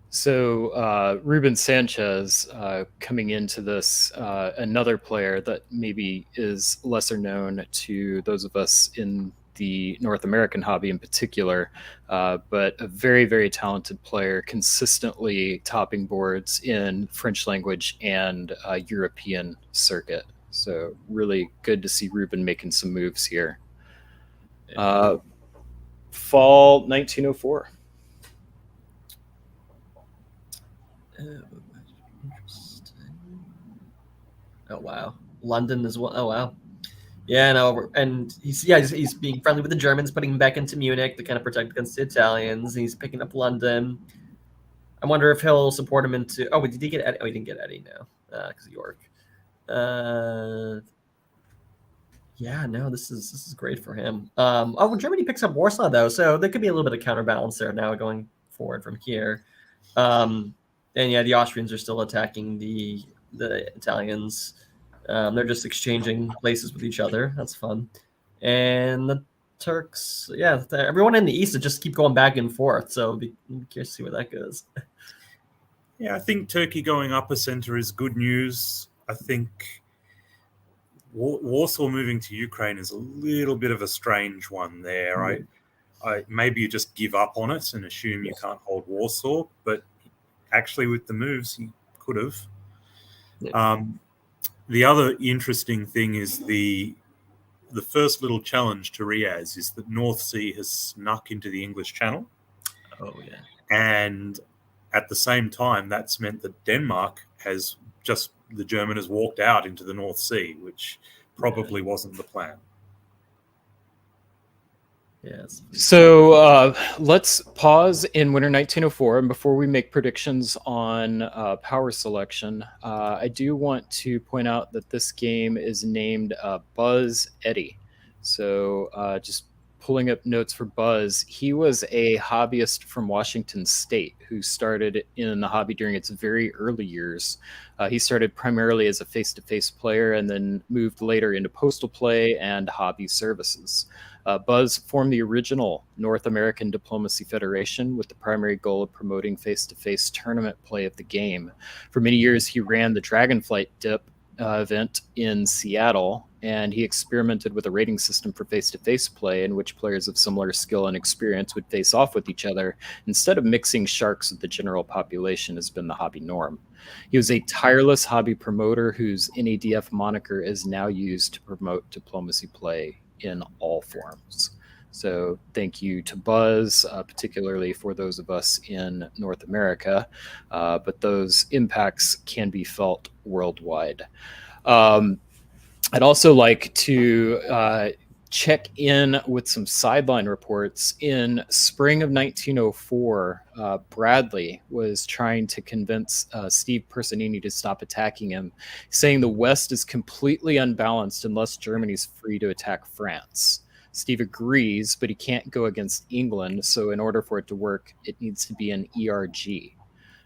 So Ruben Sanchez coming into this, another player that maybe is lesser known to those of us in the North American hobby in particular, but a very, very talented player, consistently topping boards in French language and European circuit. So really good to see Ruben making some moves here. Fall 1904. Oh wow, London as well. Oh wow, yeah, no, and he's being friendly with the Germans, putting him back into Munich to kind of protect against the Italians. He's picking up London. I wonder if he'll support him into. Oh, did he get Eddie? Oh, he didn't get Eddie now because of York. Yeah, no, this is great for him. Oh, well, Germany picks up Warsaw though, so there could be a little bit of counterbalance there now going forward from here. And yeah, the Austrians are still attacking the Italians. They're just exchanging places with each other. That's fun. And the Turks, yeah, everyone in the east will just keep going back and forth. So be curious to see where that goes. Yeah, I think Turkey going up a center is good news. I think Warsaw moving to Ukraine is a little bit of a strange one there. I maybe you just give up on it and assume you can't hold Warsaw, but actually with the moves he could have. Yeah. The other interesting thing is the first little challenge to Riaz is that North Sea has snuck into the English Channel. Oh yeah. And at the same time, that's meant that Denmark has the German has walked out into the North Sea, which probably wasn't the plan. Yes. So let's pause in winter 1904, and before we make predictions on power selection, I do want to point out that this game is named Buzz Eddy. So just pulling up notes for Buzz, he was a hobbyist from Washington State who started in the hobby during its very early years. He started primarily as a face-to-face player and then moved later into postal play and hobby services. Buzz formed the original North American Diplomacy Federation with the primary goal of promoting face-to-face tournament play of the game. For many years, he ran the Dragonflight Dip event in Seattle, and he experimented with a rating system for face-to-face play in which players of similar skill and experience would face off with each other instead of mixing sharks with the general population has been the hobby norm. He was a tireless hobby promoter whose NADF moniker is now used to promote diplomacy play in all forms. So thank you to Buzz, particularly for those of us in North America, but those impacts can be felt worldwide. I'd also like to check in with some sideline reports. In spring of 1904, Bradley was trying to convince Steve Personini to stop attacking him, saying the West is completely unbalanced unless Germany's free to attack France. Steve agrees, but he can't go against England, so in order for it to work, it needs to be an ERG.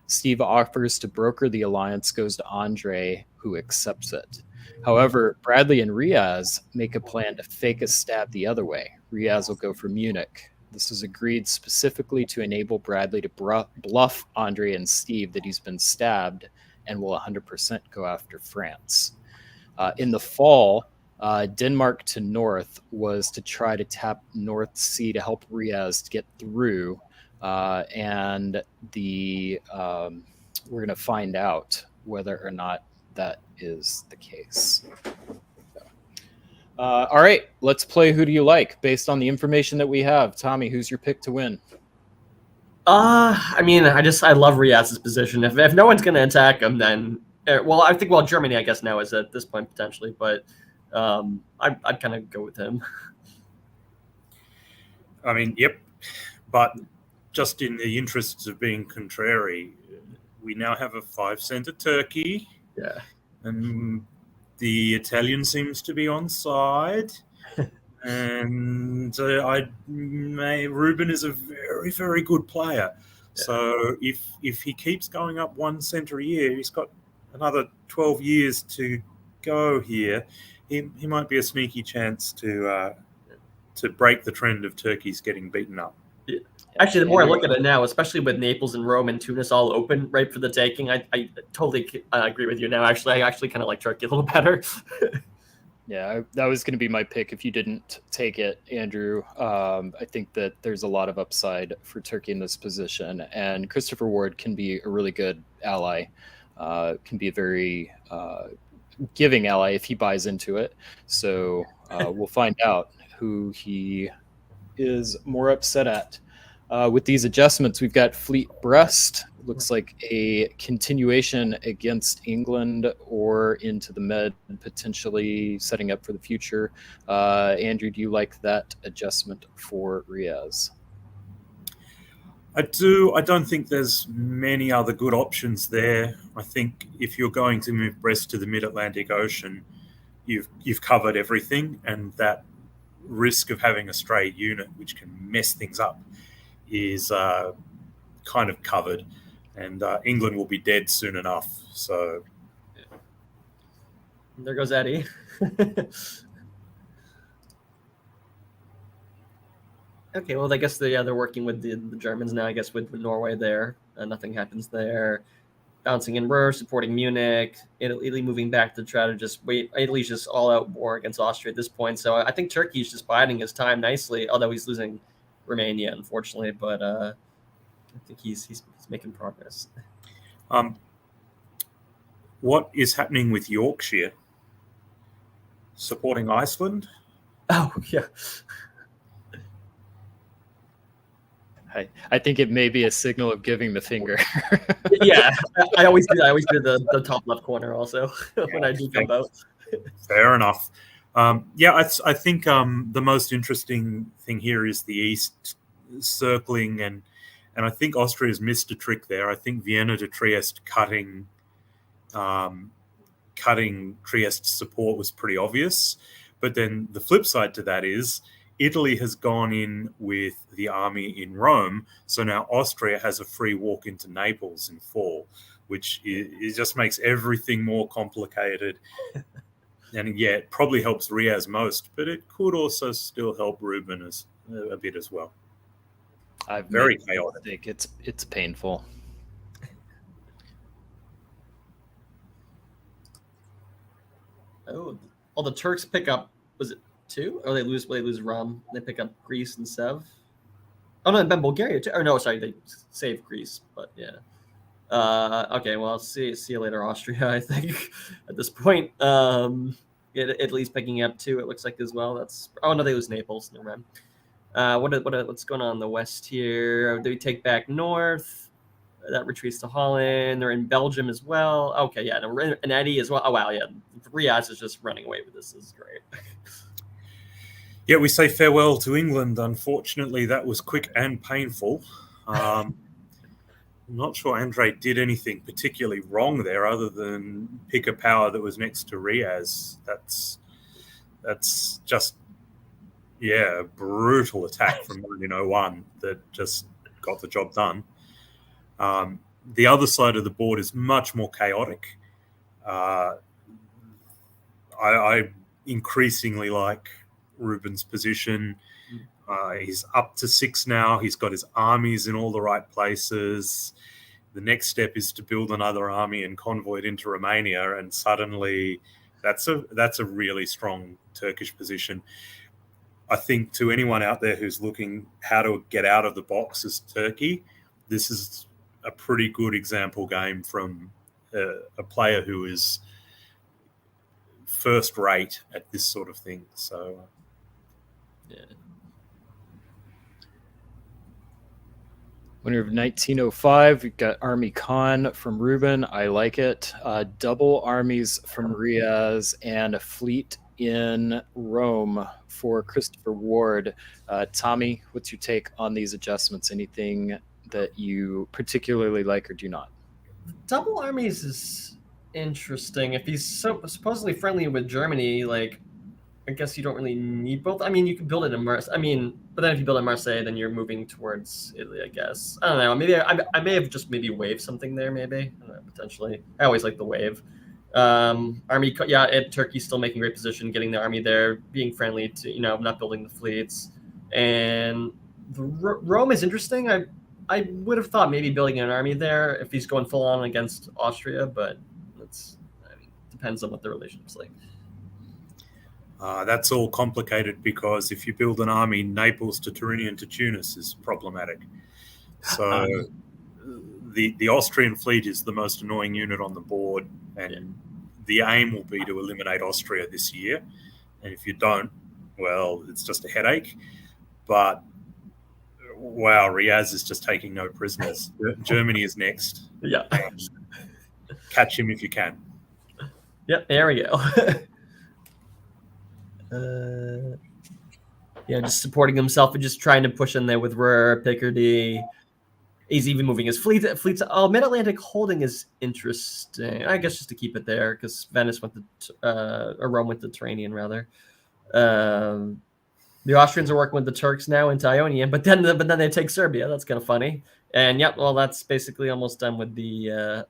Steve offers to broker the alliance, goes to Andre, who accepts it. However, Bradley and Riaz make a plan to fake a stab the other way. Riaz will go for Munich. This is agreed specifically to enable Bradley to bluff Andre and Steve that he's been stabbed and will 100% go after France. In the fall, Denmark to north was to try to tap North Sea to help Riaz to get through, and we're going to find out whether or not that is the case. All right, let's play Who Do You Like? Based on the information that we have. Tommy, who's your pick to win? I mean, I love Riaz's position. If no one's going to attack him, then I think Germany, I guess now is at this point potentially, but I'd kind of go with him. I mean, yep, but just in the interests of being contrary, we now have a 5-center Turkey. Yeah, and the Italian seems to be on side. And Ruben is a very, very good player. Yeah. So if he keeps going up 1 center a year, he's got another 12 years to go here. He might be a sneaky chance to break the trend of Turkey's getting beaten up. Yeah. Actually, the more I look at it now, especially with Naples and Rome and Tunis all open right for the taking, I totally agree with you now. Actually, I kind of like Turkey a little better. Yeah, that was going to be my pick if you didn't take it, Andrew. I think that there's a lot of upside for Turkey in this position, and Christopher Ward can be a really good ally, can be a very giving ally if he buys into it. So we'll find out who he is more upset at. With these adjustments, we've got Fleet Brest. Looks like a continuation against England or into the Med, potentially setting up for the future. Andrew, do you like that adjustment for Riaz? I do. I don't think there's many other good options there. I think if you're going to move Brest to the Mid-Atlantic Ocean, you've covered everything, and that risk of having a stray unit which can mess things up is kind of covered. And England will be dead soon enough. So there goes Eddie. Okay, well, I guess they're working with the Germans now. I guess with Norway there, nothing happens there. Bouncing in Ruhr, supporting Munich. Italy moving back to try to just wait. Italy's just all out war against Austria at this point. So I think Turkey's just biding his time nicely, although he's losing Romania, unfortunately. But I think he's making progress. What is happening with Yorkshire? Supporting Iceland? Oh, yeah. I think it may be a signal of giving the finger. Yeah, I always do that. I always do the top left corner also when I do come out. Fair enough. I think the most interesting thing here is the East circling, and I think Austria's missed a trick there. I think Vienna to Trieste cutting Trieste's support was pretty obvious. But then the flip side to that is Italy has gone in with the army in Rome, so now Austria has a free walk into Naples in fall, which it just makes everything more complicated. And yeah, it probably helps Riaz most, but it could also still help Ruben a bit as well. Very chaotic. It's painful. Oh, the Turks pick up, was it 2? Or they lose Rum. They pick up Greece and Sev. Oh no, then Bulgaria too. Or no, sorry, they save Greece, but yeah. Okay, well, I'll see you later, Austria, I think, at this point. Italy's picking up 2, it looks like, as well. No, they lose Naples. Never mind. What's going on in the west here? Do we take back north? That retreats to Holland. They're in Belgium as well. Okay, yeah, and Eddie as well. Oh wow, yeah. Riaz is just running away with this. This is great. Yeah, we say farewell to England. Unfortunately, that was quick and painful. I'm not sure Andre did anything particularly wrong there, other than pick a power that was next to Riaz. That's just a brutal attack from 1901 that just got the job done. The other side of the board is much more chaotic. I increasingly like Ruben's position. He's up to 6 now. He's got his armies in all the right places. The next step is to build another army and convoy it into Romania, and suddenly that's a really strong Turkish position. I think to anyone out there who's looking how to get out of the box as Turkey, this is a pretty good example game from a player who is first rate at this sort of thing. So, yeah. Winner of 1905, we've got Army Khan from Ruben. I like it. Double armies from Riaz and a fleet in Rome for Christopher Ward. Tommy, what's your take on these adjustments? Anything that you particularly like or do not? Double armies is interesting. If he's supposedly friendly with Germany, like, I guess you don't really need both. I mean, you can build it in Marseille. I mean, but then if you build it in Marseille, then you're moving towards Italy, I guess. I don't know. Maybe I may have just waved something there, maybe. I don't know, potentially. I always like the wave. Army, yeah, Turkey's still making great position, getting the army there, being friendly to, not building the fleets. And Rome is interesting. I would have thought maybe building an army there if he's going full on against Austria, but depends on what the relationship's like. That's all complicated because if you build an army, Naples to Turin to Tunis is problematic. So the Austrian fleet is the most annoying unit on the board, and the aim will be to eliminate Austria this year. And if you don't, well, it's just a headache. But wow, Riaz is just taking no prisoners. Germany is next. Yeah. Catch him if you can. Yep, there we go. Yeah, just supporting himself and just trying to push in there with Ruhr, Picardy. He's even moving his fleets. Mid-Atlantic holding is interesting. I guess just to keep it there because Venice went to, or Rome went to Turanian rather. The Austrians are working with the Turks now into Ionian, but then they take Serbia. That's kind of funny. And yep, well, that's basically almost done with the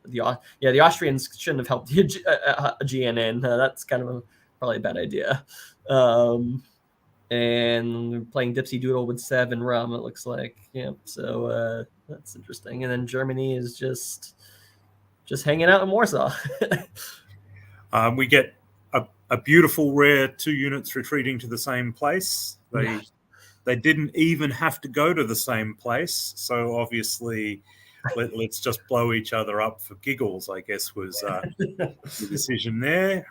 Austrians shouldn't have helped the Aegean in. That's kind of probably a bad idea. And we're playing Dipsy Doodle with Sev and Rum, it looks like. Yep. So that's interesting. And then Germany is just hanging out in Warsaw. We get a beautiful rare 2 units retreating to the same place. They didn't even have to go to the same place. So obviously, let's just blow each other up for giggles, I guess, was the decision there.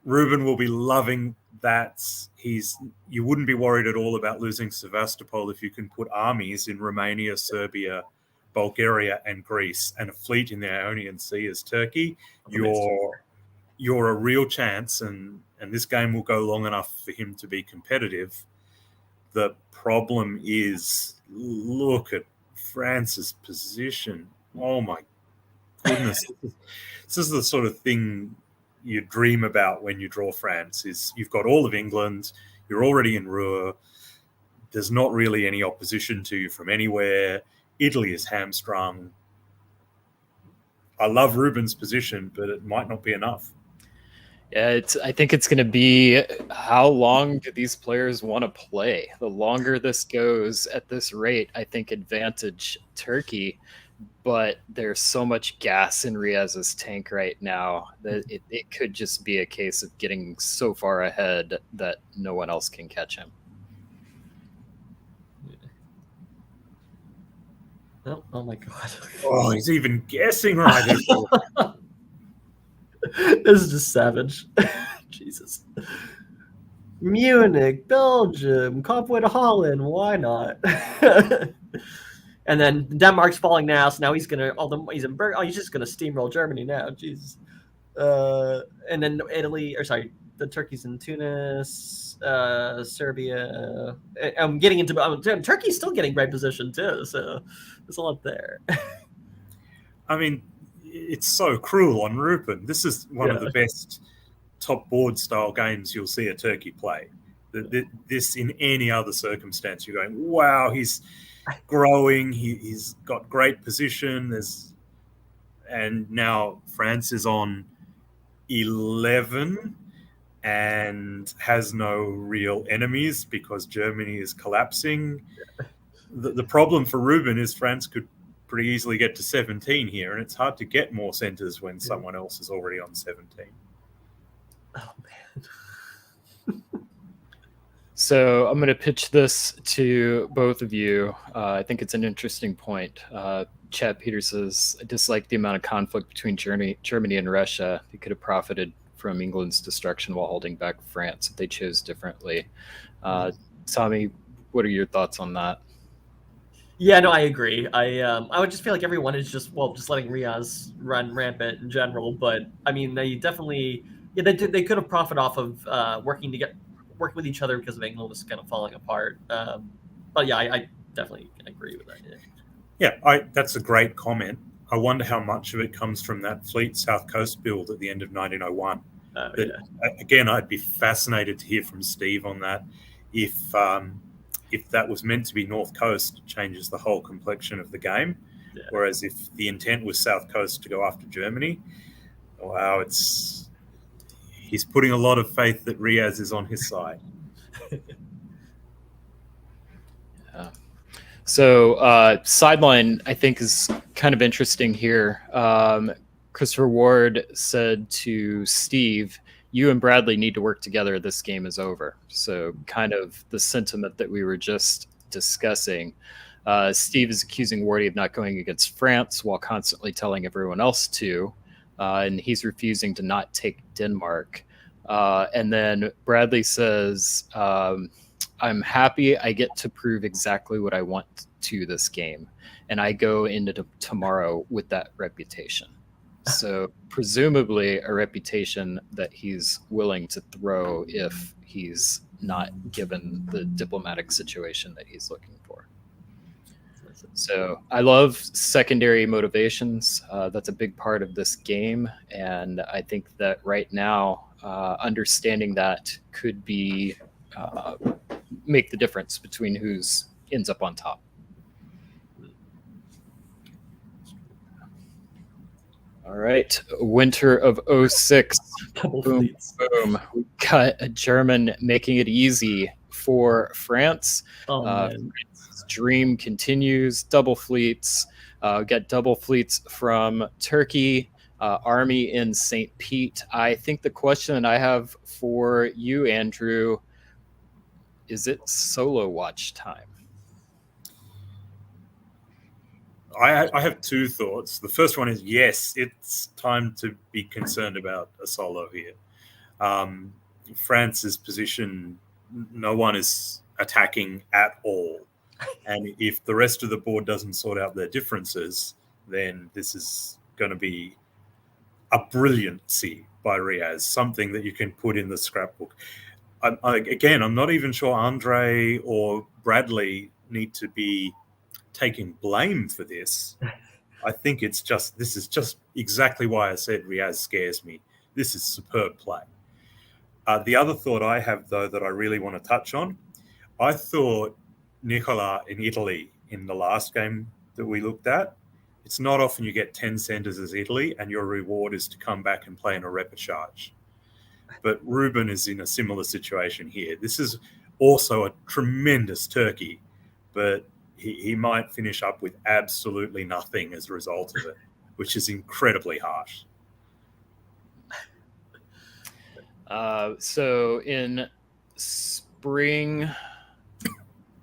Ruben will be loving that. You wouldn't be worried at all about losing Sevastopol if you can put armies in Romania, Serbia, Bulgaria, and Greece, and a fleet in the Ionian Sea as Turkey. You're a real chance, and this game will go long enough for him to be competitive. The problem is, look at France's position. Oh my goodness. This is the sort of thing you dream about when you draw France, is you've got all of England, you're already in Ruhr, there's not really any opposition to you from anywhere, Italy is hamstrung. I love Ruben's position, but it might not be enough. Yeah, I think it's going to be how long do these players want to play? The longer this goes at this rate, I think advantage Turkey. But there's so much gas in Riaz's tank right now that it could just be a case of getting so far ahead that no one else can catch him. Oh my God. Oh, he's even guessing right. This is just savage. Jesus. Munich, Belgium, convoy to Holland. Why not? And then Denmark's falling now, so now he's gonna. He's in Berg. Oh, he's just gonna steamroll Germany now. Jesus. And then Italy, or sorry, the Turkey's in Tunis, Serbia. I'm getting into. Turkey's still getting right position too, so there's a lot there. I mean, it's so cruel on Rupen. This is one of the best top board style games you'll see a Turkey play. This in any other circumstance, you're going, wow, he's growing. He's got great position. And now France is on 11, and has no real enemies because Germany is collapsing. The problem for Ruben is France could pretty easily get to 17 here, and it's hard to get more centers when someone else is already on 17. Oh, man. So I'm going to pitch this to both of you. I think it's an interesting point. Chad Peter says, I dislike the amount of conflict between Germany and Russia. They could have profited from England's destruction while holding back France if they chose differently. Tommy, what are your thoughts on that? Yeah, no, I agree. I would just feel like everyone is just letting Riaz run rampant in general. But I mean, they definitely, they could have profited off of working with each other because of England was kind of falling apart. But yeah, I definitely agree with that. Yeah, that's a great comment. I wonder how much of it comes from that Fleet South Coast build at the end of 1901. Again, I'd be fascinated to hear from Steve on that. If that was meant to be North Coast, it changes the whole complexion of the game. Yeah. Whereas if the intent was South Coast to go after Germany, wow, he's putting a lot of faith that Riaz is on his side. Yeah. So sideline, I think, is kind of interesting here. Christopher Ward said to Steve, you and Bradley need to work together. This game is over. So kind of the sentiment that we were just discussing. Steve is accusing Wardy of not going against France while constantly telling everyone else to. And he's refusing to not take Denmark. And then Bradley says, I'm happy I get to prove exactly what I want to this game. And I go into tomorrow with that reputation. So presumably a reputation that he's willing to throw if he's not given the diplomatic situation that he's looking for. So I love secondary motivations. That's a big part of this game. And I think that right now, understanding that could be make the difference between who's ends up on top. All right, winter of 06. Boom, boom. We got a German making it easy for France. France's dream continues. Double fleets. Got double fleets from Turkey. Army in St. Pete. I think the question I have for you, Andrew, is it solo watch time? I have two thoughts. The first one is, yes, it's time to be concerned about a solo here. France's position, no one is attacking at all. And if the rest of the board doesn't sort out their differences, then this is going to be a brilliancy by Riaz, something that you can put in the scrapbook. Again, I'm not even sure Andre or Bradley need to be taking blame for this. I think this is just exactly why I said Riaz scares me. This is superb play. The other thought I have, though, that I really want to touch on, I thought Nicola in Italy in the last game that we looked at, it's not often you get 10 centers as Italy and your reward is to come back and play in a repechage. But Ruben is in a similar situation here. This is also a tremendous Turkey, but he might finish up with absolutely nothing as a result of it, which is incredibly harsh. So in spring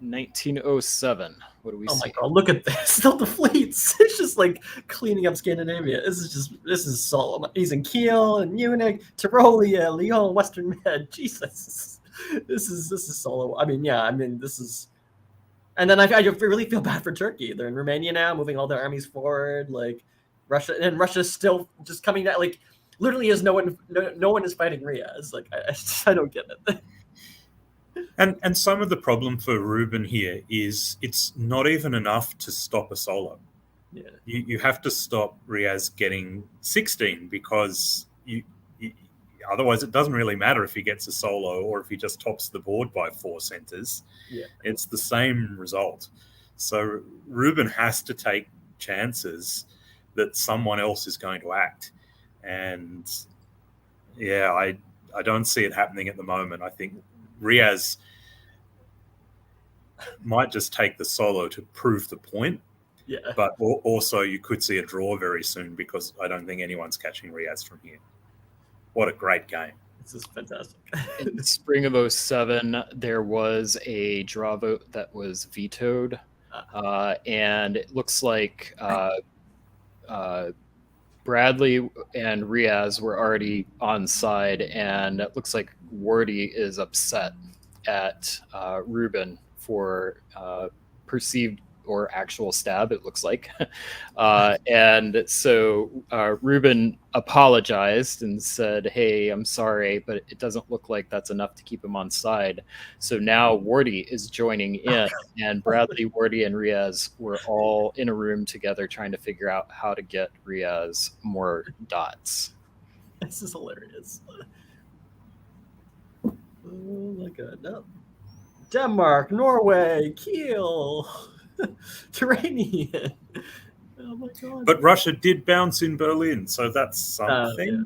1907, what do we see? Oh my god, look at this. Not the fleets. It's just like cleaning up Scandinavia. This is Solomon. He's in Kiel and Munich, Tyrolia, Lyon, Western Med. Jesus. This is solo. This is. And then I really feel bad for Turkey. They're in Romania now, moving all their armies forward. Like Russia's still just coming down. Like literally, no one is fighting Riaz. Like I don't get it. And some of the problem for Ruben here is it's not even enough to stop a solo. Yeah, you have to stop Riaz getting 16 because otherwise it doesn't really matter if he gets a solo or if he just tops the board by 4 centers. Yeah, it's the same result. So Ruben has to take chances that someone else is going to act. And yeah, I don't see it happening at the moment. I think Riaz might just take the solo to prove the point. Yeah. But also you could see a draw very soon because I don't think anyone's catching Riaz from here. What a great game. This is fantastic. In the spring of 07, there was a draw vote that was vetoed. And it looks like Bradley and Riaz were already on side, and it looks like Wardy is upset at Ruben for perceived or actual stab, it looks like. And so Ruben apologized and said, hey, I'm sorry, but it doesn't look like that's enough to keep him on side. So now Wardy is joining in, and Bradley, Wardy, and Riaz were all in a room together trying to figure out how to get Riaz more dots. This is hilarious. Oh my god, no. Denmark, Norway, Kiel, Turanian. Oh my god. But Russia did bounce in Berlin, so that's something. Yeah.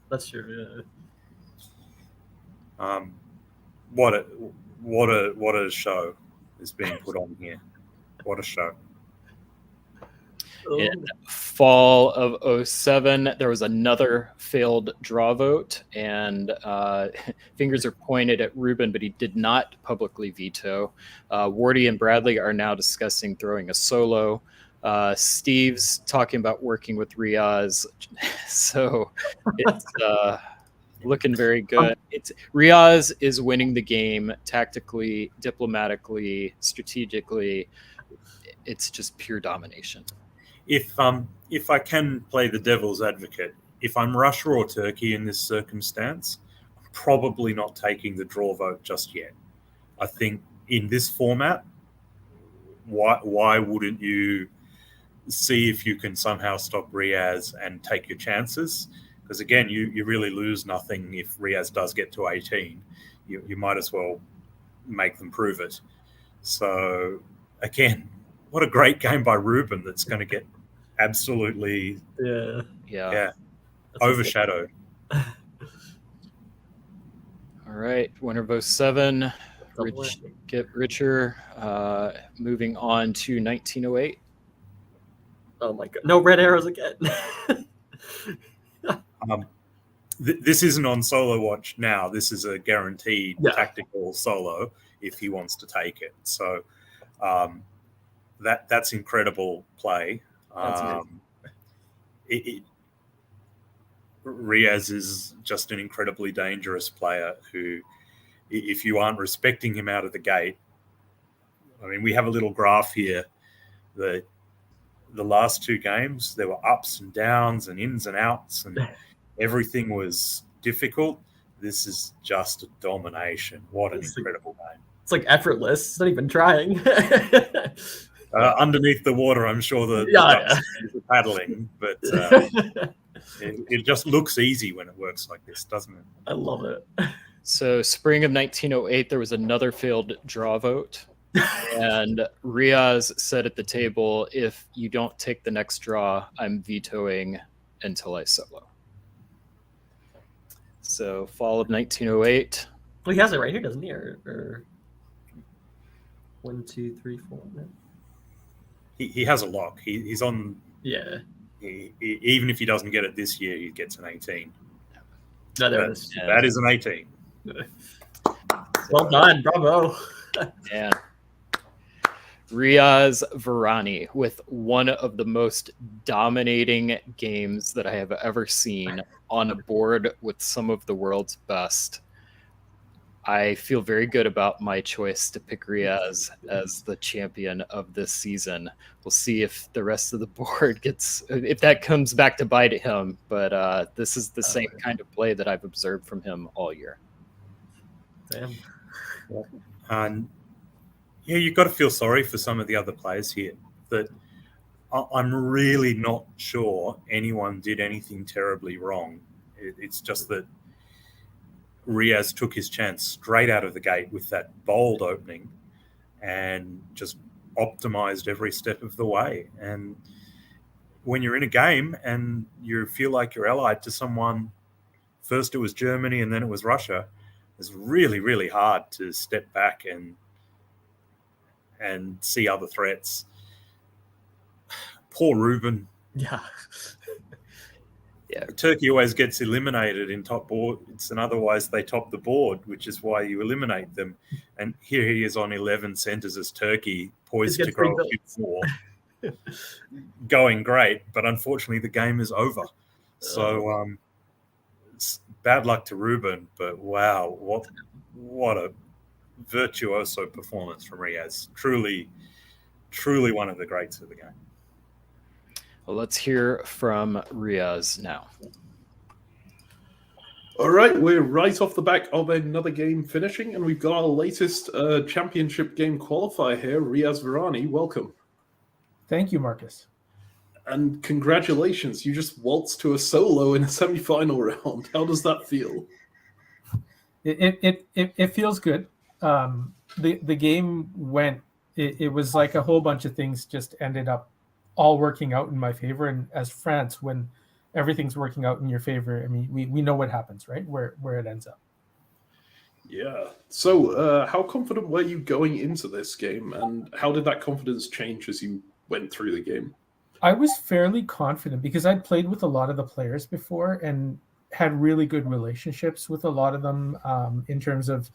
That's true, yeah. What a show is being put on here. What a show. In fall of 07, there was another failed draw vote, and fingers are pointed at Ruben, but he did not publicly veto. Wardy and Bradley are now discussing throwing a solo. Steve's talking about working with Riaz, so it's looking very good. Riaz is winning the game tactically, diplomatically, strategically. It's just pure domination. If I can play the devil's advocate, if I'm Russia or Turkey in this circumstance, I'm probably not taking the draw vote just yet. I think in this format, why wouldn't you see if you can somehow stop Riaz and take your chances? Because again, you really lose nothing if Riaz does get to 18. You might as well make them prove it. So again, what a great game by Ruben that's going to get absolutely overshadowed. All right, winner of 07, get richer. Moving on to 1908. Oh my god, no red arrows again. This isn't on solo watch now. This is a guaranteed tactical solo if he wants to take it. So that's incredible play. Riaz is just an incredibly dangerous player who, if you aren't respecting him out of the gate, I mean, we have a little graph here that the last two games, there were ups and downs and ins and outs and everything was difficult. This is just a domination. What an incredible game. It's like effortless. It's not even trying. Underneath the water, I'm sure the ducks are paddling, but it just looks easy when it works like this, doesn't it? I love it. So spring of 1908, there was another failed draw vote. And Riaz said at the table, if you don't take the next draw, I'm vetoing until I solo. So fall of 1908. Well, he has it right here, doesn't he? Or 1, 2, 3, 4. No? He has a lock. He's on. Yeah. Even if he doesn't get it this year, he gets an 18. No, there it is. That is an 18. Well done. Bravo. Yeah. Riaz Varani with one of the most dominating games that I have ever seen on a board with some of the world's best. I feel very good about my choice to pick Riaz as the champion of this season. We'll see if the rest of the board if that comes back to bite him. But this is the same kind of play that I've observed from him all year. Damn. And you've got to feel sorry for some of the other players here. That I'm really not sure anyone did anything terribly wrong. It's just that Riaz took his chance straight out of the gate with that bold opening and just optimized every step of the way. And when you're in a game and you feel like you're allied to someone first it was Germany and then it was Russia. It's really, really hard to step back and see other threats. Poor Ruben. Yeah. Yeah. Turkey always gets eliminated in top boards, and otherwise they top the board, which is why you eliminate them. And here he is on 11 centers as Turkey, poised to grow a bit more. Going great, but unfortunately the game is over. So it's bad luck to Ruben, but wow, what a virtuoso performance from Riaz. Truly one of the greats of the game. Well, let's hear from Riaz now. All right, we're right off the back of another game finishing, and we've got our latest championship game qualifier here, Riaz Virani. Welcome. Thank you, Marcus. And congratulations, you just waltzed to a solo in a semi-final round. How does that feel? It feels good. The game went. It was like a whole bunch of things just ended up all working out in my favor. And as France, when everything's working out in your favor, I mean, we know what happens, right? Where it ends up. Yeah. So, how confident were you going into this game, and how did that confidence change as you went through the game? I was fairly confident because I'd played with a lot of the players before and had really good relationships with a lot of them in terms of,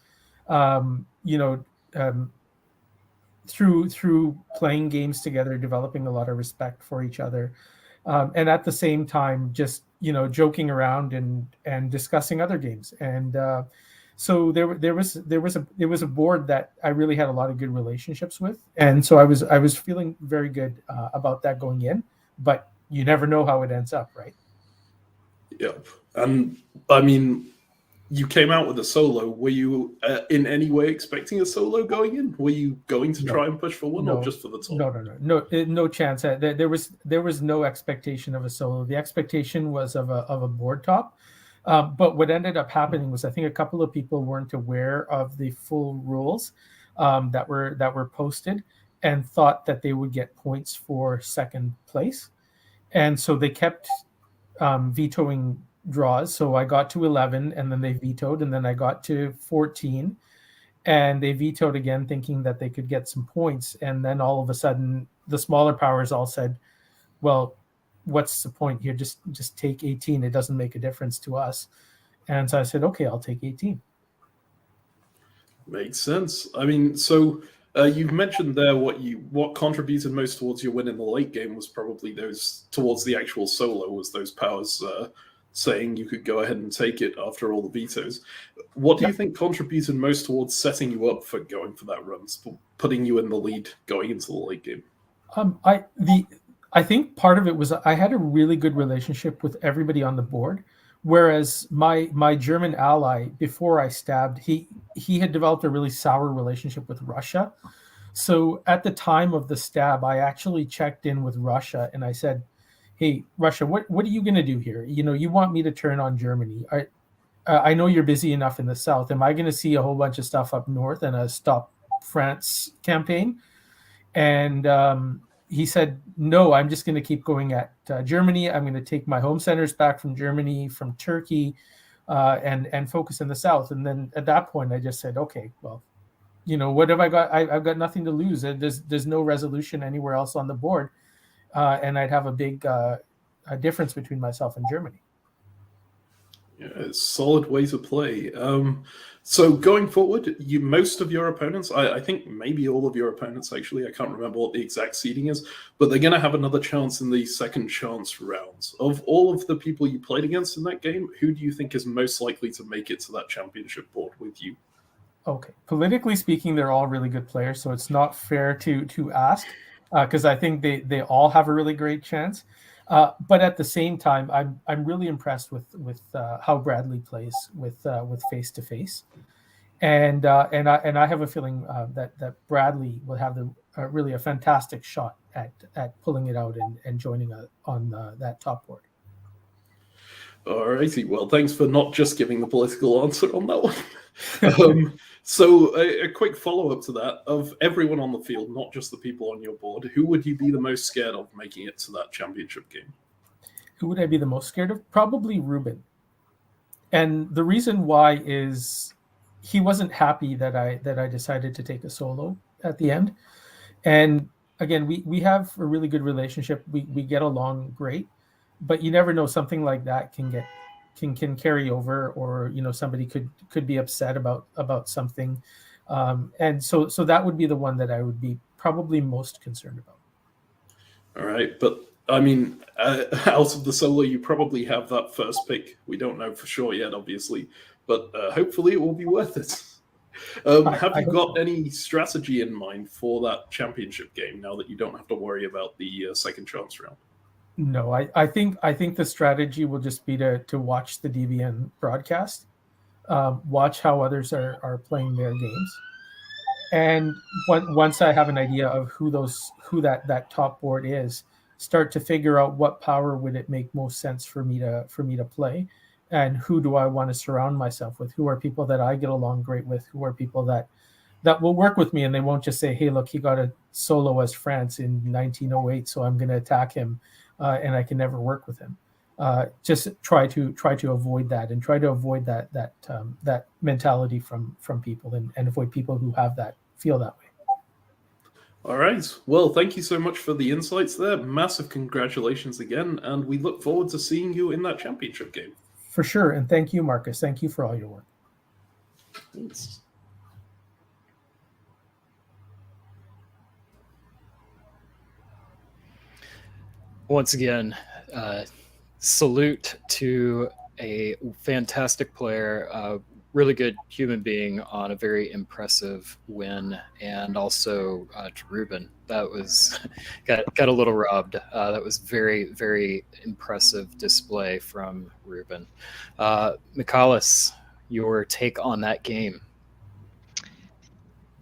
through playing games together, developing a lot of respect for each other, and at the same time, just joking around and discussing other games. And so there was a board that I really had a lot of good relationships with, and so I was feeling very good about that going in. But you never know how it ends up, right? Yep. And I mean, you came out with a solo. Were you in any way expecting a solo going in? Were you going to try and push for one, or just for the top? No chance. There was no expectation of a solo. The expectation was of a board top. But what ended up happening was I think a couple of people weren't aware of the full rules that were posted and thought that they would get points for second place. And so they kept vetoing draws. So I got to 11 and then they vetoed, and then I got to 14 and they vetoed again, thinking that they could get some points. And then all of a sudden the smaller powers all said, well, what's the point here? Just take 18. It doesn't make a difference to us. And so I said, okay, I'll take 18. Makes sense. I mean, so you've mentioned there what contributed most towards your win in the late game was probably those towards the actual solo, was those powers saying you could go ahead and take it after all the vetoes. What do you think contributed most towards setting you up for going for that run, putting you in the lead going into the late game? I think part of it was I had a really good relationship with everybody on the board, whereas my German ally, before I stabbed, he had developed a really sour relationship with Russia. So at the time of the stab, I actually checked in with Russia and I said, hey, Russia, what are you going to do here? You want me to turn on Germany. I know you're busy enough in the south. Am I going to see a whole bunch of stuff up north and a Stop France campaign? And he said, no, I'm just going to keep going at Germany. I'm going to take my home centers back from Germany, from Turkey, and focus in the south. And then at that point, I just said, okay, well, what have I got? I've got nothing to lose. There's no resolution anywhere else on the board. And I'd have a big difference between myself and Germany. Yeah, it's a solid way to play. So going forward, most of your opponents, I think maybe all of your opponents actually, I can't remember what the exact seeding is, but they're going to have another chance in the second chance rounds. Of all of the people you played against in that game, who do you think is most likely to make it to that championship board with you? Okay. Politically speaking, they're all really good players, so it's not fair to ask. Because I think they all have a really great chance, but at the same time, I'm really impressed with how Bradley plays with face to face, and I have a feeling that Bradley will have really a fantastic shot at pulling it out and joining on that top board. All righty. Well, thanks for not just giving the political answer on that one. So a quick follow-up to that, of everyone on the field, not just the people on your board, who would you be the most scared of making it to that championship game? Who would I be the most scared of? Probably Ruben. And the reason why is he wasn't happy that I decided to take a solo at the end. And again, we have a really good relationship. We get along great, but you never know, something like that can carry over, or somebody could be upset about something. And so that would be the one that I would be probably most concerned about. All right, but I mean, out of the solo, you probably have that first pick. We don't know for sure yet, obviously, but hopefully it will be worth it. Have you got any strategy in mind for that championship game now that you don't have to worry about the second chance round? No, I think the strategy will just be to watch the DBN broadcast, watch how others are playing their games, and once I have an idea of who that top board is, start to figure out what power would it make most sense for me to play, and who do I want to surround myself with? Who are people that I get along great with? Who are people that will work with me, and they won't just say, "Hey, look, he got a solo as France in 1908, so I'm going to attack him, and I can never work with him." Just try to avoid that, and try to avoid that mentality from people, and avoid people who feel that way. All right. Well, thank you so much for the insights there. Massive congratulations again, and we look forward to seeing you in that championship game. For sure, and thank you, Marcus. Thank you for all your work. Thanks. Once again, salute to a fantastic player, really good human being on a very impressive win, and also to Ruben. That was got a little robbed. That was very, very impressive display from Ruben. Michalis, your take on that game?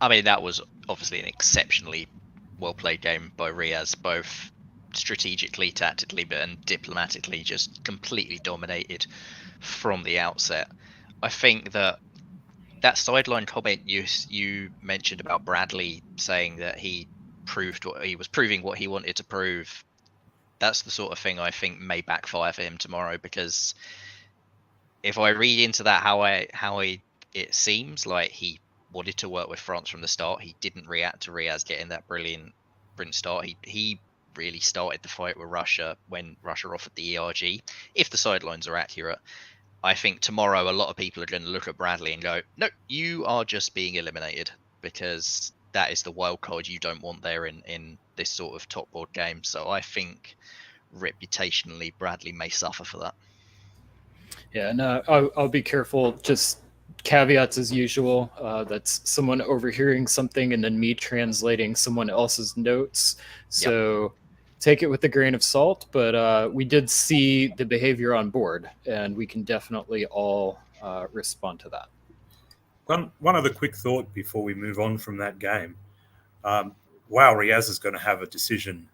I mean, that was obviously an exceptionally well played game by Riaz, both strategically, tactically, and diplomatically, just completely dominated from the outset. I think that sideline comment you mentioned about Bradley saying that he was proving what he wanted to prove, that's the sort of thing I think may backfire for him tomorrow, because if I read into that how it seems like he wanted to work with France from the start, he didn't react to Riaz getting that brilliant start. He really started the fight with Russia when Russia offered the ERG. If the sidelines are accurate, I think tomorrow a lot of people are going to look at Bradley and go, no, you are just being eliminated, because that is the wild card you don't want there in this sort of top board game. So I think reputationally Bradley may suffer for that. Yeah, no, I'll be careful. Just caveats as usual. That's someone overhearing something and then me translating someone else's notes. So take it with a grain of salt, but we did see the behavior on board, and we can definitely all respond to that. One other quick thought before we move on from that game. Wow, Riaz is going to have a decision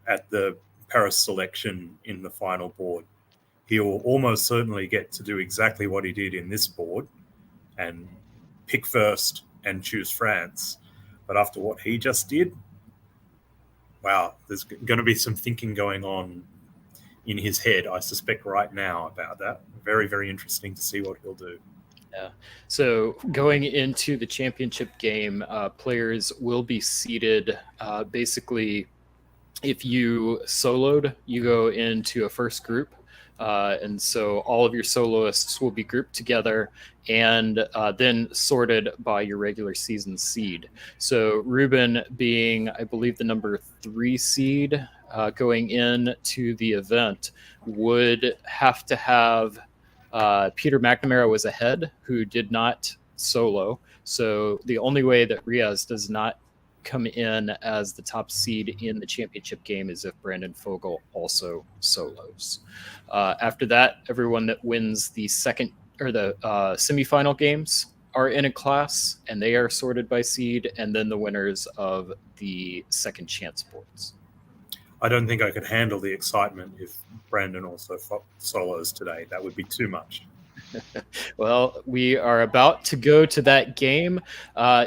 at the Paris selection in the final board. He will almost certainly get to do exactly what he did in this board and pick first and choose France. But after what he just did, wow, there's going to be some thinking going on in his head, I suspect, right now about that. Very, very interesting to see what he'll do. Yeah. So going into the championship game, players will be seated. Basically, if you soloed, you go into a first group. And so all of your soloists will be grouped together and then sorted by your regular season seed. So Ruben being, I believe, the number 3 seed going into the event would have to have Peter McNamara was ahead, who did not solo. So the only way that Riaz does not come in as the top seed in the championship game is if Brandon Fogel also solos. After that, everyone that wins the second or the semifinal games are in a class, and they are sorted by seed, and then the winners of the second chance boards. I don't think I could handle the excitement if Brandon also solos today. That would be too much. Well, we are about to go to that game.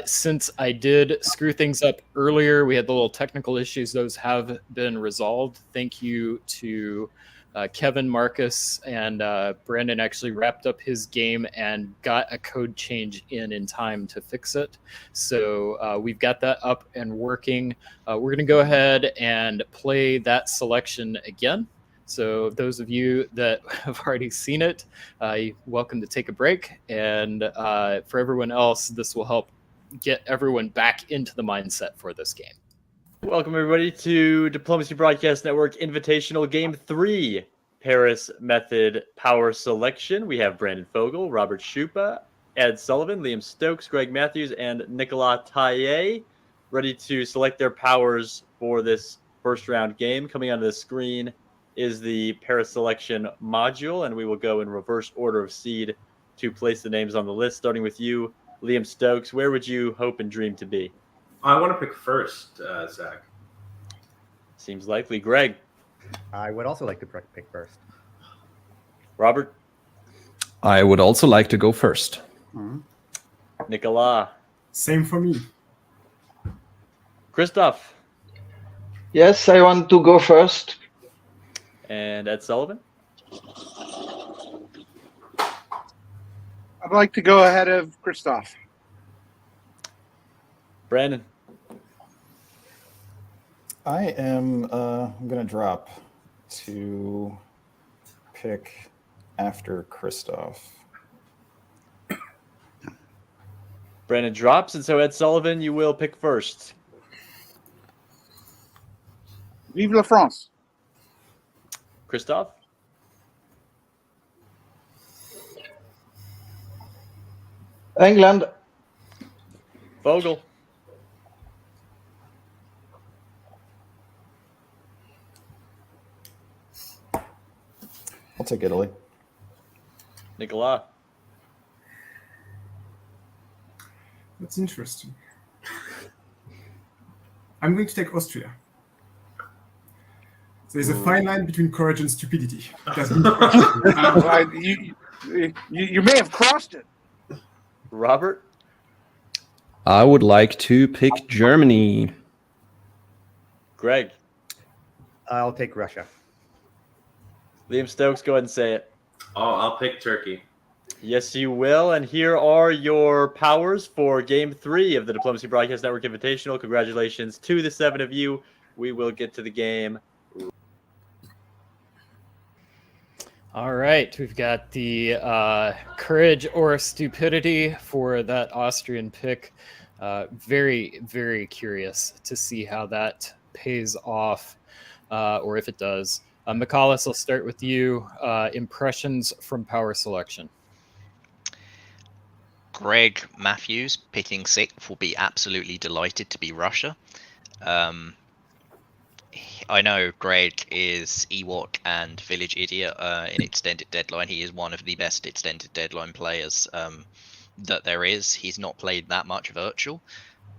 Since I did screw things up earlier, we had the little technical issues. Those have been resolved. Thank you to Kevin, Marcus, and Brandon actually wrapped up his game and got a code change in time to fix it. So we've got that up and working. We're going to go ahead and play that selection again. So those of you that have already seen it, you're welcome to take a break. And for everyone else, this will help get everyone back into the mindset for this game. Welcome, everybody, to Diplomacy Broadcast Network Invitational Game 3, Paris Method Power Selection. We have Brandon Fogel, Robert Schupa, Ed Sullivan, Liam Stokes, Greg Matthews, and Nicolas Taillet ready to select their powers for this first round game. Coming onto the screen is the Paris Selection module, and we will go in reverse order of seed to place the names on the list, starting with you, Liam Stokes. Where would you hope and dream to be? I want to pick first, Zach. Seems likely. Greg? I would also like to pick first. Robert? I would also like to go first. Nicolas? Same for me. Christoph? Yes, I want to go first. And Ed Sullivan? I'd like to go ahead of Christoph. Brandon? I am going to drop to pick after Christoph. Brandon drops, and so Ed Sullivan, you will pick first. Vive la France. Christoph? England. Vogel? I'll take Italy. Nicolas? That's interesting. I'm going to take Austria. There's a fine line between courage and stupidity. You may have crossed it. Robert? I would like to pick Germany. Greg? I'll take Russia. Liam Stokes, go ahead and say it. Oh, I'll pick Turkey. Yes, you will. And here are your powers for Game 3 of the Diplomacy Broadcast Network Invitational. Congratulations to the 7 of you. We will get to the game. All right, we've got the courage or stupidity for that Austrian pick. Very, very curious to see how that pays off, or if it does. Michalis, I'll start with you. Impressions from power selection. Greg Matthews picking 6th will be absolutely delighted to be Russia. I know Greg is Ewok and Village Idiot in Extended Deadline. He is one of the best Extended Deadline players that there is. He's not played that much virtual,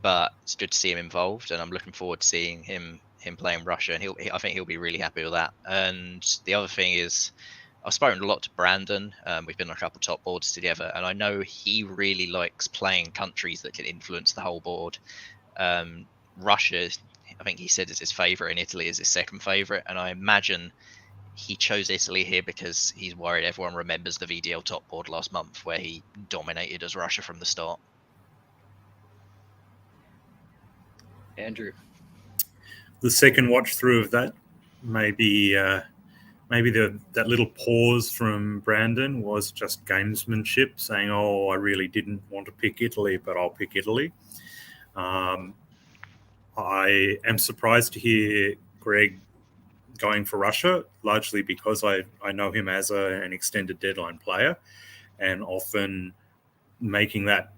but it's good to see him involved, and I'm looking forward to seeing him playing Russia, and I think he'll be really happy with that. And the other thing is, I've spoken a lot to Brandon. We've been on a couple of top boards together, and I know he really likes playing countries that can influence the whole board. Russia, I think he said, is his favourite, and Italy is his second favourite. And I imagine he chose Italy here because he's worried everyone remembers the VDL top board last month where he dominated as Russia from the start. Andrew? The second watch through of that, maybe that little pause from Brandon was just gamesmanship, saying, "Oh, I really didn't want to pick Italy, but I'll pick Italy." I am surprised to hear Greg going for Russia, largely because I know him as an extended deadline player, and often making that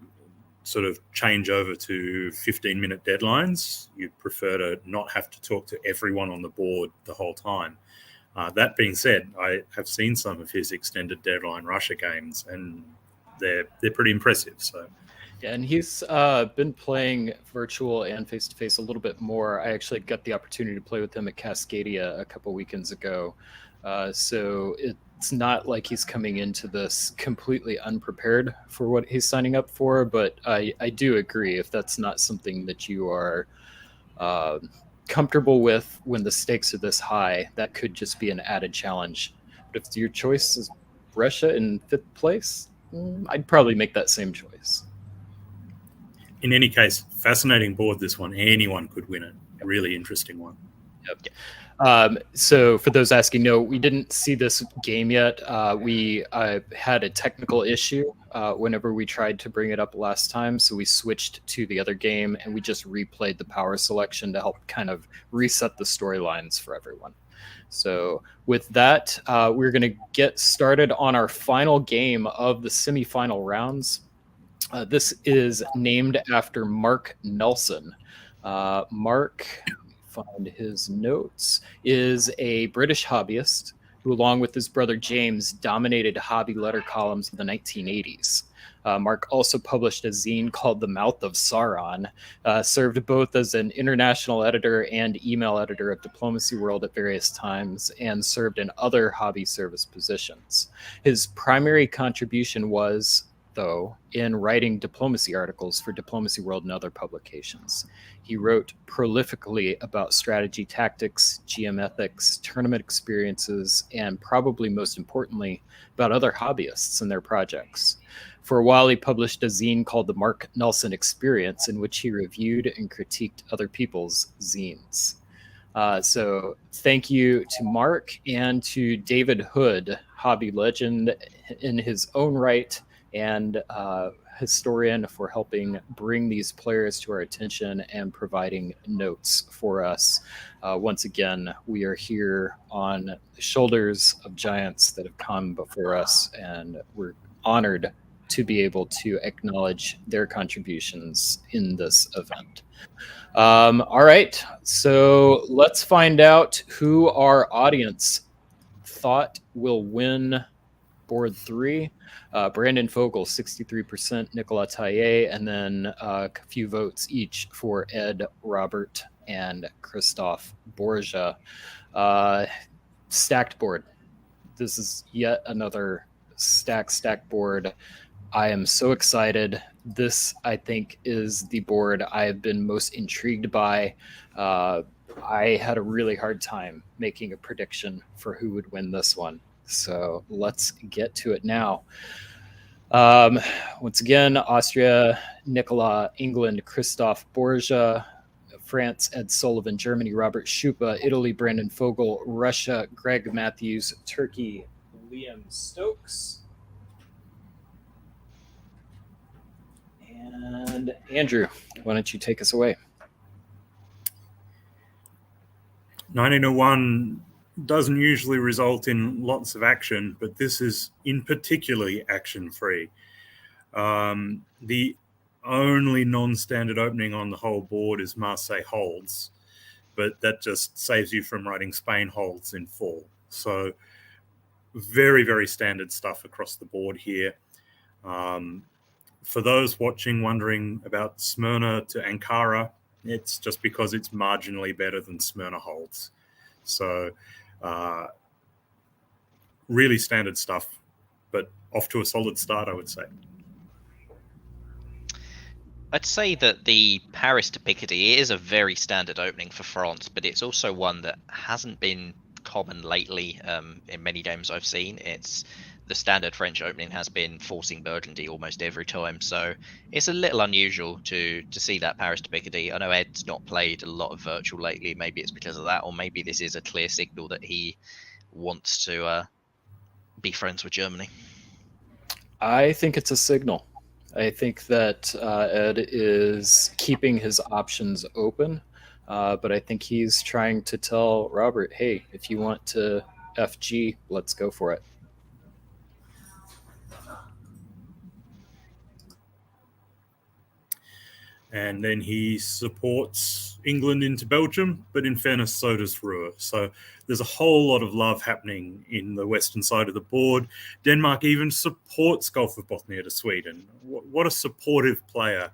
sort of change over to 15-minute deadlines. You'd prefer to not have to talk to everyone on the board the whole time. That being said, I have seen some of his extended deadline Russia games, and they're pretty impressive. So, yeah, and he's been playing virtual and face-to-face a little bit more. I actually got the opportunity to play with him at Cascadia a couple weekends ago. So it's not like he's coming into this completely unprepared for what he's signing up for, but I do agree, if that's not something that you are comfortable with when the stakes are this high. That could just be an added challenge. But if your choice is Russia in 5th place, I'd probably make that same choice. In any case, fascinating board, this one. Anyone could win it. Really interesting one. Yep. So for those asking, no, we didn't see this game yet. We had a technical issue whenever we tried to bring it up last time. So we switched to the other game and we just replayed the power selection to help kind of reset the storylines for everyone. So with that, we're going to get started on our final game of the semifinal rounds. This is named after Mark Nelson. Mark, find his notes, is a British hobbyist who, along with his brother James, dominated hobby letter columns in the 1980s. Mark also published a zine called The Mouth of Sauron, served both as an international editor and email editor of Diplomacy World at various times, and served in other hobby service positions. His primary contribution was, though, in writing diplomacy articles for Diplomacy World and other publications. He wrote prolifically about strategy tactics, GM ethics, tournament experiences, and probably most importantly, about other hobbyists and their projects. For a while, he published a zine called The Mark Nelson Experience, in which he reviewed and critiqued other people's zines. So thank you to Mark and to David Hood, hobby legend in his own right, and historian, for helping bring these players to our attention and providing notes for us. Once again, we are here on the shoulders of giants that have come before us, and we're honored to be able to acknowledge their contributions in this event. All right, so let's find out who our audience thought will win board 3. Brandon Fogel, 63%, Nicola Taillet, and then a few votes each for Ed, Robert, and Christophe Borgia. Stacked board. This is yet another stack board. I am so excited. This, I think, is the board I have been most intrigued by. I had a really hard time making a prediction for who would win this one. So let's get to it now. Once again, Austria, Nicola, England, Christophe Borgia, France, Ed Sullivan, Germany, Robert Schupa, Italy, Brandon Fogel, Russia, Greg Matthews, Turkey, Liam Stokes, and Andrew. Why don't you take us away? 1901 doesn't usually result in lots of action, but this is in particularly action-free. The only non-standard opening on the whole board is Marseille holds, but that just saves you from writing Spain holds in 4. So very, very standard stuff across the board here. For those watching wondering about Smyrna to Ankara, it's just because it's marginally better than Smyrna holds. So really standard stuff, but off to a solid start, I would say. I'd say that the Paris to Picardy is a very standard opening for France, but it's also one that hasn't been common lately in many games I've seen. It's the standard French opening has been forcing Burgundy almost every time, so it's a little unusual to see that Paris to Picardy. I know Ed's not played a lot of virtual lately. Maybe it's because of that, or maybe this is a clear signal that he wants to be friends with Germany. I think it's a signal. I think that Ed is keeping his options open, but I think he's trying to tell Robert, hey, if you want to FG, let's go for it. And then he supports England into Belgium, but in fairness, so does Ruhr. So there's a whole lot of love happening in the western side of the board. Denmark even supports Gulf of Bothnia to Sweden. What a supportive player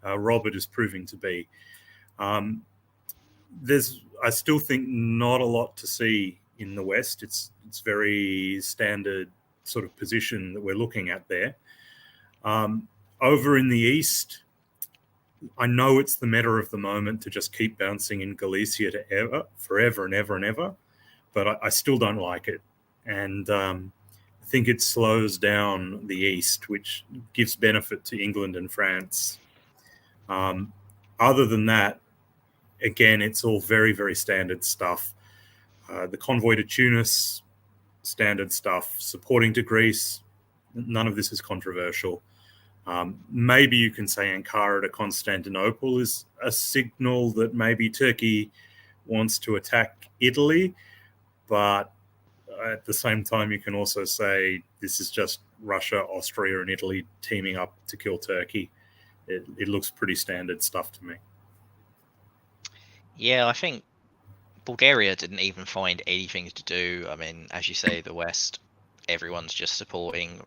Robert is proving to be. There's, I still think, not a lot to see in the West. It's very standard sort of position that we're looking at there. Over in the East, I know it's the meta of the moment to just keep bouncing in Galicia to forever and ever and ever, but I still don't like it. And I think it slows down the East, which gives benefit to England and France. Other than that, again, it's all very, very standard stuff. The convoy to Tunis, standard stuff. Supporting to Greece, none of this is controversial. Maybe you can say Ankara to Constantinople is a signal that maybe Turkey wants to attack Italy, but at the same time, you can also say this is just Russia, Austria, and Italy teaming up to kill Turkey. It looks pretty standard stuff to me. Yeah, I think Bulgaria didn't even find anything to do. I mean, as you say, the West, everyone's just supporting.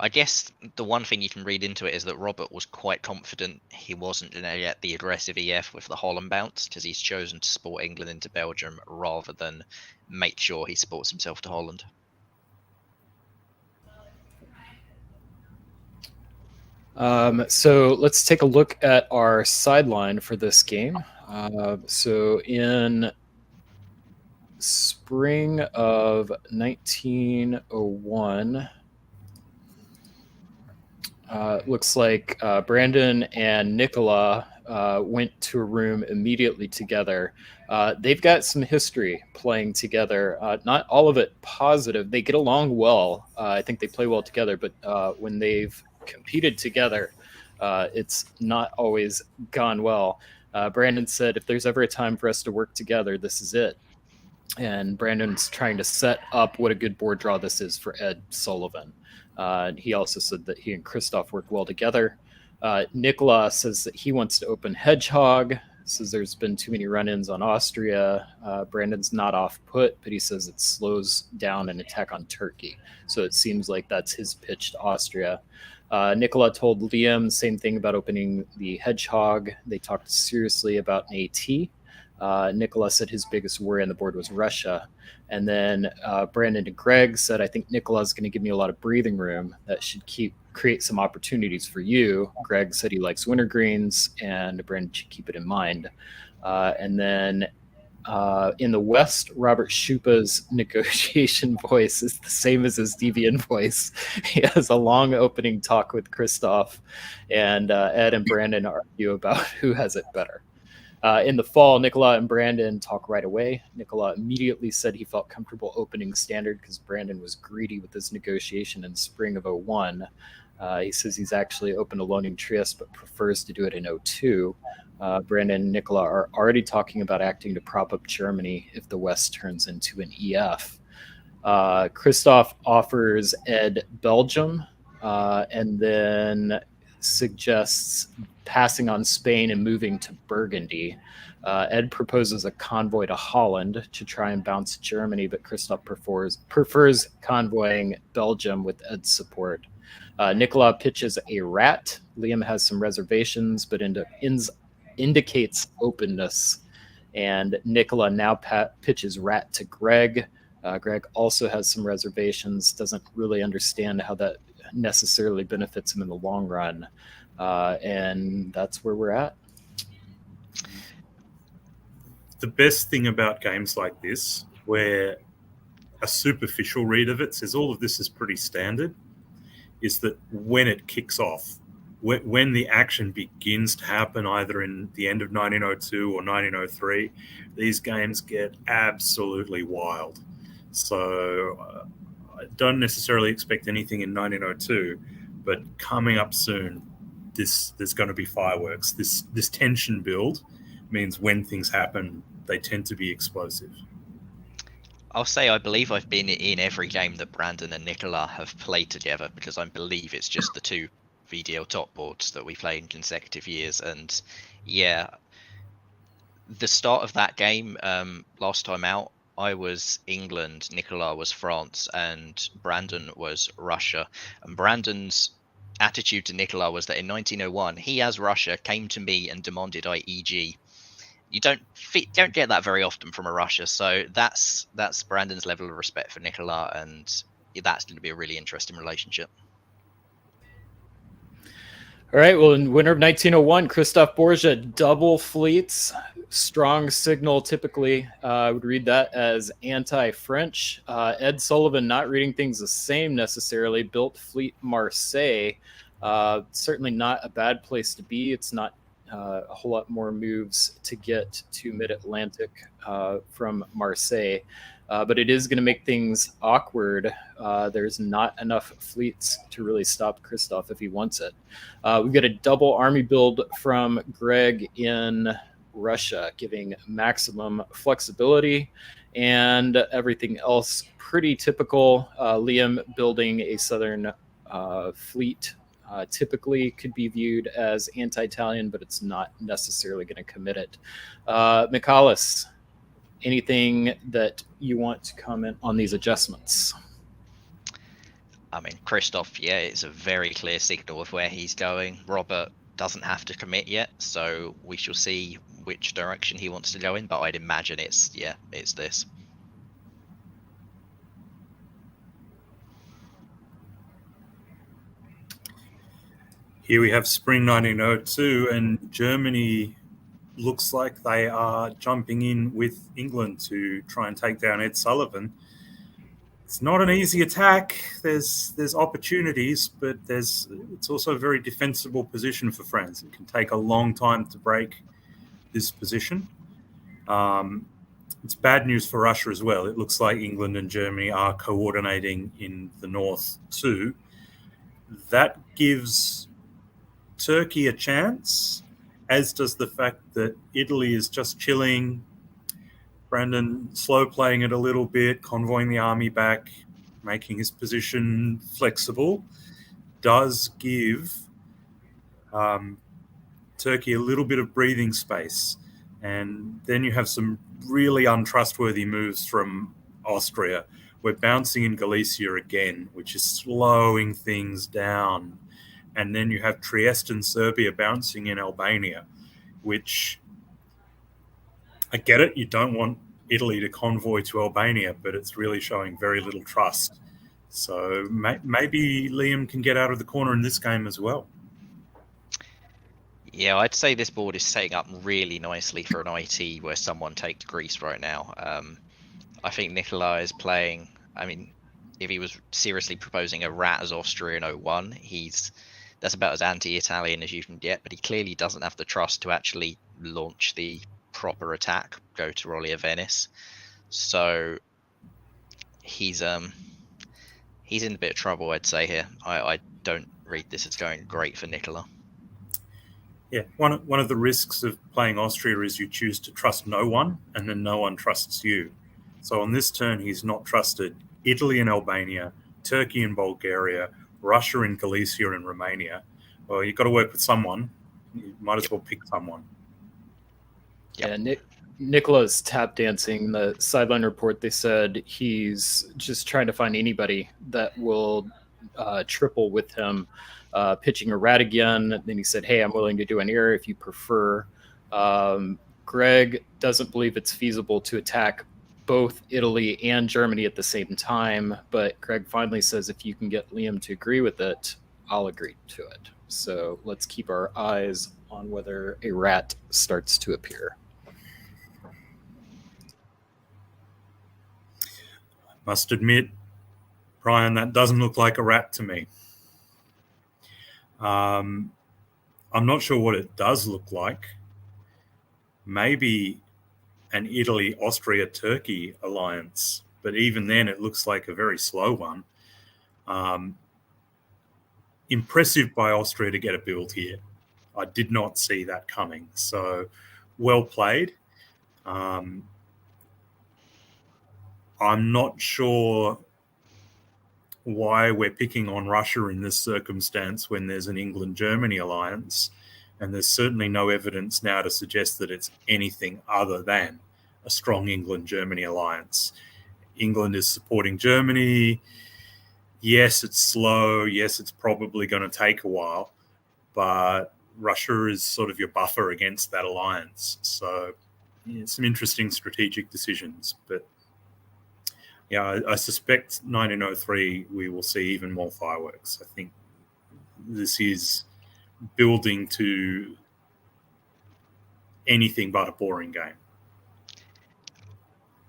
I guess the one thing you can read into it is that Robert was quite confident he wasn't going to get the aggressive EF with the Holland bounce, because he's chosen to support England into Belgium rather than make sure he supports himself to Holland. So let's take a look at our sideline for this game. So in spring of 1901, looks like Brandon and Nicola went to a room immediately together. They've got some history playing together, not all of it positive. They get along well. I think they play well together, but when they've competed together, it's not always gone well. Brandon said, if there's ever a time for us to work together, this is it. And Brandon's trying to set up what a good board draw this is for Ed Sullivan. He also said that he and Christoph work well together. Nicola says that he wants to open Hedgehog, says there's been too many run-ins on Austria. Brandon's not off put, but he says it slows down an attack on Turkey. So it seems like that's his pitch to Austria. Nicola told Liam the same thing about opening the Hedgehog. They talked seriously about an AT. Nicola said his biggest worry on the board was Russia. And then Brandon and Greg said, I think Nicola's going to give me a lot of breathing room. That should create some opportunities for you. Greg said he likes wintergreens, and Brandon should keep it in mind. And then in the West, Robert Schupa's negotiation voice is the same as his DBN voice. He has a long opening talk with Christoph, and Ed and Brandon argue about who has it better. In the fall, Nicola and Brandon talk right away. Nicola immediately said he felt comfortable opening standard because Brandon was greedy with his negotiation in spring of 01. He says he's actually opened a loaning Trieste, but prefers to do it in 02. Brandon and Nicola are already talking about acting to prop up Germany if the West turns into an EF. Christoph offers Ed Belgium, and then suggests passing on Spain and moving to Burgundy. Ed proposes a convoy to Holland to try and bounce Germany, but Christoph prefers convoying Belgium with Ed's support. Nicola pitches a rat. Liam has some reservations, but indicates openness. And Nicola now pitches rat to Greg. Greg also has some reservations, doesn't really understand how that necessarily benefits him in the long run. And that's where we're at. The best thing about games like this, where a superficial read of it says all of this is pretty standard, is that when it kicks off, when the action begins to happen, either in the end of 1902 or 1903, these games get absolutely wild. So I don't necessarily expect anything in 1902, but coming up soon, there's going to be fireworks. This tension build means when things happen, they tend to be explosive. I'll say I believe I've been in every game that Brandon and Nicola have played together, because I believe it's just the two VDL top boards that we play in consecutive years. And yeah, the start of that game last time out, I was England, Nicola was France, and Brandon was Russia. And Brandon's attitude to Nicola was that in 1901, he, as Russia, came to me and demanded I EG. You don't get that very often from a Russia, so that's Brandon's level of respect for Nicola, and that's going to be a really interesting relationship. All right, well, in winter of 1901, Christoph Borgia, double fleets, strong signal typically. I would read that as anti-French. Ed Sullivan, not reading things the same necessarily, built Fleet Marseille. Certainly not a bad place to be. It's not a whole lot more moves to get to mid-Atlantic from Marseille. But it is going to make things awkward. There's not enough fleets to really stop Christoph if he wants it. We've got a double army build from Greg in Russia, giving maximum flexibility, and everything else pretty typical. Liam building a southern fleet typically could be viewed as anti-Italian, but it's not necessarily going to commit it. Michalis, anything that you want to comment on these adjustments? I mean, Christoph, yeah, it's a very clear signal of where he's going. Robert doesn't have to commit yet, so we shall see which direction he wants to go in, but I'd imagine it's this. Here we have spring 1902, and Germany looks like they are jumping in with England to try and take down Ed Sullivan. It's not an easy attack. There's opportunities, but it's also a very defensible position for France. It can take a long time to break this position. It's bad news for Russia as well. It looks like England and Germany are coordinating in the north too. That gives Turkey a chance, as does the fact that Italy is just chilling. Brandon slow playing it a little bit, convoying the army back, making his position flexible, does give Turkey a little bit of breathing space. And then you have some really untrustworthy moves from Austria. We're bouncing in Galicia again, which is slowing things down. And then you have Trieste and Serbia bouncing in Albania, which, I get it, you don't want Italy to convoy to Albania, but it's really showing very little trust. So maybe Liam can get out of the corner in this game as well. Yeah, I'd say this board is setting up really nicely for an IT where someone takes Greece right now. I think Nicola is playing, I mean, if he was seriously proposing a rat as Austria in 01, that's about as anti-Italian as you can get, but he clearly doesn't have the trust to actually launch the proper attack, go to Rollia Venice. So he's in a bit of trouble, I'd say here. I don't read this as going great for Nicola. Yeah, one of the risks of playing Austria is you choose to trust no one, and then no one trusts you. So on this turn, he's not trusted Italy and Albania, Turkey and Bulgaria, Russia and Galicia and Romania. Well, you've got to work with someone. You might as well pick someone. Yeah, Nicola's tap dancing. The sideline report, they said he's just trying to find anybody that will triple with him, pitching a rat again. Then he said, hey, I'm willing to do an air if you prefer. Greg doesn't believe it's feasible to attack both Italy and Germany at the same time, but Greg finally says if you can get Liam to agree with it, I'll agree to it. So let's keep our eyes on whether a rat starts to appear. Must admit, Brian, that doesn't look like a rat to me. I'm not sure what it does look like. Maybe an Italy-Austria-Turkey alliance, but even then it looks like a very slow one. Impressive by Austria to get a build here. I did not see that coming, so well played. I'm not sure why we're picking on Russia in this circumstance when there's an England-Germany alliance, and there's certainly no evidence now to suggest that it's anything other than a strong England-Germany alliance. England is supporting Germany. Yes, it's slow. Yes, it's probably going to take a while, but Russia is sort of your buffer against that alliance. So yeah, some interesting strategic decisions, but yeah, I suspect 1903 we will see even more fireworks. I think this is building to anything but a boring game.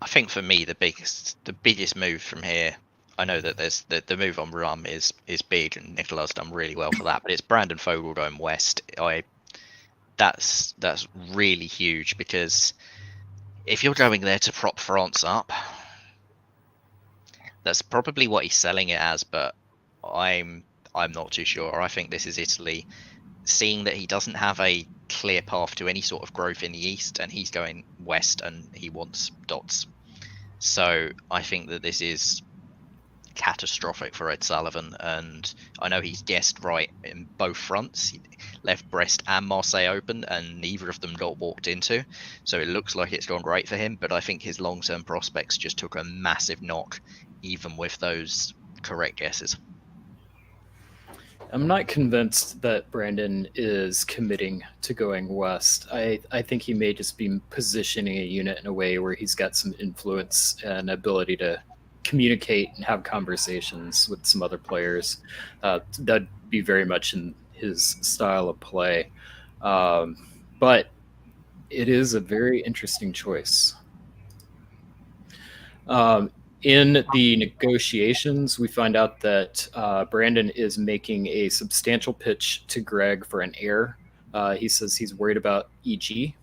I think for me the biggest move from here. I know that there's the move on Rum is big, and Nicola's done really well for that. But it's Brandon Fogel going west. That's really huge, because if you're going there to prop France up, that's probably what he's selling it as. But I'm not too sure. I think this is Italy seeing that he doesn't have a clear path to any sort of growth in the east, and he's going west, and he wants dots. So I think that this is catastrophic for Ed Sullivan, and I know he's guessed right in both fronts. He left Brest and Marseille open, and neither of them got walked into, so it looks like it's gone great for him. But I think his long-term prospects just took a massive knock, even with those correct guesses. I'm not convinced that Brandon is committing to going west. I think he may just be positioning a unit in a way where he's got some influence and ability to communicate and have conversations with some other players. That'd be very much in his style of play. But it is a very interesting choice. In the negotiations, we find out that Brandon is making a substantial pitch to Greg for an heir. He says he's worried about EG.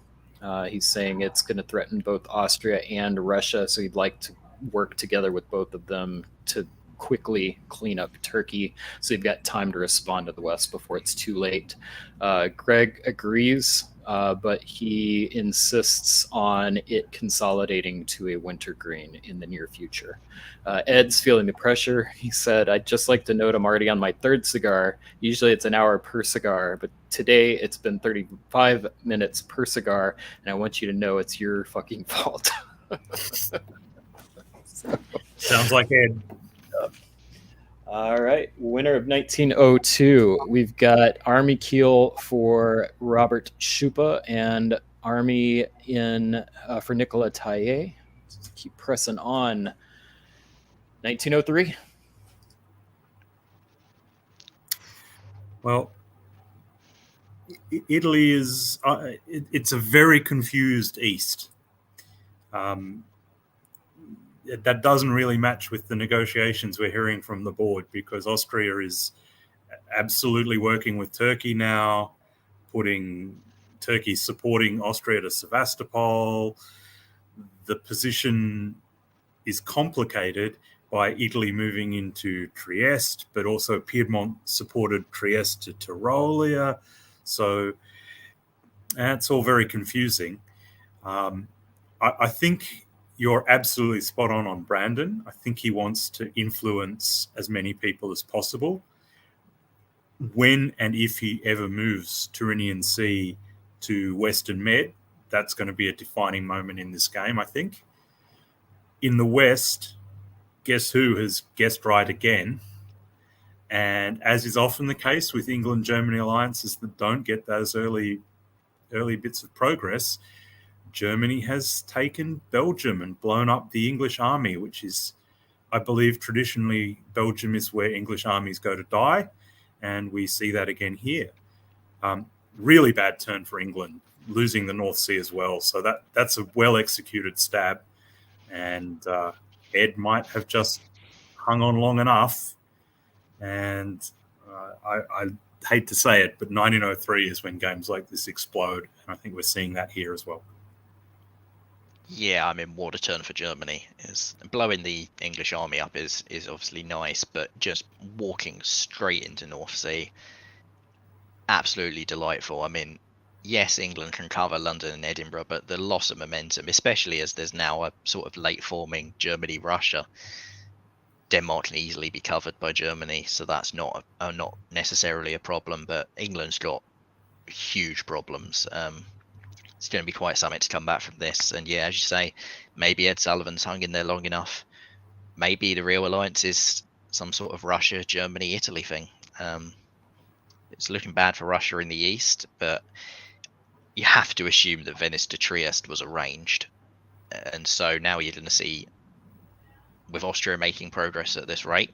He's saying it's going to threaten both Austria and Russia, so he'd like to work together with both of them to quickly clean up Turkey, so you've got time to respond to the West before it's too late. Greg agrees, but he insists on it consolidating to a wintergreen in the near future. Ed's feeling the pressure. He said, "I'd just like to note I'm already on my third cigar. Usually it's an hour per cigar, but today it's been 35 minutes per cigar, and I want you to know it's your fucking fault." Sounds like Ed. All right, winner of 1902. We've got Army Keel for Robert Schupa and Army in for Nicola Taillet. Just keep pressing on. 1903. Well, Italy is it's a very confused East. That doesn't really match with the negotiations we're hearing from the board, because Austria is absolutely working with Turkey now, Turkey supporting Austria to Sevastopol. The position is complicated by Italy moving into Trieste, but also Piedmont supported Trieste to Tyrolia. So that's all very confusing. I think you're absolutely spot on Brandon. I think he wants to influence as many people as possible. When and if he ever moves Tyrrhenian Sea to Western Med, that's going to be a defining moment in this game, I think. In the West, guess who has guessed right again? And as is often the case with England-Germany alliances that don't get those early bits of progress, Germany has taken Belgium and blown up the English army, which is, I believe, traditionally Belgium is where English armies go to die, and we see that again here. Really bad turn for England, losing the North Sea as well. So that's a well-executed stab, and Ed might have just hung on long enough, and I hate to say it, but 1903 is when games like this explode, and I think we're seeing that here as well. Yeah, I mean, what a turn for Germany. Is blowing the English army up is obviously nice, but just walking straight into North Sea, absolutely delightful. I mean, yes, England can cover London and Edinburgh, but the loss of momentum, especially as there's now a sort of late forming Germany-Russia, Denmark can easily be covered by Germany, so that's not necessarily a problem, but England's got huge problems. It's going to be quite something to come back from this. And yeah, as you say, maybe Ed Sullivan's hung in there long enough. Maybe the real alliance is some sort of Russia, Germany, Italy thing. It's looking bad for Russia in the east, but you have to assume that Venice to Trieste was arranged. And so now you're going to see, with Austria making progress at this rate,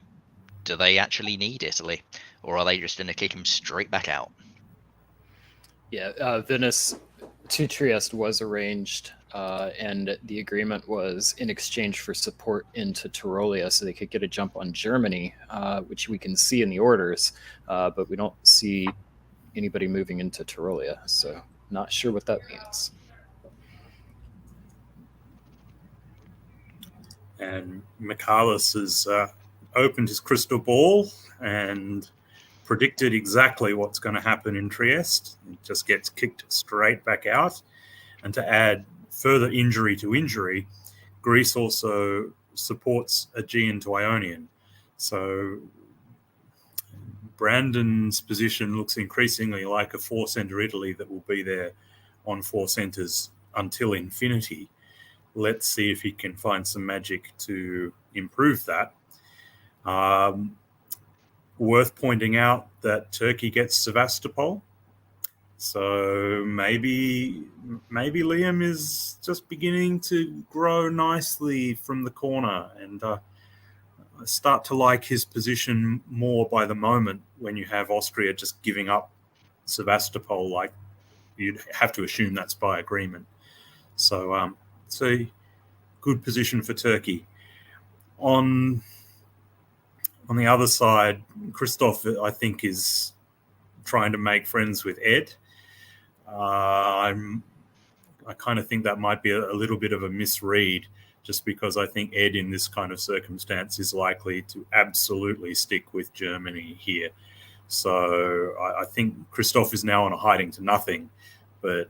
do they actually need Italy? Or are they just going to kick them straight back out? Yeah, Venice to Trieste was arranged, and the agreement was in exchange for support into Tyrolia so they could get a jump on Germany, which we can see in the orders, but we don't see anybody moving into Tyrolia, so not sure what that means. And Michalis has opened his crystal ball and predicted exactly what's going to happen in Trieste. It just gets kicked straight back out. And to add further injury to injury, Greece also supports Aegean to Ionian. So Brandon's position looks increasingly like a 4-center Italy that will be there on 4 centers until infinity. Let's see if he can find some magic to improve that. Worth pointing out that Turkey gets Sevastopol. So maybe Liam is just beginning to grow nicely from the corner, and I start to like his position more by the moment when you have Austria just giving up Sevastopol. Like, you'd have to assume that's by agreement. So it's a good position for Turkey. On the other side, Christoph, I think, is trying to make friends with Ed. I kind of think that might be a little bit of a misread, just because I think Ed in this kind of circumstance is likely to absolutely stick with Germany here. So I think Christoph is now on a hiding to nothing, but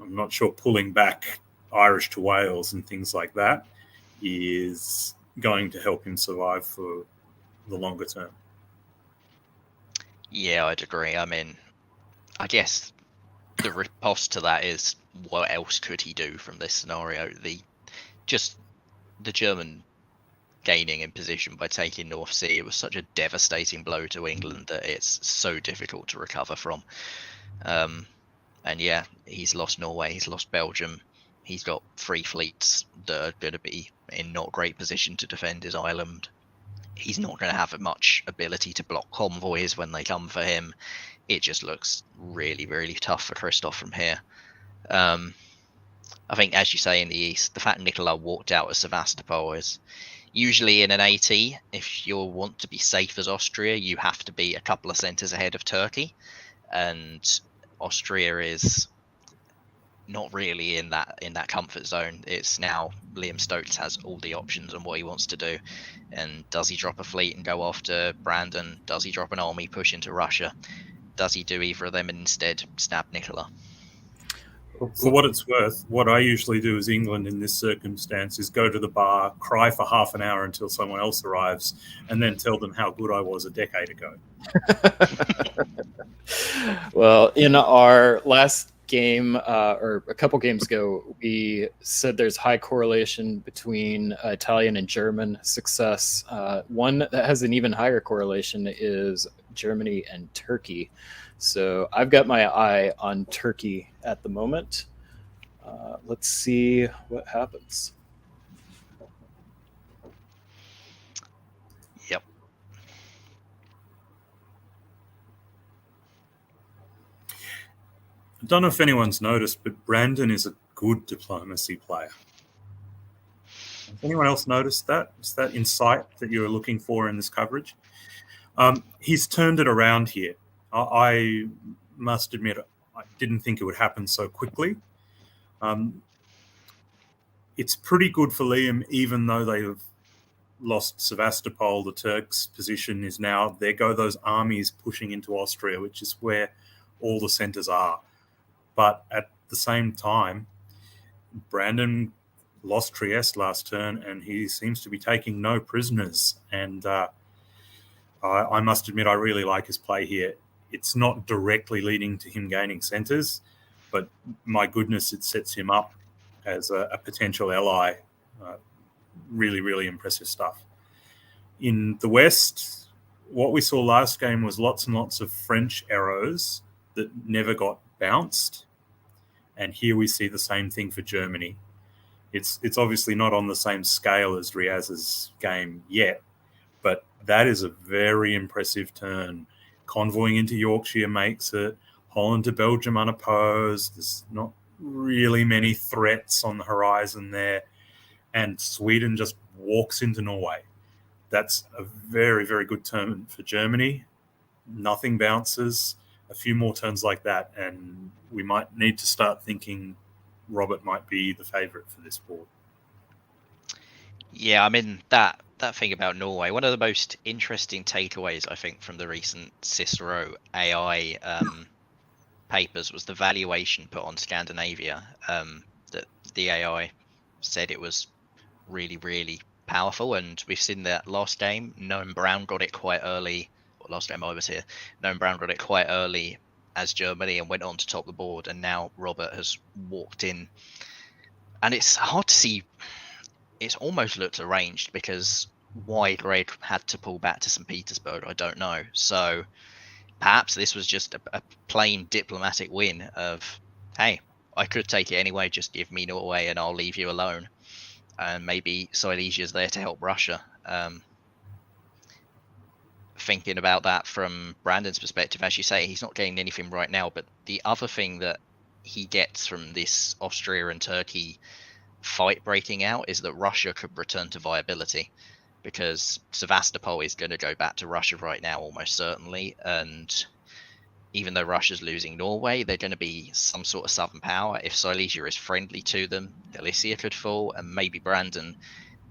I'm not sure pulling back Irish to Wales and things like that is going to help him survive for the longer term. Yeah, I'd agree. I mean, I guess the riposte to that is, what else could he do from this scenario? The German gaining in position by taking North Sea, it was such a devastating blow to England that it's so difficult to recover from. And yeah, he's lost Norway, he's lost Belgium, he's got 3 fleets that are going to be in not great position to defend his island. He's not going to have much ability to block convoys when they come for him. It just looks really, really tough for Christoph from here. I think, as you say, in the east, the fact Nicola walked out of Sevastopol is usually in an AT. If you want to be safe as Austria, you have to be a couple of centres ahead of Turkey, and Austria is not really in that comfort zone. It's now Liam Stokes has all the options on what he wants to do. And does he drop a fleet and go after Brandon? Does he drop an army, push into Russia? Does he do either of them and instead stab Nicola? For what it's worth, what I usually do as England in this circumstance is go to the bar, cry for half an hour until someone else arrives, and then tell them how good I was a decade ago. Well, in our last game, or a couple games ago, we said there's high correlation between Italian and German success. One that has an even higher correlation is Germany and Turkey. So I've got my eye on Turkey at the moment. Let's see what happens. Yep. I don't know if anyone's noticed, but Brandon is a good diplomacy player. Has anyone else noticed that? Is that insight that you were looking for in this coverage? He's turned it around here. I must admit, I didn't think it would happen so quickly. It's pretty good for Liam, even though they've lost Sevastopol. The Turks' position is now, there go those armies pushing into Austria, which is where all the centres are. But at the same time, Brandon lost Trieste last turn, and he seems to be taking no prisoners. And I must admit, I really like his play here. It's not directly leading to him gaining centres, but my goodness, it sets him up as a potential ally. Really, really impressive stuff. In the West, what we saw last game was lots and lots of French arrows that never got bounced. And here we see the same thing for Germany. It's obviously not on the same scale as Riaz's game yet, but that is a very impressive turn. Convoying into Yorkshire makes it. Holland to Belgium unopposed. There's not really many threats on the horizon there. And Sweden just walks into Norway. That's a very, very good turn for Germany. Nothing bounces. A few more turns like that, and we might need to start thinking Robert might be the favourite for this board. Yeah, I mean, that thing about Norway, one of the most interesting takeaways, I think, from the recent Cicero AI papers was the valuation put on Scandinavia. That the AI said it was really, really powerful, and we've seen that last game. Noam Brown got it quite early. Last time I was here, Noam Brown got it quite early as Germany and went on to top the board, and now Robert has walked in. And it's hard to see. It's almost looked arranged, because why Greg had to pull back to St. Petersburg, I don't know. So perhaps this was just a plain diplomatic win of, hey, I could take it anyway, just give me Norway and I'll leave you alone. And maybe Silesia's there to help Russia. Thinking about that from Brandon's perspective, as you say, he's not getting anything right now, but the other thing that he gets from this Austria and Turkey fight breaking out is that Russia could return to viability, because Sevastopol is going to go back to Russia right now, almost certainly. And even though Russia's losing Norway, they're going to be some sort of southern power. If Silesia is friendly to them, Galicia could fall, and maybe Brandon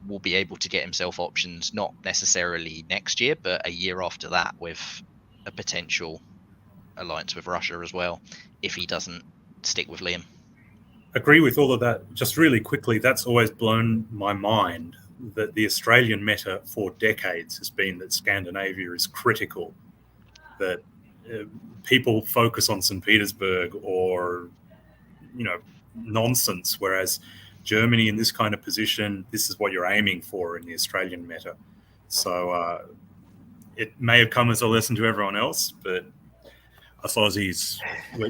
will be able to get himself options, not necessarily next year, but a year after that, with a potential alliance with Russia as well, if he doesn't stick with Liam. Agree with all of that. Just really quickly, that's always blown my mind, that the Australian meta for decades has been that Scandinavia is critical, that people focus on St. Petersburg or, nonsense, whereas Germany in this kind of position, this is what you're aiming for in the Australian meta. So it may have come as a lesson to everyone else, but us Aussies,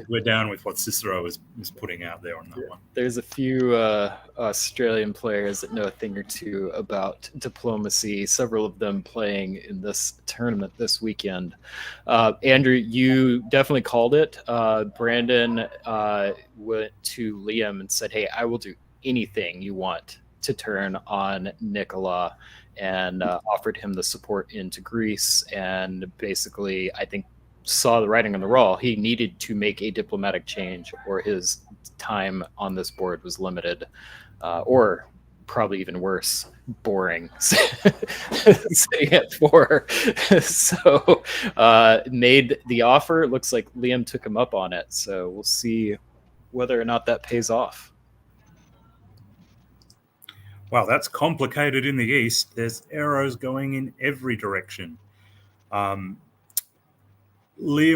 we're down with what Cicero is putting out there on that one. There's a few Australian players that know a thing or two about diplomacy, several of them playing in this tournament this weekend. Andrew, you definitely called it. Brandon went to Liam and said, hey, I will do anything you want to turn on Nikola, and offered him the support into Greece. And basically, I think, saw the writing on the wall. He needed to make a diplomatic change, or his time on this board was limited, or probably even worse, boring, sitting at 4. So made the offer. It looks like Liam took him up on it. So we'll see whether or not that pays off. Wow, that's complicated in the East. There's arrows going in every direction. Liam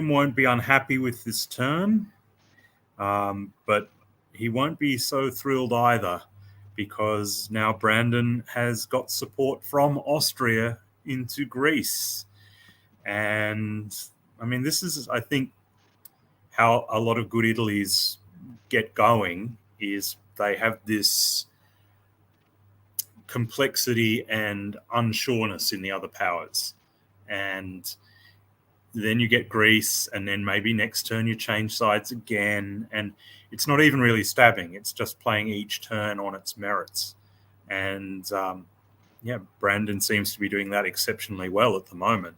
won't be unhappy with this turn, but he won't be so thrilled either, because now Brandon has got support from Austria into Greece. And, I mean, this is, I think, how a lot of good Italies get going, is they have this complexity and unsureness in the other powers. And then you get Greece, and then maybe next turn you change sides again. And it's not even really stabbing. It's just playing each turn on its merits. And, Brandon seems to be doing that exceptionally well at the moment.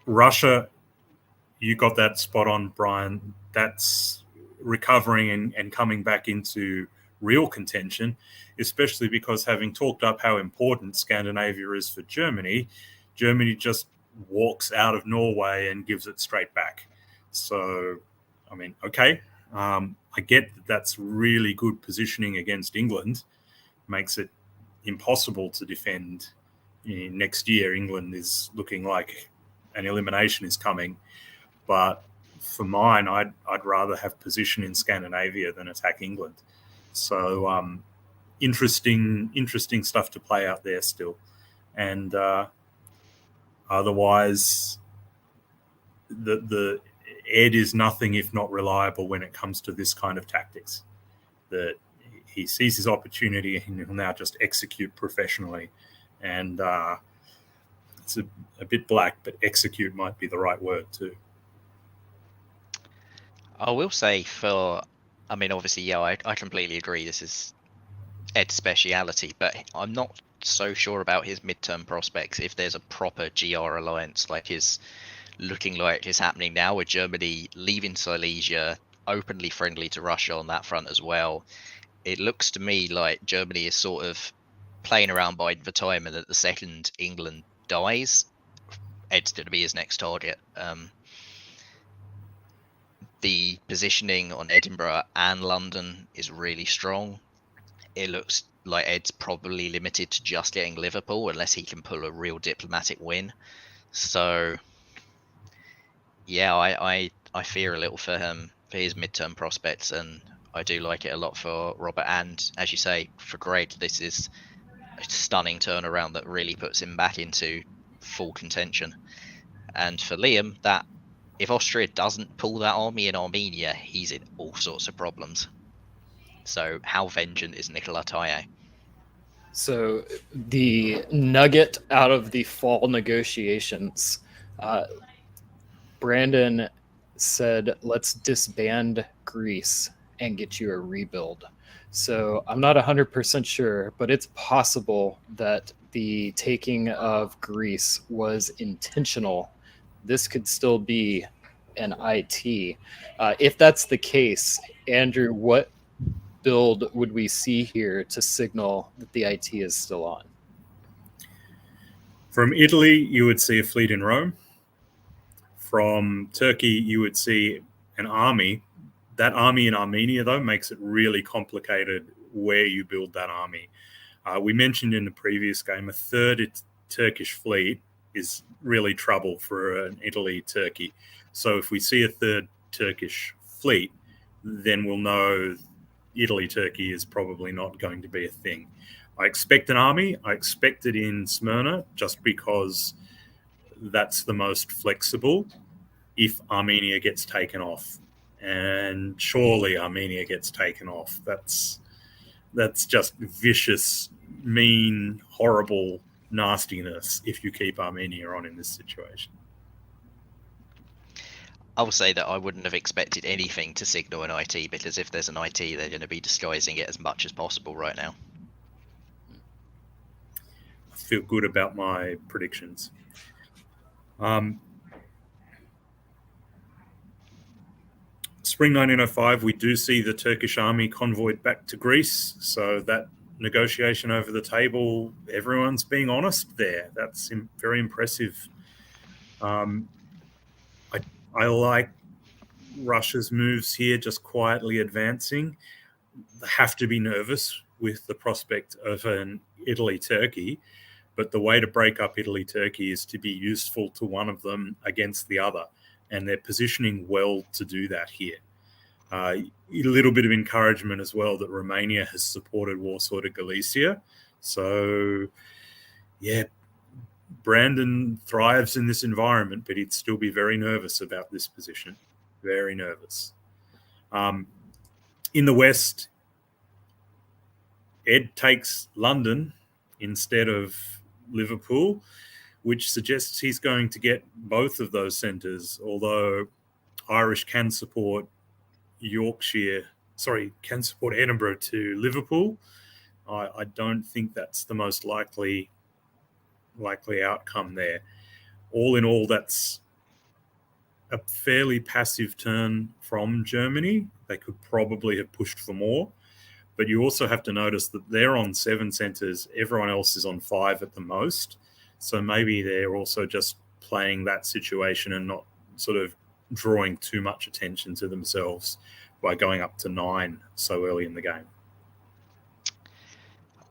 Russia, you got that spot on, Brian. That's recovering and coming back into real contention, especially because, having talked up how important Scandinavia is for Germany, Germany just walks out of Norway and gives it straight back. So, I mean, okay, I get that that's really good positioning against England. Makes it impossible to defend. Next year, England is looking like an elimination is coming. But for mine, I'd rather have position in Scandinavia than attack England. So interesting stuff to play out there still. And otherwise, the Ed is nothing if not reliable when it comes to this kind of tactics. That he sees his opportunity and he'll now just execute professionally. And it's a bit black, but execute might be the right word too. I will say I mean, obviously, yeah, I completely agree. This is Ed's speciality, but I'm not so sure about his midterm prospects if there's a proper GR alliance like is looking like is happening now, with Germany leaving Silesia, openly friendly to Russia on that front as well. It looks to me like Germany is sort of playing around biding for time, and that the second England dies, Ed's going to be his next target. The positioning on Edinburgh and London is really strong. It looks like Ed's probably limited to just getting Liverpool unless he can pull a real diplomatic win. So, yeah, I fear a little for him, for his midterm prospects, and I do like it a lot for Robert. And as you say, for Greg, this is a stunning turnaround that really puts him back into full contention. And for Liam, that if Austria doesn't pull that army in Armenia, he's in all sorts of problems. So how vengeant is Nicola Taye? So the nugget out of the fall negotiations, Brandon said, let's disband Greece and get you a rebuild. So I'm not 100% sure, but it's possible that the taking of Greece was intentional. This could still be an IT. If that's the case, Andrew, what build would we see here to signal that the IT is still on? From Italy, you would see a fleet in Rome. From Turkey, you would see an army. That army in Armenia, though, makes it really complicated where you build that army. We mentioned in the previous game, a third Turkish fleet is really trouble for an Italy-Turkey. So if we see a third Turkish fleet, then we'll know Italy-Turkey is probably not going to be a thing. I expect an army. I expect it in Smyrna just because that's the most flexible if Armenia gets taken off. And surely Armenia gets taken off. That's just vicious, mean, horrible nastiness if you keep Armenia on in this situation. I will say that I wouldn't have expected anything to signal an IT, because if there's an IT, they're going to be disguising it as much as possible right now. I feel good about my predictions. Spring 1905, we do see the Turkish army convoyed back to Greece. So that negotiation over the table, everyone's being honest there. That's very impressive. I like Russia's moves here, just quietly advancing. They have to be nervous with the prospect of an Italy-Turkey, but the way to break up Italy-Turkey is to be useful to one of them against the other, and they're positioning well to do that here. A little bit of encouragement as well that Romania has supported Warsaw to Galicia. So, yeah, Brandon thrives in this environment, but he'd still be very nervous about this position. Very nervous. In the West, Ed takes London instead of Liverpool, which suggests he's going to get both of those centres, although Irish can support Edinburgh to Liverpool. I don't think that's the most likely outcome there. All in all, that's a fairly passive turn from Germany. They could probably have pushed for more, but you also have to notice that they're on 7 centres. Everyone else is on 5 at the most. So maybe they're also just playing that situation and not sort of drawing too much attention to themselves by going up to 9 so early in the game.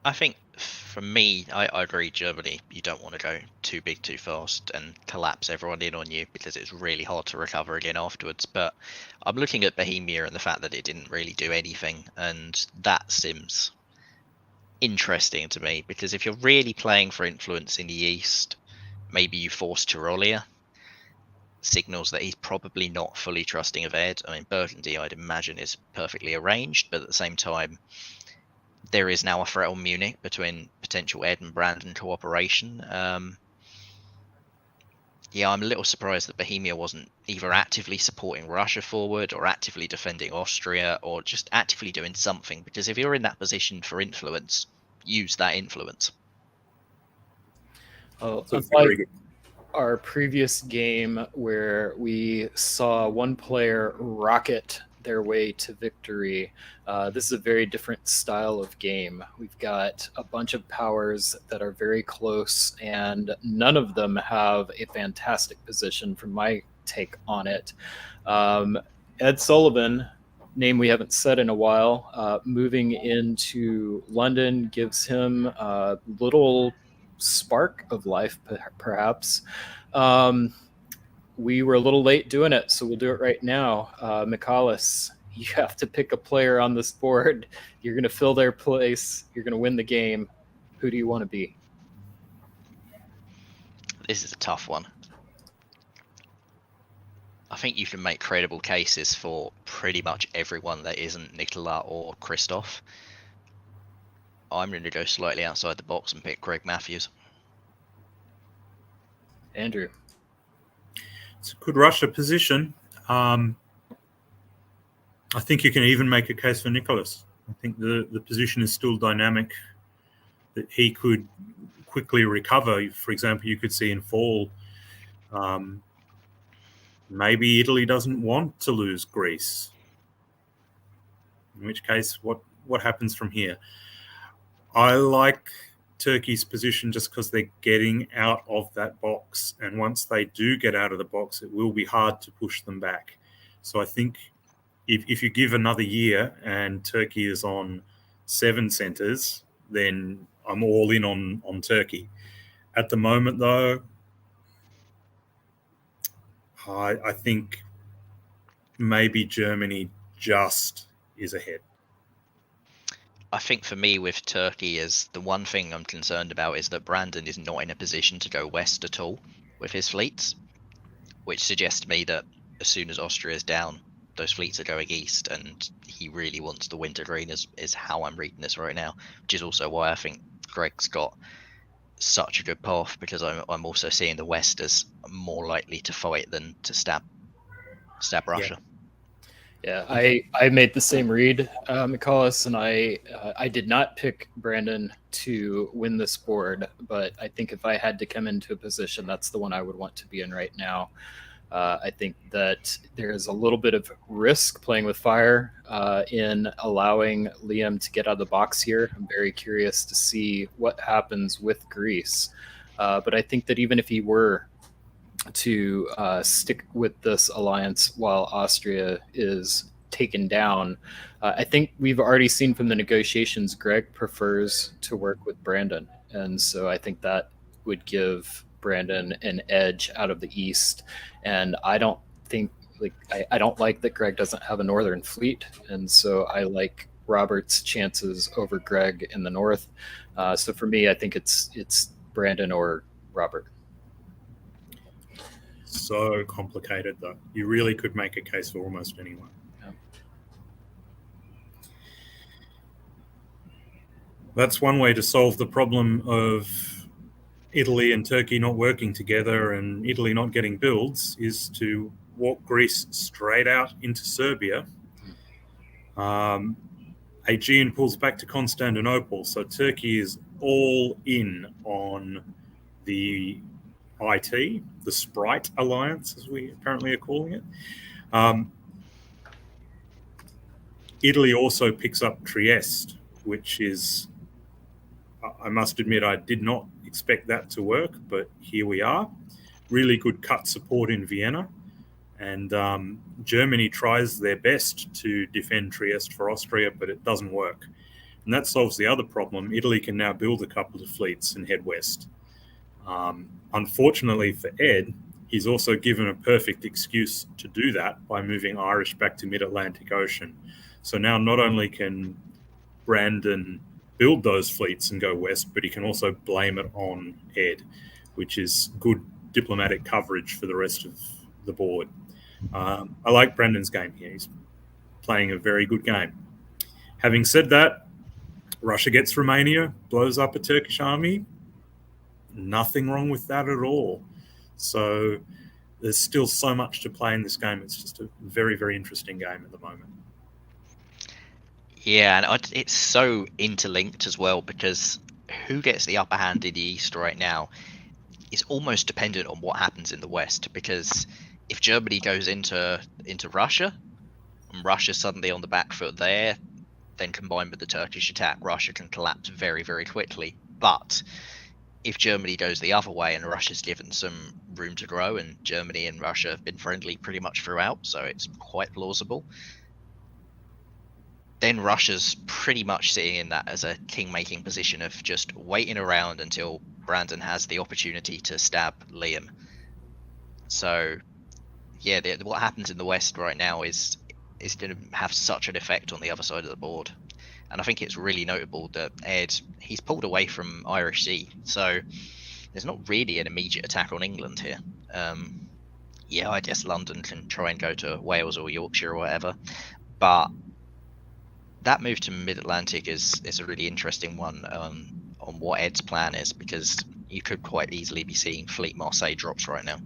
I think for me, I agree, Germany, you don't want to go too big too fast and collapse everyone in on you, because it's really hard to recover again afterwards. But I'm looking at Bohemia and the fact that it didn't really do anything, and that seems interesting to me, because if you're really playing for influence in the East, maybe you force Tyrolia. Signals that he's probably not fully trusting of Ed. I mean, Burgundy, I'd imagine, is perfectly arranged, but at the same time, there is now a threat on Munich between potential Ed and Brandon cooperation. Yeah, I'm a little surprised that Bohemia wasn't either actively supporting Russia forward or actively defending Austria or just actively doing something, because if you're in that position for influence, use that influence. Oh, So it's very unlike our previous game where we saw one player rocket their way to victory, this is a very different style of game. We've got a bunch of powers that are very close, and none of them have a fantastic position from my take on it. Ed Sullivan, name we haven't said in a while, moving into London gives him a little spark of life, perhaps. We were a little late doing it, so we'll do it right now. Michalis, you have to pick a player on this board. You're going to fill their place. You're going to win the game. Who do you want to be? This is a tough one. I think you can make credible cases for pretty much everyone that isn't Nicola or Christoph. I'm going to go slightly outside the box and pick Greg Matthews. Andrew. It's a good Russia position. I think you can even make a case for Nicholas. I think the position is still dynamic, that he could quickly recover. For example, you could see in fall, maybe Italy doesn't want to lose Greece. In which case, what happens from here? I like Turkey's position just because they're getting out of that box. And once they do get out of the box, it will be hard to push them back. So I think if you give another year and Turkey is on 7 centres, then I'm all in on Turkey. At the moment, though, I think maybe Germany just is ahead. I think for me with Turkey, is the one thing I'm concerned about is that Brandon is not in a position to go west at all with his fleets, which suggests to me that as soon as Austria is down, those fleets are going east, and he really wants the wintergreen is how I'm reading this right now, which is also why I think Greg's got such a good path, because I'm also seeing the west as more likely to fight than to stab Russia. Yeah, I made the same read, Michalis, and I did not pick Brandon to win this board, but I think if I had to come into a position, that's the one I would want to be in right now. I think that there's a little bit of risk playing with fire in allowing Liam to get out of the box here. I'm very curious to see what happens with Greece. But I think that even if he were to stick with this alliance while Austria is taken down, I think we've already seen from the negotiations Greg prefers to work with Brandon. And so I think that would give Brandon an edge out of the east. And I don't think, I don't like that Greg doesn't have a northern fleet. And so I like Robert's chances over Greg in the north. So for me, I think it's Brandon or Robert. So complicated, though. You really could make a case for almost anyone. Yeah. That's one way to solve the problem of Italy and Turkey not working together and Italy not getting builds, is to walk Greece straight out into Serbia. Aegean pulls back to Constantinople, so Turkey is all in on the IT, the Sprite Alliance, as we apparently are calling it. Italy also picks up Trieste, which is, I must admit, I did not expect that to work, but here we are. Really good cut support in Vienna. And Germany tries their best to defend Trieste for Austria, but it doesn't work. And that solves the other problem. Italy can now build a couple of fleets and head west. Unfortunately for Ed, he's also given a perfect excuse to do that by moving Irish back to mid-Atlantic Ocean. So now not only can Brandon build those fleets and go west, but he can also blame it on Ed, which is good diplomatic coverage for the rest of the board. I like Brandon's game here. He's playing a very good game. Having said that, Russia gets Romania, blows up a Turkish army. Nothing wrong with that at all. So there's still so much to play in this game. It's just a very, very interesting game at the moment. Yeah, and it's so interlinked as well, because who gets the upper hand in the East right now is almost dependent on what happens in the West. Because if Germany goes into Russia, and Russia's suddenly on the back foot there, then combined with the Turkish attack, Russia can collapse very, very quickly. But if Germany goes the other way and Russia's given some room to grow, and Germany and Russia have been friendly pretty much throughout, so it's quite plausible, then Russia's pretty much sitting in that as a king-making position of just waiting around until Brandon has the opportunity to stab Liam. So, yeah, what happens in the West right now is going to have such an effect on the other side of the board. And I think it's really notable that Ed, he's pulled away from Irish Sea, so there's not really an immediate attack on England here. Yeah, I guess London can try and go to Wales or Yorkshire or whatever, but that move to Mid-Atlantic is a really interesting one on what Ed's plan is, because you could quite easily be seeing Fleet Marseille drops right now.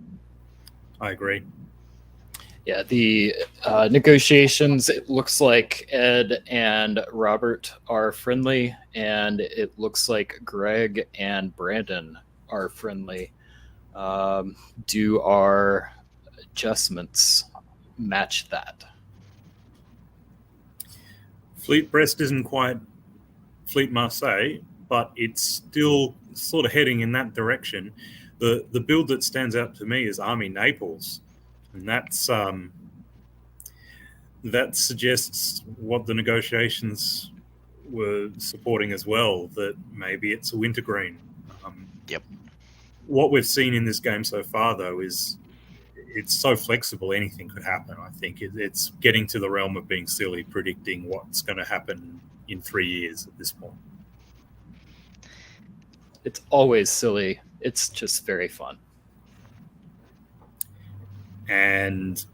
I agree. Yeah, the negotiations, it looks like Ed and Robert are friendly, and it looks like Greg and Brandon are friendly. Do our adjustments match that? Fleet Brest isn't quite Fleet Marseille, but it's still sort of heading in that direction. The build that stands out to me is Army Naples, and that suggests what the negotiations were supporting as well, that maybe it's a wintergreen. Yep. What we've seen in this game so far, though, is it's so flexible, anything could happen. I think it's getting to the realm of being silly, predicting what's going to happen in 3 years at this point. It's always silly. It's just very fun. And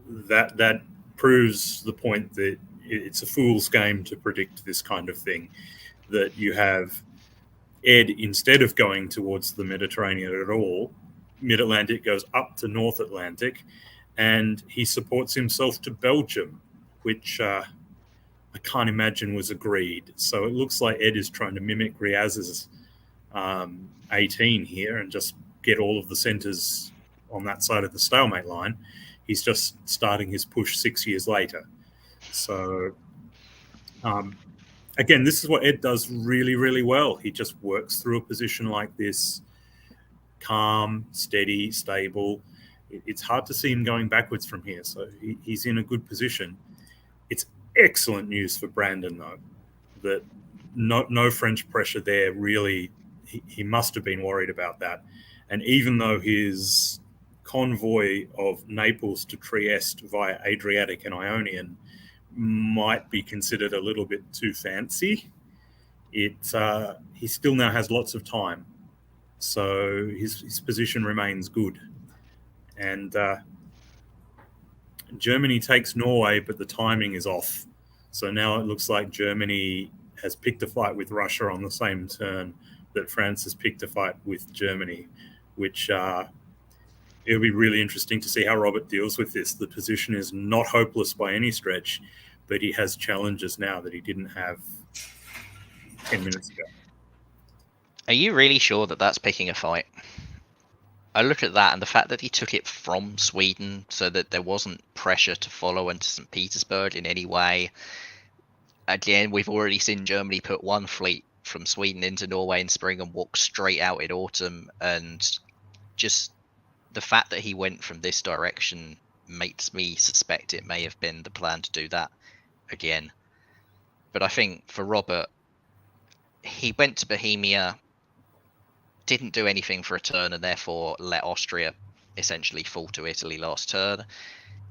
that proves the point that it's a fool's game to predict this kind of thing, that you have Ed, instead of going towards the Mediterranean at all, Mid-Atlantic goes up to North Atlantic, and he supports himself to Belgium, which I can't imagine was agreed. So it looks like Ed is trying to mimic Riaz's 18 here and just get all of the centres on that side of the stalemate line. He's just starting his push 6 years later. So, again, this is what Ed does really, really well. He just works through a position like this, calm, steady, stable. It's hard to see him going backwards from here. So he's in a good position. It's excellent news for Brandon, though, that no French pressure there. Really, he must have been worried about that. And even though his convoy of Naples to Trieste via Adriatic and Ionian might be considered a little bit too fancy, he still now has lots of time. So his position remains good. And Germany takes Norway, but the timing is off. So now it looks like Germany has picked a fight with Russia on the same turn that France has picked a fight with Germany, which it'll be really interesting to see how Robert deals with this. The position is not hopeless by any stretch, but he has challenges now that he didn't have 10 minutes ago. Are you really sure that that's picking a fight? I look at that, and the fact that he took it from Sweden so that there wasn't pressure to follow into St. Petersburg in any way. Again, we've already seen Germany put one fleet from Sweden into Norway in spring and walk straight out in autumn, and just the fact that he went from this direction makes me suspect it may have been the plan to do that again. But I think for Robert, he went to Bohemia, didn't do anything for a turn, and therefore let Austria essentially fall to Italy last turn.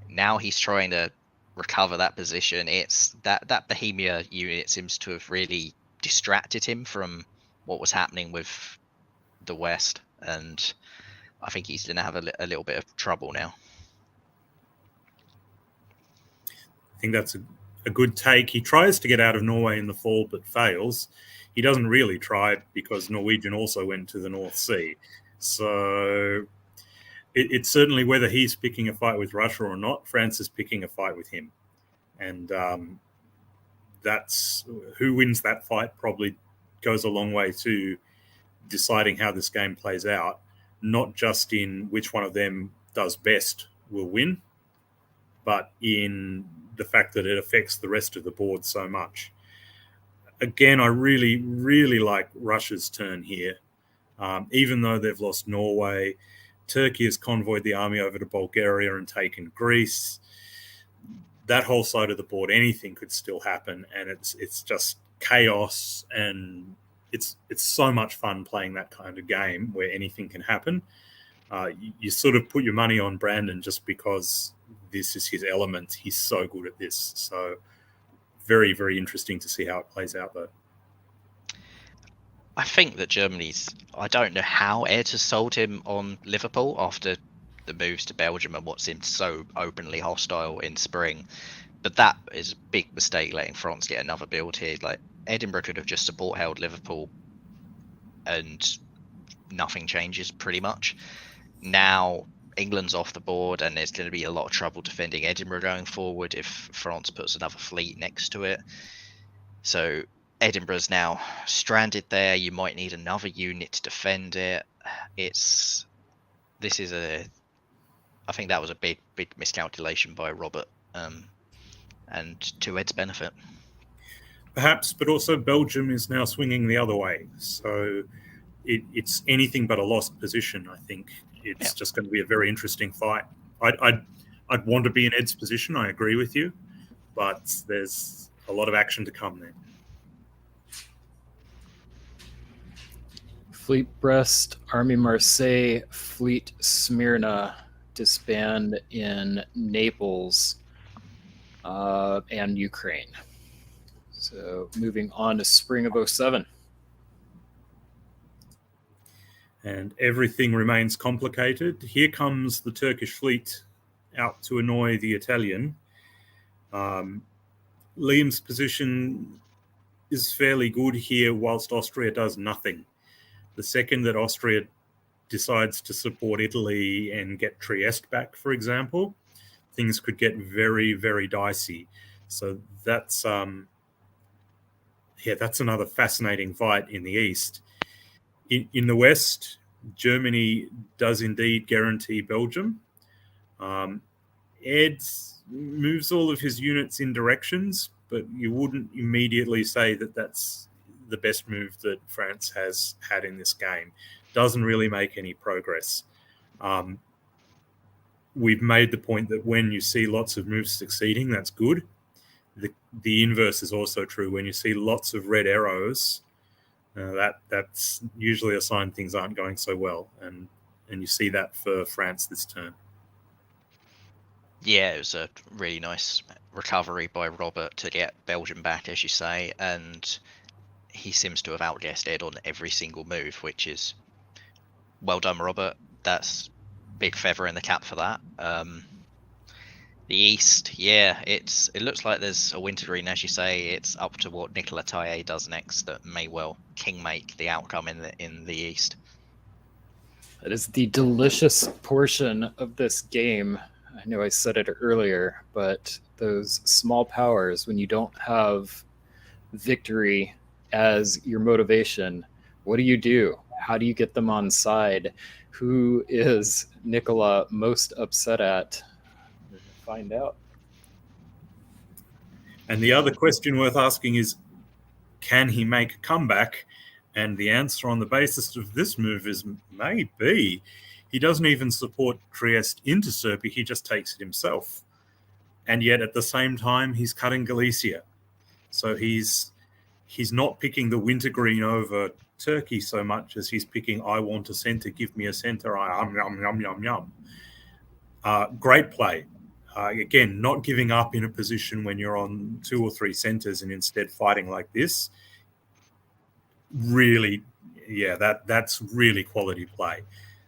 Now he's trying to recover that position. It's that Bohemia unit seems to have really distracted him from what was happening with the West, and I think he's going to have a little bit of trouble now. I think that's a good take. He tries to get out of Norway in the fall, but fails. He doesn't really try because Norwegian also went to the North Sea. So it's certainly whether he's picking a fight with Russia or not, France is picking a fight with him. And that's who wins that fight probably goes a long way to deciding how this game plays out, not just in which one of them does best will win, but in the fact that it affects the rest of the board so much. Again, I really, really like Russia's turn here. Even though they've lost Norway, Turkey has convoyed the army over to Bulgaria and taken Greece. That whole side of the board, anything could still happen, and it's just chaos, and it's so much fun playing that kind of game where anything can happen. You sort of put your money on Brandon just because this is his element. He's so good at this. So very, very interesting to see how it plays out, though. I think that I don't know how Ed has sold him on Liverpool after the moves to Belgium and what seemed so openly hostile in spring. But that is a big mistake, letting France get another build here. Like, Edinburgh could have just support held Liverpool and nothing changes pretty much. Now England's off the board and there's going to be a lot of trouble defending Edinburgh going forward if France puts another fleet next to it. So Edinburgh's now stranded there. You might need another unit to defend it. I think that was a big miscalculation by Robert, and to Ed's benefit. Perhaps, but also Belgium is now swinging the other way. So it's anything but a lost position, I think. It's just going to be a very interesting fight. I'd want to be in Ed's position, I agree with you, but there's a lot of action to come there. Fleet Brest, Army Marseille, Fleet Smyrna disband in Naples and Ukraine. So moving on to spring of 2007. And everything remains complicated. Here comes the Turkish fleet out to annoy the Italian. Liam's position is fairly good here whilst Austria does nothing. The second that Austria decides to support Italy and get Trieste back, for example, things could get very, very dicey. So that's another fascinating fight in the East. In the West, Germany does indeed guarantee Belgium. Ed moves all of his units in directions, but you wouldn't immediately say that that's the best move that France has had in this game. Doesn't really make any progress. We've made the point that when you see lots of moves succeeding, that's good. The inverse is also true. When you see lots of red arrows, that's usually a sign things aren't going so well, and you see that for France this turn. Yeah, it was a really nice recovery by Robert to get Belgium back, as you say, and he seems to have outguessed Ed on every single move, which is well done, Robert. That's big feather in the cap for that. The East, yeah, it looks like there's a wintergreen, as you say. It's up to what Nicolas Taillet does next that may well kingmake the outcome in the East. That is the delicious portion of this game. I know I said it earlier, but those small powers, when you don't have victory as your motivation, what do? How do you get them on side? Who is Nicola most upset at? We're going to find out. And the other question worth asking is, can he make a comeback? And the answer on the basis of this move is maybe. He doesn't even support Trieste into Serbia, he just takes it himself. And yet at the same time, he's cutting Galicia. So he's not picking the wintergreen over Turkey so much as he's picking, I want a centre, give me a centre, yum. Great play. Again, not giving up in a position when you're on 2 or 3 centres and instead fighting like this. Really, yeah, that's really quality play.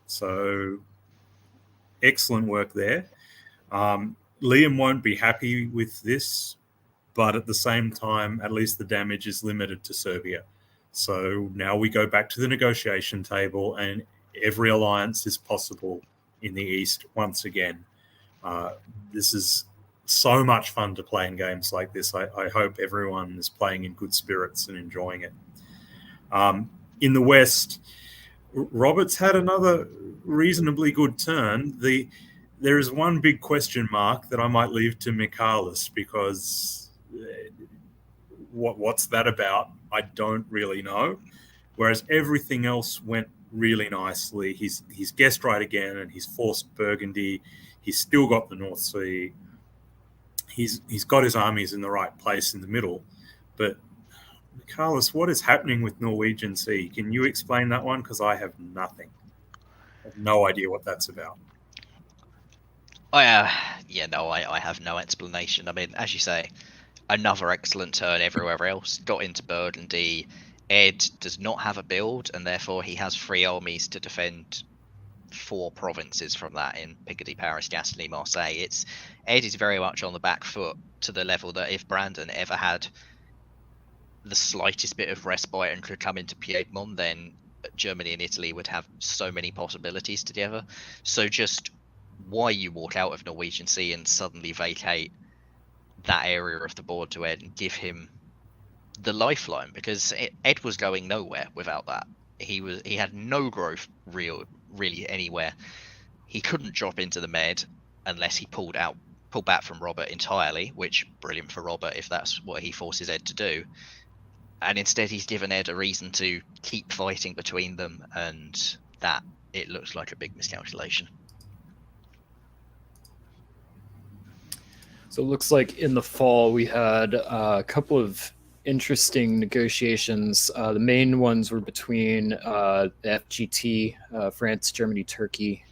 So excellent work there. Liam won't be happy with this, but at the same time, at least the damage is limited to Serbia. So now we go back to the negotiation table, and every alliance is possible in the East once again. This is so much fun to play in games like this. I hope everyone is playing in good spirits and enjoying it. In the West, Robert's had another reasonably good turn. There is one big question mark that I might leave to Michaelis, because what's that about? I don't really know. Whereas everything else went really nicely. He's guessed right again, and he's forced Burgundy. He's still got the North Sea. He's got his armies in the right place in the middle. But Carlos, what is happening with Norwegian Sea? Can you explain that one? Because I have nothing. I have no idea what that's about. I have no explanation. I mean, as you say, another excellent turn everywhere else. Got into Burgundy. Ed does not have a build, and therefore he has 3 armies to defend 4 provinces from that in Picardy, Paris, Gascony, Marseille. Ed is very much on the back foot, to the level that if Brandon ever had the slightest bit of respite and could come into Piedmont, then Germany and Italy would have so many possibilities together. So just why you walk out of Norwegian Sea and suddenly vacate that area of the board to Ed and give him the lifeline, because Ed was going nowhere without that. He had no growth really anywhere. He couldn't drop into the Med unless he pulled back from Robert entirely, which brilliant for Robert if that's what he forces Ed to do. And instead he's given Ed a reason to keep fighting between them, and that it looks like a big miscalculation. So it looks like in the fall we had a couple of interesting negotiations. The main ones were between the FGT, France, Germany, Turkey,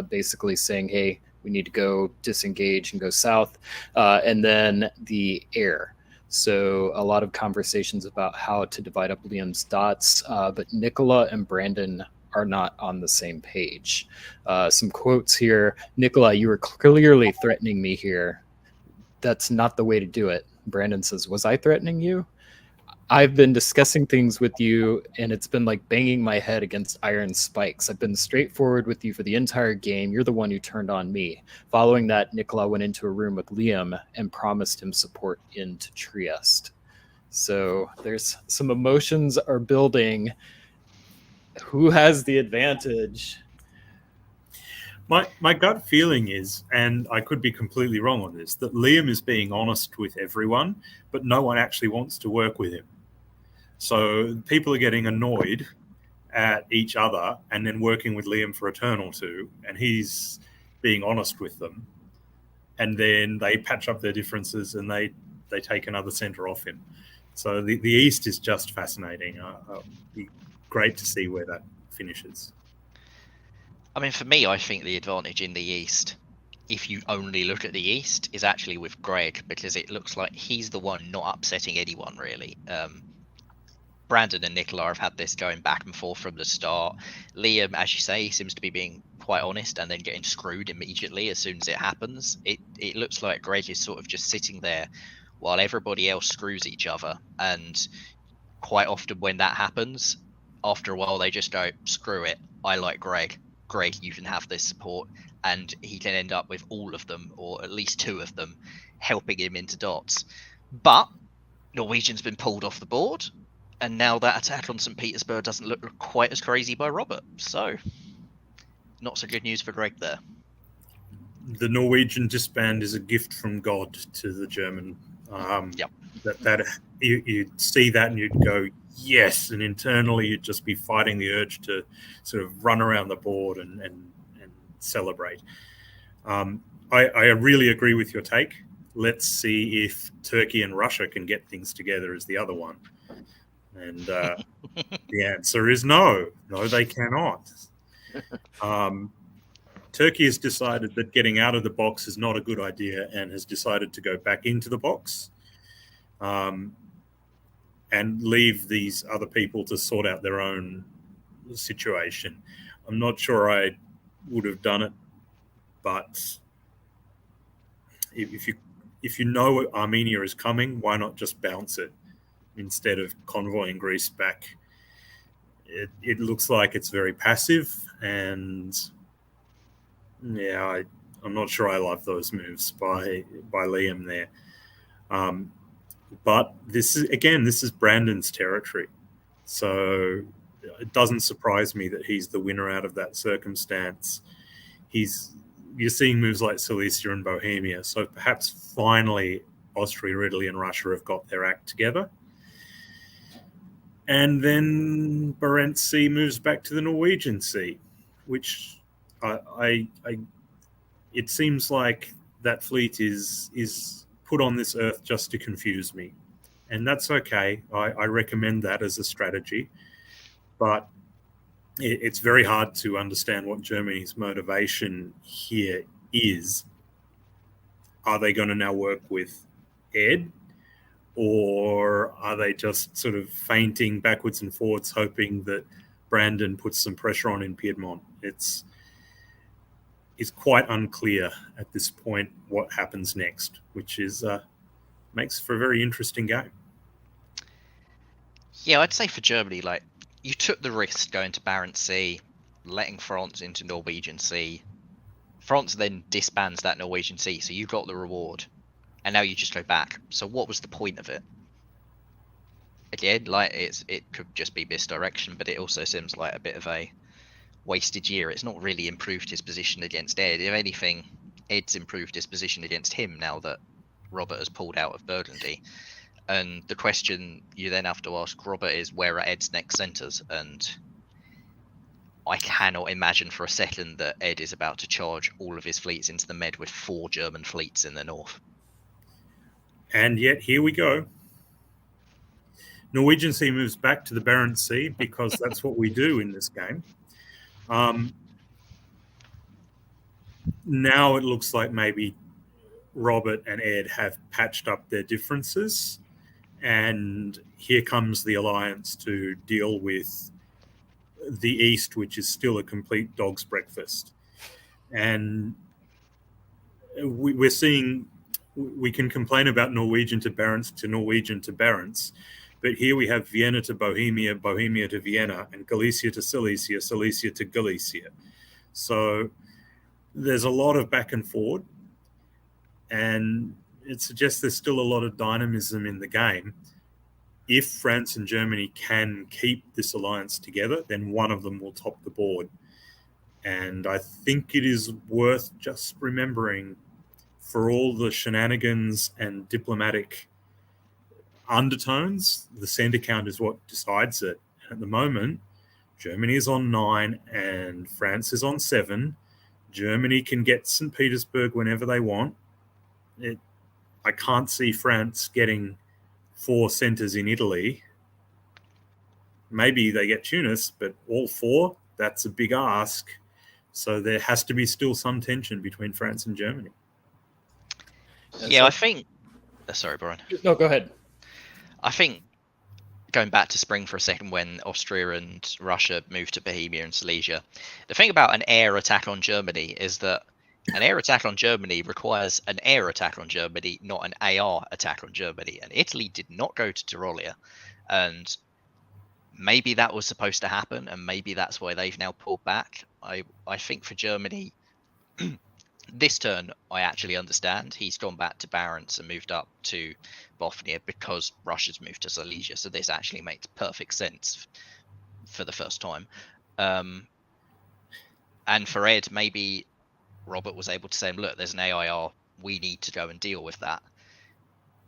basically saying, hey, we need to go disengage and go south. And then the air. So a lot of conversations about how to divide up Liam's dots, but Nicola and Brandon are not on the same page. Some quotes here. Nicola, you were clearly threatening me here. That's not the way to do it. Brandon says, was I threatening you? I've been discussing things with you, and it's been like banging my head against iron spikes. I've been straightforward with you for the entire game. You're the one who turned on me. Following that, Nicola went into a room with Liam and promised him support into Trieste. So there's some emotions are building. Who has the advantage? My gut feeling is, and I could be completely wrong on this, that Liam is being honest with everyone, but no one actually wants to work with him. So people are getting annoyed at each other and then working with Liam for a turn or two, and he's being honest with them. And then they patch up their differences and they take another centre off him. So the East is just fascinating. It'll be great to see where that finishes. I mean, for me, I think the advantage in the East, if you only look at the East, is actually with Greg, because it looks like he's the one not upsetting anyone, really. Brandon and Nicola have had this going back and forth from the start. Liam, as you say, seems to be being quite honest and then getting screwed immediately as soon as it happens. It looks like Greg is sort of just sitting there while everybody else screws each other. And quite often when that happens, after a while they just go, screw it, I like Greg. Greg, you can have this support, and he can end up with all of them, or at least 2 of them, helping him into dots. But Norwegian's been pulled off the board, and now that attack on St. Petersburg doesn't look quite as crazy by Robert. So, not so good news for Greg there. The Norwegian disband is a gift from God to the German. Yep. That you'd see that and you'd go, yes, and internally you'd just be fighting the urge to sort of run around the board and celebrate. I really agree with your take. Let's see if Turkey and Russia can get things together as the other one. And the answer is no. No, they cannot. Turkey has decided that getting out of the box is not a good idea and has decided to go back into the box. And leave these other people to sort out their own situation. I'm not sure I would have done it, but if you know Armenia is coming, why not just bounce it instead of convoying Greece back it looks like it's very passive, and yeah, I'm not sure I love those moves by Liam there. But this is Brandon's territory, so it doesn't surprise me that he's the winner out of that circumstance. You're seeing moves like Silesia and Bohemia, so perhaps finally Austria, Italy, and Russia have got their act together. And then Barents Sea moves back to the Norwegian Sea, which it seems like that fleet is put on this earth just to confuse me. And that's okay. I recommend that as a strategy. But it's very hard to understand what Germany's motivation here is. Are they going to now work with Ed? Or are they just sort of feinting backwards and forwards, hoping that Brandon puts some pressure on in Piedmont? It's quite unclear at this point what happens next, which is makes for a very interesting game. Yeah, I'd say for Germany, like, you took the risk going to Barents Sea, letting France into Norwegian Sea. France then disbands that Norwegian Sea, so you got the reward. And now you just go back. So what was the point of it? Again, like, it could just be misdirection, but it also seems like a bit of a wasted year. It's not really improved his position against Ed. If anything, Ed's improved his position against him now that Robert has pulled out of Burgundy. And the question you then have to ask Robert is, where are Ed's next centres? And I cannot imagine for a second that Ed is about to charge all of his fleets into the Med with 4 German fleets in the north. And yet, here we go. Norwegian Sea moves back to the Barents Sea because that's what we do in this game. Now it looks like maybe Robert and Ed have patched up their differences, and here comes the alliance to deal with the East, which is still a complete dog's breakfast. And we're seeing, we can complain about Norwegian to Barents to Norwegian to Barents, but here we have Vienna to Bohemia, Bohemia to Vienna, and Galicia to Silesia, Silesia to Galicia. So there's a lot of back and forward, and it suggests there's still a lot of dynamism in the game. If France and Germany can keep this alliance together, then one of them will top the board. And I think it is worth just remembering, for all the shenanigans and diplomatic undertones, the center count is what decides it. At the moment, Germany is on 9 and France is on 7. Germany can get St. Petersburg whenever they want. I can't see France getting 4 centers in Italy. Maybe they get Tunis, but all 4, that's a big ask. So there has to be still some tension between France and Germany. Yeah, I think... sorry, Brian. No, go ahead. I think, going back to spring for a second, when Austria and Russia moved to Bohemia and Silesia, the thing about an air attack on Germany is that an air attack on Germany requires an air attack on Germany, not an AR attack on Germany. And Italy did not go to Tyrolia. And maybe that was supposed to happen, and maybe that's why they've now pulled back. I think for Germany, this turn, I actually understand. He's gone back to Barents and moved up to Bothnia because Russia's moved to Silesia. So this actually makes perfect sense for the first time. And for Ed, maybe Robert was able to say, look, there's an AIR. We need to go and deal with that.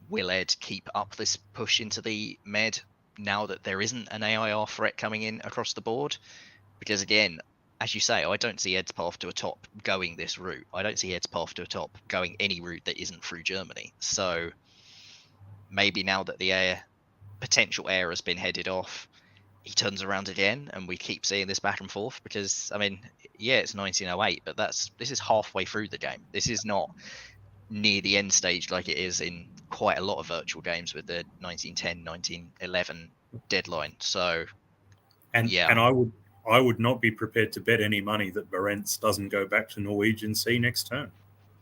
Will Ed keep up this push into the Med now that there isn't an AIR threat coming in across the board? Because again, as you say, I don't see Ed's path to a top going this route. I don't see Ed's path to a top going any route that isn't through Germany. So maybe now that the potential air has been headed off, he turns around again and we keep seeing this back and forth. Because, I mean, yeah, it's 1908, but this is halfway through the game. This is not near the end stage like it is in quite a lot of virtual games with the 1910, 1911 deadline. So, and I would not be prepared to bet any money that Barents doesn't go back to Norwegian Sea next turn.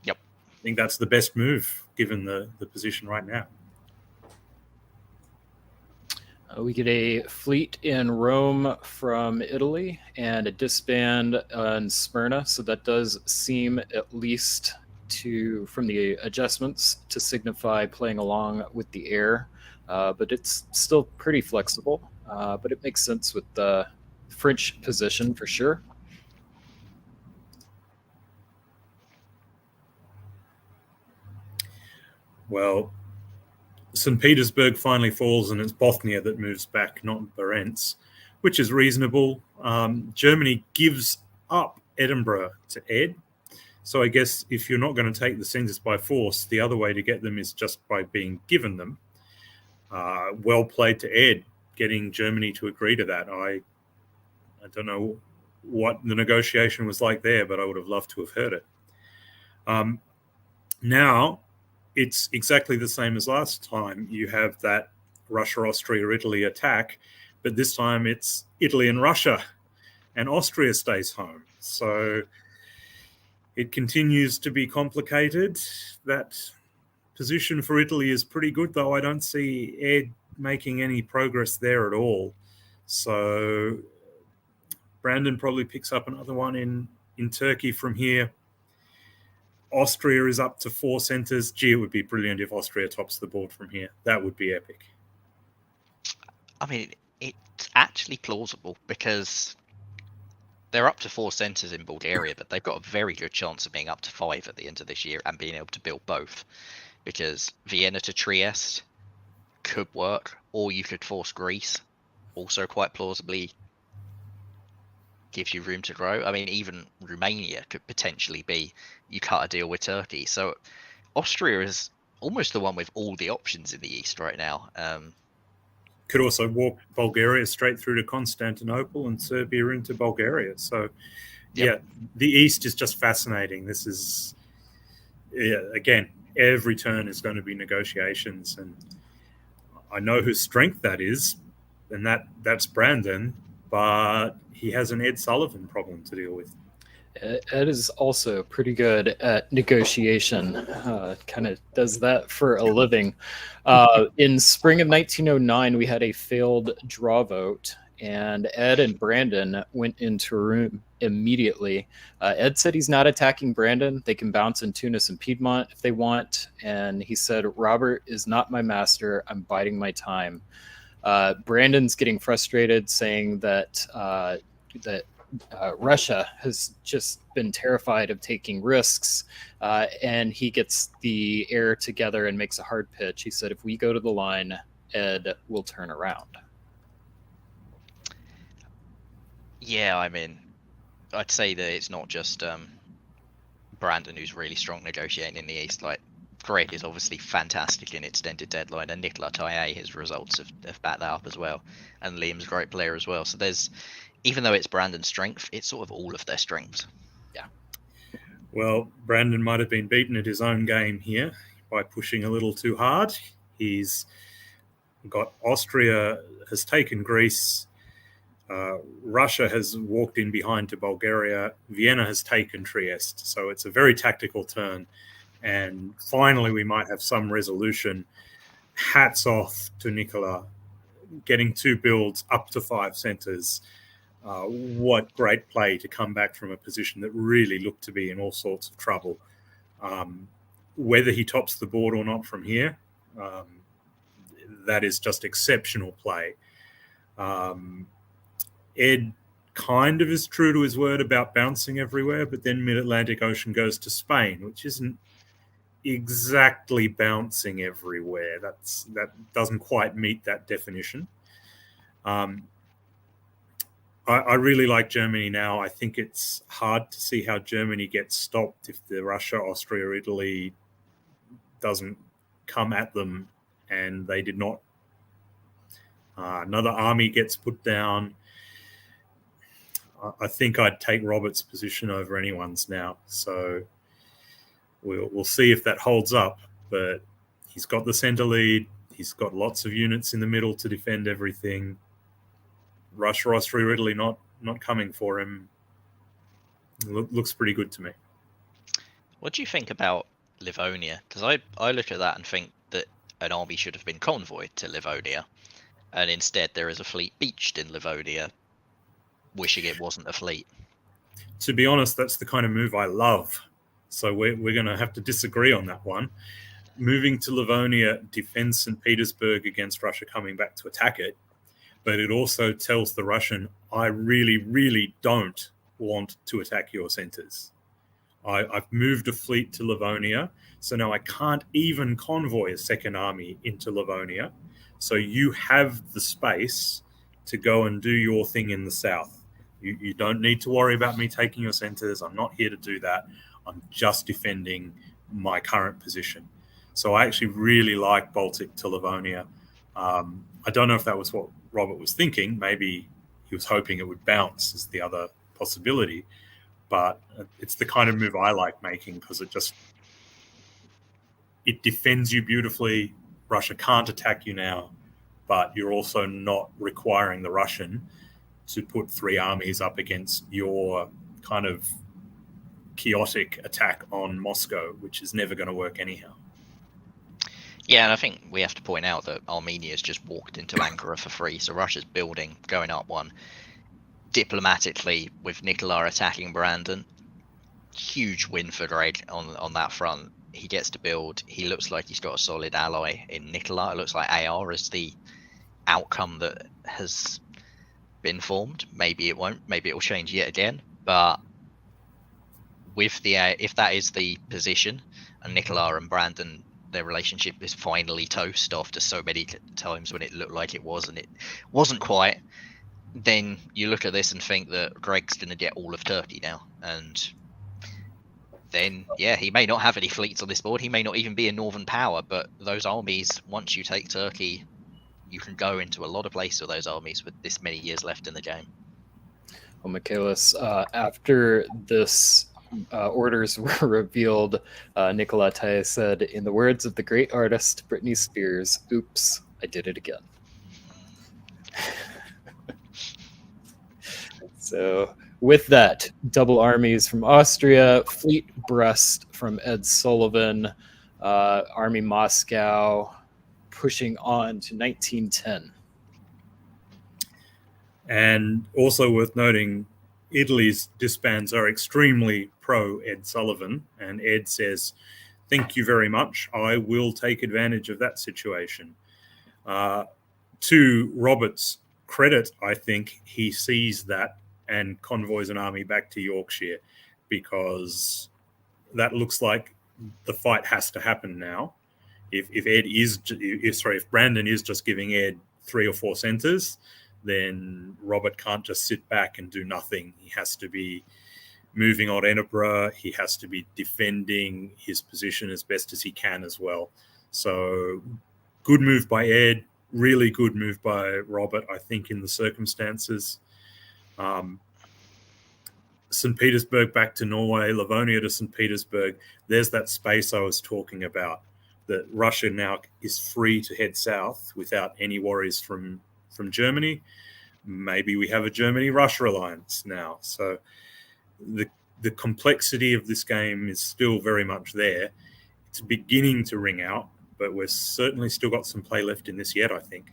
Yep. I think that's the best move given the position right now. We get a fleet in Rome from Italy and a disband in Smyrna. So that does seem, at least from the adjustments, to signify playing along with the air. But it's still pretty flexible. But it makes sense with the French position for sure. Well, St. Petersburg finally falls, and it's Bothnia that moves back, not Barents, which is reasonable. Germany gives up Edinburgh to Ed. So I guess if you're not going to take the centres by force, the other way to get them is just by being given them. Well played to Ed, getting Germany to agree to that. I don't know what the negotiation was like there, but I would have loved to have heard it. Now, it's exactly the same as last time. You have that Russia, Austria, Italy attack, but this time it's Italy and Russia, and Austria stays home. So it continues to be complicated. That position for Italy is pretty good, though I don't see Ed making any progress there at all. So Brandon probably picks up another one in Turkey from here. Austria is up to 4 centres. Gee, it would be brilliant if Austria tops the board from here. That would be epic. I mean, it's actually plausible because they're up to 4 centres in Bulgaria, but they've got a very good chance of being up to 5 at the end of this year and being able to build both. Because Vienna to Trieste could work, or you could force Greece, also quite plausibly gives you room to grow. I mean, even Romania could potentially be, you cut a deal with Turkey. So Austria is almost the one with all the options in the East right now. Could also walk Bulgaria straight through to Constantinople and Serbia into Bulgaria. So, yeah, the East is just fascinating. This is, again, every turn is going to be negotiations. And I know whose strength that is, and that's Brandon, but he has an Ed Sullivan problem to deal with. Ed is also pretty good at negotiation, kind of does that for a living. In spring of 1909, we had a failed draw vote, and Ed and Brandon went into a room immediately. Ed said he's not attacking Brandon. They can bounce in Tunis and Piedmont if they want. And he said, Robert is not my master. I'm biding my time. Brandon's getting frustrated, saying that Russia has just been terrified of taking risks, and he gets the air together and makes a hard pitch. He said, if we go to the line, Ed will turn around. Yeah, I mean, I'd say that it's not just Brandon who's really strong negotiating in the East. Like, Greg is obviously fantastic in extended deadline, and Nicola Taye, his results have backed that up as well. And Liam's a great player as well. So there's, even though it's Brandon's strength, it's sort of all of their strengths. Yeah. Well, Brandon might have been beaten at his own game here by pushing a little too hard. He's got Austria has taken Greece. Russia has walked in behind to Bulgaria. Vienna has taken Trieste. So it's a very tactical turn. And finally, we might have some resolution. Hats off to Nicola, getting 2 builds up to 5 centres. What great play to come back from a position that really looked to be in all sorts of trouble. Whether he tops the board or not from here, that is just exceptional play. Ed kind of is true to his word about bouncing everywhere, but then Mid-Atlantic Ocean goes to Spain, which isn't exactly bouncing everywhere. That doesn't quite meet that definition. I really like Germany now. I think it's hard to see how Germany gets stopped if the Russia, Austria, Italy doesn't come at them, and they did not. Another army gets put down. I think I'd take Robert's position over anyone's now. So we'll see if that holds up. But he's got the centre lead. He's got lots of units in the middle to defend everything. Russia, Austria, Italy not coming for him. Looks pretty good to me. What do you think about Livonia? Because I look at that and think that an army should have been convoyed to Livonia. and instead there is a fleet beached in Livonia, wishing it wasn't a fleet. To be honest, that's the kind of move I love. So we're going to have to disagree on that one. Moving to Livonia defends St. Petersburg against Russia coming back to attack it, but it also tells the Russian, I really, really don't want to attack your centers. I've moved a fleet to Livonia, so now I can't even convoy a second army into Livonia. So you have the space to go and do your thing in the south. You don't need to worry about me taking your centers. I'm not here to do that. I'm just defending my current position. So I actually really like Baltic to Livonia. I don't know if that was what Robert was thinking. Maybe he was hoping it would bounce as the other possibility. But it's the kind of move I like making because it defends you beautifully. Russia can't attack you now, but you're also not requiring the Russian to put 3 armies up against your kind of chaotic attack on Moscow, which is never going to work anyhow. Yeah, and I think we have to point out that Armenia's just walked into Ankara for free, so Russia's building, going up one. Diplomatically, with Nicola attacking Brandon, huge win for Greg on that front. He gets to build. He looks like he's got a solid ally in Nicola. It looks like AR is the outcome that has been formed. Maybe it won't. Maybe it will change yet again. But with if that is the position, and Nicola and Brandon, their relationship is finally toast after so many times when it looked like it was and it wasn't quite, then you look at this and think that Greg's going to get all of Turkey now. And then, yeah, he may not have any fleets on this board. He may not even be a northern power, but those armies, once you take Turkey, you can go into a lot of places with those armies with this many years left in the game. Well, Michaelis, after this orders were revealed, Nicola Tay said, in the words of the great artist Britney Spears, oops, I did it again. So with that, double armies from Austria, Fleet Brest from Ed Sullivan, Army Moscow, pushing on to 1910. And also worth noting, Italy's disbands are extremely pro Ed Sullivan, and Ed says, thank you very much. I will take advantage of that situation. To Robert's credit, I think he sees that and convoys an army back to Yorkshire, because that looks like the fight has to happen now. If Brandon is just giving Ed 3 or 4 centers, then Robert can't just sit back and do nothing. He has to be moving on Edinburgh. He has to be defending his position as best as he can as well. So good move by Ed, really good move by Robert, I think, in the circumstances. St. Petersburg back to Norway, Livonia to St. Petersburg. There's that space I was talking about, that Russia now is free to head south without any worries from Germany. Maybe we have a Germany-Russia alliance now. So the complexity of this game is still very much there. It's beginning to ring out, but we've certainly still got some play left in this yet, I think.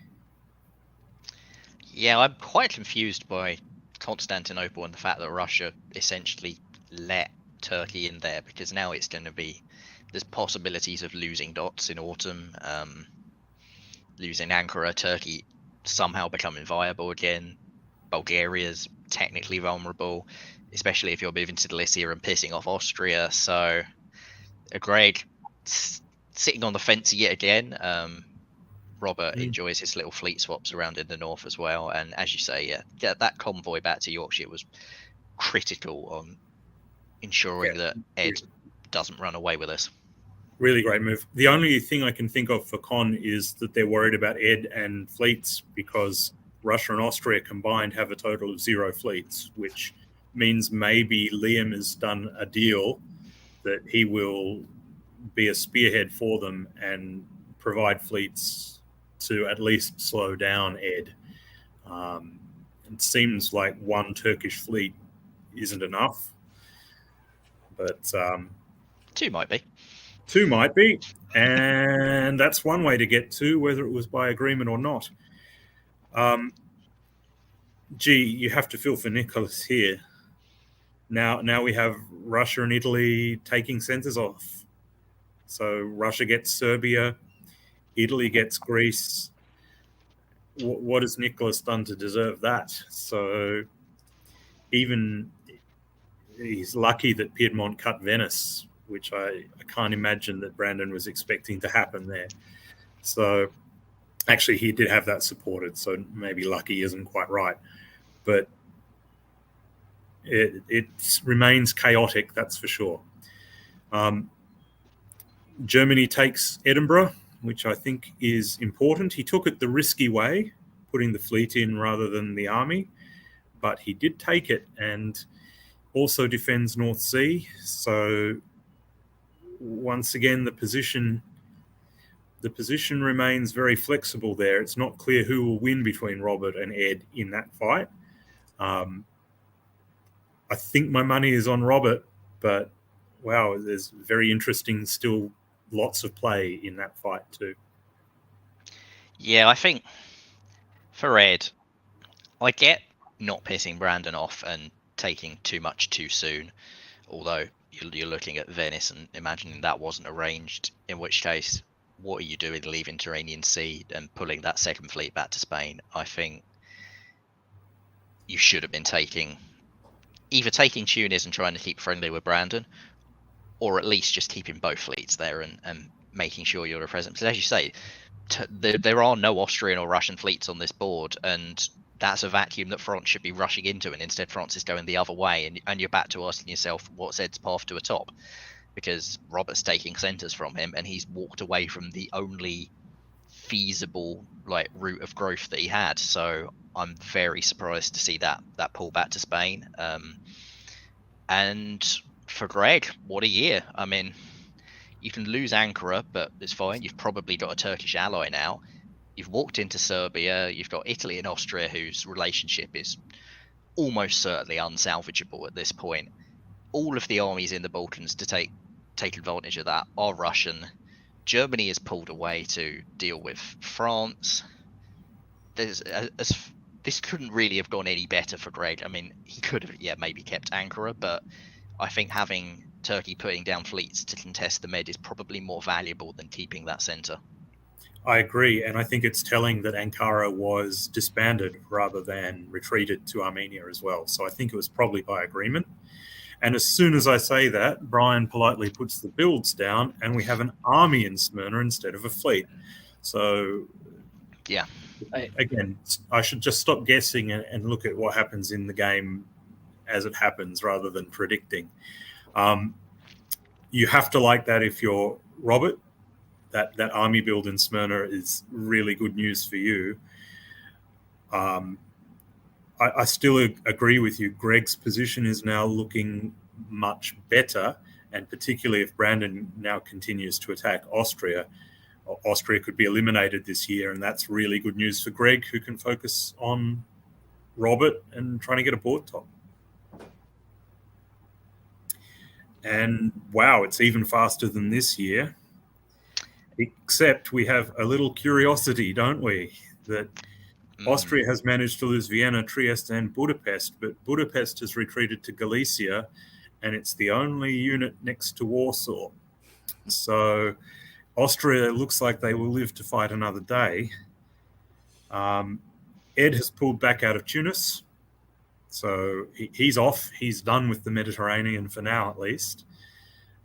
Yeah, I'm quite confused by Constantinople and the fact that Russia essentially let Turkey in there, because now it's going to be, there's possibilities of losing dots in autumn, losing Ankara, Turkey somehow becoming viable again. Bulgaria's technically vulnerable, especially if you're moving to Galicia and pissing off Austria. So Greg sitting on the fence yet again. Robert enjoys his little fleet swaps around in the north as well. And as you say, yeah, that convoy back to Yorkshire was critical on ensuring that Ed doesn't run away with us. Really great move. The only thing I can think of for Con is that they're worried about Ed and fleets, because Russia and Austria combined have a total of 0 fleets, which means maybe Liam has done a deal that he will be a spearhead for them and provide fleets to at least slow down Ed. It seems like 1 Turkish fleet isn't enough, but 2 might be. 2 might be, and that's one way to get 2, whether it was by agreement or not. Gee, you have to feel for Nicholas here. Now we have Russia and Italy taking centres off. So Russia gets Serbia, Italy gets Greece. What has Nicholas done to deserve that? So even he's lucky that Piedmont cut Venice, which I can't imagine that Brandon was expecting to happen there. So actually he did have that supported, so maybe lucky isn't quite right. But it remains chaotic, that's for sure. Germany takes Edinburgh, which I think is important. He took it the risky way, putting the fleet in rather than the army, but he did take it and also defends North Sea. So once again, the position remains very flexible there. It's not clear who will win between Robert and Ed in that fight. I think my money is on Robert, but wow, there's very interesting still lots of play in that fight too. Yeah, I think for Ed, I get not pissing Brandon off and taking too much too soon, although you're looking at Venice and imagining that wasn't arranged, in which case, what are you doing leaving Tyrrhenian Sea and pulling that second fleet back to Spain? I think you should have been either taking Tunis and trying to keep friendly with Brandon, or at least just keeping both fleets there and making sure you're present. Because as you say, there are no Austrian or Russian fleets on this board, and that's a vacuum that France should be rushing into, and instead France is going the other way, and you're back to asking yourself, what's Ed's path to a top? Because Robert's taking centres from him, and he's walked away from the only feasible route of growth that he had. So I'm very surprised to see that pull back to Spain. And for Greg, what a year. I mean, you can lose Ankara, but it's fine. You've probably got a Turkish ally now. You've walked into Serbia. You've got Italy and Austria, whose relationship is almost certainly unsalvageable at this point. All of the armies in the Balkans to take advantage of that are Russian. Germany is pulled away to deal with France. This couldn't really have gone any better for Greg. I mean, he could have, maybe kept Ankara, but I think having Turkey putting down fleets to contest the Med is probably more valuable than keeping that centre. I agree, and I think it's telling that Ankara was disbanded rather than retreated to Armenia as well. So I think it was probably by agreement. And as soon as I say that, Brian politely puts the builds down, and we have an army in Smyrna instead of a fleet. So, yeah, again, I should just stop guessing and look at what happens in the game as it happens rather than predicting. You have to like that if you're Robert. That army build in Smyrna is really good news for you. I still agree with you. Greg's position is now looking much better, and particularly if Brandon now continues to attack Austria. Austria could be eliminated this year, and that's really good news for Greg, who can focus on Robert and trying to get a board top. And wow, it's even faster than this year. Except we have a little curiosity, don't we? That Austria has managed to lose Vienna, Trieste, and Budapest, but Budapest has retreated to Galicia, and it's the only unit next to Warsaw. So Austria looks like they will live to fight another day. Ed has pulled back out of Tunis, so he's off. He's done with the Mediterranean for now, at least.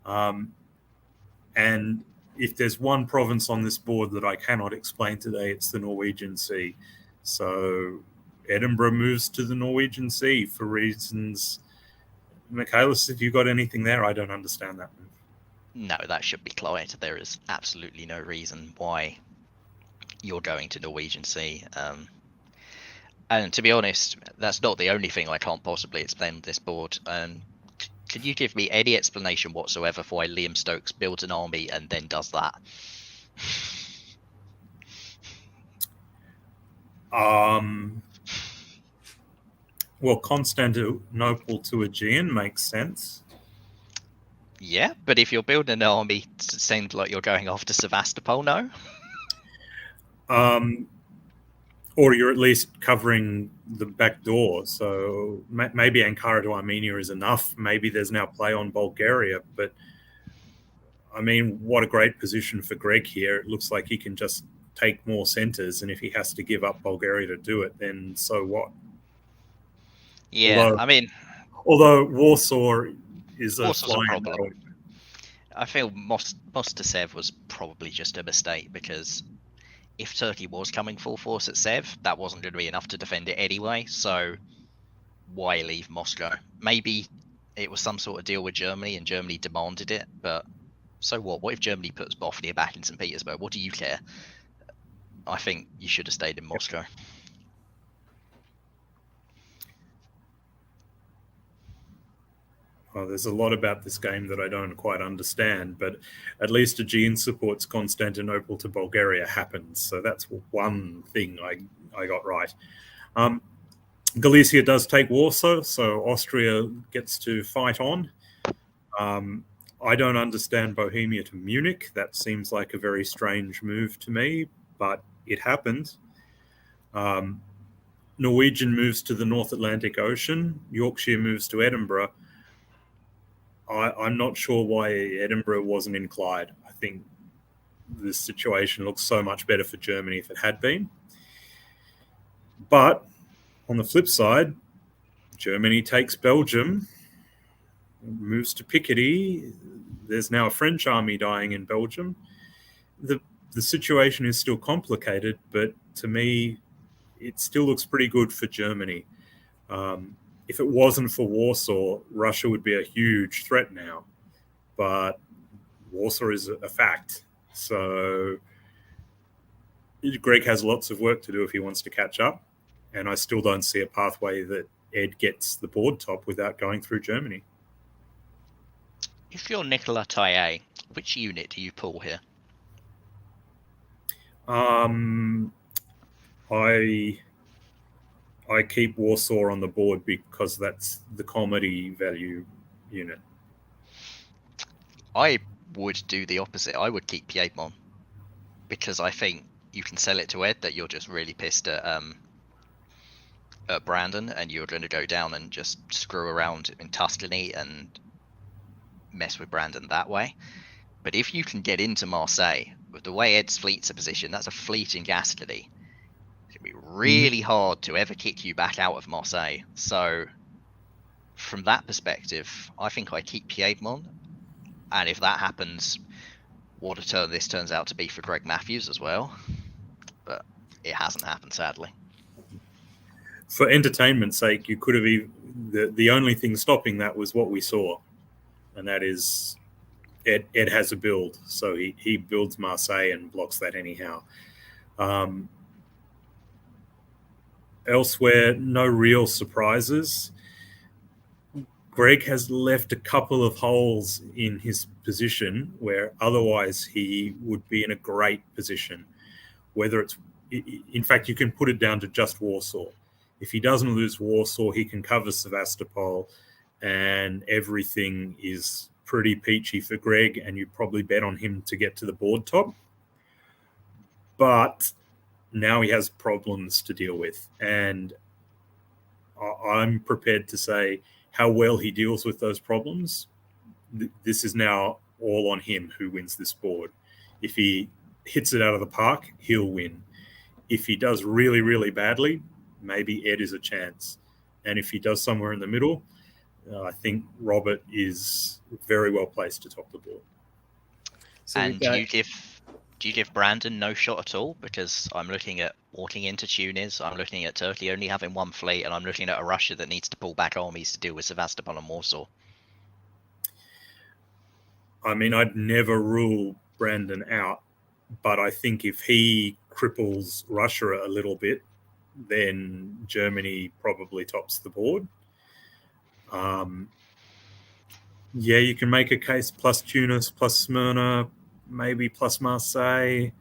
And if there's one province on this board that I cannot explain today, it's the Norwegian Sea. So Edinburgh moves to the Norwegian Sea for reasons. Michaelis, if you got anything there, I don't understand that move. No, that should be clear. There is absolutely no reason why you're going to Norwegian Sea. And to be honest, that's not the only thing I can't possibly explain on this board. Can you give me any explanation whatsoever for why Liam Stokes builds an army and then does that? Well, Constantinople to Aegean makes sense. Yeah, but if you're building an army, it seems like you're going after Sevastopol, no? or you're at least covering the back door. So maybe Ankara to Armenia is enough. Maybe there's now play on Bulgaria. But, I mean, what a great position for Greg here. It looks like he can just take more centres, and if he has to give up Bulgaria to do it, then so what? Yeah, I mean... Although Warsaw is Warsaw's a flying problem. medal. I feel Most to Sev was probably just a mistake, because if Turkey was coming full force at Sev, that wasn't going to be enough to defend it anyway, so why leave Moscow? Maybe it was some sort of deal with Germany and Germany demanded it, but so what? What if Germany puts Bosnia back in St. Petersburg? What do you care? I think you should have stayed in Moscow. Oh, there's a lot about this game that I don't quite understand, but at least Aegean supports Constantinople to Bulgaria happens. So that's one thing I got right. Galicia does take Warsaw, so Austria gets to fight on. I don't understand Bohemia to Munich. That seems like a very strange move to me, but it happened. Norwegian moves to the North Atlantic Ocean. Yorkshire moves to Edinburgh. I'm not sure why Edinburgh wasn't in Clyde. I think this situation looks so much better for Germany if it had been. But on the flip side, Germany takes Belgium, moves to Picardy. There's now a French army dying in Belgium. The situation is still complicated, but to me, it still looks pretty good for Germany. If it wasn't for Warsaw, Russia would be a huge threat now. But Warsaw is a fact. So Greg has lots of work to do if he wants to catch up. And I still don't see a pathway that Ed gets the board top without going through Germany. If you're Nicola Taillet, which unit do you pull here? I keep Warsaw on the board because that's the comedy value unit. I would do the opposite. I would keep Piedmont, because I think you can sell it to Ed that you're just really pissed at Brandon, and you're going to go down and just screw around in Tuscany and mess with Brandon that way. But if you can get into Marseille, with the way Ed's fleets are positioned, that's a fleet in Gascony. It's going to be really hard to ever kick you back out of Marseille. So from that perspective, I think I keep Piedmont. And if that happens, what a turn this turns out to be for Greg Matthews as well. But it hasn't happened, sadly. For entertainment's sake, you could have even, the only thing stopping that was what we saw. And that is Ed has a build. So he builds Marseille and blocks that anyhow. Elsewhere, no real surprises. Greg has left a couple of holes in his position where otherwise he would be in a great position. Whether it's, in fact, you can put it down to just Warsaw. If he doesn't lose Warsaw, he can cover Sevastopol, and everything is pretty peachy for Greg, and you probably bet on him to get to the board top. But now he has problems to deal with, and I'm prepared to say how well he deals with those problems. This is now all on him who wins this board. If he hits it out of the park, he'll win. If he does really, really badly, maybe Ed is a chance. And if he does somewhere in the middle, I think Robert is very well placed to top the board. So and do you give Brandon no shot at all? Because I'm looking at walking into Tunis, I'm looking at Turkey only having one fleet, and I'm looking at a Russia that needs to pull back armies to deal with Sevastopol and Warsaw. I mean, I'd never rule Brandon out, but I think if he cripples Russia a little bit, then Germany probably tops the board. Yeah, you can make a case plus Tunis, plus Smyrna, maybe plus Marseille.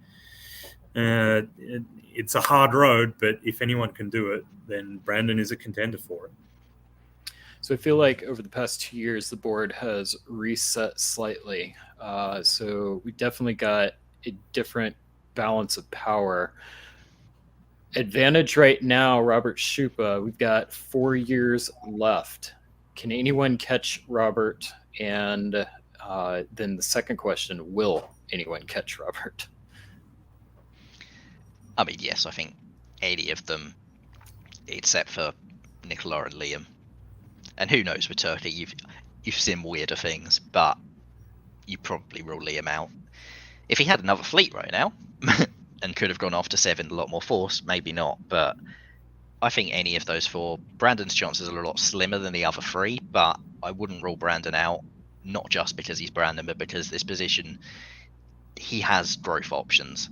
It's a hard road, but if anyone can do it, then Brandon is a contender for it. So I feel like over the past 2 years, the board has reset slightly. So we definitely got a different balance of power. Advantage right now, Robert Schupa. We've got 4 years left. Can anyone catch Robert? And then the second question, will anyone catch Robert? I mean, yes, I think any of them, except for Nicola and Liam. And who knows with Turkey, you've seen weirder things, but you probably rule Liam out. If he had another fleet right now and could have gone after 7 a lot more force, maybe not. But I think any of those 4, Brandon's chances are a lot slimmer than the other 3, but I wouldn't rule Brandon out, not just because he's Brandon, but because this position, he has growth options.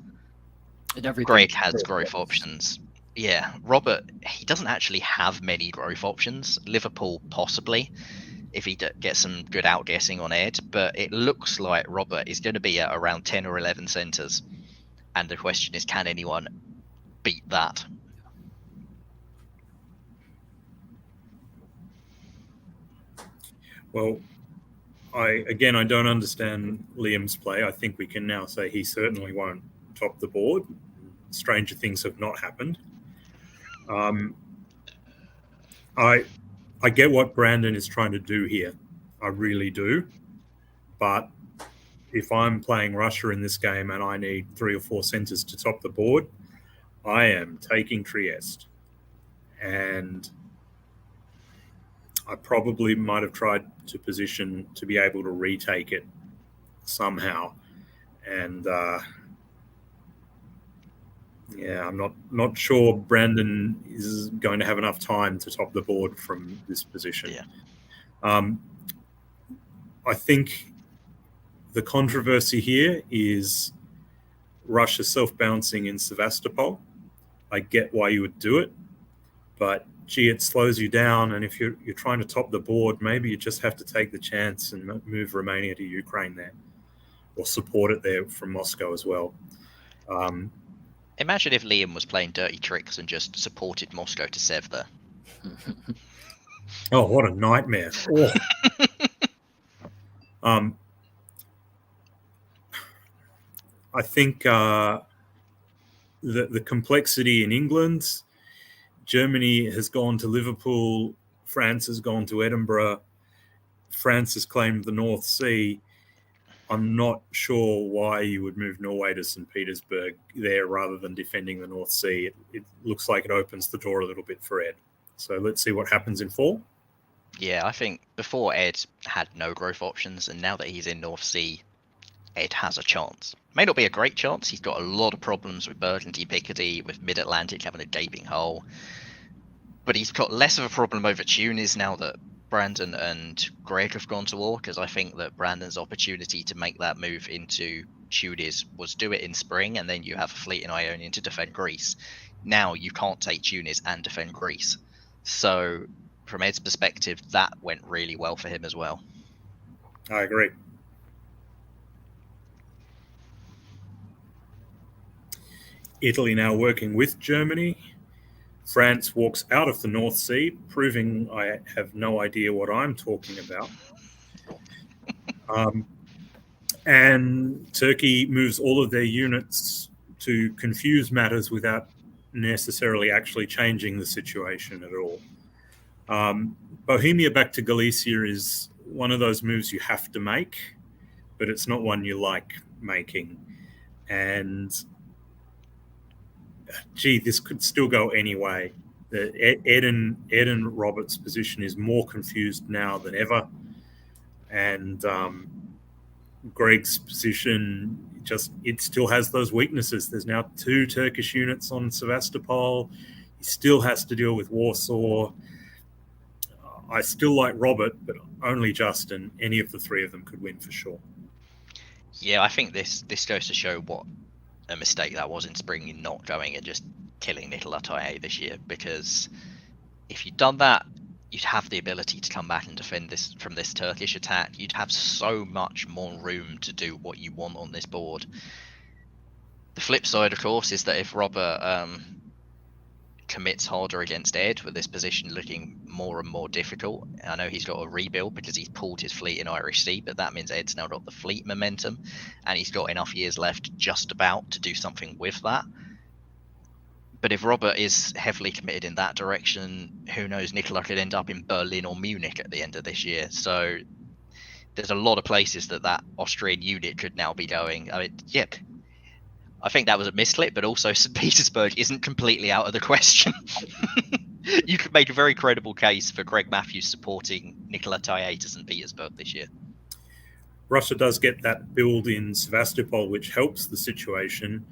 Greg has growth options. Yeah, Robert, he doesn't actually have many growth options. Liverpool, possibly, if he gets some good outguessing on Ed, but it looks like Robert is going to be at around 10 or 11 centres. And the question is, can anyone beat that? Well, I don't understand Liam's play. I think we can now say he certainly won't top the board. Stranger things have not happened. I get what Brandon is trying to do here. I really do. But if I'm playing Russia in this game and I need 3 or 4 centres to top the board, I am taking Trieste. And I probably might have tried to position to be able to retake it somehow. And yeah, I'm not sure Brandon is going to have enough time to top the board from this position. Yeah. I think the controversy here is Russia self-balancing in Sevastopol. I get why you would do it, but gee, it slows you down. And if you're trying to top the board, maybe you just have to take the chance and move Romania to Ukraine there, or support it there from Moscow as well. Imagine if Liam was playing dirty tricks and just supported Moscow to Sev there. Oh, what a nightmare. Oh. I think the complexity in England, Germany has gone to Liverpool, France has gone to Edinburgh, France has claimed the North Sea. I'm not sure why you would move Norway to St. Petersburg there rather than defending the North Sea. It looks like it opens the door a little bit for Ed. So let's see what happens in fall. Yeah, I think before Ed had no growth options, and now that he's in North Sea, Ed has a chance. May not be a great chance. He's got a lot of problems with Burgundy, Picardy, with Mid-Atlantic having a gaping hole. But he's got less of a problem over Tunis now that Brandon and Greg have gone to war, because I think that Brandon's opportunity to make that move into Tunis was do it in spring, and then you have a fleet in Ionian to defend Greece. Now you can't take Tunis and defend Greece. So from Ed's perspective, that went really well for him as well. I agree. Italy now working with Germany. France walks out of the North Sea, proving I have no idea what I'm talking about. And Turkey moves all of their units to confuse matters without necessarily actually changing the situation at all. Bohemia back to Galicia is one of those moves you have to make, but it's not one you like making. And gee, this could still go any way. Ed and Robert's position is more confused now than ever. And Greg's position, it still has those weaknesses. There's now 2 Turkish units on Sevastopol. He still has to deal with Warsaw. I still like Robert, but only just, and any of the 3 of them could win for sure. Yeah, I think this goes to show what a mistake that was in spring in not going and just killing Nicola Taye this year, because if you'd done that, you'd have the ability to come back and defend this from this Turkish attack. You'd have so much more room to do what you want on this board. The flip side, of course, is that if Robert commits harder against Ed, with this position looking more and more difficult, I know he's got a rebuild because he's pulled his fleet in Irish Sea, but that means Ed's now got the fleet momentum, and he's got enough years left just about to do something with that. But if Robert is heavily committed in that direction, who knows, Nicola could end up in Berlin or Munich at the end of this year. So there's a lot of places that Austrian unit could now be going. I mean, yeah, I think that was a misclip, but also St. Petersburg isn't completely out of the question. You could make a very credible case for Greg Matthews supporting Nikola Taye to St. Petersburg this year. Russia does get that build in Sevastopol, which helps the situation.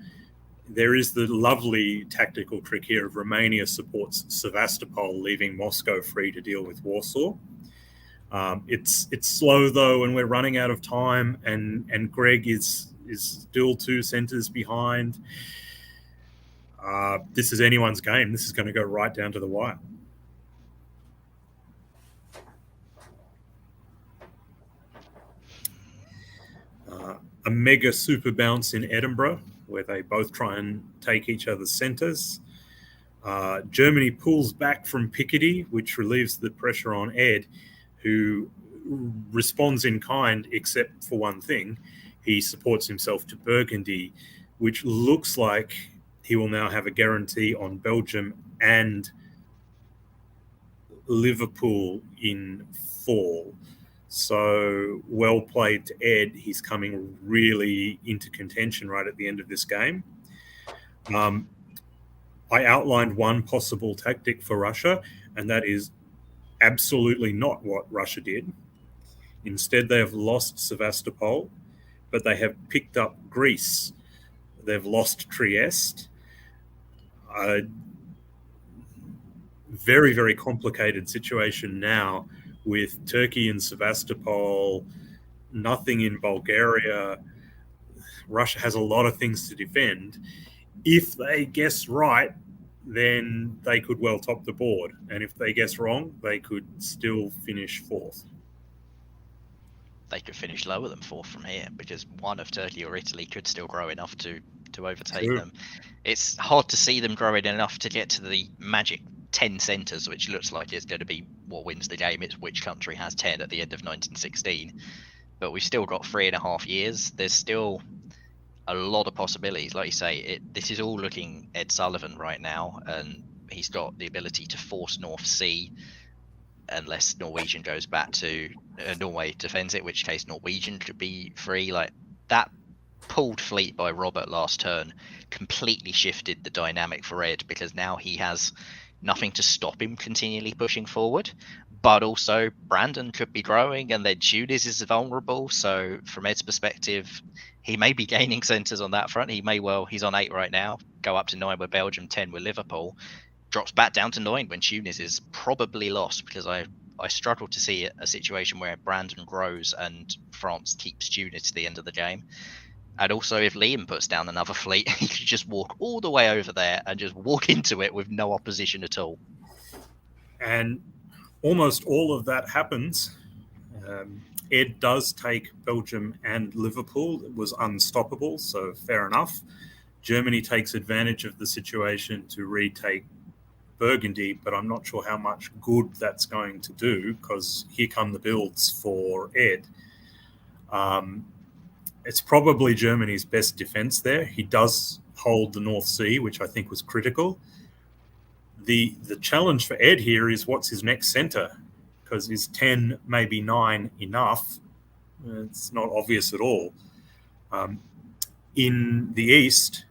There is the lovely tactical trick here of Romania supports Sevastopol, leaving Moscow free to deal with Warsaw. It's slow though, and we're running out of time. And Greg is still 2 centers behind. This is anyone's game. This is going to go right down to the wire. A mega super bounce in Edinburgh, where they both try and take each other's centers. Germany pulls back from Picardy, which relieves the pressure on Ed, who responds in kind, except for one thing. He supports himself to Burgundy, which looks like he will now have a guarantee on Belgium and Liverpool in fall. So well played to Ed. He's coming really into contention right at the end of this game. I outlined one possible tactic for Russia, and that is absolutely not what Russia did. Instead, they have lost Sevastopol, but they have picked up Greece. They've lost Trieste. Very, very complicated situation now with Turkey and Sevastopol, nothing in Bulgaria. Russia has a lot of things to defend. If they guess right, then they could well top the board. And if they guess wrong, they could still finish 4th. They could finish lower than 4th from here, because one of Turkey or Italy could still grow enough to overtake them. It's hard to see them growing enough to get to the magic 10 centres, which looks like it's going to be what wins the game. It's which country has 10 at the end of 1916. But we've still got 3.5 years. There's still a lot of possibilities. Like you say, this is all looking Ed Sullivan right now, and he's got the ability to force North Sea, unless Norwegian goes back to Norway defends it, in which case Norwegian could be free. Like that pulled fleet by Robert last turn completely shifted the dynamic for Ed, because now he has nothing to stop him continually pushing forward, but also Brandon could be growing, and then Tunis is vulnerable. So from Ed's perspective, he may be gaining centres on that front. He may well, he's on 8 right now, go up to 9 with Belgium, 10 with Liverpool, drops back down to 9 when Tunis is probably lost, because I struggle to see a situation where Brandon grows and France keeps Tunis to the end of the game. And also, if Liam puts down another fleet, he could just walk all the way over there and just walk into it with no opposition at all. And almost all of that happens. Ed does take Belgium and Liverpool. It was unstoppable, so fair enough. Germany takes advantage of the situation to retake Burgundy, but I'm not sure how much good that's going to do, because here come the builds for Ed. It's probably Germany's best defense there. He does hold the North Sea, which I think was critical. The challenge for Ed here is what's his next centre, because is 10, maybe 9 enough? It's not obvious at all. In the east,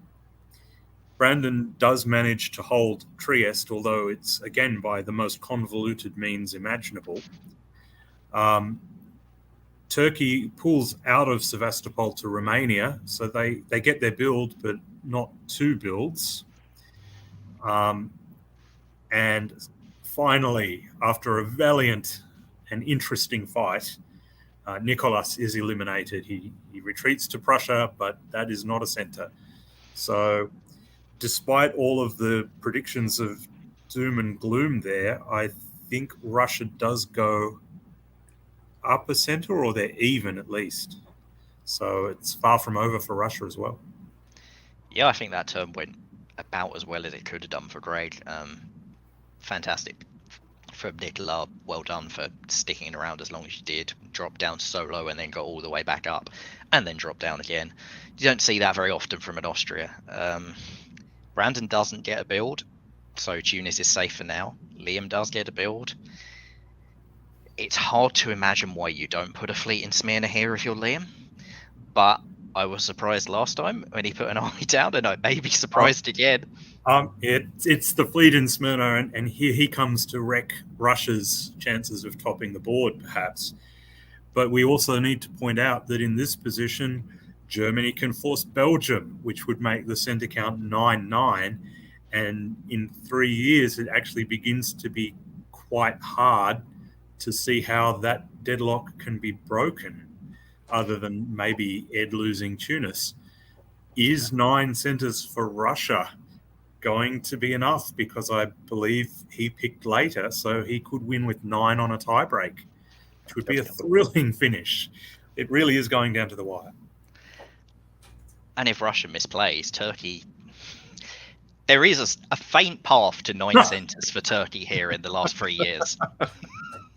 Brandon does manage to hold Trieste, although it's, again, by the most convoluted means imaginable. Turkey pulls out of Sevastopol to Romania, so they get their build, but not 2 builds. And finally, after a valiant and interesting fight, Nicholas is eliminated. He retreats to Prussia, but that is not a centre. So despite all of the predictions of doom and gloom there, I think Russia does go up a centre, or they're even at least. So it's far from over for Russia as well. Yeah, I think that turn went about as well as it could have done for Greg. Fantastic from Nicola. Well done for sticking around as long as you did. Dropped down so low and then got all the way back up and then dropped down again. You don't see that very often from an Austria. Brandon doesn't get a build, so Tunis is safe for now. Liam does get a build. It's hard to imagine why you don't put a fleet in Smyrna here if you're Liam, but I was surprised last time when he put an army down, and I may be surprised again. It's the fleet in Smyrna, and here he comes to wreck Russia's chances of topping the board, perhaps. But we also need to point out that in this position, Germany can force Belgium, which would make the center count 9-9. And in 3 years, it actually begins to be quite hard to see how that deadlock can be broken, other than maybe Ed losing Tunis. Is 9 centers for Russia going to be enough? Because I believe he picked later, so he could win with 9 on a tiebreak, which would be a thrilling finish. It really is going down to the wire. And if Russia misplays, Turkey... There is a faint path to 9 centers for Turkey here in the last 3 years.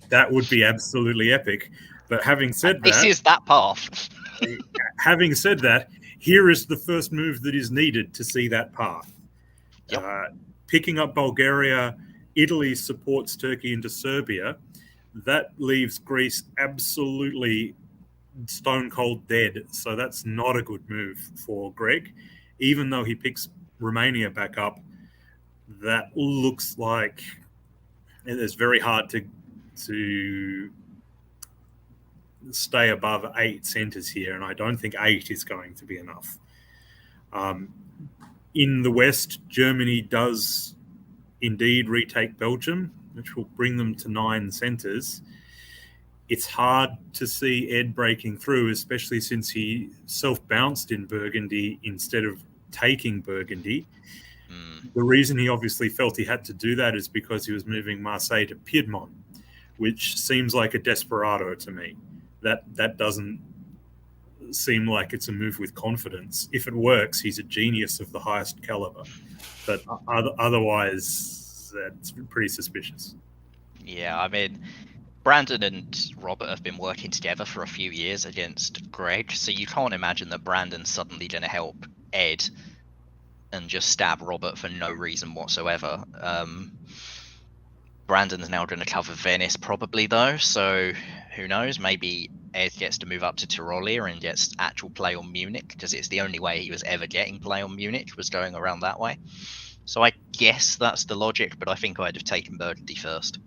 That would be absolutely epic. But having said that... This is that path. Having said that, here is the first move that is needed to see that path. Yep. Picking up Bulgaria, Italy supports Turkey into Serbia. That leaves Greece absolutely stone cold dead. So that's not a good move for Greg. Even though he picks Romania back up, that looks like it's very hard to stay above 8 centers here, and I don't think 8 is going to be enough. In the West, Germany does indeed retake Belgium, which will bring them to 9 centers. It's hard to see Ed breaking through, especially since he self-bounced in Burgundy instead of taking Burgundy. The reason he obviously felt he had to do that is because he was moving Marseille to Piedmont, which seems like a desperado to me. That doesn't seem like it's a move with confidence. If it works, he's a genius of the highest caliber. But otherwise, that's pretty suspicious. Yeah, I mean, Brandon and Robert have been working together for a few years against Greg, so you can't imagine that Brandon's suddenly going to help Ed and just stab Robert for no reason whatsoever. Brandon's now going to cover Venice probably, though, so who knows? Maybe Ed gets to move up to Tyrolia and gets actual play on Munich, because it's the only way he was ever getting play on Munich, was going around that way. So I guess that's the logic, but I think I'd have taken Burgundy first.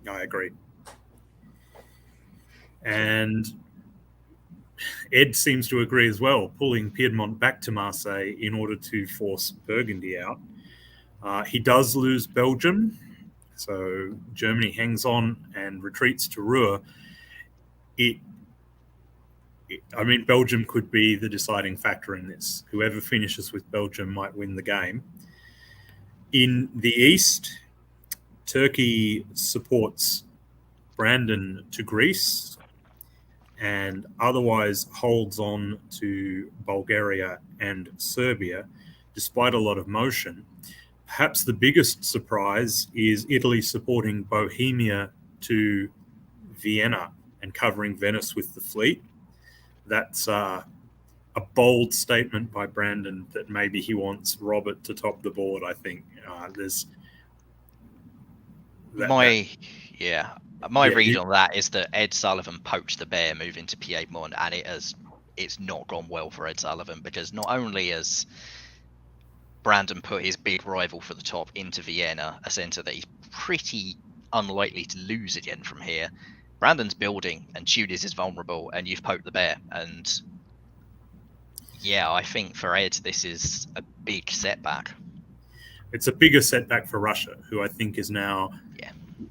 I agree. And Ed seems to agree as well, pulling Piedmont back to Marseille in order to force Burgundy out. He does lose Belgium, so Germany hangs on and retreats to Ruhr. I mean, Belgium could be the deciding factor in this. Whoever finishes with Belgium might win the game. In the East, Turkey supports Brandon to Greece and otherwise holds on to Bulgaria and Serbia, despite a lot of motion. Perhaps the biggest surprise is Italy supporting Bohemia to Vienna and covering Venice with the fleet. That's a bold statement by Brandon that maybe he wants Robert to top the board, I think. My read on that is that Ed Sullivan poached the bear moving to Piedmont, and it's not gone well for Ed Sullivan, because not only has Brandon put his big rival for the top into Vienna, a centre that he's pretty unlikely to lose again from here, Brandon's building and Tunis is vulnerable, and you've poked the bear. And yeah, I think for Ed, this is a big setback. It's a bigger setback for Russia, who I think is now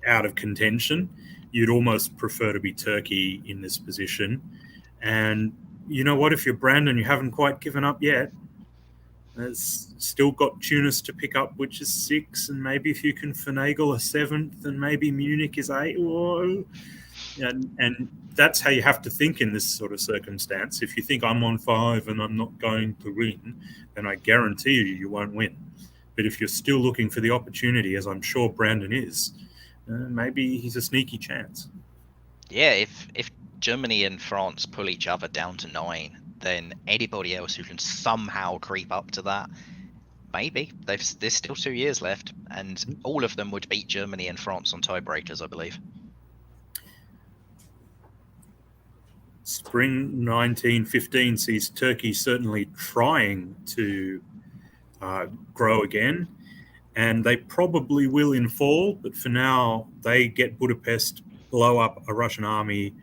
out of contention. You'd almost prefer to be Turkey in this position. And you know what? If you're Brandon, you haven't quite given up yet. There's still got Tunis to pick up, which is 6, and maybe if you can finagle a 7th, and maybe Munich is 8. Whoa. And that's how you have to think in this sort of circumstance. If you think I'm on 5 and I'm not going to win, then I guarantee you won't win. But if you're still looking for the opportunity, as I'm sure Brandon is, maybe he's a sneaky chance. Yeah, if Germany and France pull each other down to 9, then anybody else who can somehow creep up to that Maybe. There's still 2 years left, and all of them would beat Germany and France on tiebreakers, I believe. Spring 1915 sees Turkey certainly trying to grow again, and they probably will in fall, but for now they get Budapest, blow up a Russian army,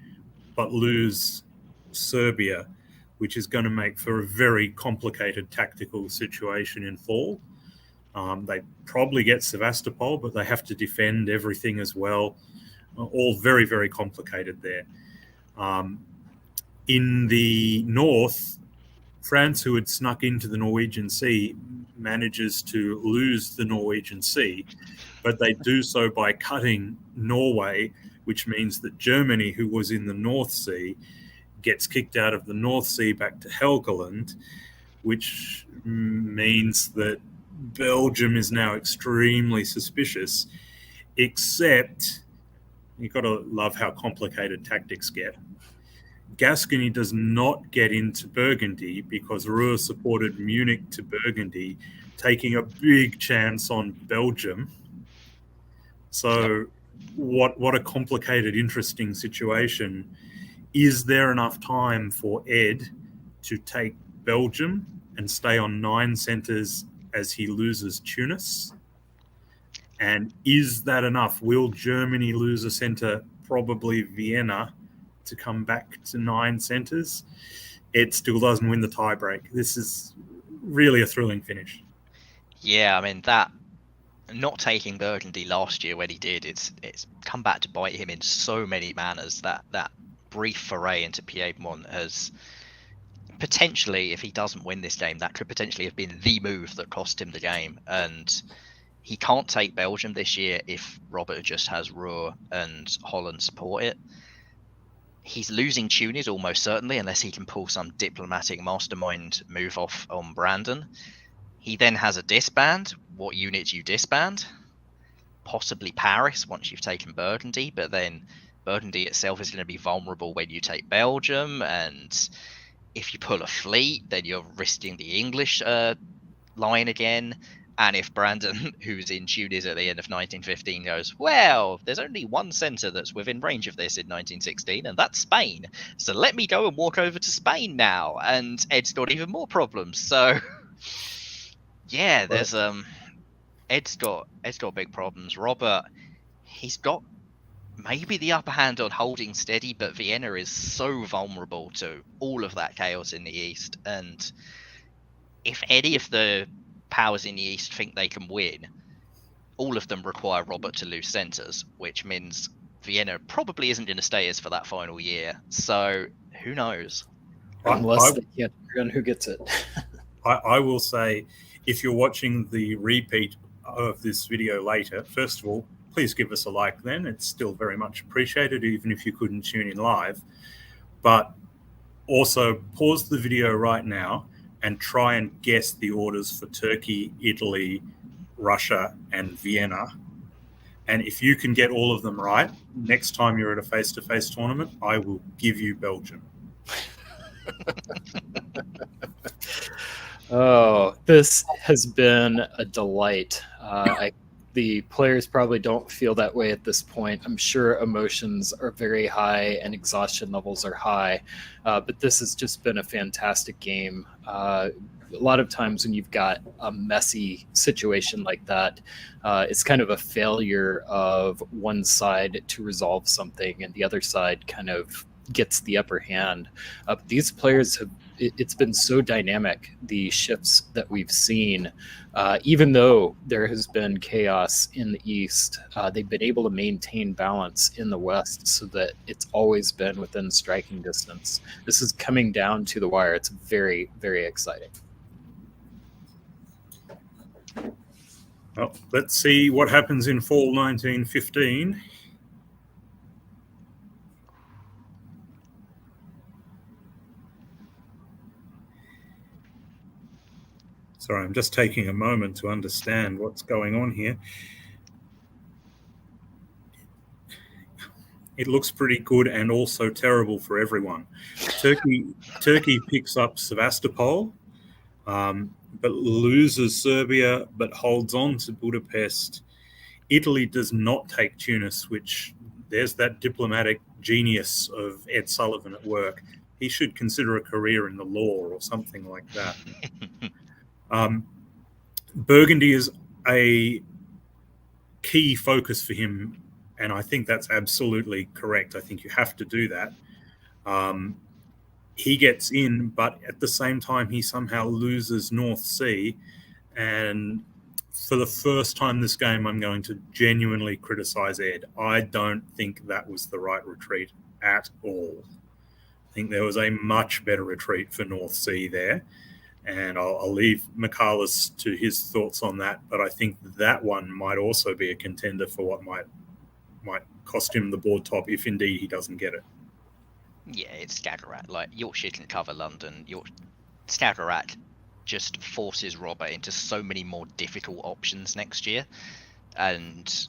but lose Serbia, which is going to make for a very complicated tactical situation in fall. They probably get Sevastopol, but they have to defend everything as well. All very, very complicated there. In the north, France, who had snuck into the Norwegian Sea, manages to lose the Norwegian Sea, but they do so by cutting Norway, which means that Germany, who was in the North Sea, gets kicked out of the North Sea back to Helgoland, which means that Belgium is now extremely suspicious, except you've got to love how complicated tactics get. Gascony does not get into Burgundy because Ruhr supported Munich to Burgundy, taking a big chance on Belgium. So what a complicated, interesting situation. Is there enough time for Ed to take Belgium and stay on 9 centres as he loses Tunis? And is that enough? Will Germany lose a centre, probably Vienna, to come back to 9 centres? Ed still doesn't win the tiebreak. This is really a thrilling finish. Yeah, I mean, that not taking Burgundy last year when he did, it's come back to bite him in so many manners. That brief foray into Piedmont has potentially, if he doesn't win this game, that could potentially have been the move that cost him the game. And he can't take Belgium this year if Robert just has Ruhr and Holland support it. He's losing Tunis almost certainly, unless he can pull some diplomatic mastermind move off on Brandon. He then has a disband. What unit do you disband? Possibly Paris once you've taken Burgundy, but then Burgundy itself is going to be vulnerable when you take Belgium, and if you pull a fleet, then you're risking the English line again. And if Brandon, who's in Tunis at the end of 1915, goes, well, there's only one centre that's within range of this in 1916, and that's Spain. So let me go and walk over to Spain now. And Ed's got even more problems. So, yeah, there's Ed's got big problems. Robert, he's got maybe the upper hand on holding steady, but Vienna is so vulnerable to all of that chaos in the east. And if any of the powers in the east think they can win, all of them require Robert to lose centres, which means Vienna probably isn't going to stay as for that final year. So who knows? Unless they can't figure out who gets it. I will say, if you're watching the repeat of this video later, first of all, please give us a like then. It's still very much appreciated, even if you couldn't tune in live. But also pause the video right now and try and guess the orders for Turkey, Italy, Russia, and Vienna. And if you can get all of them right, next time you're at a face-to-face tournament, I will give you Belgium. Oh, this has been a delight. The players probably don't feel that way at this point. I'm sure emotions are very high and exhaustion levels are high, but this has just been a fantastic game. A lot of times when you've got a messy situation like that, it's kind of a failure of one side to resolve something and the other side kind of gets the upper hand. These players have, it's been so dynamic, the shifts that we've seen. Even though there has been chaos in the East, they've been able to maintain balance in the West so that it's always been within striking distance. This is coming down to the wire. It's very, very exciting. Well, let's see what happens in fall 1915. Sorry, I'm just taking a moment to understand what's going on here. It looks pretty good and also terrible for everyone. Turkey picks up Sevastopol. but loses Serbia, but holds on to Budapest. Italy does not take Tunis, which there's that diplomatic genius of Ed Sullivan at work. He should consider a career in the law or something like that. Burgundy is a key focus for him, and I think that's absolutely correct. I think you have to do that. He gets in, but at the same time, he somehow loses North Sea. And for the first time this game, I'm going to genuinely criticize Ed. I don't think that was the right retreat at all. I think there was a much better retreat for North Sea there. And I'll leave Michalis to his thoughts on that. But I think that one might also be a contender for what might cost him the board top if indeed he doesn't get it. Yeah, it's Skagerrak. Like, Yorkshire can cover London. Skagerrak just forces Robert into so many more difficult options next year. And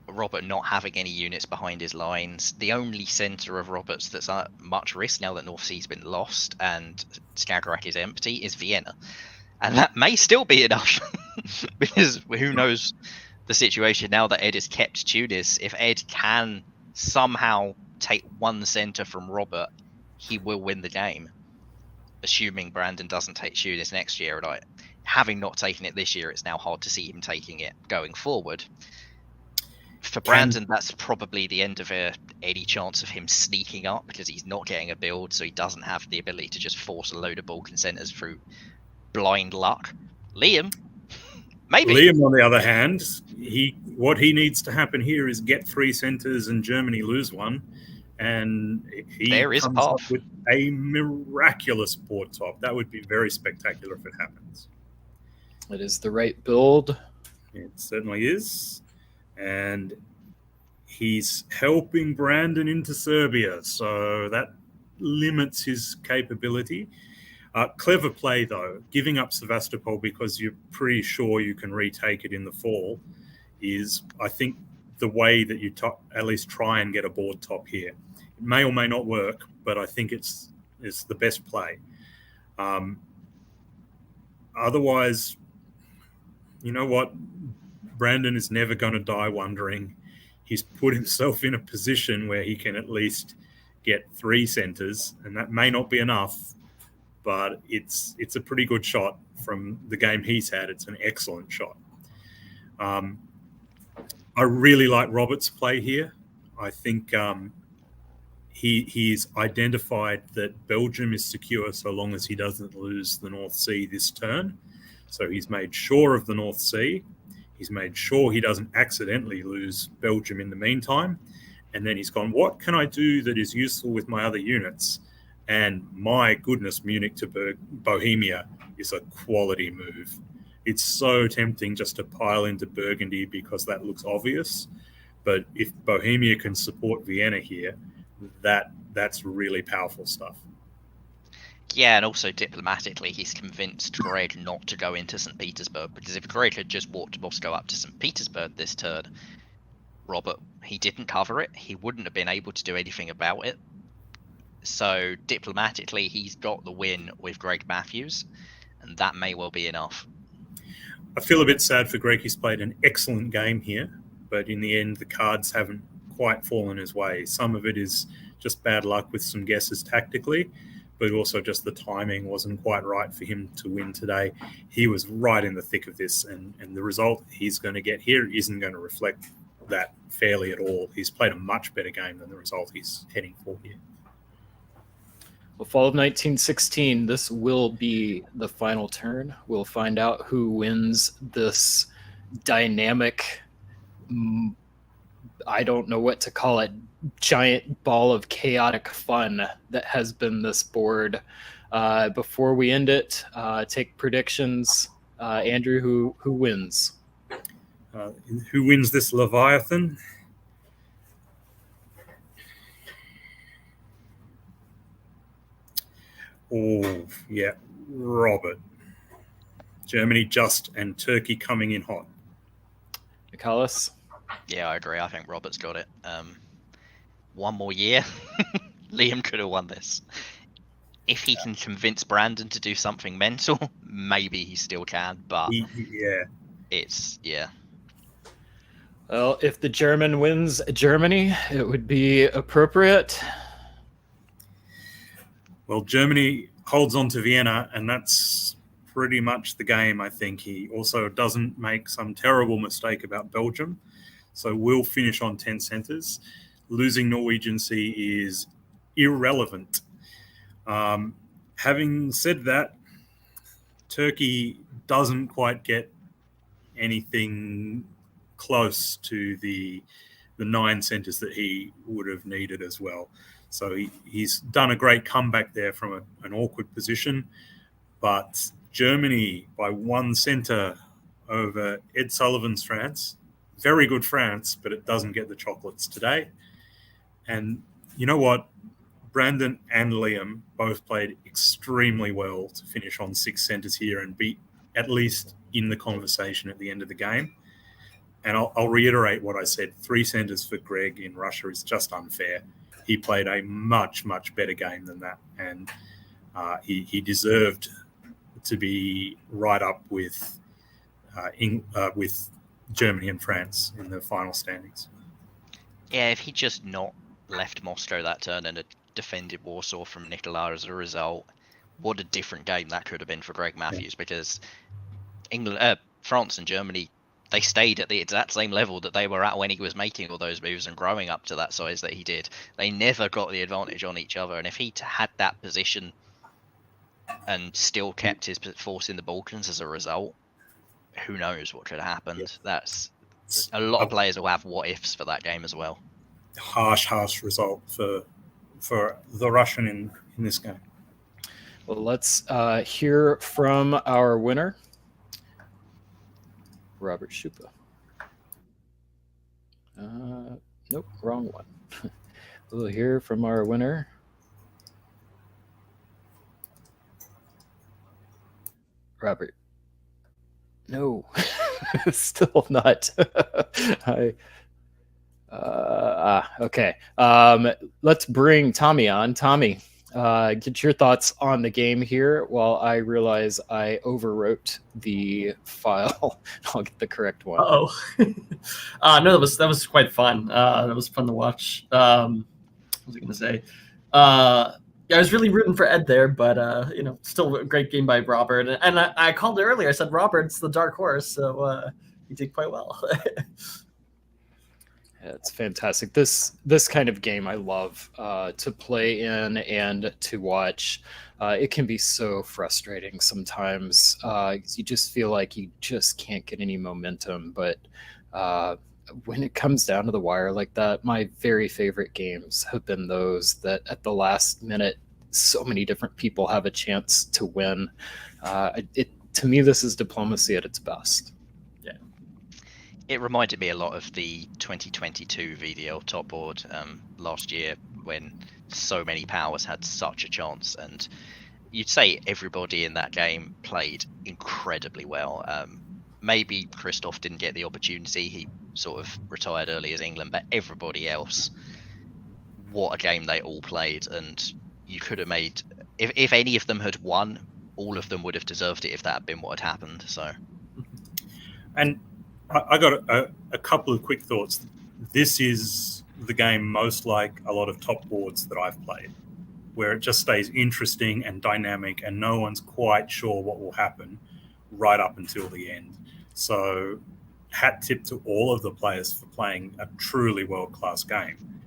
Robert not having any units behind his lines, the only centre of Robert's that's at much risk now that North Sea's been lost and Skagerrak is empty is Vienna. And that may still be enough because who knows the situation now that Ed has kept Tunis. If Ed can somehow take one centre from Robert, he will win the game. Assuming Brandon doesn't take Tunis next year. Like, having not taken it this year, it's now hard to see him taking it going forward. For Brandon, that's probably the end of any chance of him sneaking up because he's not getting a build, so he doesn't have the ability to just force a load of Balkan centres through blind luck. Liam, maybe. Liam, on the other hand, what he needs to happen here is get 3 centres and Germany lose one, and he comes up with a miraculous board top. That would be very spectacular if it happens. It is the right build. It certainly is. And he's helping Brandon into Serbia, so that limits his capability. Clever play, though. Giving up Sevastopol because you're pretty sure you can retake it in the fall is, I think, the way that you at least try and get a board top here. It may or may not work, but I think it's the best play. Otherwise, you know what? Brandon is never going to die wondering. He's put himself in a position where he can at least get 3 centres, and that may not be enough, but it's a pretty good shot from the game he's had. It's an excellent shot. I really like Robert's play here. I think he's identified that Belgium is secure so long as he doesn't lose the North Sea this turn. So he's made sure of the North Sea. He's made sure he doesn't accidentally lose Belgium in the meantime. And then he's gone, what can I do that is useful with my other units? And my goodness, Munich to Bohemia is a quality move. It's so tempting just to pile into Burgundy because that looks obvious. But if Bohemia can support Vienna here, that's really powerful stuff. Yeah, and also diplomatically, he's convinced Greg not to go into St. Petersburg, because if Greg had just walked Moscow up to St. Petersburg this turn, Robert, he didn't cover it. He wouldn't have been able to do anything about it. So diplomatically, he's got the win with Greg Matthews, and that may well be enough. I feel a bit sad for Greg. He's played an excellent game here, but in the end, the cards haven't quite fallen his way. Some of it is just bad luck with some guesses tactically, but also just the timing wasn't quite right for him to win today. He was right in the thick of this, and the result he's going to get here isn't going to reflect that fairly at all. He's played a much better game than the result he's heading for here. Well, fall of 1916, this will be the final turn. We'll find out who wins this dynamic, I don't know what to call it, giant ball of chaotic fun that has been this board. Before we end it, take predictions. Andrew, who wins? Who wins this Leviathan? Oh, yeah, Robert. Germany just and Turkey coming in hot. Michalis? Yeah, I agree. I think Robert's got it. One more year, Liam could have won this. if he can convince Brandon to do something mental, maybe he still can. But yeah. Well, if the German wins Germany, it would be appropriate. Well, Germany holds on to Vienna, and that's pretty much the game, I think. He also doesn't make some terrible mistake about Belgium, so we'll finish on 10 centres. Losing Norwegian Sea is irrelevant. Having said that, Turkey doesn't quite get anything close to the 9 centres that he would have needed as well. So he's done a great comeback there from an awkward position. But Germany by 1 centre over Ed Sullivan's France. Very good France, but it doesn't get the chocolates today. And you know what? Brandon and Liam both played extremely well to finish on 6 centres here and be at least in the conversation at the end of the game. And I'll reiterate what I said. 3 centres for Greg in Russia is just unfair. He played a much, much better game than that. And he deserved to be right up with Germany and France in the final standings. Yeah, if he just not left Moscow that turn and had defended Warsaw from Nicola as a result, what a different game that could have been for Greg Matthews. Because France and Germany, they stayed at the exact same level that they were at when he was making all those moves and growing up to that size that he did. They never got the advantage on each other. And if he had that position and still kept his force in the Balkans as a result, who knows what could have happened. Yeah. That's a lot of players will have what ifs for that game as well. Harsh result for the Russian in this game. Well, let's hear from our winner, Robert Schupa. Nope, wrong one. We'll hear from our winner, Robert. No, still not. Okay. Let's bring Tommy on. Tommy, get your thoughts on the game here while I realize I overwrote the file. I'll get the correct one. No, that was quite fun. That was fun to watch. What was I going to say? Yeah, I was really rooting for Ed there, but still a great game by Robert. And I called it earlier. I said Robert's the dark horse, so he did quite well. Yeah, it's fantastic. This kind of game I love to play in and to watch. It can be so frustrating sometimes. You just feel like you just can't get any momentum. But when it comes down to the wire like that, my very favorite games have been those that at the last minute, so many different people have a chance to win. To me, this is diplomacy at its best. It reminded me a lot of the 2022 VDL top board last year when so many powers had such a chance, and you'd say everybody in that game played incredibly well. Maybe Christoph didn't get the opportunity. He sort of retired early as England, but everybody else, what a game they all played. And you could have made, if any of them had won, all of them would have deserved it if that had been what had happened. So, and I got a couple of quick thoughts. This is the game most like a lot of top boards that I've played, where it just stays interesting and dynamic and no one's quite sure what will happen right up until the end. So hat tip to all of the players for playing a truly world-class game.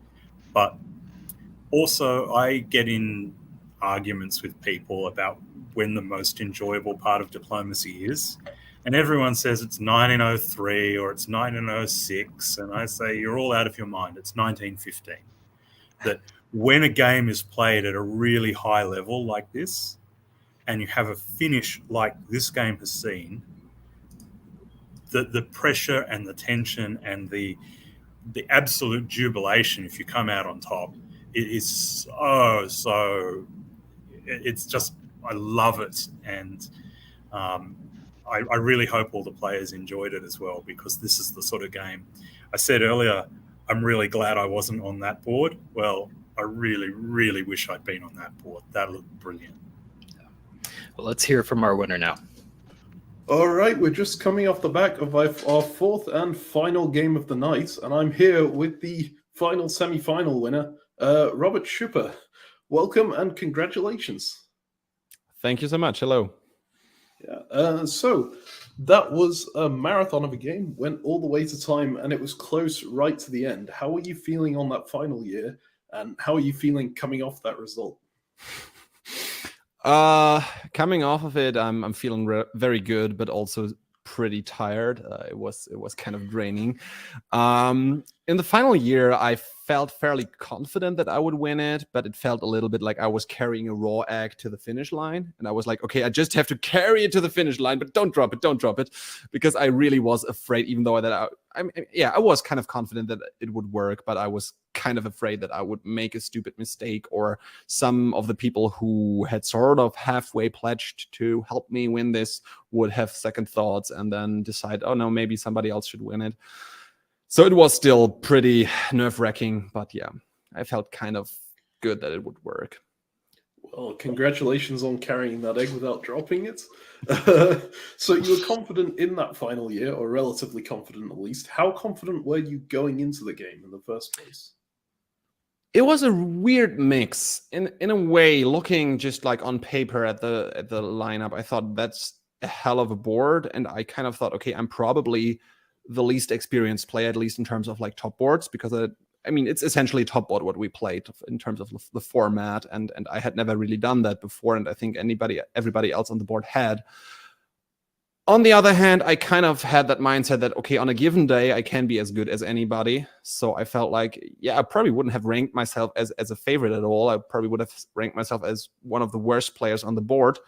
But also I get in arguments with people about when the most enjoyable part of diplomacy is. And everyone says it's 1903 or it's 1906. And I say, you're all out of your mind. It's 1915. That when a game is played at a really high level like this, and you have a finish like this game has seen, the pressure and the tension and the absolute jubilation if you come out on top, it is so it's just, I love it. And I really hope all the players enjoyed it as well, because this is the sort of game. I said earlier, I'm really glad I wasn't on that board. Well, I really, really wish I'd been on that board. That looked brilliant. Well, let's hear from our winner now. All right, we're just coming off the back of our fourth and final game of the night, and I'm here with the final semi-final winner, Robert Schupper. Welcome and congratulations. Thank you so much. Hello. Yeah. So that was a marathon of a game, went all the way to time, and it was close right to the end. How are you feeling on that final year, and how are you feeling coming off that result? Coming off of it, I'm feeling very good, but also pretty tired. It was kind of draining. In the final year, I felt fairly confident that I would win it, but it felt a little bit like I was carrying a raw egg to the finish line, and I was like, okay, I just have to carry it to the finish line, but don't drop it, because I really was afraid. Even though I was kind of confident that it would work, but I was kind of afraid that I would make a stupid mistake, or some of the people who had sort of halfway pledged to help me win this would have second thoughts and then decide, oh no, maybe somebody else should win it. So it was still pretty nerve-wracking, but yeah, I felt kind of good that it would work. Well, congratulations on carrying that egg without dropping it. So you were confident in that final year, or relatively confident at least. How confident were you going into the game in the first place? It was a weird mix. In a way, looking just like on paper at the lineup, I thought that's a hell of a board, and I kind of thought, okay, I'm probably the least experienced player, at least in terms of like top boards, because it's essentially top board what we played in terms of the format, and I had never really done that before, and I think everybody else on the board had. On the other hand, I kind of had that mindset that, okay, on a given day, I can be as good as anybody. So I felt like, yeah, I probably wouldn't have ranked myself as a favorite at all. I probably would have ranked myself as one of the worst players on the board.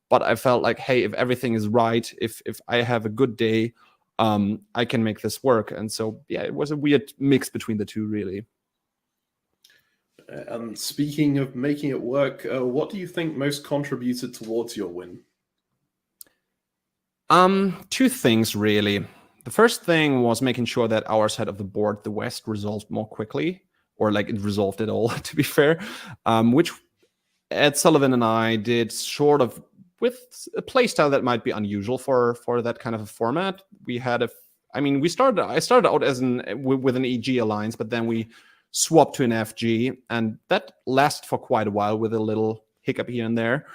But I felt like, hey, if everything is right, if I have a good day, I can make this work. And so, yeah, it was a weird mix between the two, really. And speaking of making it work, what do you think most contributed towards your win? Two things, really. The first thing was making sure that our side of the board, the West, resolved more quickly, or like it resolved it all, to be fair, which Ed Sullivan and I did sort of with a playstyle that might be unusual for that kind of a format. I started out with an EG alliance, but then we swapped to an FG, and that lasted for quite a while with a little hiccup here and there.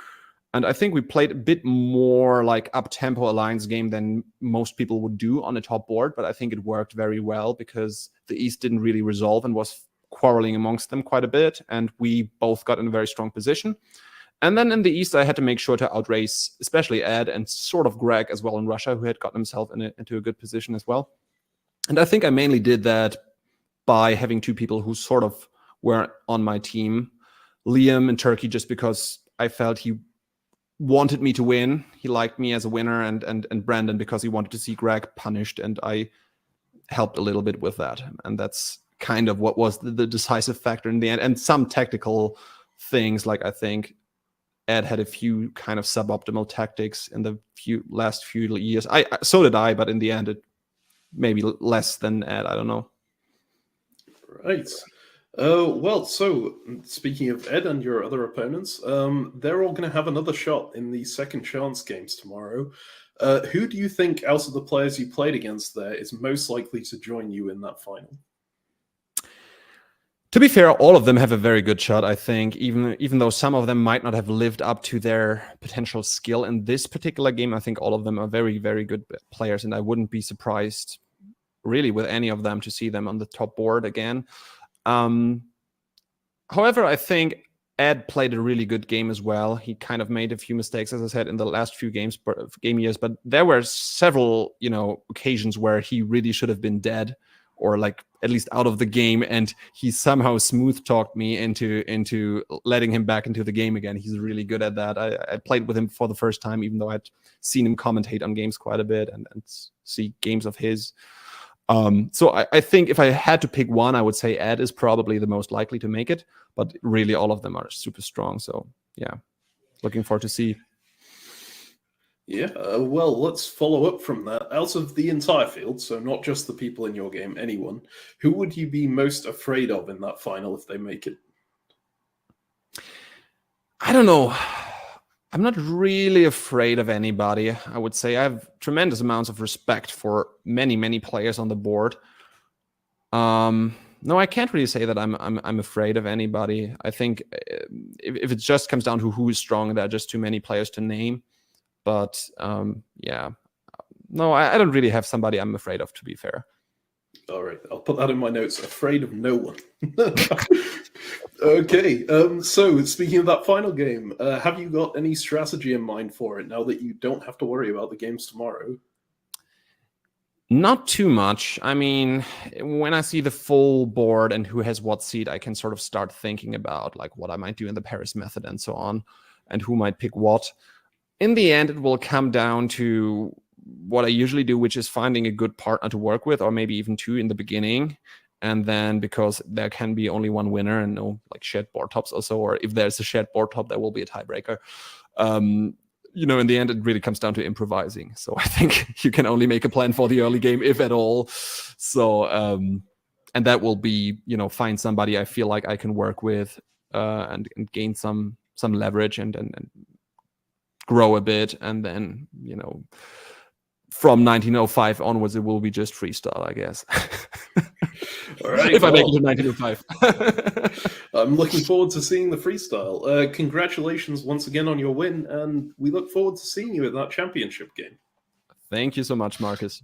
And I think we played a bit more like up-tempo alliance game than most people would do on a top board, but I think it worked very well because the East didn't really resolve and was quarreling amongst them quite a bit, and we both got in a very strong position. And then in the East, I had to make sure to outrace especially Ed and sort of Greg as well in Russia, who had gotten himself into a good position as well. And I think I mainly did that by having two people who sort of were on my team. Liam in Turkey, just because I felt he wanted me to win. He liked me as a winner, and Brandon because he wanted to see Greg punished, and I helped a little bit with that. And that's kind of what was the decisive factor in the end. And some tactical things, like I think Ed had a few kind of suboptimal tactics in the last few years. So did I, but in the end, it maybe less than Ed. I don't know. Right. Well, so speaking of Ed and your other opponents, they're all going to have another shot in the second chance games tomorrow. Who do you think out of the players you played against there is most likely to join you in that final? To be fair, all of them have a very good shot, I think, even though some of them might not have lived up to their potential skill in this particular game. I think all of them are very, very good players, and I wouldn't be surprised really with any of them to see them on the top board again. However, I think Ed played a really good game as well. He kind of made a few mistakes, as I said, in the last few game years, but there were several, occasions where he really should have been dead, or like at least out of the game, and he somehow smooth talked me into letting him back into the game again. He's really good at that. I played with him for the first time, even though I'd seen him commentate on games quite a bit and see games of his. So I think if I had to pick one, I would say Ed is probably the most likely to make it, but really all of them are super strong. So yeah, looking forward to see. Yeah, well, let's follow up from that. Out of the entire field, so not just the people in your game, anyone, who would you be most afraid of in that final if they make it? I don't know. I'm not really afraid of anybody. I would say I have tremendous amounts of respect for many, many players on the board. No, I can't really say that I'm afraid of anybody. I think if it just comes down to who is strong, there are just too many players to name. But yeah, no, I don't really have somebody I'm afraid of, to be fair. All right, I'll put that in my notes. Afraid of no one. Okay, so speaking of that final game, have you got any strategy in mind for it now that you don't have to worry about the games tomorrow? Not too much. I mean, when I see the full board and who has what seat, I can sort of start thinking about like what I might do in the Paris method and so on, and who might pick what. In the end, it will come down to what I usually do, which is finding a good partner to work with, or maybe even two in the beginning. And then, because there can be only one winner and no like shared board tops or so, or if there's a shared board top, there will be a tiebreaker. You know, in the end, it really comes down to improvising. So I think you can only make a plan for the early game, if at all. So, and that will be, you know, find somebody I feel like I can work with and gain some leverage and grow a bit. And then, you know, from 1905 onwards, it will be just freestyle, I guess. All right, if I make it to 1905. I'm looking forward to seeing the freestyle. Congratulations once again on your win, and we look forward to seeing you at that championship game. Thank you so much, Marcus.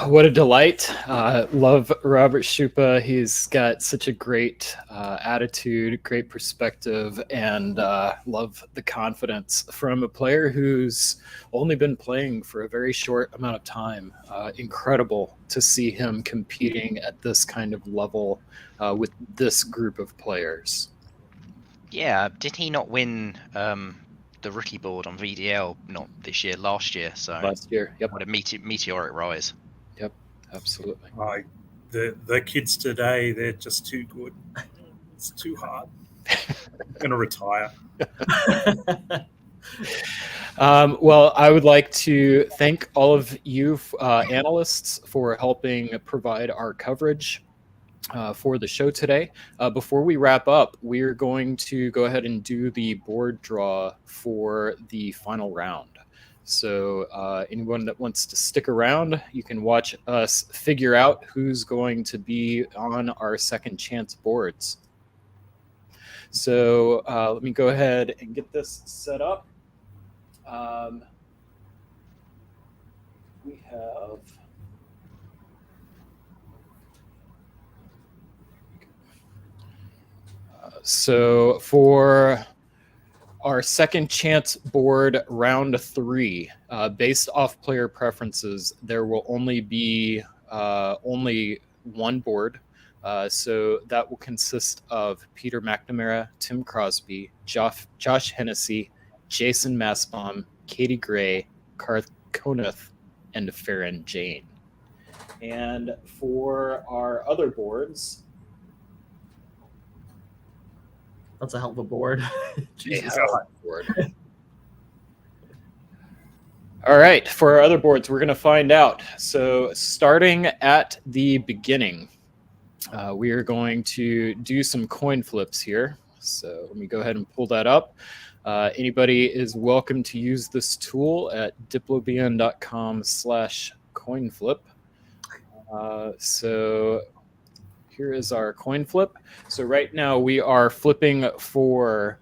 What a delight. Love Robert Schupa. He's got such a great attitude, great perspective, and love the confidence from a player who's only been playing for a very short amount of time. Incredible to see him competing at this kind of level with this group of players. Yeah, did he not win the rookie board on VDL? Not this year, last year. So last year, yep. What a meteoric rise. Yep, absolutely. The kids today, they're just too good. It's too hard. I'm going to retire. Well, I would like to thank all of you analysts for helping provide our coverage for the show today. Before we wrap up, we're going to go ahead and do the board draw for the final round. So anyone that wants to stick around, you can watch us figure out who's going to be on our second chance boards. So let me go ahead and get this set up. We have so for our second chance board, round 3, based off player preferences, there will only be only one board. So that will consist of Peter McNamara, Tim Crosby, Josh Hennessy, Jason Massbaum, Katie Gray, Karth Koneth, and Farron Jane. And for our other boards, that's a hell of a board. Jesus. Board. All right, for our other boards, we're going to find out. So starting at the beginning, we are going to do some coin flips here. So let me go ahead and pull that up. Anybody is welcome to use this tool at diplobn.com/coinflip. So here is our coin flip. So right now we are flipping for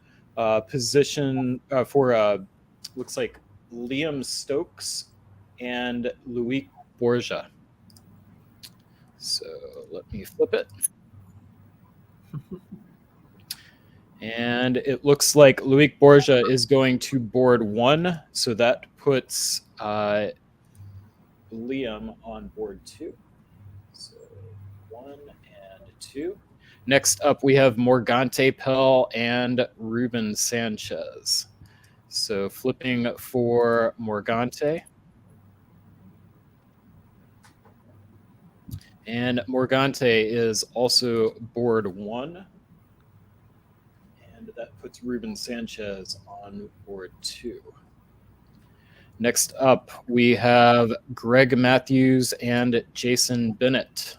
position for looks like Liam Stokes and Loic Borja. So let me flip it. And it looks like Loic Borja is going to board 1. So that puts Liam on board 2. So 1 and 2. Next up, we have Morgante Pell and Ruben Sanchez. So flipping for Morgante. And Morgante is also board 1. And that puts Ruben Sanchez on board 2. Next up, we have Greg Matthews and Jason Bennett.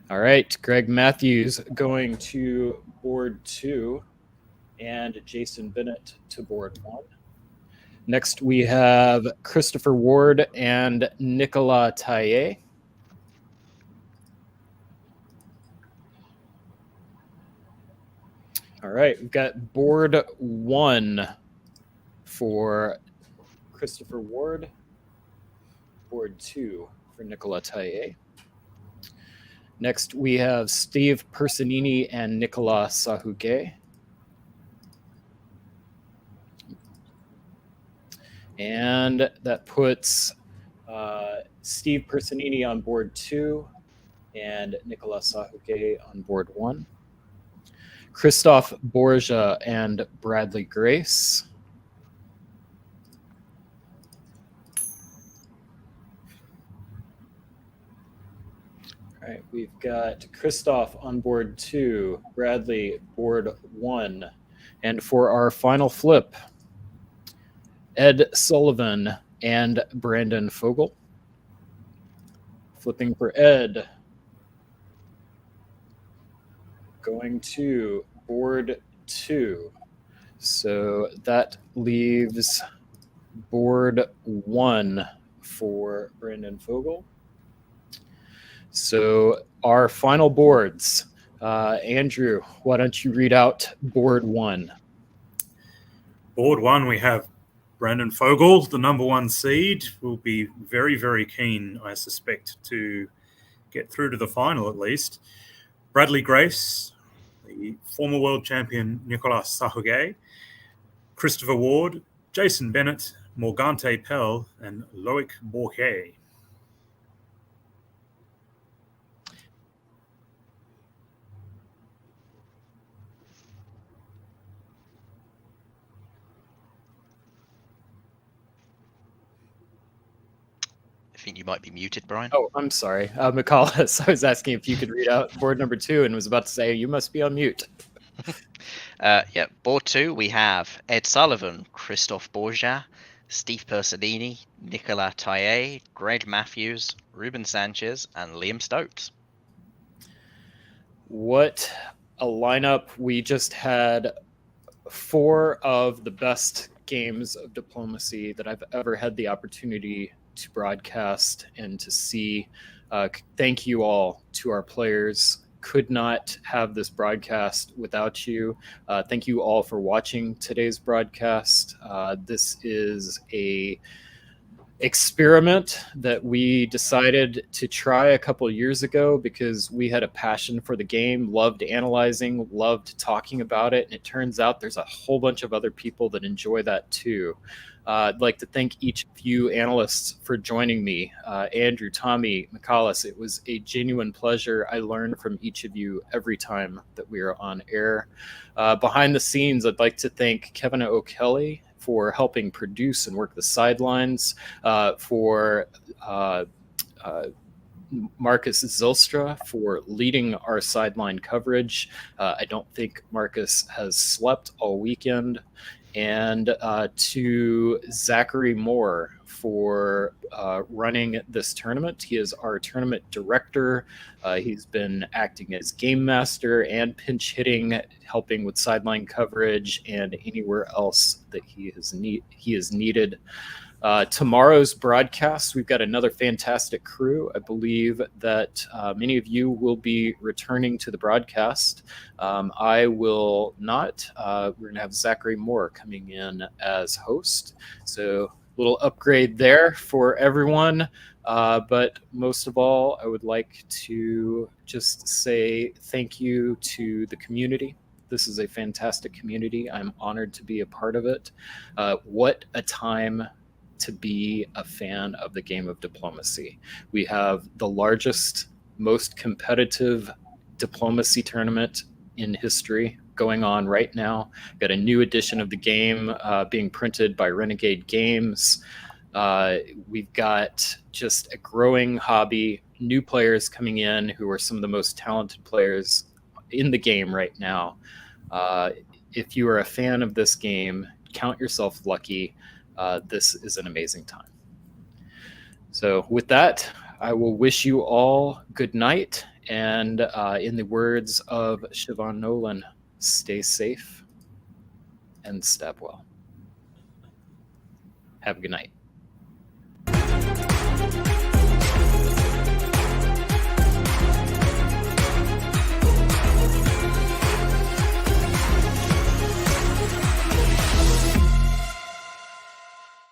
All right, Greg Matthews going to board 2 and Jason Bennett to board 1. Next, we have Christopher Ward and Nicolas Taillet. All right, we've got board 1 for Christopher Ward, board 2 for Nicolas Taillet. Next, we have Steve Persinini and Nicolas Sahuguet. And that puts Steve Persinini on board 2 and Nicolas Sahuguet on board 1. Christophe Borgia and Bradley Grace. All right, we've got Christophe on board 2, Bradley board 1. And for our final flip, Ed Sullivan and Brandon Fogel. Flipping for Ed. Going to board 2. So that leaves board 1 for Brandon Fogel. So our final boards. Andrew, why don't you read out board 1? Board 1, we have Brandon Fogel, the number 1 seed, will be very, very keen, I suspect, to get through to the final at least. Bradley Grace, the former world champion Nicolas Sahuguet, Christopher Ward, Jason Bennett, Morgante Pell, and Loic Bourget. I think you might be muted, Brian. Oh, I'm sorry. Michaelis, I was asking if you could read out board number 2 and was about to say you must be on mute. Yeah, board 2, we have Ed Sullivan, Christophe Borgia, Steve Persinini, Nicolas Taillet, Greg Matthews, Ruben Sanchez, and Liam Stokes. What a lineup. We just had 4 of the best games of diplomacy that I've ever had the opportunity to broadcast and to see. Thank you all to our players. Could not have this broadcast without you. Thank you all for watching today's broadcast. This is a experiment that we decided to try a couple years ago because we had a passion for the game, loved analyzing, loved talking about it, and it turns out there's a whole bunch of other people that enjoy that too. I'd like to thank each of you analysts for joining me. Andrew, Tommy, Michaelis, it was a genuine pleasure. I learn from each of you every time that we are on air. Behind the scenes, I'd like to thank Kevin O'Kelly for helping produce and work the sidelines, for Marcus Zylstra for leading our sideline coverage. I don't think Marcus has slept all weekend. And to Zachary Moore for running this tournament. He is our tournament director. He's been acting as game master and pinch hitting, helping with sideline coverage and anywhere else that he is needed. Tomorrow's broadcast, we've got another fantastic crew. I believe that many of you will be returning to the broadcast. I will not. We're going to have Zachary Moore coming in as host. So a little upgrade there for everyone. But most of all, I would like to just say thank you to the community. This is a fantastic community. I'm honored to be a part of it. What a time to be a fan of the game of diplomacy. We have the largest, most competitive diplomacy tournament in history going on right now. Got a new edition of the game being printed by Renegade Games. We've got just a growing hobby, new players coming in who are some of the most talented players in the game right now. If you are a fan of this game, count yourself lucky. This is an amazing time. So with that, I will wish you all good night. And in the words of Siobhan Nolan, stay safe and stab well. Have a good night.